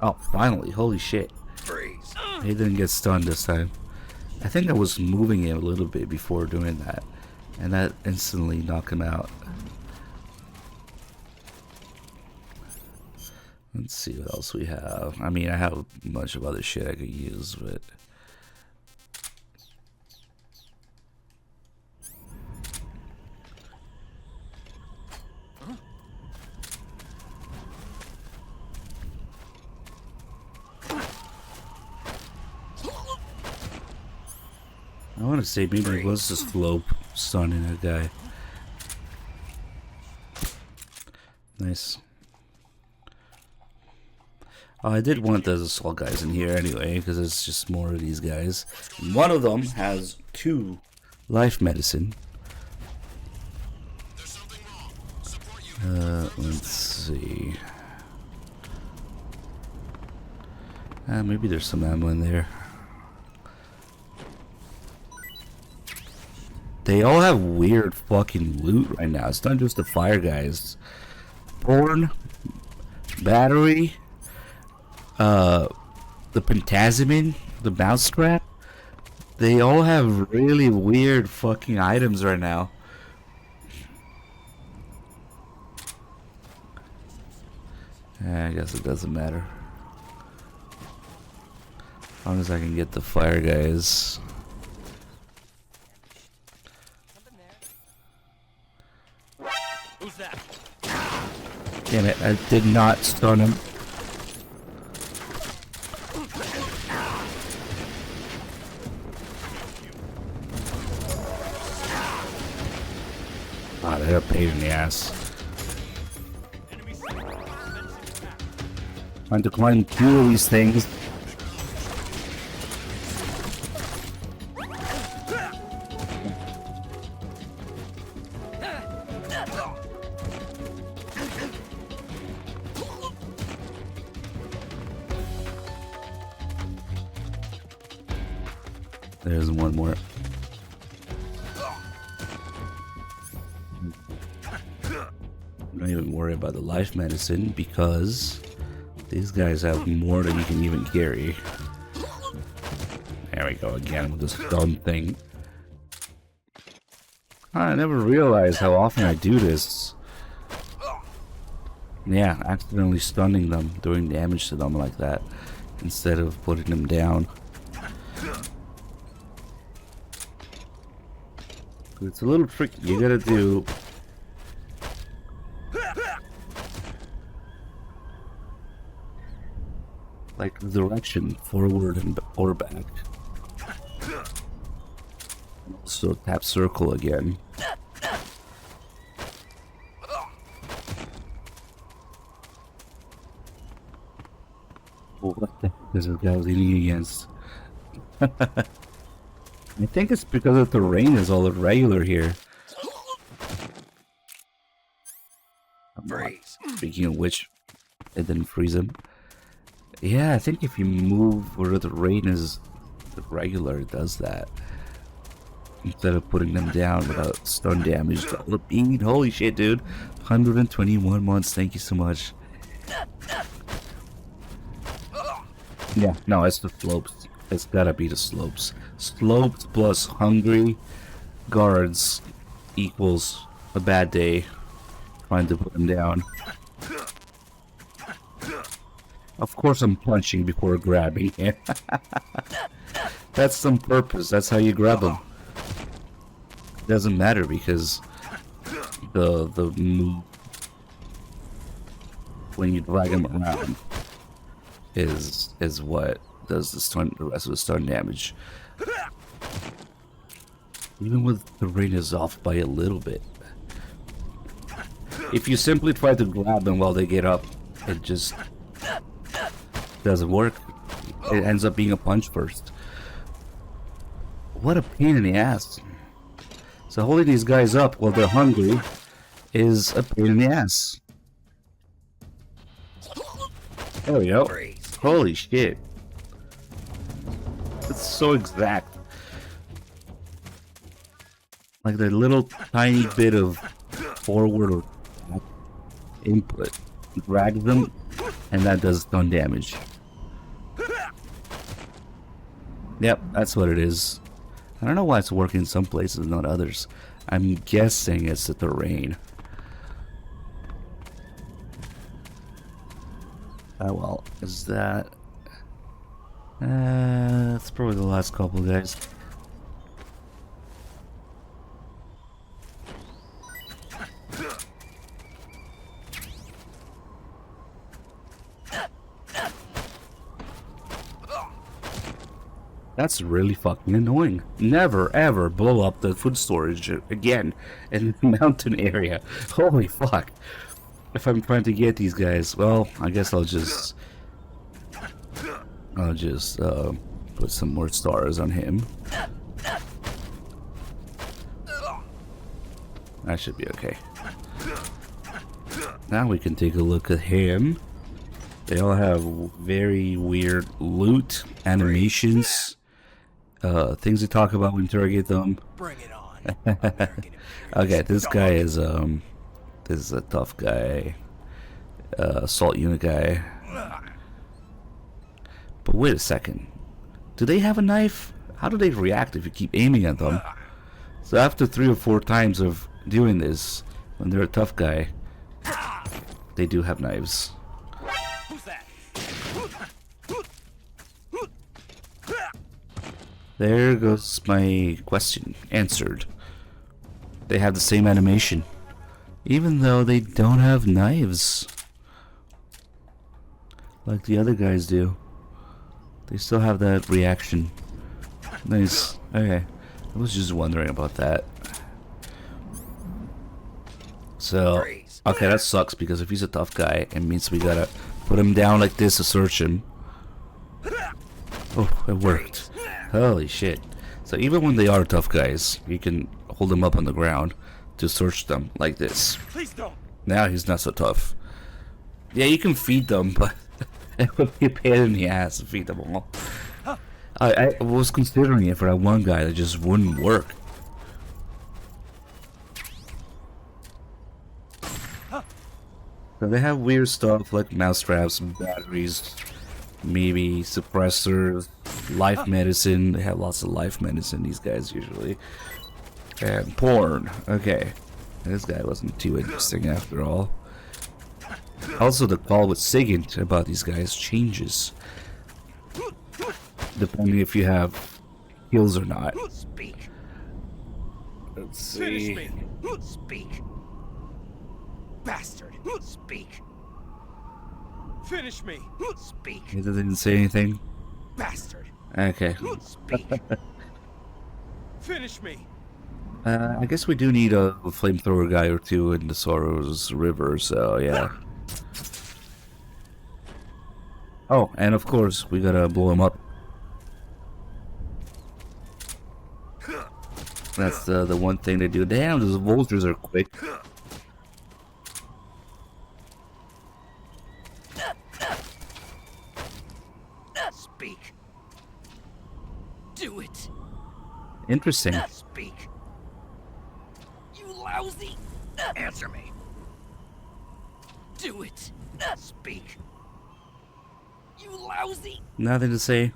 Speaker 1: Oh, finally. Holy shit.
Speaker 10: Freeze.
Speaker 1: He didn't get stunned this time. I think I was moving him a little bit before doing that. And that instantly knocked him out. Let's see what else we have. I mean, I have a bunch of other shit I could use, but... I want to say maybe it was the slope stunning that guy. Nice. Oh, I did want those assault guys in here anyway, because it's just more of these guys. One of them has 2 life medicine. Let's see. Maybe there's some ammo in there. They all have weird fucking loot right now. It's not just the fire guys. Porn, battery, the Phantasmin, the mousetrap. They all have really weird fucking items right now. I guess it doesn't matter. As long as I can get the fire guys.
Speaker 11: Who's that?
Speaker 1: Damn it, I did not stun him. Ah, they're a pain in the ass. Trying to climb 2 of these things. There's one more. Don't even worry about the life medicine because these guys have more than you can even carry. There we go again with this stun thing. I never realized how often I do this. Yeah, accidentally stunning them, doing damage to them like that, instead of putting them down. It's a little tricky. You gotta do... like the direction, forward and or back. Also tap circle again. What the heck is this guy leaning against? I think it's because the terrain is all irregular here. Speaking of which, it didn't freeze him. Yeah, I think if you move where the terrain is irregular, it does that. Instead of putting them down without stun damage. Holy shit, dude. 121 months, thank you so much. Yeah, no, it's the slopes. It's gotta be the slopes. Slopes plus hungry guards equals a bad day. Trying to put them down. Of course I'm punching before grabbing. That's some purpose. That's how you grab them. It doesn't matter because the move when you drag them around is what does the rest of the stun damage. Even with the rain is off by a little bit. If you simply try to grab them while they get up, it just doesn't work. It ends up being a punch first. What a pain in the ass. So holding these guys up while they're hungry is a pain in the ass. There we go. Holy shit. It's so exact. Like the little tiny bit of forward or input. Drag them, and that does stun damage. Yep, that's what it is. I don't know why it's working some places, not others. I'm guessing it's the terrain. Oh well, is that... that's probably the last couple, guys. That's really fucking annoying. Never ever blow up the food storage again in the mountain area. Holy fuck. If I'm trying to get these guys, well, I guess I'll just put some more stars on him. That should be okay. Now we can take a look at him. They all have very weird loot, animations, things to talk about when you interrogate them.
Speaker 3: Bring it on.
Speaker 1: Okay, this guy is this is a tough guy, assault unit guy. But wait a second, do they have a knife? How do they react if you keep aiming at them? So after 3 or 4 times of doing this, when they're a tough guy, they do have knives.
Speaker 11: Who's that?
Speaker 1: There goes my question answered. They have the same animation, even though they don't have knives like the other guys do. They still have that reaction. Nice. Okay, I was just wondering about that. So, okay, that sucks because if he's a tough guy, it means we gotta put him down like this to search him. Oh, it worked. Holy shit. So even when they are tough guys, you can hold them up on the ground to search them like this.
Speaker 11: Please don't.
Speaker 1: Now he's not so tough. Yeah, you can feed them, but it would be a pain in the ass to feed them all. I was considering it for that one guy that just wouldn't work. So they have weird stuff like mouse traps, batteries, maybe suppressors, life medicine. They have lots of life medicine, these guys usually. And porn. Okay. This guy wasn't too interesting after all. Also, the call with Sigint about these guys changes depending if you have heals or not.
Speaker 10: Speak.
Speaker 1: Let's see.
Speaker 10: Finish me. Speak. Bastard. Speak.
Speaker 8: Finish me.
Speaker 10: Speak.
Speaker 1: He didn't say anything.
Speaker 10: Bastard.
Speaker 1: Okay.
Speaker 10: Speak.
Speaker 8: Finish me.
Speaker 1: I guess we do need a flamethrower guy or two in the Sorrows River, so yeah. Oh, and of course, we gotta blow him up. That's the one thing they do. Damn, those vultures are quick.
Speaker 10: Speak.
Speaker 13: Do it.
Speaker 1: Interesting.
Speaker 10: Speak.
Speaker 13: You lousy.
Speaker 10: Answer me.
Speaker 13: Do it.
Speaker 10: Speak.
Speaker 13: You lousy.
Speaker 1: Nothing to say.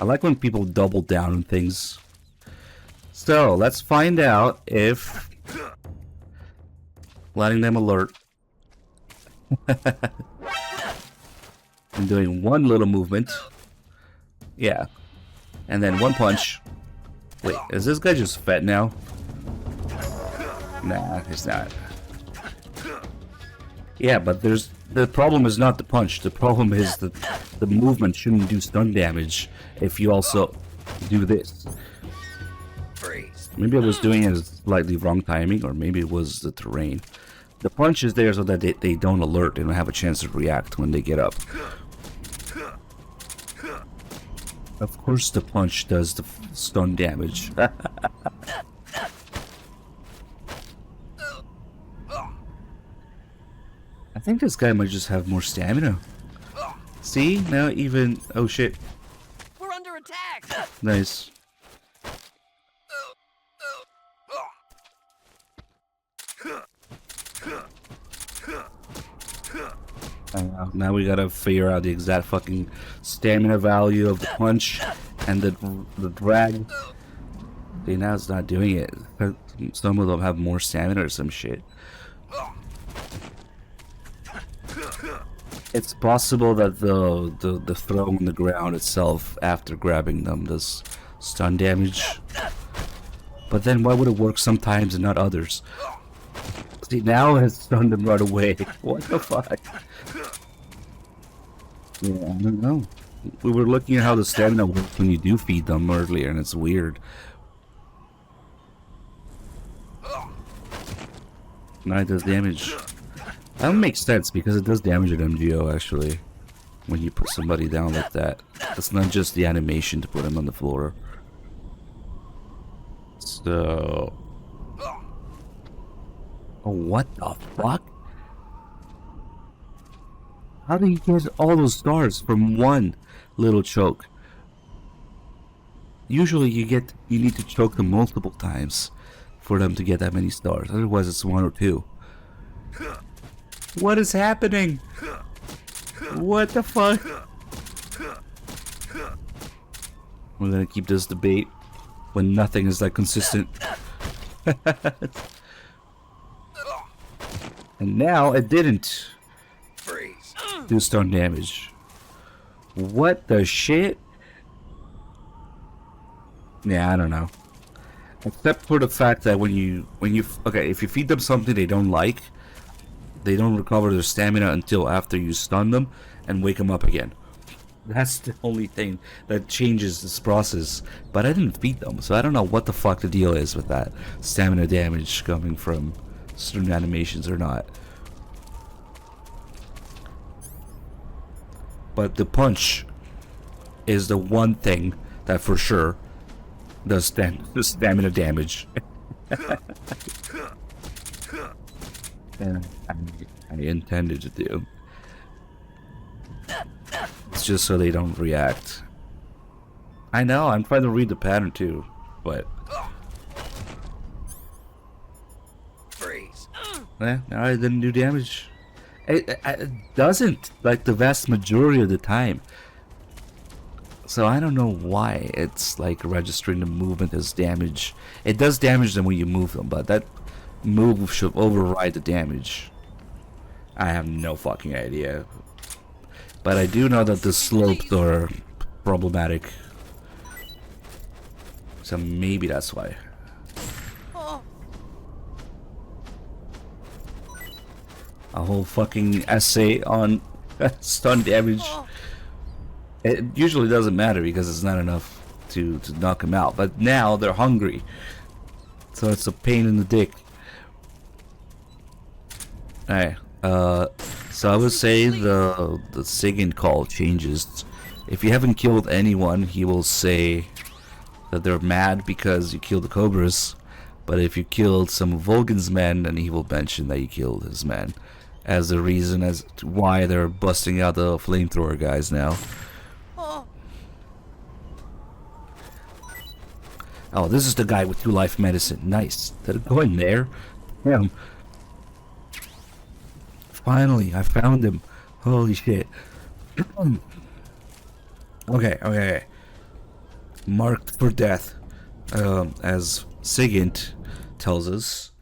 Speaker 1: I like when people double down on things. So, let's find out if letting them alert and doing one little movement. Yeah. And then one punch. Wait, is this guy just fat now? Nah, he's not. Yeah, but the problem is not the punch. The problem is that the movement shouldn't do stun damage if you also do this.
Speaker 10: Freeze.
Speaker 1: Maybe I was doing it slightly wrong timing, or maybe it was the terrain. The punch is there so that they don't alert. They don't have a chance to react when they get up. Of course the punch does the stun damage. I think this guy might just have more stamina. See? Now even... Oh shit.
Speaker 13: We're under attack.
Speaker 1: Nice. Now we gotta figure out the exact fucking stamina value of the punch and the drag. See, now it's not doing it. Some of them have more stamina or some shit. It's possible that the throw on the ground itself after grabbing them does stun damage. But then why would it work sometimes and not others? See, now it has stunned them right away. What the fuck? Yeah, I don't know. We were looking at how the stamina works when you do feed them earlier, and it's weird. Now it does damage. That makes sense because it does damage at MGO actually. When you put somebody down like that. It's not just the animation to put them on the floor. So... Oh, what the fuck? How do you get all those stars from one little choke? Usually you need to choke them multiple times for them to get that many stars. Otherwise it's one or two. What is happening? What the fuck? We're gonna keep this debate when nothing is like consistent. And now it didn't do stun damage. What the shit? Yeah, I don't know. Except for the fact that when you okay, if you feed them something they don't like, they don't recover their stamina until after you stun them and wake them up again. That's the only thing that changes this process. But I didn't feed them, so I don't know what the fuck the deal is with that stamina damage coming from certain animations or not. But the punch is the one thing that for sure does the stamina damage. And I intended to do. It's just so they don't react. I know, I'm trying to read the pattern too, but...
Speaker 10: Freeze.
Speaker 1: Yeah, now I didn't do damage. It doesn't, like, the vast majority of the time. So I don't know why it's like registering the movement as damage. It does damage them when you move them, but that move should override the damage. I have no fucking idea. But I do know that the slopes are problematic. So maybe that's why. A whole fucking essay on stun damage. It usually doesn't matter because it's not enough to knock them out. But now they're hungry. So it's a pain in the dick. Alright. So I would say the SIGINT call changes. If you haven't killed anyone, he will say that they're mad because you killed the Cobras. But if you killed some of Volgan's men, then he will mention that you killed his men as the reason as to why they're busting out the flamethrower guys now. Oh, this is the guy with 2 life medicine. Nice. Did it go in there? Damn. Finally, I found him. Holy shit. Okay. Marked for death. As SIGINT tells us.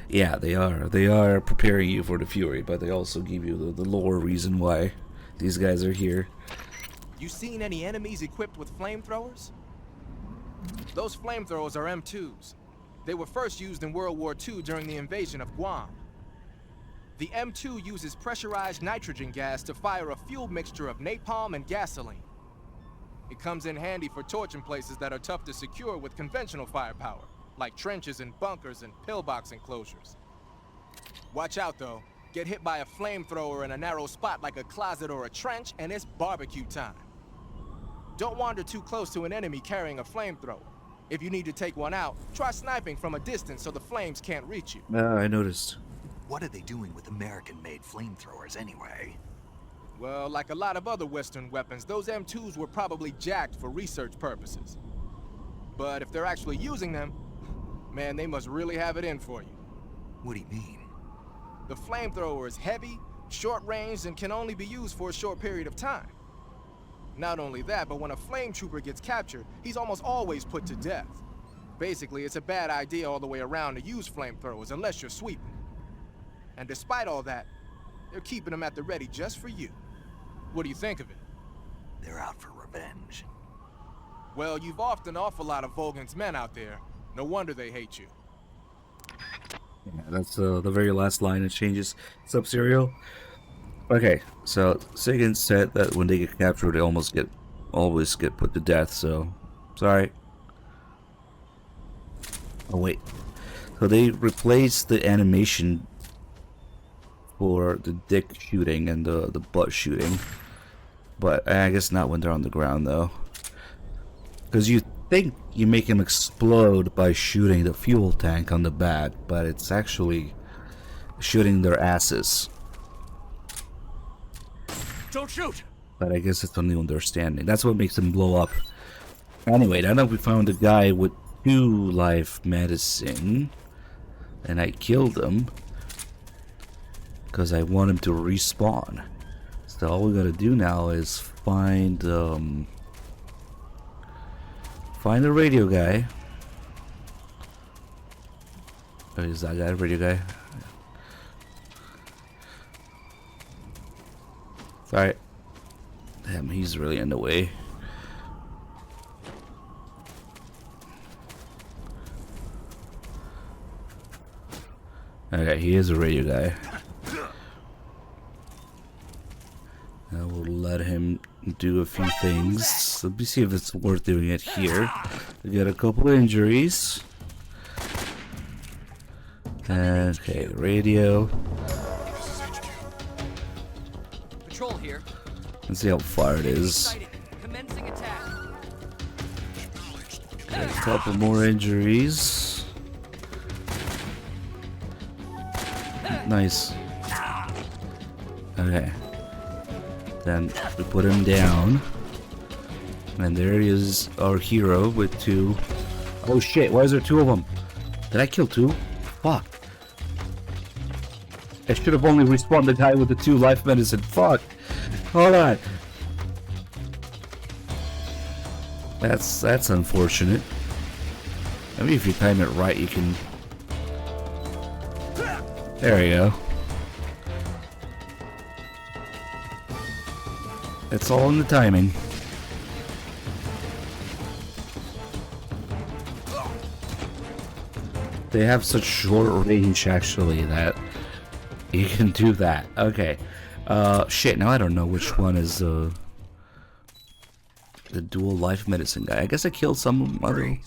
Speaker 1: Yeah, they are. They are preparing you for the Fury, but they also give you the lore reason why these guys are here.
Speaker 3: You seen any enemies equipped with flamethrowers? Those flamethrowers are M2s. They were first used in World War II during the invasion of Guam. The M2 uses pressurized nitrogen gas to fire a fuel mixture of napalm and gasoline. It comes in handy for torching places that are tough to secure with conventional firepower, like trenches and bunkers and pillbox enclosures. Watch out though. Get hit by a flamethrower in a narrow spot like a closet or a trench, and it's barbecue time. Don't wander too close to an enemy carrying a flamethrower. If you need to take one out, try sniping from a distance so the flames can't reach you.
Speaker 1: I noticed.
Speaker 4: What are they doing with American-made flamethrowers anyway?
Speaker 3: Well, like a lot of other Western weapons, those M2s were probably jacked for research purposes. But if they're actually using them, man, they must really have it in for you.
Speaker 4: What do you mean?
Speaker 3: The flamethrower is heavy, short-ranged, and can only be used for a short period of time. Not only that, but when a flame trooper gets captured, he's almost always put to death. Basically, it's a bad idea all the way around to use flamethrowers unless you're sweeping. And despite all that, they're keeping them at the ready just for you. What do you think of it?
Speaker 4: They're out for revenge.
Speaker 3: Well, you've offed an awful lot of Volgan's men out there. No wonder they hate you.
Speaker 1: Yeah, that's the very last line it changes. Sub-Serial. Okay, so SIGINT said that when they get captured, they always get put to death, so sorry. Oh wait. So they replaced the animation for the dick shooting and the butt shooting. But I guess not when they're on the ground though. Because you think you make him explode by shooting the fuel tank on the back, but it's actually shooting their asses.
Speaker 11: Don't shoot!
Speaker 1: But I guess it's only when they're standing. That's what makes them blow up. Anyway, now that we found a guy with 2 life medicine, and I killed him because I want him to respawn. So all we gotta do now is find the radio guy. Oh, is that guy the radio guy? Sorry. Damn, he's really in the way. Okay, he is a radio guy. I will let him do a few things. Let me see if it's worth doing it here. We got a couple injuries. Okay, radio.
Speaker 13: Patrol here.
Speaker 1: Let's see how far it is.
Speaker 13: Sighted. Commencing attack.
Speaker 1: Got a couple more injuries. Nice. Okay. Then we put him down. And there is our hero with 2. Oh shit, why is there 2 of them? Did I kill 2? Fuck. I should have only respawned the guy with the 2 life medicine. Fuck. Hold on. That's unfortunate. Maybe if you time it right, you can... There you go. It's all in the timing. They have such short range, actually, that you can do that. Okay. Shit, now I don't know which one is, the dual life medicine guy. I guess I killed some other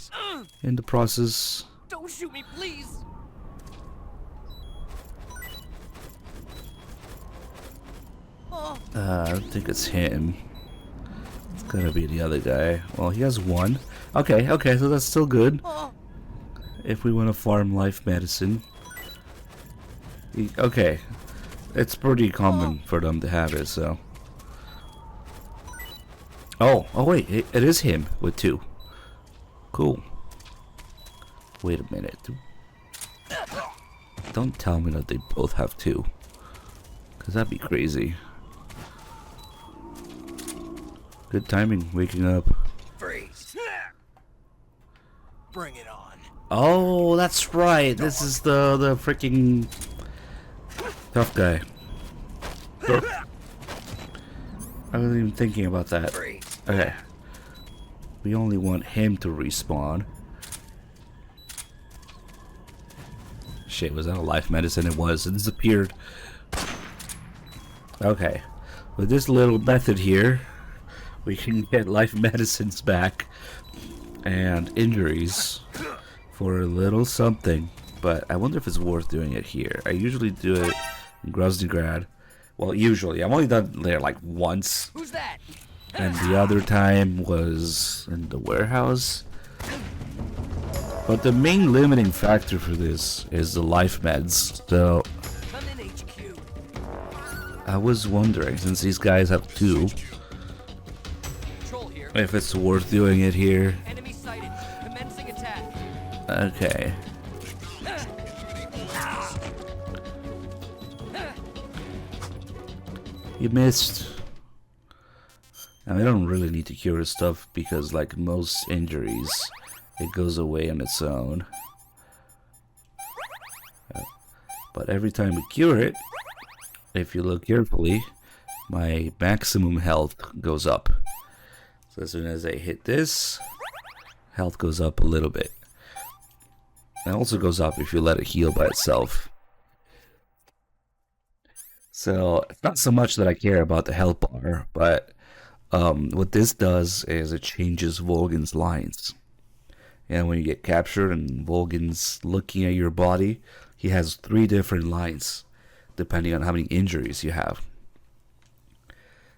Speaker 1: in the process.
Speaker 13: Don't shoot me, please.
Speaker 1: I don't think it's him. It's gotta be the other guy. Well, he has 1. Okay, so that's still good. If we want to farm life medicine. Okay. It's pretty common for them to have it, so. Oh wait, it is him with 2. Cool. Wait a minute. Don't tell me that they both have 2. Cause that'd be crazy. Good timing, waking up.
Speaker 3: Freeze. Bring it on.
Speaker 1: Oh, that's right. This is the freaking tough guy. I wasn't even thinking about that. Okay. We only want him to respawn. Shit, was that a life medicine? It was. It disappeared. Okay. With this little method here, we can get life medicines back and injuries for a little something. But I wonder if it's worth doing it here. I usually do it in Groznygrad. Well, usually. I've only done there like once.
Speaker 13: Who's that?
Speaker 1: And the other time was in the warehouse. But the main limiting factor for this is the life meds. So
Speaker 13: Come in, HQ.
Speaker 1: I was wondering, since these guys have 2,
Speaker 13: Patrol here.
Speaker 1: if it's worth doing it here.
Speaker 13: Enemy sighted. Commencing attack.
Speaker 1: Okay. You missed. Now, I don't really need to cure his stuff because, like most injuries, it goes away on its own. But every time we cure it, if you look carefully, my maximum health goes up. So as soon as I hit this, health goes up a little bit. It also goes up if you let it heal by itself. So it's not so much that I care about the health bar, but what this does is it changes Volgan's lines. And when you get captured and Volgan's looking at your body, he has 3 different lines depending on how many injuries you have.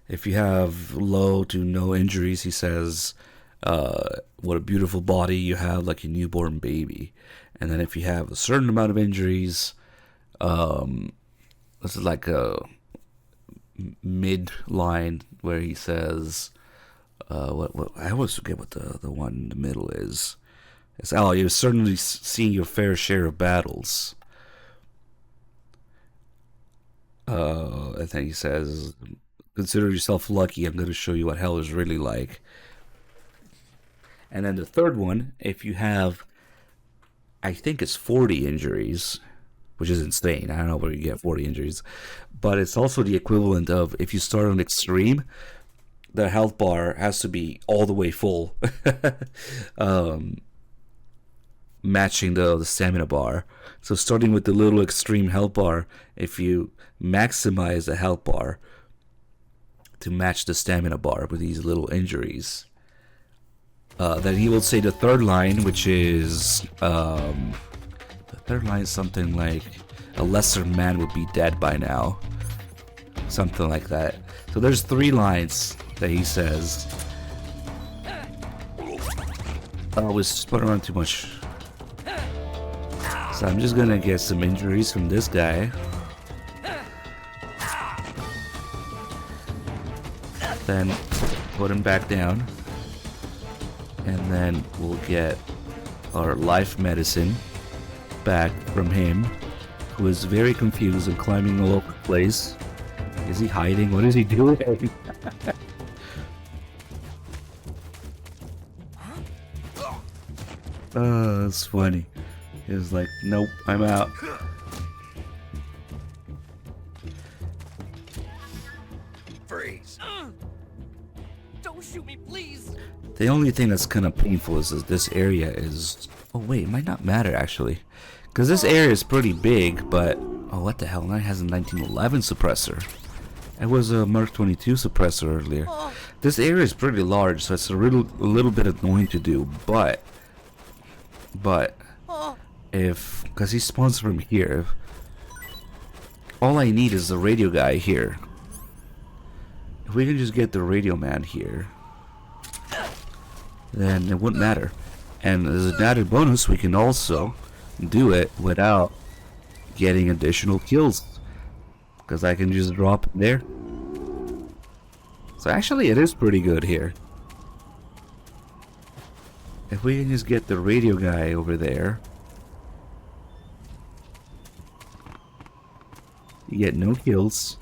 Speaker 1: If you have low to no injuries, he says, what a beautiful body you have, like a newborn baby. And then if you have a certain amount of injuries, this is like a mid line where he says, what I always forget what the one in the middle is. It's, oh, you've certainly seen your fair share of battles. I think he says, consider yourself lucky, I'm going to show you what hell is really like. And then the third one, if you have, I think it's 40 injuries, which is insane. I don't know where you get 40 injuries. But it's also the equivalent of, if you start on extreme, the health bar has to be all the way full. Matching the stamina bar. So starting with the little extreme health bar, if you maximize the health bar to match the stamina bar with these little injuries, then he will say the third line, which is the third line is something like a lesser man would be dead by now, something like that. So there's 3 lines that he says. Oh, we spun around too much. So I'm just gonna get some injuries from this guy. Then put him back down. And then we'll get our life medicine back from him, who is very confused and climbing all over the place. Is he hiding? What is he doing? Oh, that's funny. He's like, nope, I'm out.
Speaker 13: Freeze! Don't shoot me, please!
Speaker 1: The only thing that's kind of painful is that this area is... Oh wait, it might not matter actually. Because this area is pretty big, but... Oh, what the hell? Now it has a 1911 suppressor. It was a Mark 22 suppressor earlier. This area is pretty large, so it's a little bit annoying to do, but... If... Because he spawns from here. All I need is the radio guy here. If we can just get the radio man here, then it wouldn't matter. And as an added bonus, we can also do it without getting additional kills, because I can just drop it there. So actually it is pretty good here. If we can just get the radio guy over there, you get no kills.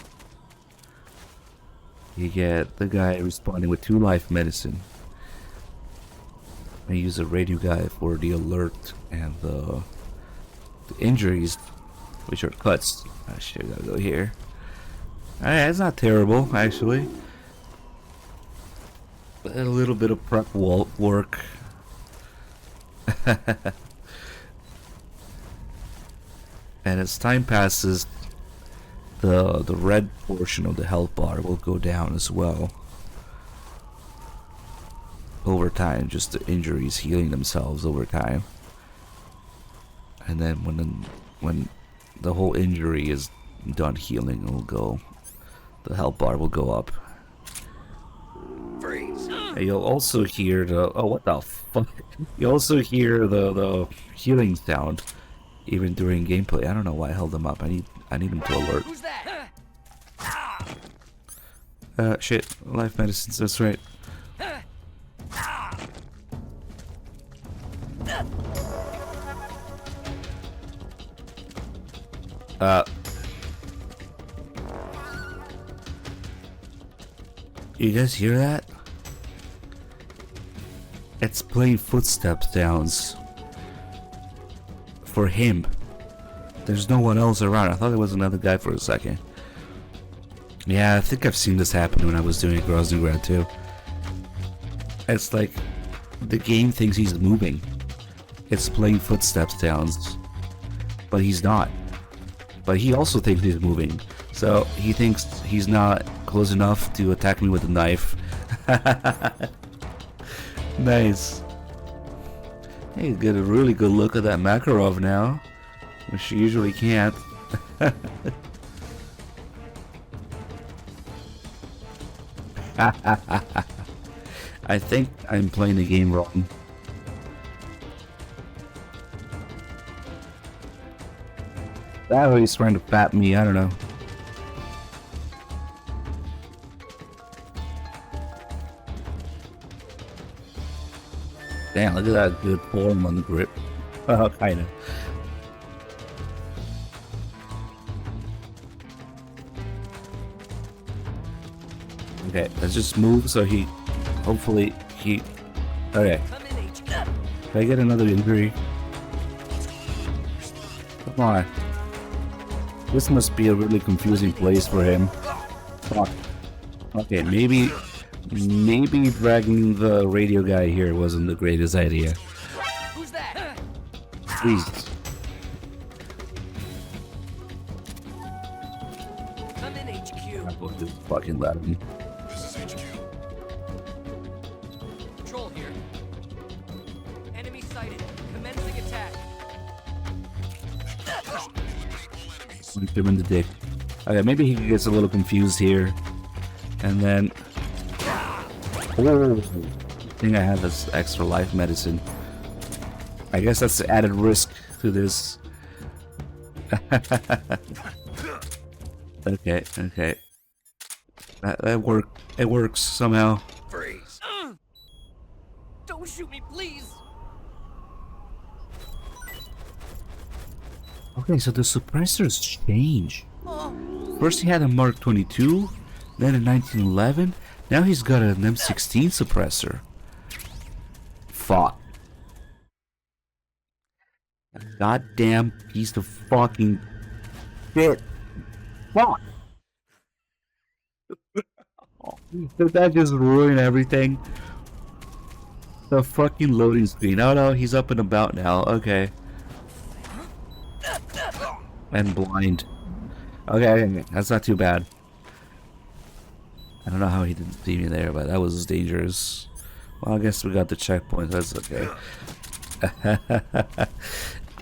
Speaker 1: You get the guy responding with 2 life medicine. I use a radio guy for the alert and the injuries, which are cuts. I should gotta go here. Alright, it's not terrible actually. But a little bit of prep work. And as time passes, the red portion of the health bar will go down as well over time, just the injuries healing themselves over time. And then when the whole injury is done healing, the health bar will go up.
Speaker 13: Freeze!
Speaker 1: And you'll also hear the... Oh, what the fuck? You also hear the healing sound even during gameplay. I don't know why I held them up. I need him to alert.
Speaker 13: Who's that?
Speaker 1: Shit. Life medicines, that's right. You guys hear that? It's playing footsteps sounds for him. There's no one else around. I thought there was another guy for a second. Yeah, I think I've seen this happen when I was doing Groznygrad too. It's like the game thinks he's moving. It's playing footsteps sounds, but he's not. But he also thinks he's moving, so he thinks he's not close enough to attack me with a knife. Nice. Hey, you get a really good look at that Makarov now, which you usually can't. I think I'm playing the game wrong. That way he's trying to pat me, I don't know. Damn, look at that good form on the grip. Oh, kinda. Okay, let's just move so he... Hopefully he... Okay. Can I get another injury? Come on. This must be a really confusing place for him. Fuck. Okay, maybe dragging the radio guy here wasn't the greatest idea.
Speaker 13: Who's that?
Speaker 1: Please.
Speaker 13: I'm in HQ.
Speaker 1: I'm going to fucking let him.
Speaker 13: This is HQ. Patrol here. Enemy sighted. Commencing attack.
Speaker 1: Punch him in the dick. Okay, maybe he gets a little confused here. And then... Oh, I think I have this extra life medicine. I guess that's the added risk to this. Okay. That worked. It works somehow.
Speaker 13: Freeze. Don't shoot me, please.
Speaker 1: Okay, so the suppressors change. First he had a Mark 22, then a 1911. Now he's got an M16 suppressor. Fuck. A goddamn piece of fucking shit. Fuck. Did that just ruin everything? The fucking loading screen. Oh no, he's up and about now. Okay. And blind. Okay, that's not too bad. I don't know how he didn't see me there, but that was dangerous. Well, I guess we got the checkpoint. That's okay.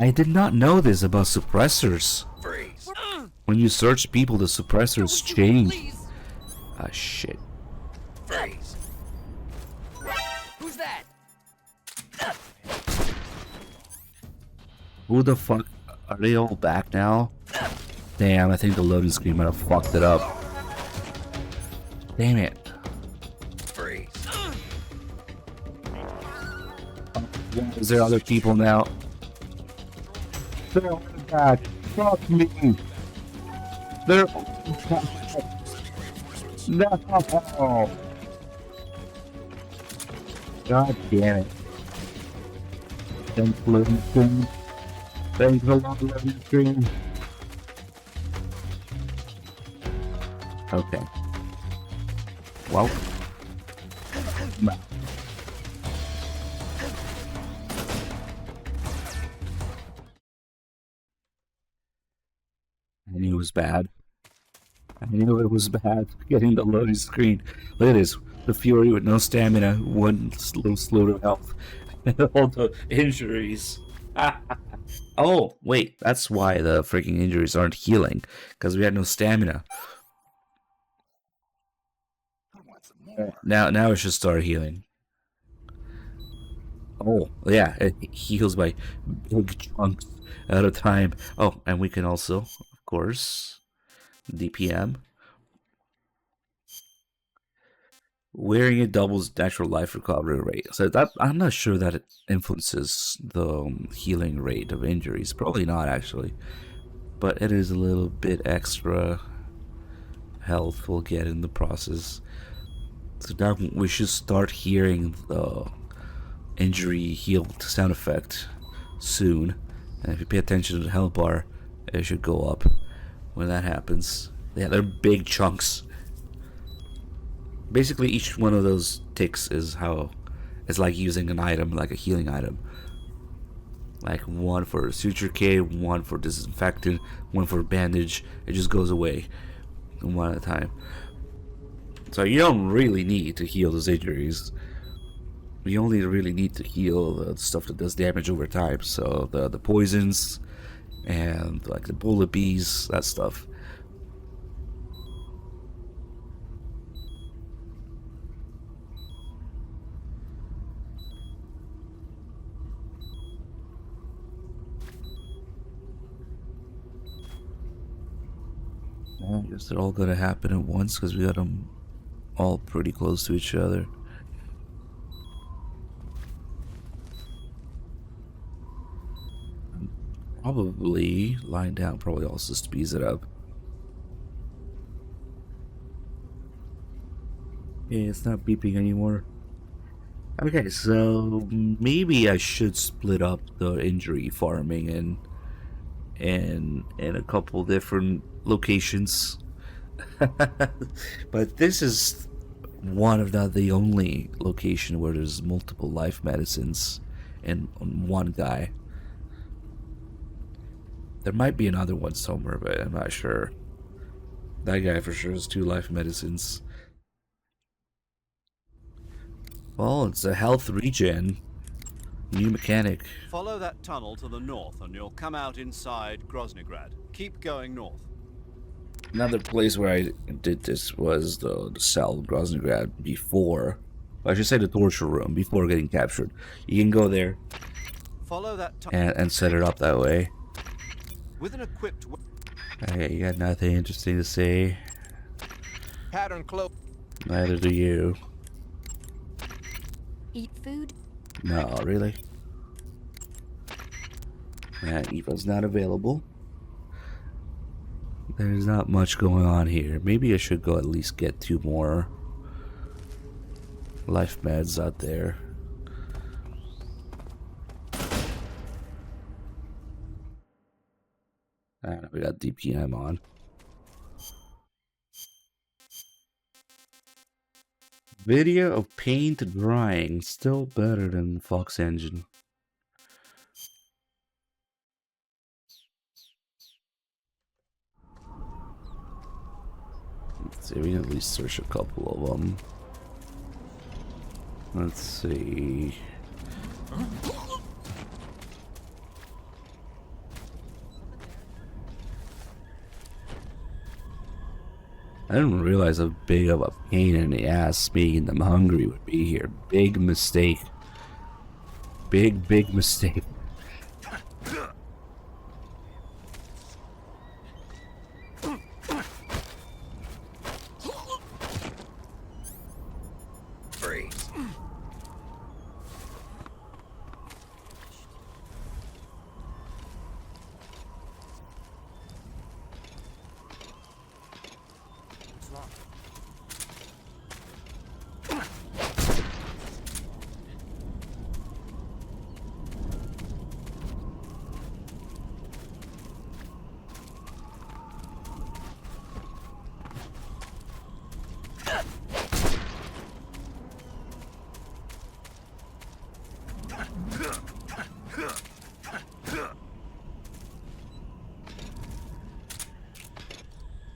Speaker 1: I did not know this about suppressors.
Speaker 10: Freeze.
Speaker 1: When you search people, the suppressors change. Ah, shit.
Speaker 10: Freeze.
Speaker 13: Who's that?
Speaker 1: Who the fuck? Are they all back now? Damn, I think the loading screen might have fucked it up. Damn it.
Speaker 10: Freeze.
Speaker 1: Is there other people now? They're all back. Fuck me. They're all back. No. God damn it. Thanks, loading screen. Thanks a lot, loading screen. Okay. Well. I knew it was bad. I knew it was bad getting the loading screen. Look at this. The Fury with no stamina, one slow to health, and all the injuries. Oh, wait. That's why the freaking injuries aren't healing. Because we had no stamina. Now it should start healing. Oh, yeah. It heals by big chunks at a time. Oh, and we can also, of course, DPM. Wearing it doubles natural life recovery rate. So that I'm not sure that it influences the healing rate of injuries. Probably not, actually. But it is a little bit extra health we'll get in the process. So now we should start hearing the injury healed sound effect soon. And if you pay attention to the health bar, it should go up when that happens. Yeah, they're big chunks. Basically, each one of those ticks is how it's like using an item, like a healing item. Like one for suture K, one for disinfectant, one for bandage. It just goes away one at a time. So you don't really need to heal those injuries. You only really need to heal the stuff that does damage over time. So the poisons and like the bullet bees, that stuff. I guess they're all gonna happen at once because we got them all pretty close to each other. Probably lying down probably also speeds it up. Okay, it's not beeping anymore. Okay, so maybe I should split up the injury farming in a couple different locations. But this is one of the only location where there's multiple life medicines in on one guy. There might be another one somewhere, but I'm not sure. That guy for sure has 2 life medicines. Well, it's a health regen. New mechanic.
Speaker 5: Follow that tunnel to the north and you'll come out inside Groznygrad. Keep going north.
Speaker 1: Another place where I did this was the cell of Groznygrad before. I should say the torture room before getting captured. You can go there
Speaker 5: Follow that
Speaker 1: and set it up that way.
Speaker 5: with an equipped
Speaker 1: Okay, you got nothing interesting to say.
Speaker 3: Pattern close.
Speaker 1: Neither do you.
Speaker 7: Eat food?
Speaker 1: No, really? Eva's not available. There's not much going on here. Maybe I should go at least get 2 more life meds out there. And we got DPM on. Video of paint drying, still better than Fox Engine. Let's see, we can at least search a couple of them. Let's see. I didn't realize how big of a pain in the ass making them hungry would be here. Big mistake. Big mistake.
Speaker 10: Freeze.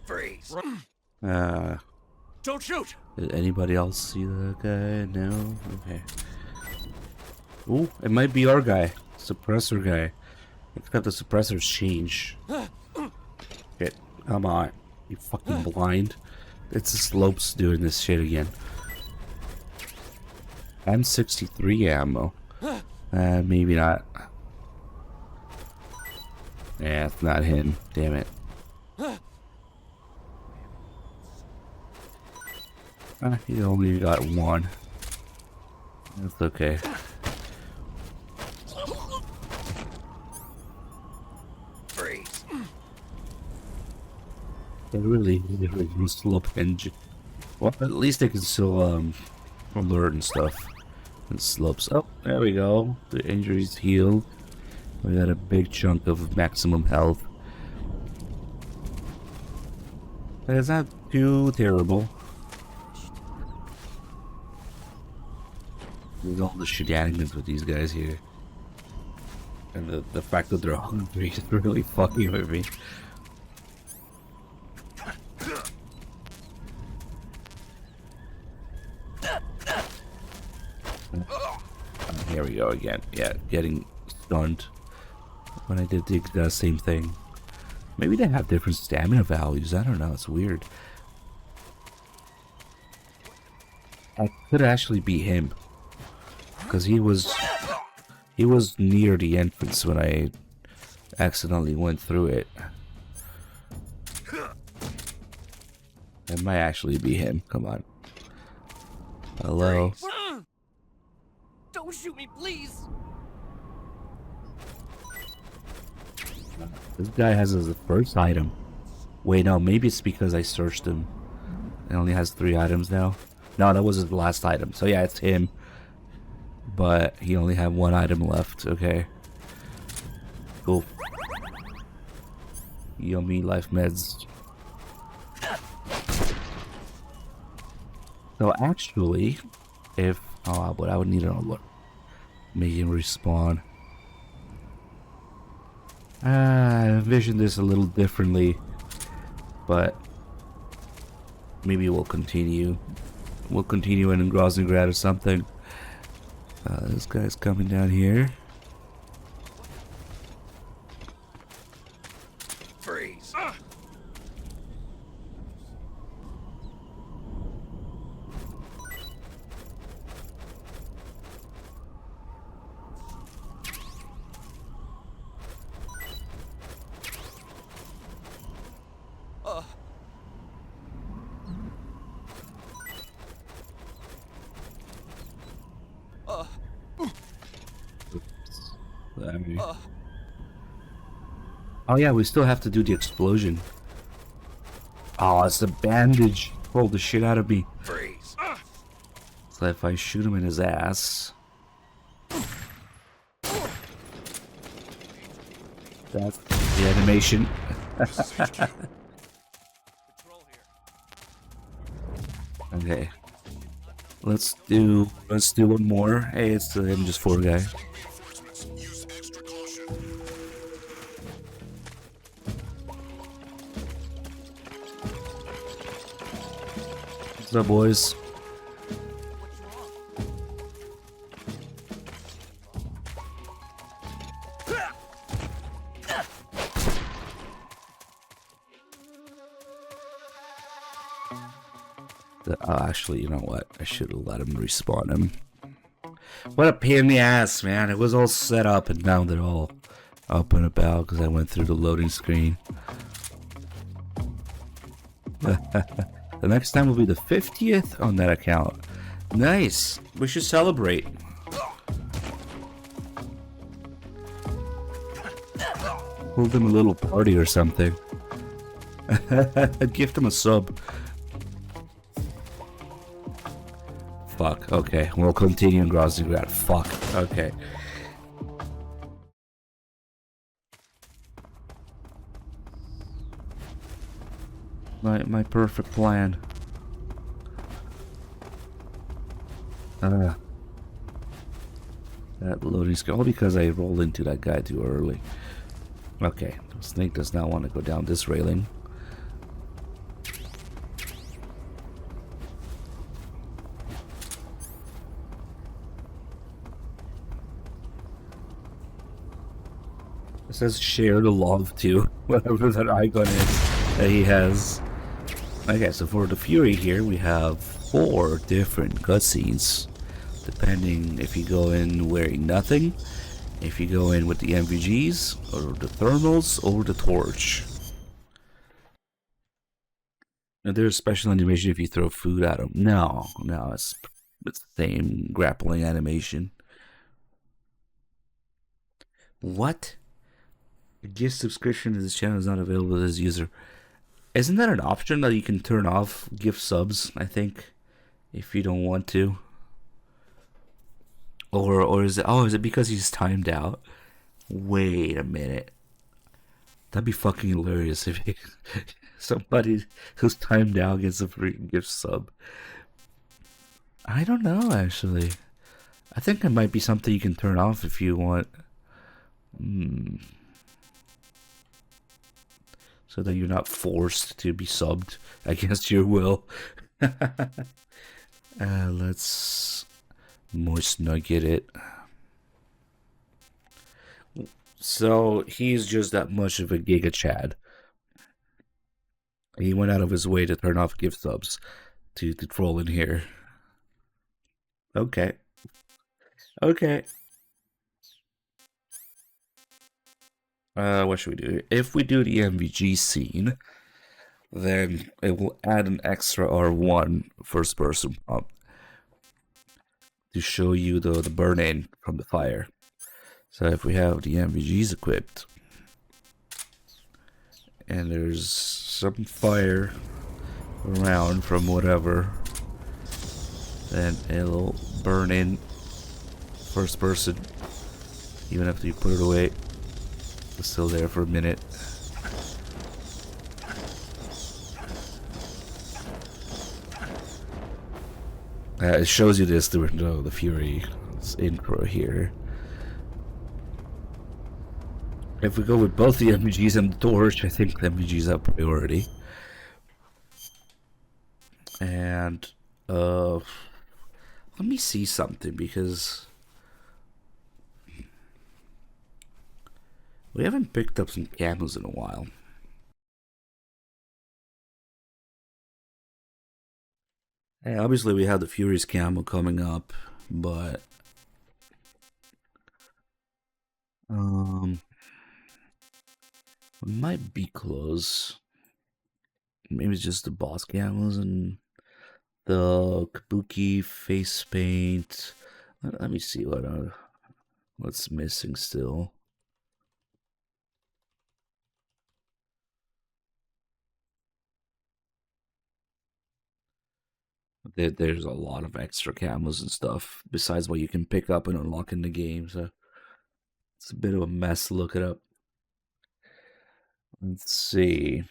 Speaker 10: Freeze.
Speaker 11: Don't shoot.
Speaker 1: Did anybody else see that guy? No? Okay. Ooh, it might be our guy. Suppressor guy. Except the suppressors change. Okay, come on. You fucking blind. It's the slopes doing this shit again. I'm 63 ammo. Maybe not. Yeah, it's not him. Damn it. He only got 1. That's okay.
Speaker 10: Freeze.
Speaker 1: They really slope engine. Well, at least they can still alert and stuff. And slopes. Oh, there we go. The injury's healed. We got a big chunk of maximum health. But it's not too terrible. There's all the shenanigans with these guys here. And the fact that they're hungry is really fucking with me. Here we go again. Yeah, getting stunned when I did the exact same thing. Maybe they have different stamina values. I don't know. It's weird. I could actually be him. Because he was near the entrance when I accidentally went through it. It might actually be him. Come on. Hello.
Speaker 13: Don't shoot me, please.
Speaker 1: This guy has his first item. Wait, no, maybe it's because I searched him. It only has 3 items now. No, that was his last item. So yeah, it's him. But he only had 1 item left. Okay. Cool. Yummy life meds. So actually, if... Oh, but I would need an alert. Make him respawn. I envisioned this a little differently. But... maybe we'll continue. We'll continue in Groznygrad or something. This guy's coming down here.
Speaker 10: Freeze.
Speaker 1: Oh yeah, we still have to do the explosion. Oh, it's the bandage. Pulled the shit out of me.
Speaker 10: Freeze.
Speaker 1: So if I shoot him in his ass. That's the animation. Okay. Let's do one more. Hey, it's the MGS4 guy. What's up, boys? Actually, you know what? I should have let him respawn him. What a pain in the ass, man. It was all set up and now they're all up and about because I went through the loading screen. The next time will be the 50th on that account. Nice. We should celebrate. Hold them a little party or something. Gift them a sub. Fuck, okay. We'll continue in Groznygrad. Fuck, okay. My perfect plan. That loading screen, all because I rolled into that guy too early. Okay, the snake does not want to go down this railing. It says share the love too, whatever that icon is that he has. Okay, so for the Fury here, we have 4 different cutscenes, depending if you go in wearing nothing, if you go in with the MVGs, or the thermals, or the torch. And there's special animation if you throw food at them. No, it's the same grappling animation. What? A gift subscription to this channel is not available to this user. Isn't that an option that you can turn off gift subs, I think, if you don't want to? Or is it because he's timed out? Wait a minute. That'd be fucking hilarious if somebody who's timed out gets a free gift sub. I don't know, actually. I think it might be something you can turn off if you want. So that you're not forced to be subbed against your will. Let's moist nugget it. So he's just that much of a Giga Chad. He went out of his way to turn off gift subs to troll in here. Okay. Okay. What should we do? If we do the MVG scene, then it will add an extra R1 first person prompt to show you the burn-in from the fire. So if we have the MVGs equipped, and there's some fire around from whatever, then it'll burn in first person, even after you put it away. It's still there for a minute. It shows you this through the Fury intro here. If we go with both the MVGs and the torch, I think the MVGs have priority. And let me see something, because we haven't picked up some camos in a while. Hey, obviously we have the Fury's camo coming up, but we might be close. Maybe it's just the boss camos and the Kabuki face paint. Let me see what's missing still. There's a lot of extra camos and stuff besides what you can pick up and unlock in the game, so it's a bit of a mess to look it up. Let's see.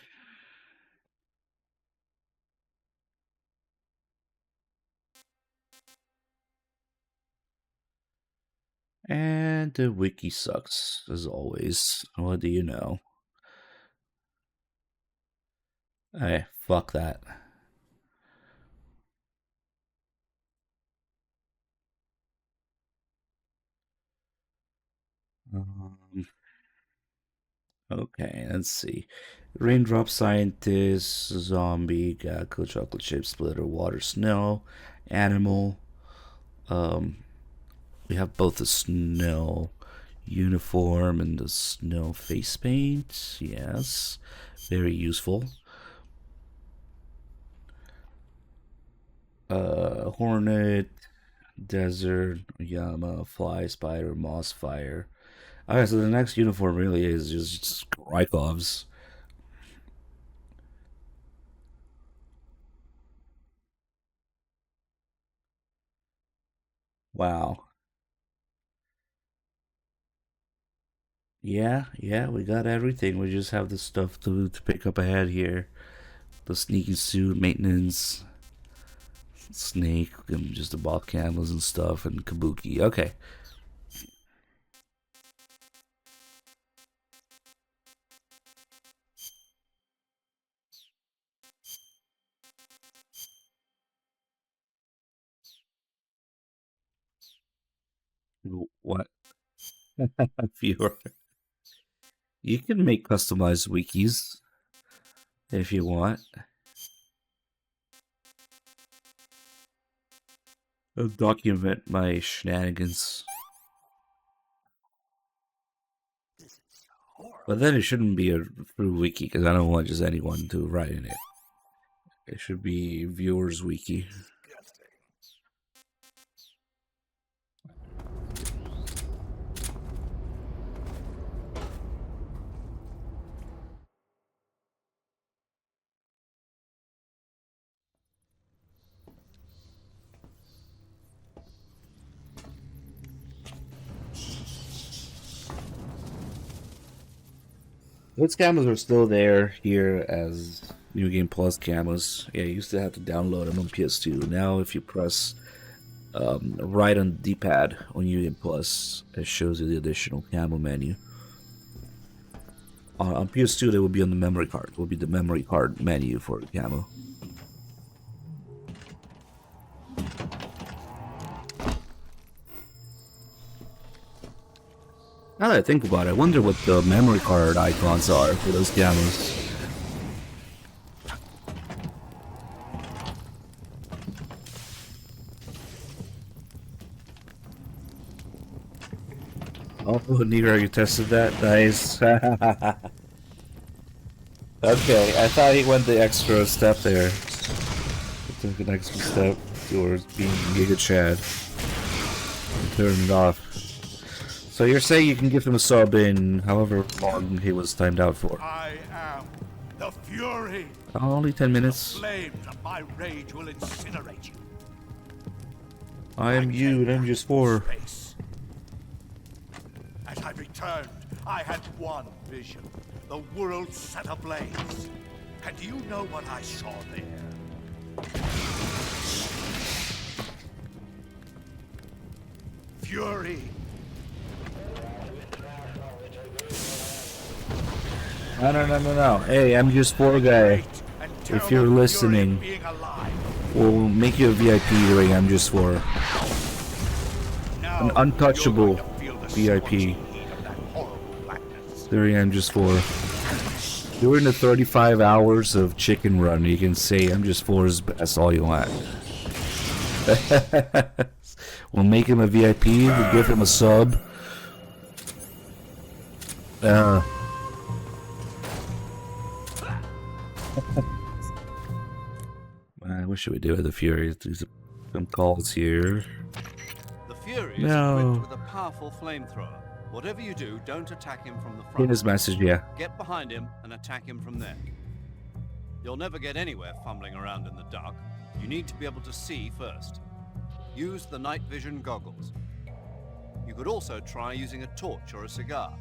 Speaker 1: And the wiki sucks, as always. What do you know? Hey, fuck that. Okay, let's see. Raindrop scientist, zombie, gecko, chocolate chip splitter, water, snow, animal. We have both the snow uniform and the snow face paint. Yes, very useful. Hornet, desert, llama, fly, spider, moss, fire. Okay, so the next uniform really is just Rykov's. Wow. Yeah, we got everything. We just have the stuff to pick up ahead here. The sneaky suit, maintenance, snake, and just the ball camos and stuff, and kabuki. Okay. What? Viewer. You can make customized wikis if you want. I'll document my shenanigans. But then it shouldn't be a true wiki because I don't want just anyone to write in it. It should be viewers' wiki. Those camos are still there here as New Game Plus camos. Yeah, you used to have to download them on PS2. Now, if you press right on the D-pad on New Game Plus, it shows you the additional camo menu. On PS2, they will be on the memory card. It will be the memory card menu for camo. Now that I think about it, I wonder what the memory card icons are for those camos. Oh, Nero, you tested that? Nice. Okay, I thought he went the extra step there. He took an extra step towards being Giga Chad. Turn it off. So you're saying you can give him a sub in however long he was timed out for?
Speaker 10: I am the Fury.
Speaker 1: Oh, only 10 minutes.
Speaker 10: The flames of my rage will incinerate you.
Speaker 1: I am you, and MGS3.
Speaker 10: As I returned, I had one vision. The world set ablaze. And do you know what I saw there? Fury.
Speaker 1: No. Hey, MGS3 guy. If you're listening, we'll make you a VIP during MGS4. An untouchable VIP during MGS4. During the 35 hours of chicken run, you can say MGS4's best all you want. We'll make him a VIP, we'll give him a sub. What should we do with the Fury? Do some calls here.
Speaker 5: The Fury is equipped with a powerful flamethrower. Whatever you do, don't attack him from the front.
Speaker 1: In his message, yeah.
Speaker 5: Get behind him and attack him from there. You'll never get anywhere fumbling around in the dark. You need to be able to see first. Use the night vision goggles. You could also try using a torch or a cigar.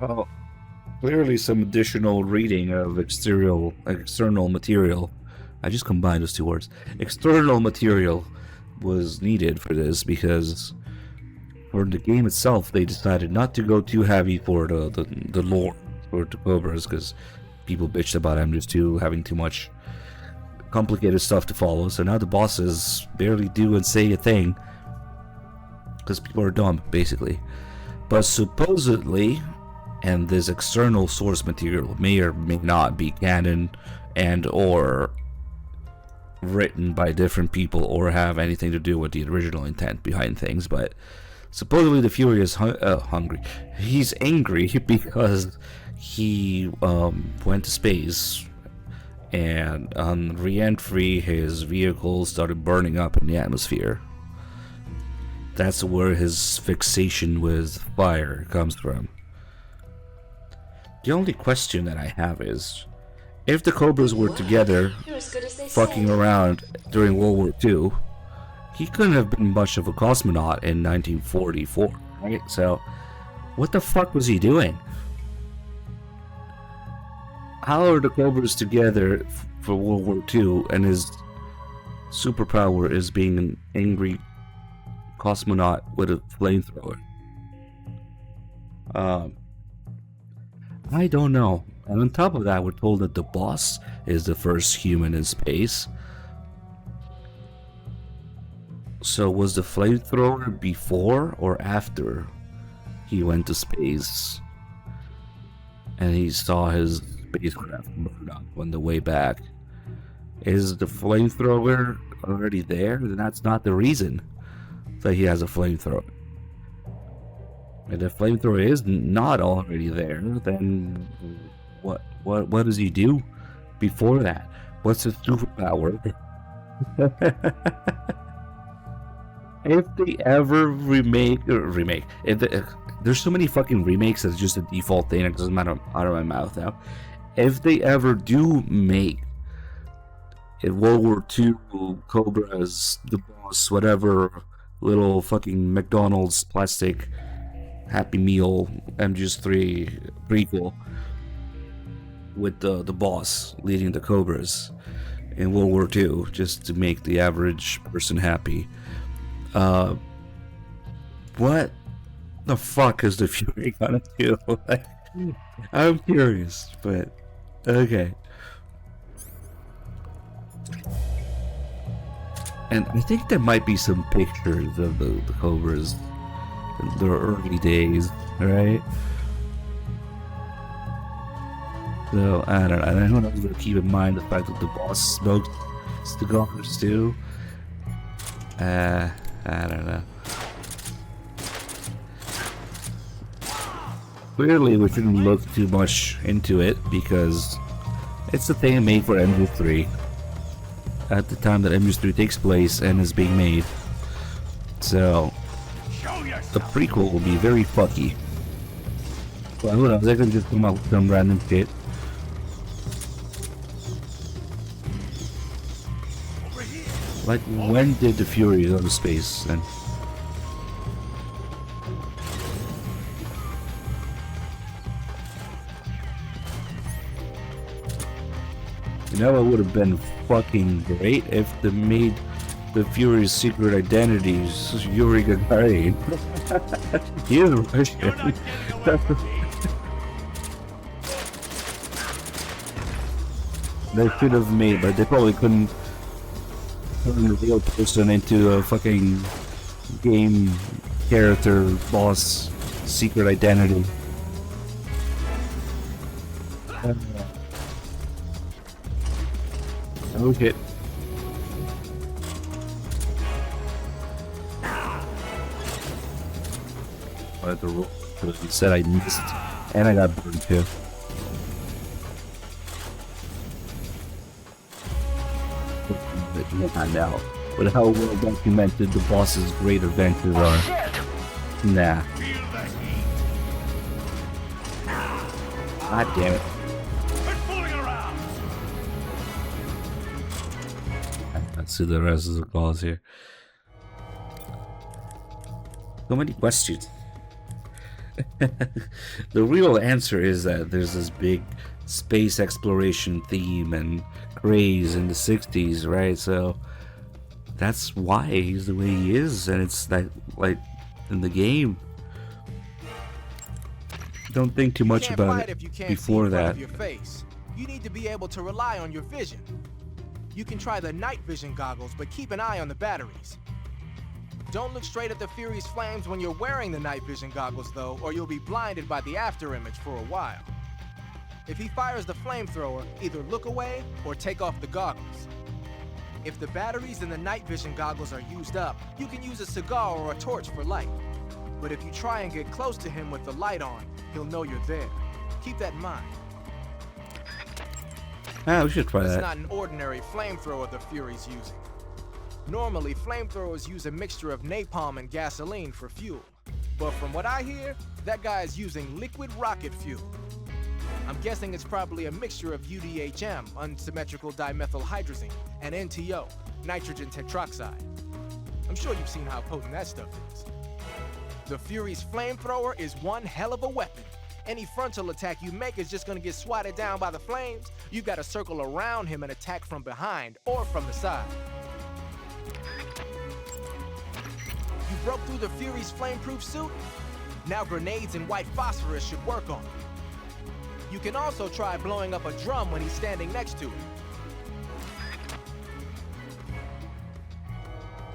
Speaker 1: Oh, clearly some additional reading of external material. I just combined those two words. External material was needed for this because for the game itself, they decided not to go too heavy for the lore for the Cobras because people bitched about MGS2 having too much complicated stuff to follow. So now the bosses barely do and say a thing because people are dumb, basically. But supposedly, and this external source material may or may not be canon and or written by different people or have anything to do with the original intent behind things, but supposedly the Fury is hungry. He's angry because he went to space, and on re-entry his vehicle started burning up in the atmosphere. That's where his fixation with fire comes from. The only question that I have is, if the Cobras were together fucking around during World War II, he couldn't have been much of a cosmonaut in 1944, right? So, what the fuck was he doing? How are the Cobras together for World War II and his superpower is being an angry cosmonaut with a flamethrower? I don't know. And on top of that, we're told that the boss is the first human in space. So was the flamethrower before or after he went to space and he saw his spacecraft burn up on the way back? Is the flamethrower already there? Then that's not the reason that he has a flamethrower. If the flamethrower is not already there, then what does he do before that? What's his superpower? If they ever remake, there's so many fucking remakes that's just a default thing. It doesn't matter out of my mouth now. If they ever do make in World War II Cobras, the boss, whatever, little fucking McDonald's plastic Happy Meal MGS3 prequel with the boss leading the Cobras in World War II, just to make the average person happy. What the fuck is the Fury gonna do? I'm curious, but okay. And I think there might be some pictures of the Cobras in their early days, right? So I don't know. I don't know if to keep in mind the fact that the boss smoked cigars too. I don't know. Clearly, we shouldn't look too much into it because it's a thing made for MGS3 at the time that MGS3 takes place and is being made. So the prequel will be very fucky. Well, who knows? I could just come out with some random shit. Like, when did the Fury go to space then? You know, it would have been fucking great if they made the Fury's secret identity Yuri Gagarin. He is Russian. They should have made, but they probably couldn't turn the real person into a fucking game character boss secret identity. Oh shit. I had to roll because he said I missed and I got burned too. Find out with how well documented the boss's great adventures are. Nah. God damn it. Let's see the rest of the calls here. So many questions. The real answer is that there's this big space exploration theme and craze in the 60s, right? So that's why he's the way he is, and it's like in the game. Don't think too much about it before that.
Speaker 3: Your face. You need to be able to rely on your vision. You can try the night vision goggles, but keep an eye on the batteries. Don't look straight at the Fury's flames when you're wearing the night vision goggles, though, or you'll be blinded by the after image for a while. If he fires the flamethrower, either look away or take off the goggles. If the batteries in the night vision goggles are used up, you can use a cigar or a torch for light. But if you try and get close to him with the light on, he'll know you're there. Keep that in mind.
Speaker 1: Ah, we should try that.
Speaker 3: It's not an ordinary flamethrower the Fury's using. Normally, flamethrowers use a mixture of napalm and gasoline for fuel. But from what I hear, that guy is using liquid rocket fuel. I'm guessing it's probably a mixture of UDHM, unsymmetrical dimethylhydrazine, and NTO, nitrogen tetroxide. I'm sure you've seen how potent that stuff is. The Fury's flamethrower is one hell of a weapon. Any frontal attack you make is just gonna get swatted down by the flames. You gotta circle around him and attack from behind or from the side. You broke through the Fury's flameproof suit? Now grenades and white phosphorus should work on it. You can also try blowing up a drum when he's standing next to it.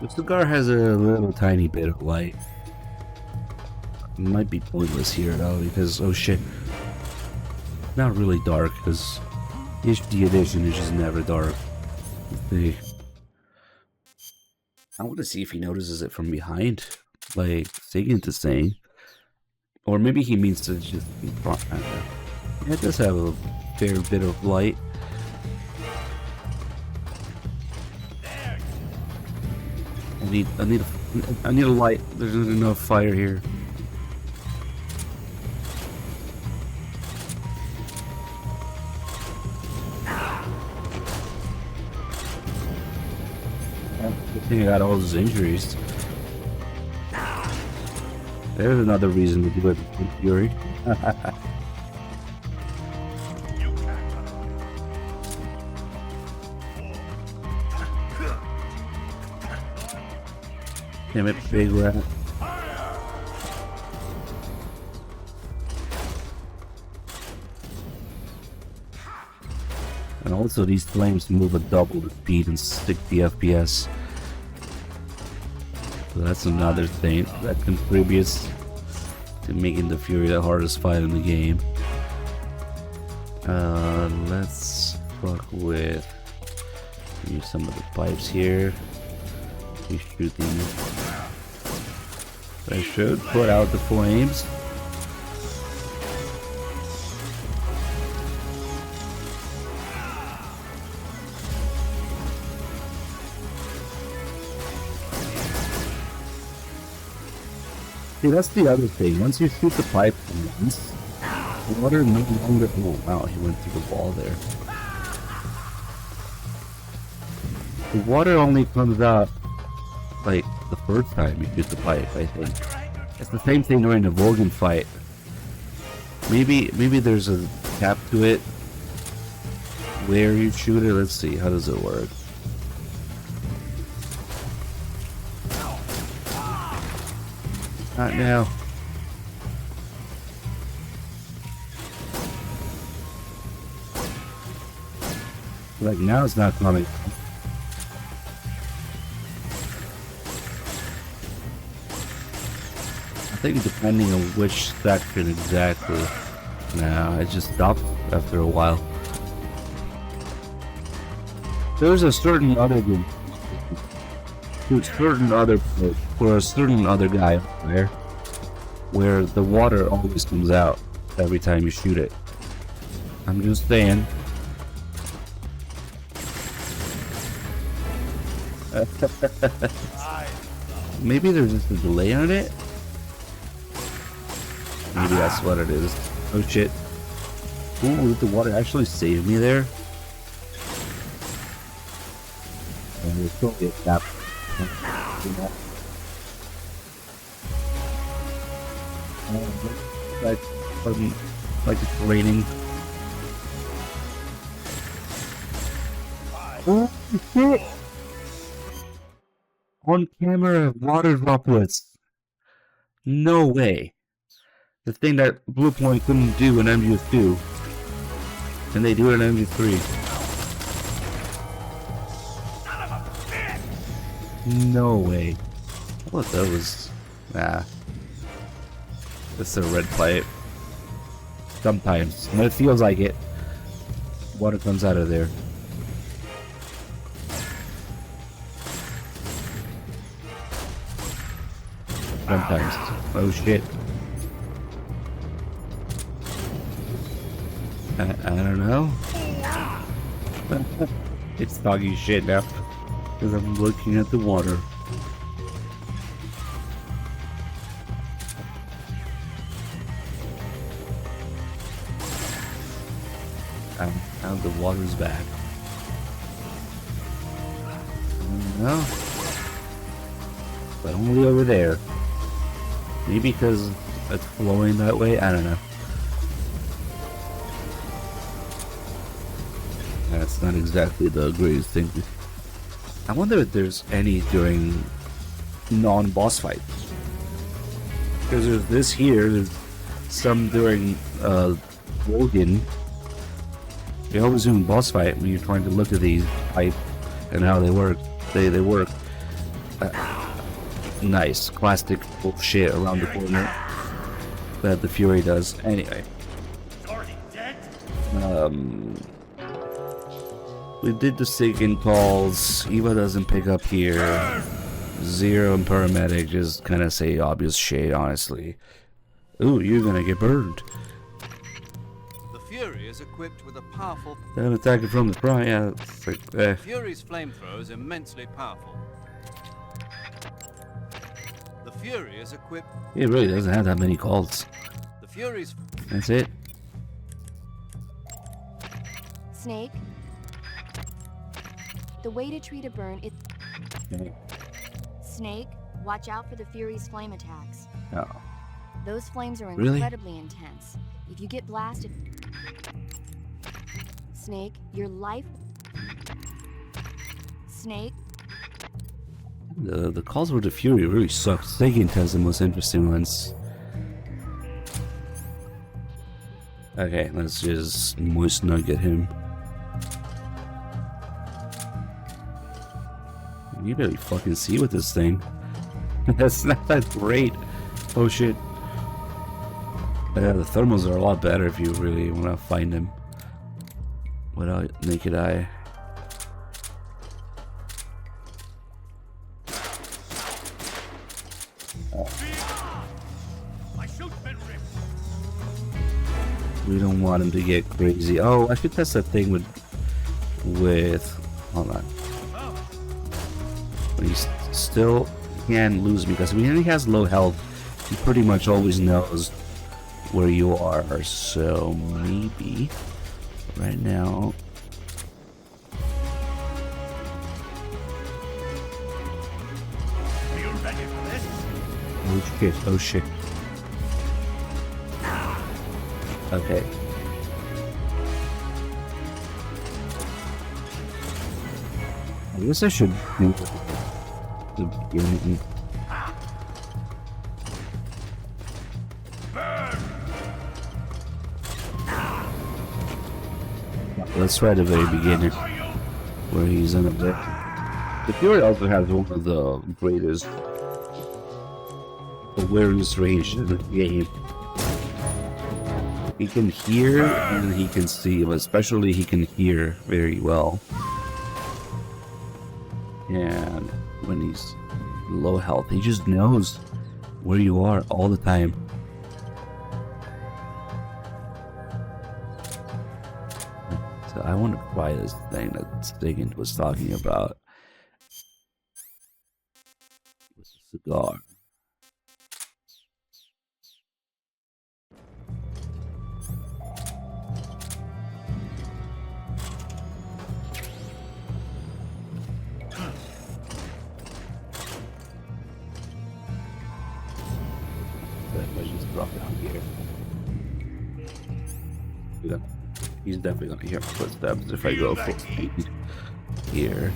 Speaker 1: The cigar has a little tiny bit of light. It might be pointless here though, because oh shit, not really dark, because HD edition is just never dark. I want to see if he notices it from behind, like Sagan is saying, or maybe he means to just be front. Yeah, it does have a fair bit of light. I need a light. There's not enough fire here. I think I got all those injuries. There's another reason to do it with Fury. Damn it, big rat. And also these flames move at double the speed and 60 FPS. So that's another thing that contributes to making the Fury the hardest fight in the game. Let's fuck with use some of the pipes here. We shoot these. I should put out the flames. See, that's the other thing. Once you shoot the pipe once, the water no longer. Oh wow, he went through the wall there. The water only comes out like the first time you shoot the pipe, I think. It's the same thing during the Volgan fight. Maybe there's a cap to it where you shoot it. Let's see, how does it work? Not now. Like now it's not coming. I think depending on which section exactly. Nah, it just stopped after a while. There's a certain other group. For a certain other guy up there, where the water always comes out every time you shoot it. I'm just saying. Maybe there's just a delay on it. Maybe that's what it is. Oh shit. Ooh, did the water actually save me there? there's totally a gap. Like it's raining. Oh shit! On camera, water droplets. No way. The thing that Blue Point couldn't do in MGS2. And they do it in MGS3. No way. I thought that was... Nah. It's a red pipe. Sometimes. When it feels like it, water comes out of there. Sometimes. Oh shit. I don't know. It's doggy shit now. Because I'm looking at the water. Now the water's back. No. But only over there. Maybe because it's flowing that way? I don't know. That's not exactly the greatest thing. I wonder if there's any during non-boss fights. Because there's this here, there's some during Logan. They always do in boss fight when you're trying to look at these pipe and how they work. They work. Nice, classic bullshit around the corner that the Fury does. Anyway. We did the Sigyn calls. Eva doesn't pick up here. Zero and Paramedic just kind of say obvious shit, honestly. Ooh, you're gonna get burned.
Speaker 5: The Fury is equipped with a powerful...
Speaker 1: They're attacking from the front, yeah. It's like,
Speaker 5: The Fury's flamethrower is immensely powerful. The Fury is equipped...
Speaker 1: It really doesn't have that many calls.
Speaker 5: The Fury's...
Speaker 1: That's it.
Speaker 7: Snake. The way to treat a burn is...
Speaker 1: Okay.
Speaker 7: Snake, watch out for the Fury's flame attacks.
Speaker 1: Oh.
Speaker 7: Those flames are
Speaker 1: Really?
Speaker 7: incredibly intense. If you get blasted... Snake, your life... Snake.
Speaker 1: The calls with the Fury really suck. Sigyn has the most interesting ones. Okay, let's just moist nugget him. You barely fucking see with this thing. That's not that great. Oh shit. Yeah, the thermals are a lot better if you really want to find them without naked eye. We don't want him to get crazy. Oh, I think that's the thing with hold on. But he still can lose because when he has low health, he pretty much always knows where you are. So maybe right now.
Speaker 10: Are you ready for this?
Speaker 1: Oh shit! Oh shit! Okay. I guess I should do the beginning. Let's try the very beginning, where he's in a bit. The Fury also has one of the greatest awareness range in the game. He can hear and he can see, but especially he can hear very well. And when he's low health, he just knows where you are all the time. So I want to try this thing that Sigyn was talking about. With the cigar. drop down here. Yeah. He's definitely gonna hear my footsteps if I go full speed here.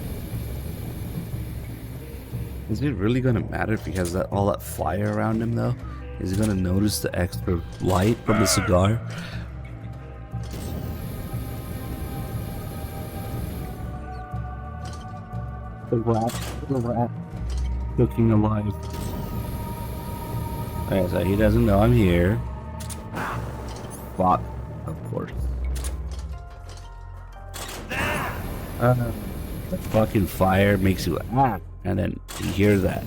Speaker 1: Is it really gonna matter if he has all that fire around him though? Is he gonna notice the extra light from the cigar? The rat, cooking alive. Okay, so he doesn't know I'm here. Fuck, of course. The fucking fire makes you and then you hear that.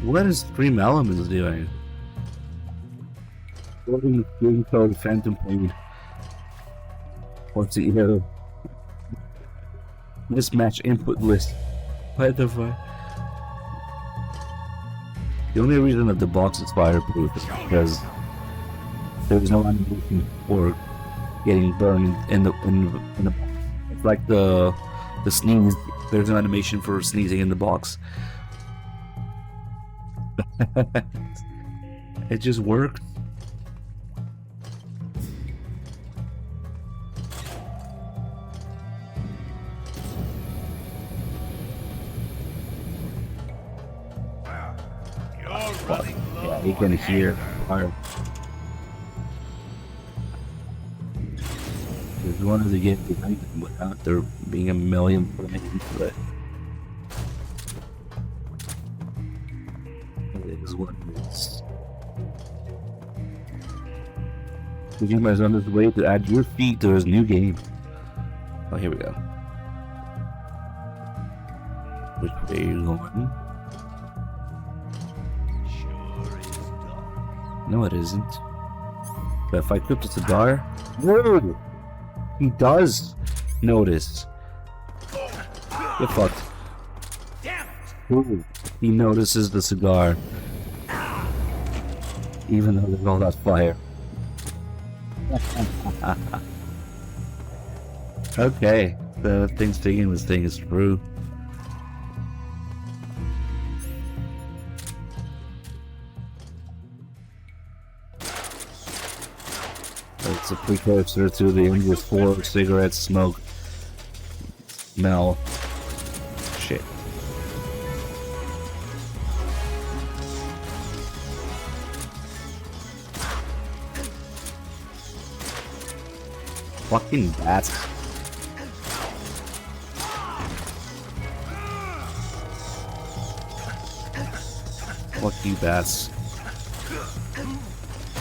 Speaker 1: What is Stream Elements doing? Loading the game code Phantom Pain. What's it here? Mismatch input list. What the fuck? The only reason that the box is fireproof is because there's no animation for getting burned in the it's like the sneeze. There's no animation for sneezing in the box. It just works. Fuck. Yeah, he can hear fire. Just wanted to get behind him without there being a million flames, but it is what it is. Kojima is on his way to add your feet to his new game. Oh, here we go. Which way are you going? No, it isn't. But if I equip the cigar, whoa! He does notice. Get fucked. Ooh, he notices the cigar, even though there's all that fire. Okay, the thing sticking this thing is true. It's a precursor to the MGS3 cigarette smoke smell. Shit. Fucking bats. Fuck you, bats.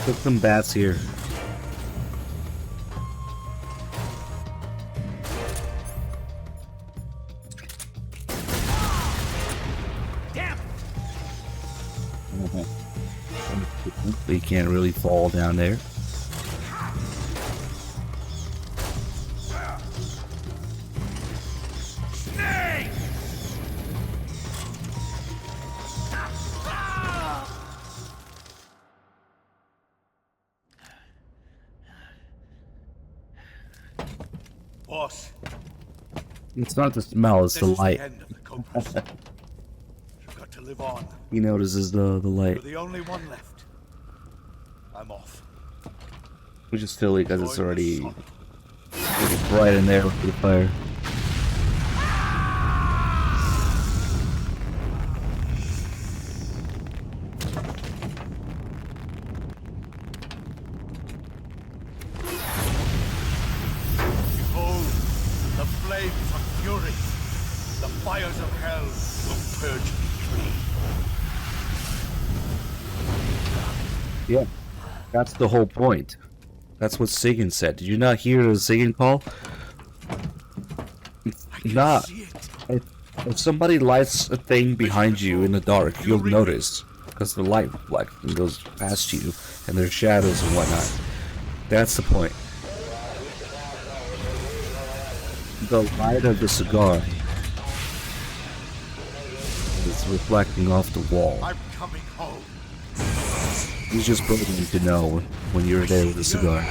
Speaker 1: Put some bats here. They can't really fall down there.
Speaker 10: Boss.
Speaker 1: It's not the smell, it's the light.
Speaker 10: You've got to live on.
Speaker 1: He notices the light.
Speaker 10: You're the only one left. I'm off.
Speaker 1: Which is silly because it's already right in there with the fire.
Speaker 10: Behold, the flames of fury. The fires of hell will purge me clean.
Speaker 1: Yeah, that's the whole point. That's what Sagan said. Did you not hear the Sagan call? Nah. If somebody lights a thing behind you in the dark, you'll notice. Because the light reflects and goes past you, and there's shadows and whatnot. That's the point. The light of the cigar is reflecting off the wall.
Speaker 10: I'm coming home.
Speaker 1: He's just building to know when you're there with a cigar.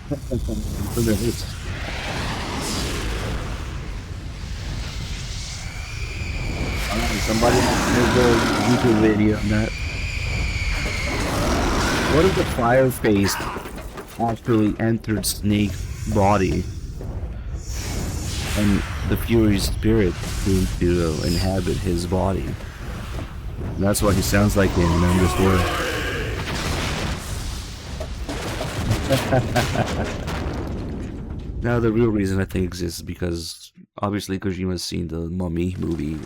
Speaker 1: Look at this. Somebody make a YouTube video on that. What if the fire face actually entered Snake's body and the Fury's spirit came to inhabit his body? And that's what he sounds like in MGS3. Now the real reason I think exists is because obviously Kojima's seen the Mummy movie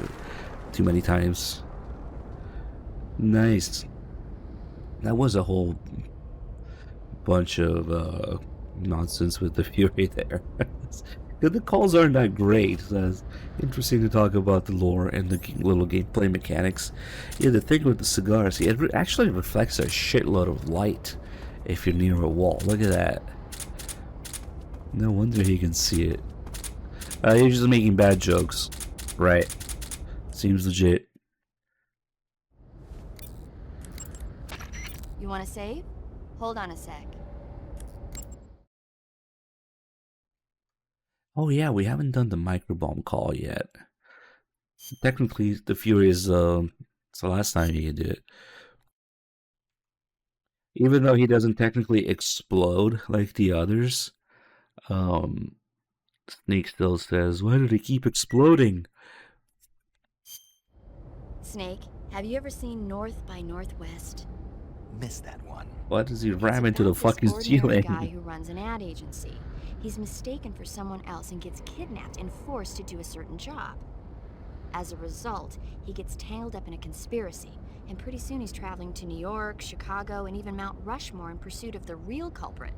Speaker 1: too many times. Nice. That was a whole bunch of nonsense with the Fury there. The calls aren't that great. So it's interesting to talk about the lore and the little gameplay mechanics. Yeah, the thing with the cigar, see, it actually reflects a shitload of light if you're near a wall. Look at that. No wonder he can see it. You're just making bad jokes. Right. Seems legit.
Speaker 7: You want to save? Hold on a sec.
Speaker 1: Oh yeah, we haven't done the microbomb call yet. Technically, the Fury is it's the last time he can do it. Even though he doesn't technically explode like the others, Snake still says, "Why do they keep exploding?"
Speaker 7: Snake, have you ever seen North by Northwest?
Speaker 4: Missed that one.
Speaker 1: Why does he
Speaker 7: It's
Speaker 1: ram into the
Speaker 7: about this
Speaker 1: fucking
Speaker 7: ordinary
Speaker 1: ceiling?
Speaker 7: guy who runs an ad agency. He's mistaken for someone else and gets kidnapped and forced to do a certain job. As a result, he gets tangled up in a conspiracy, and pretty soon he's traveling to New York, Chicago, and even Mount Rushmore in pursuit of the real culprit.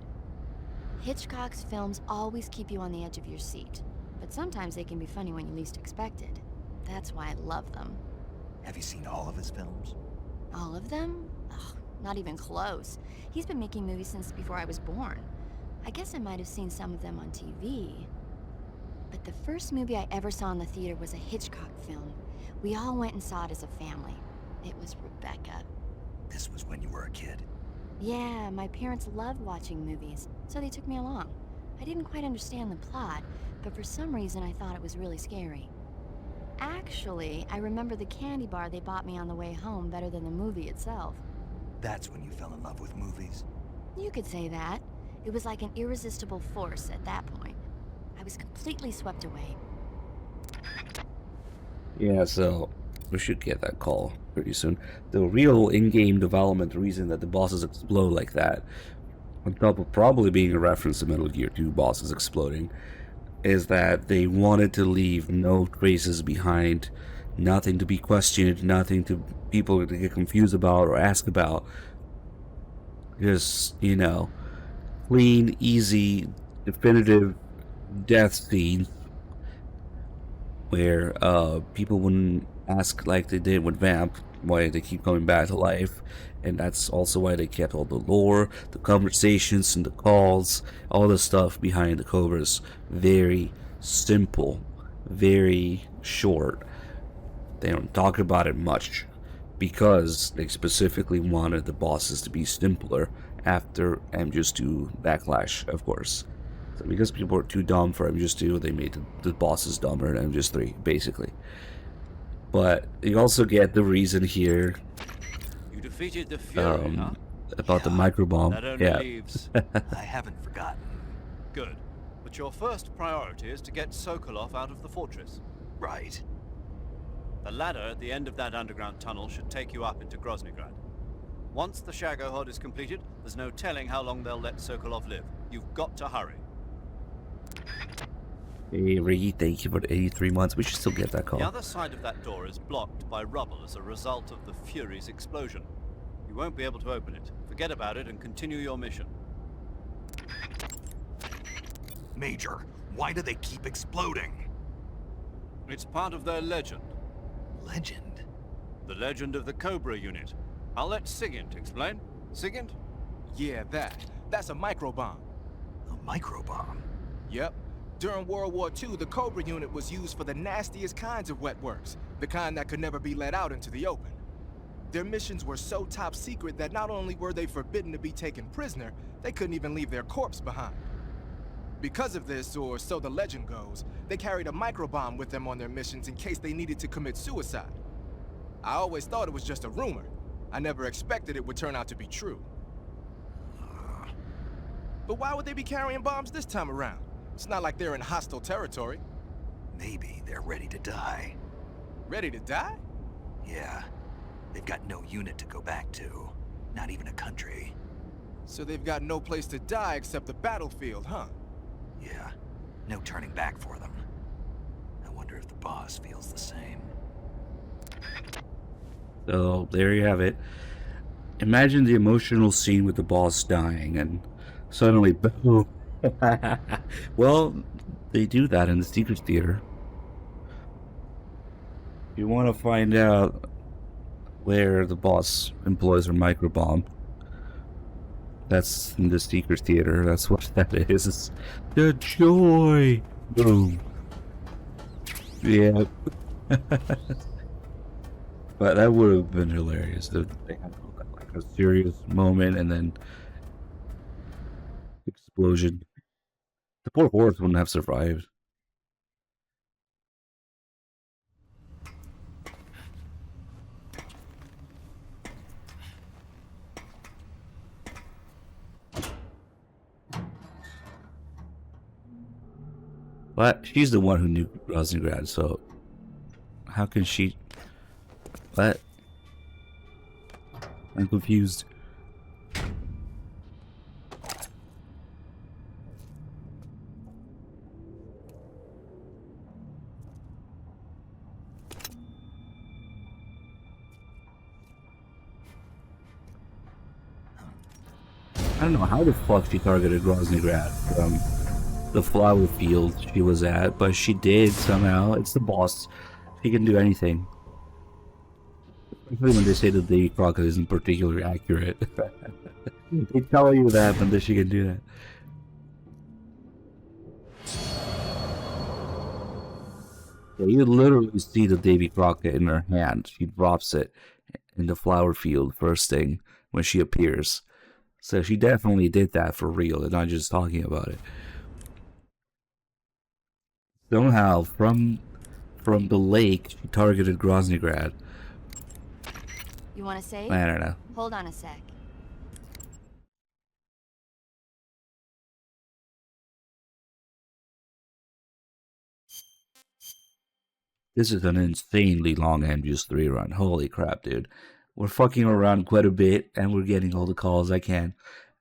Speaker 7: Hitchcock's films always keep you on the edge of your seat, but sometimes they can be funny when you least expect it. That's why I love them.
Speaker 4: Have you seen all of his films?
Speaker 7: All of them? Ugh, not even close. He's been making movies since before I was born. I guess I might have seen some of them on TV. But the first movie I ever saw in the theater was a Hitchcock film. We all went and saw it as a family. It was Rebecca.
Speaker 4: This was when you were a kid?
Speaker 7: Yeah, my parents loved watching movies, so they took me along. I didn't quite understand the plot, but for some reason I thought it was really scary. Actually, I remember the candy bar they bought me on the way home better than the movie itself.
Speaker 4: That's when you fell in love with movies?
Speaker 7: You could say that. It was like an irresistible force at that point. I was completely swept away.
Speaker 1: Yeah, so we should get that call pretty soon. The real in-game development reason that the bosses explode like that, on top of probably being a reference to Metal Gear 2 bosses exploding, is that they wanted to leave no traces behind, nothing to be questioned, nothing to people to get confused about or ask about. Just, you know, clean, easy, definitive death scenes where people wouldn't ask like they did with Vamp why they keep coming back to life, and that's also why they kept all the lore, the conversations and the calls, all the stuff behind the covers very simple, very short. They don't talk about it much because they specifically wanted the bosses to be simpler after MGS2 Backlash, of course. So because people were too dumb for MGS2, they made the bosses dumber in MGS3, basically. But you also get the reason here
Speaker 5: You defeated the Fury, huh?
Speaker 1: about the microbomb.
Speaker 5: That only
Speaker 1: Yeah.
Speaker 5: leaves...
Speaker 4: I haven't forgotten.
Speaker 5: Good. But your first priority is to get Sokolov out of the fortress.
Speaker 4: Right.
Speaker 5: The ladder at the end of that underground tunnel should take you up into Groznygrad. Once the Shagohod is completed, there's no telling how long they'll let Sokolov live. You've got to hurry.
Speaker 1: Hey, Riggy, thank you for the 83 months. We should still get that call.
Speaker 5: The other side of that door is blocked by rubble as a result of the Fury's explosion. You won't be able to open it. Forget about it and continue your mission.
Speaker 4: Major, why do they keep exploding?
Speaker 5: It's part of their legend.
Speaker 4: Legend?
Speaker 5: The legend of the Cobra unit. I'll let Sigint explain. Sigint?
Speaker 3: Yeah, that's a microbomb.
Speaker 4: A microbomb?
Speaker 3: Yep. During World War II, the Cobra unit was used for the nastiest kinds of wet works, the kind that could never be let out into the open. Their missions were so top secret that not only were they forbidden to be taken prisoner, they couldn't even leave their corpse behind. Because of this, or so the legend goes, they carried a microbomb with them on their missions in case they needed to commit suicide. I always thought it was just a rumor. I never expected it would turn out to be true. But why would they be carrying bombs this time around? It's not like they're in hostile territory.
Speaker 4: Maybe they're ready to die.
Speaker 3: Ready to die?
Speaker 4: Yeah. They've got no unit to go back to. Not even a country.
Speaker 3: So they've got no place to die except the battlefield, huh?
Speaker 4: Yeah. No turning back for them. I wonder if the boss feels the same.
Speaker 1: So there you have it. Imagine the emotional scene with the boss dying and suddenly boom. Well, they do that in the Secret Theater. If you want to find out where the boss employs her microbomb, that's in the Secret Theater. That's what that is. It's the joy. Boom. Yeah. But that would have been hilarious if they had like a serious moment and then explosion. The poor horse wouldn't have survived. But she's the one who knew Rosengard, so how can she? What? I'm confused. I don't know how the fuck she targeted Rosengard from the flower field she was at, but she did somehow. It's the boss. She can do anything. Especially when they say that the Crockett isn't particularly accurate. They tell you that, but then she can do that. Yeah, you literally see the Davy Crockett in her hand. She drops it in the flower field first thing when she appears. So she definitely did that for real. They're not just talking about it. Somehow, from the lake, she targeted Groznygrad.
Speaker 7: You want to save?
Speaker 1: I don't know.
Speaker 7: Hold on a sec.
Speaker 1: This is an insanely long MGS3 run. Holy crap, dude. We're fucking around quite a bit, and we're getting all the calls I can.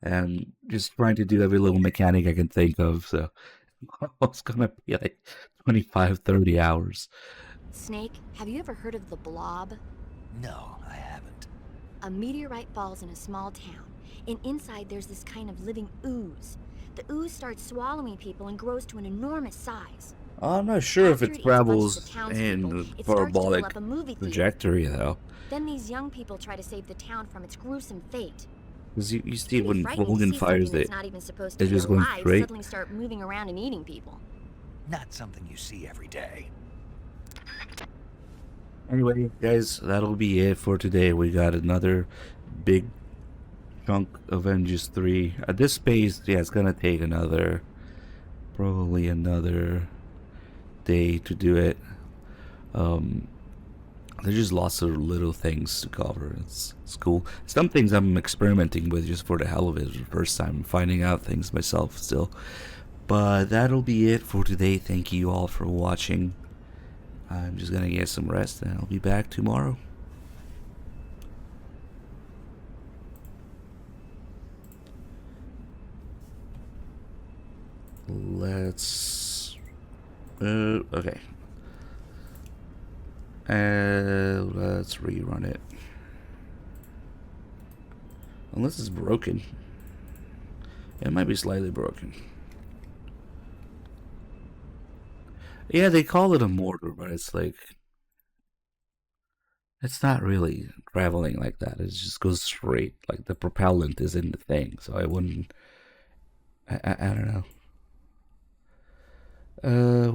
Speaker 1: And just trying to do every little mechanic I can think of, so it's gonna be like 25, 30 hours.
Speaker 7: Snake, have you ever heard of the Blob?
Speaker 4: No, I haven't.
Speaker 7: A meteorite falls in a small town, and inside there's this kind of living ooze. The ooze starts swallowing people and grows to an enormous size.
Speaker 1: I'm not sure if it travels in
Speaker 7: it
Speaker 1: a
Speaker 7: starts to
Speaker 1: parabolic
Speaker 7: fill up a movie theater.
Speaker 1: trajectory, though.
Speaker 7: Then these young people try to save the town from its gruesome fate.
Speaker 1: Because you see
Speaker 7: Pretty
Speaker 1: when
Speaker 7: frightening to
Speaker 1: Logan
Speaker 7: see
Speaker 1: fires
Speaker 7: something
Speaker 1: it,
Speaker 7: that's not even supposed to
Speaker 1: it's
Speaker 7: be
Speaker 1: just going
Speaker 7: alive
Speaker 1: straight.
Speaker 7: suddenly start moving around and eating people.
Speaker 4: Not something you see every day.
Speaker 1: Anyway, guys, that'll be it for today. We got another big chunk of MGS3. At this pace, yeah, it's gonna take probably another day to do it. There's just lots of little things to cover. It's cool. Some things I'm experimenting with just for the hell of it. It's the first time finding out things myself still. But that'll be it for today. Thank you all for watching. I'm just gonna get some rest and I'll be back tomorrow. Let's okay. Let's rerun it. Unless it's broken. It might be slightly broken. Yeah, they call it a mortar, but it's like, it's not really traveling like that. It just goes straight. Like the propellant is in the thing, so I wouldn't. I don't know.